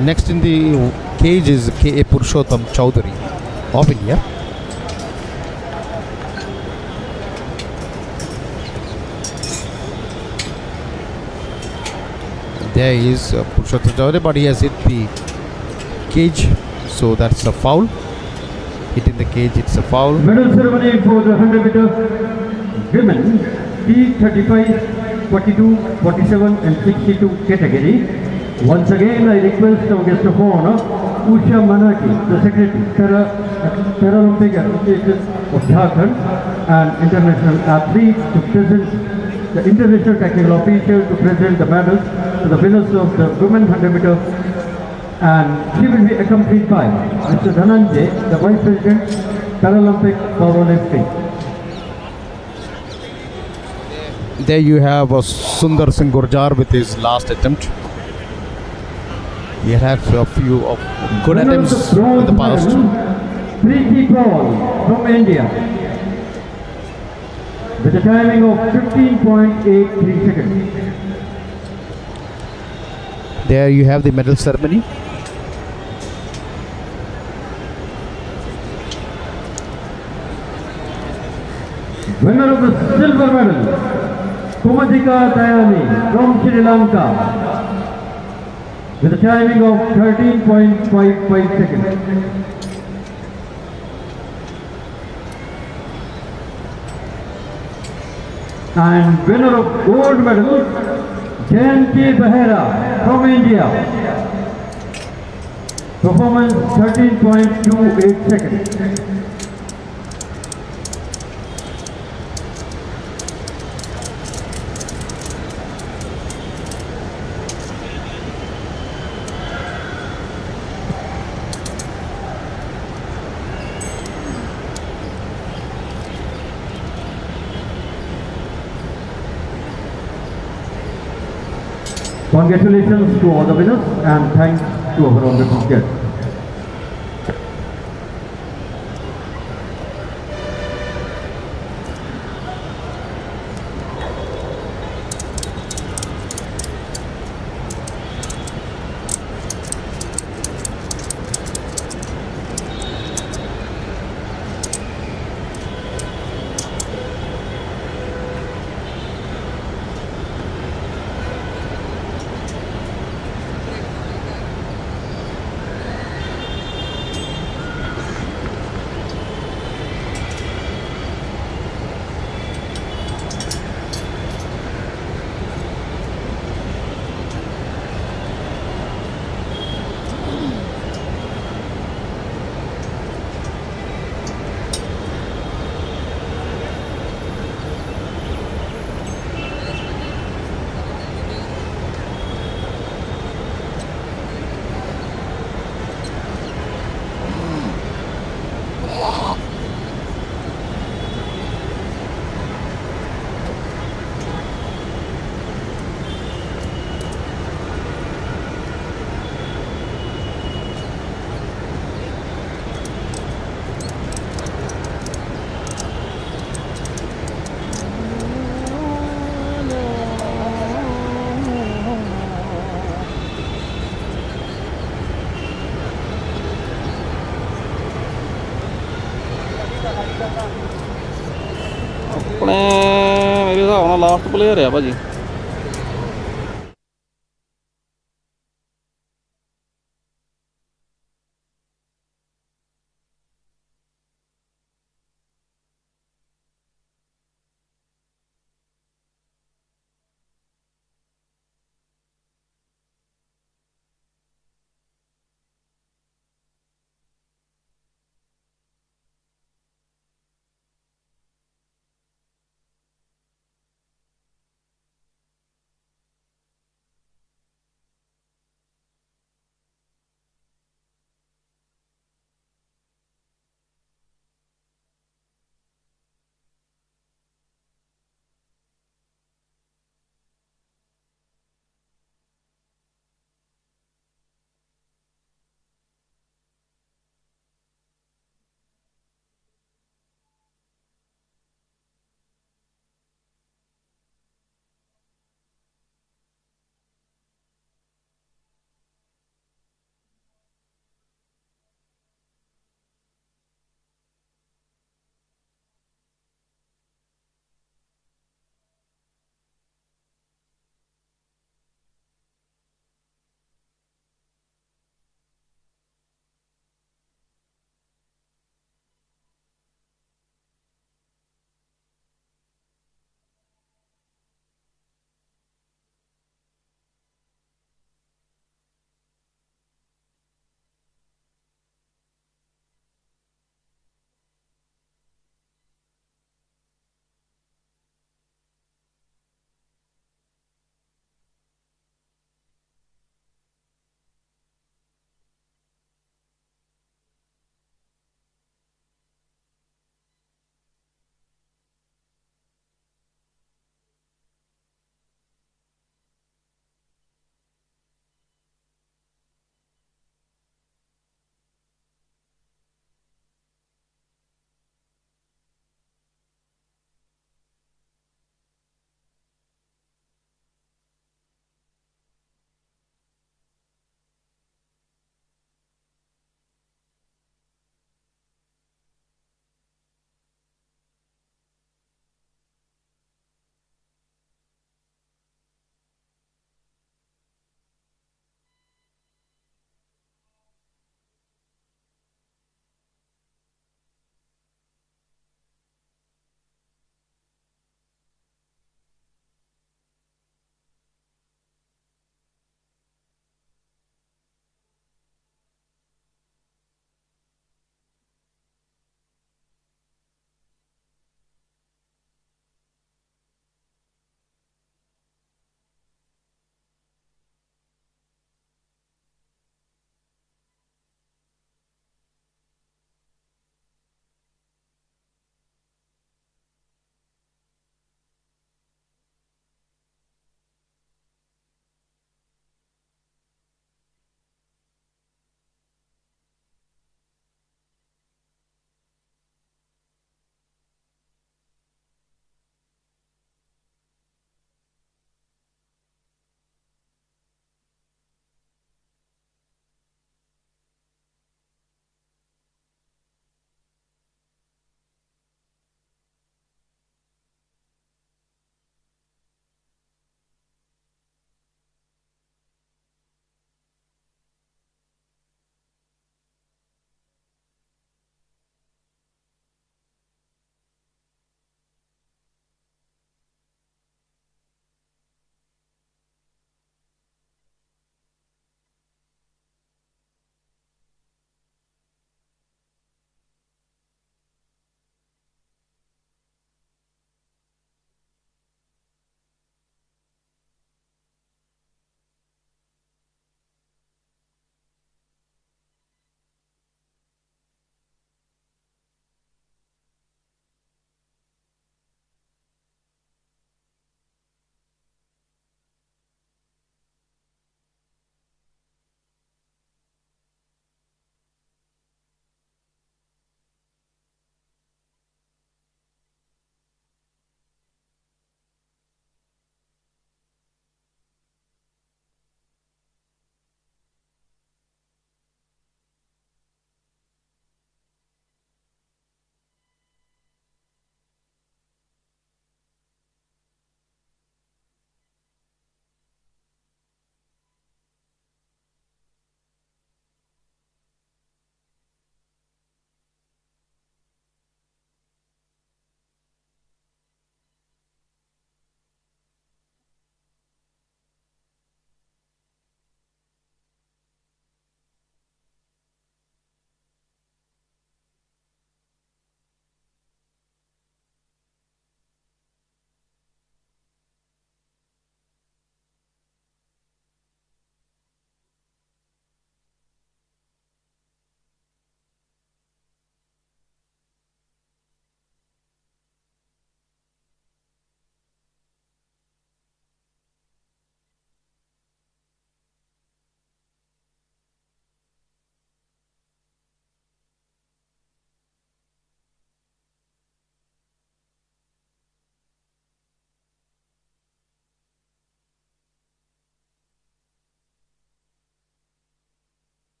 Next in the cage is K.A. Purushottam Chowdhury of India. There is Purushottam Chowdhury, but he has hit the cage, so that's a foul. Hitting the cage, it's a foul. Medal ceremony for the 100-meter women T35, 42, 47 and 62 category. Once again, I request our guest of honor, Usha Manaki, the Secretary, Paralympic Association of Jharkhand, and international athlete, to present the international technical official to present the medals to the winners of the women 100-meter, and she will be accompanied by Mr. Dhananjay, the Vice President, Paralympic Powerlifting. There you have Sundar Singh Gurjar with his last attempt. He had a few of good attempts in the past. Preeti Paul from India with a timing of 15.83 seconds. There you have the medal ceremony. Winner of the silver medal, Kumatika Dayani from Sri Lanka with a timing of 13.55 seconds. And winner of gold medal, Jayanti Behera from India. Performance 13.28 seconds. Congratulations to all the winners and thanks to our honorable guests. Last player ਆ ਭਾਜੀ।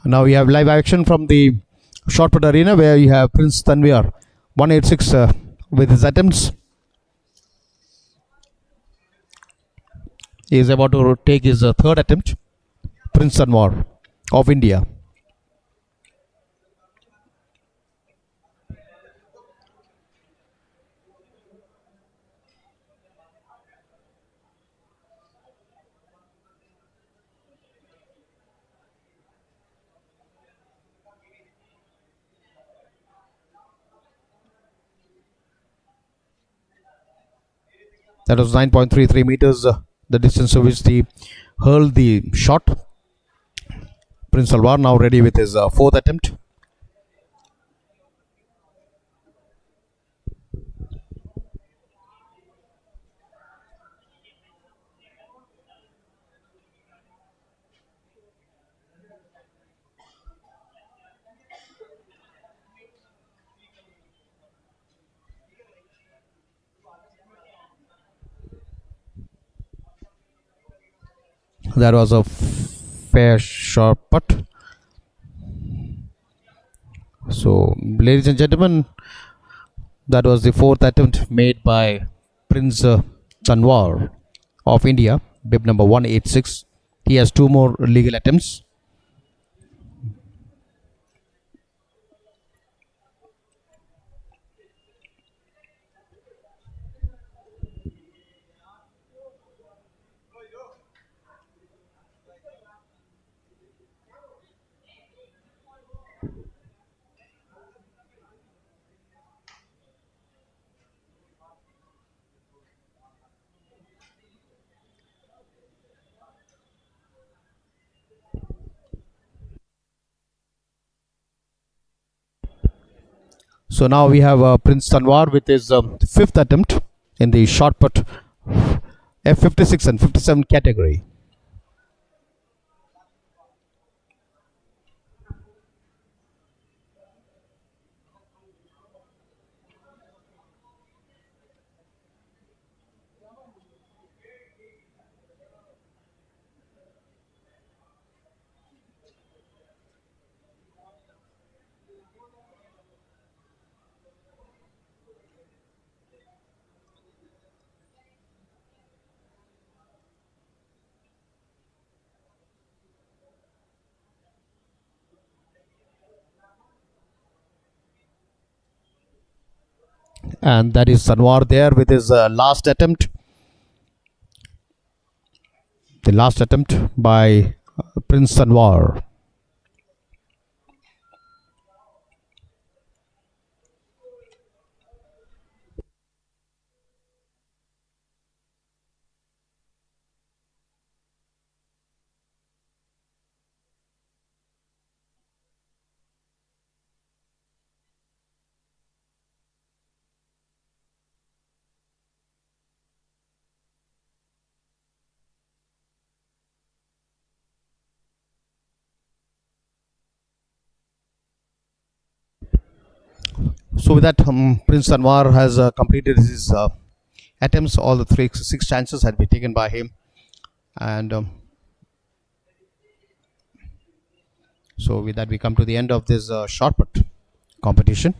Now we have live action from the shot put arena where you have Prince Tanvir 186 with his attempts. He is about to take his third attempt. Prince Tanvir of India. That was 9.33 meters, the distance to which he hurled the shot. Prince Tanvir now ready with his fourth attempt. That was a fair shot putt. So, ladies and gentlemen, that was the fourth attempt made by Prince Tanvir of India, bib number 186. He has two more legal attempts. So now we have Prince Tanvir with his fifth attempt in the shot put F56 and 57 category. And that is Tanvir there with his last attempt. The last attempt by Prince Tanvir. So with that, Prince Tanvir has completed his attempts. All the six chances had been taken by him, and so with that we come to the end of this shot put competition.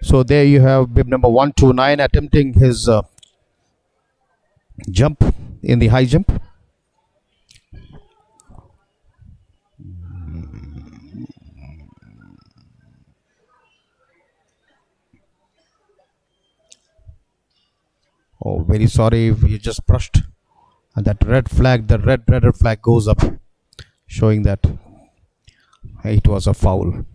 So there you have bib number 129 attempting his jump in the high jump. Oh, very sorry, we just brushed, and that red flag, the red flag goes up, showing that it was a foul.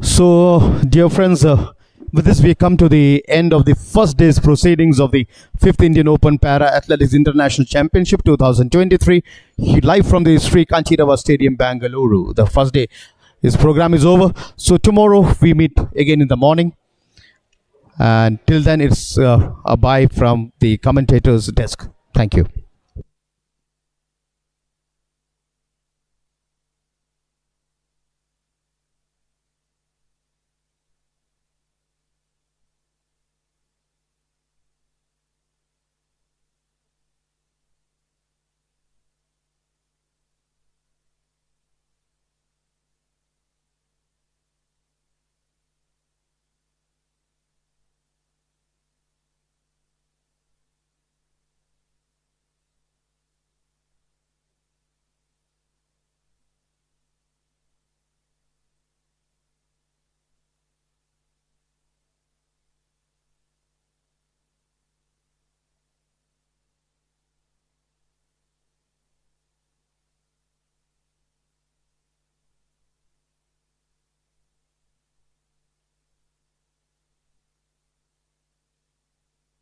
So, dear friends, with this we come to the end of the first day's proceedings of the 5th Indian Open Para Athletics International Championship 2023, live from the Sri Kanchirava Stadium, Bangalore. The first day, this program is over. So tomorrow we meet again in the morning. And till then, it's a bye from the commentator's desk. Thank you.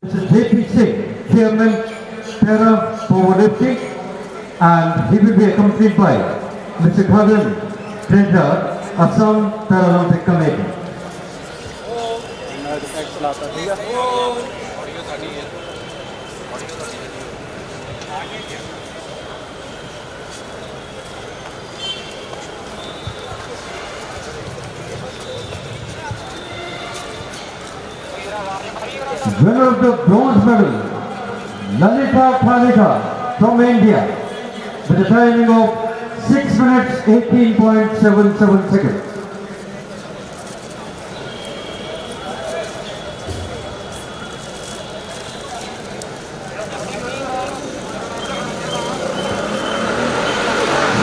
Mr. J.P. Singh, Chairman, Para Powerlifting, and he will be accompanied by Mr. Gagan, Treasurer, Assam Paralympic Committee. Winner of the bronze medal, Lalita Khalika from India, with a timing of 6 minutes 18.77 seconds.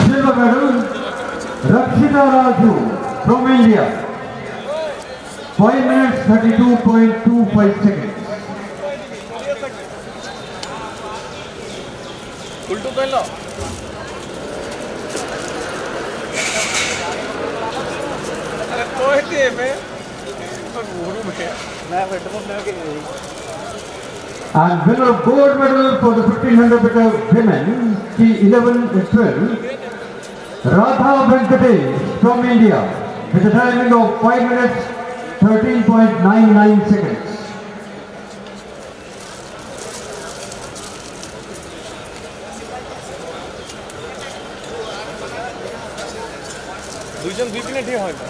Silver medal, Rakshita Raju from India, 5 minutes 32.25 seconds. उल्टू कर लो अरे कोई नहीं मैं गुरु मैं headphone लेके And winner of gold medal for the 1500 meter women, T11 and 12, Radha Venkatesh from India, with a timing of 5 minutes 13.99 seconds. দুইজন 2 মিনিটই হয় না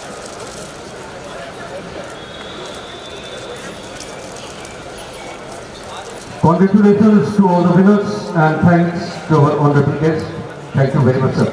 Congratulations to all the winners and thanks to our honorable guests. Thank you very much, sir.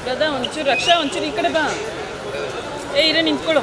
ಗದಾ ಒಂಚೂರು ರಕ್ಷಾ ಒಂಚೂರು ಈ ಕಡೆ ಬಾ ಇರೇ ನಿಂತ್ಕೊಳ್ಳು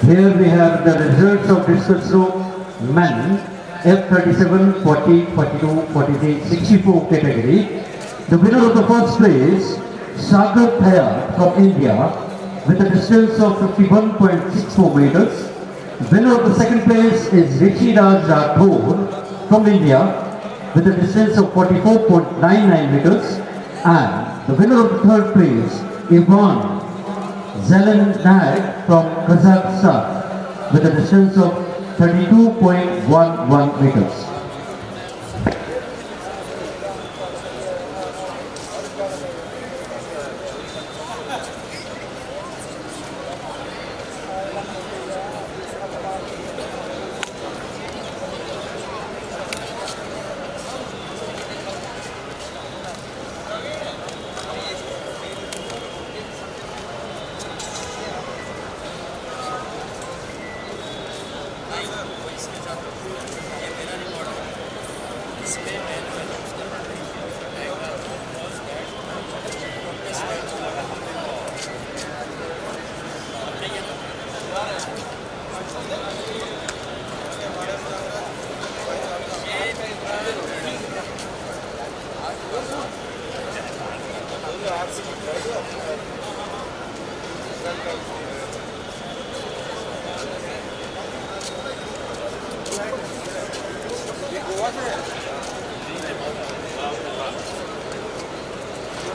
Here we have the results of discus throw men F37, 40, 42, 43, 64 category. The winner of the first place, Sagar Thaya from India with a distance of 51.64 meters. Winner of the second place is Rishi Raj Rathore from India with a distance of 44.99 meters. And the winner of the third place, Ivan Zelendag from Kazakhstan with a distance of 32.11 meters.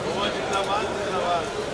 Goa जिंदाबाद जिंदाबाद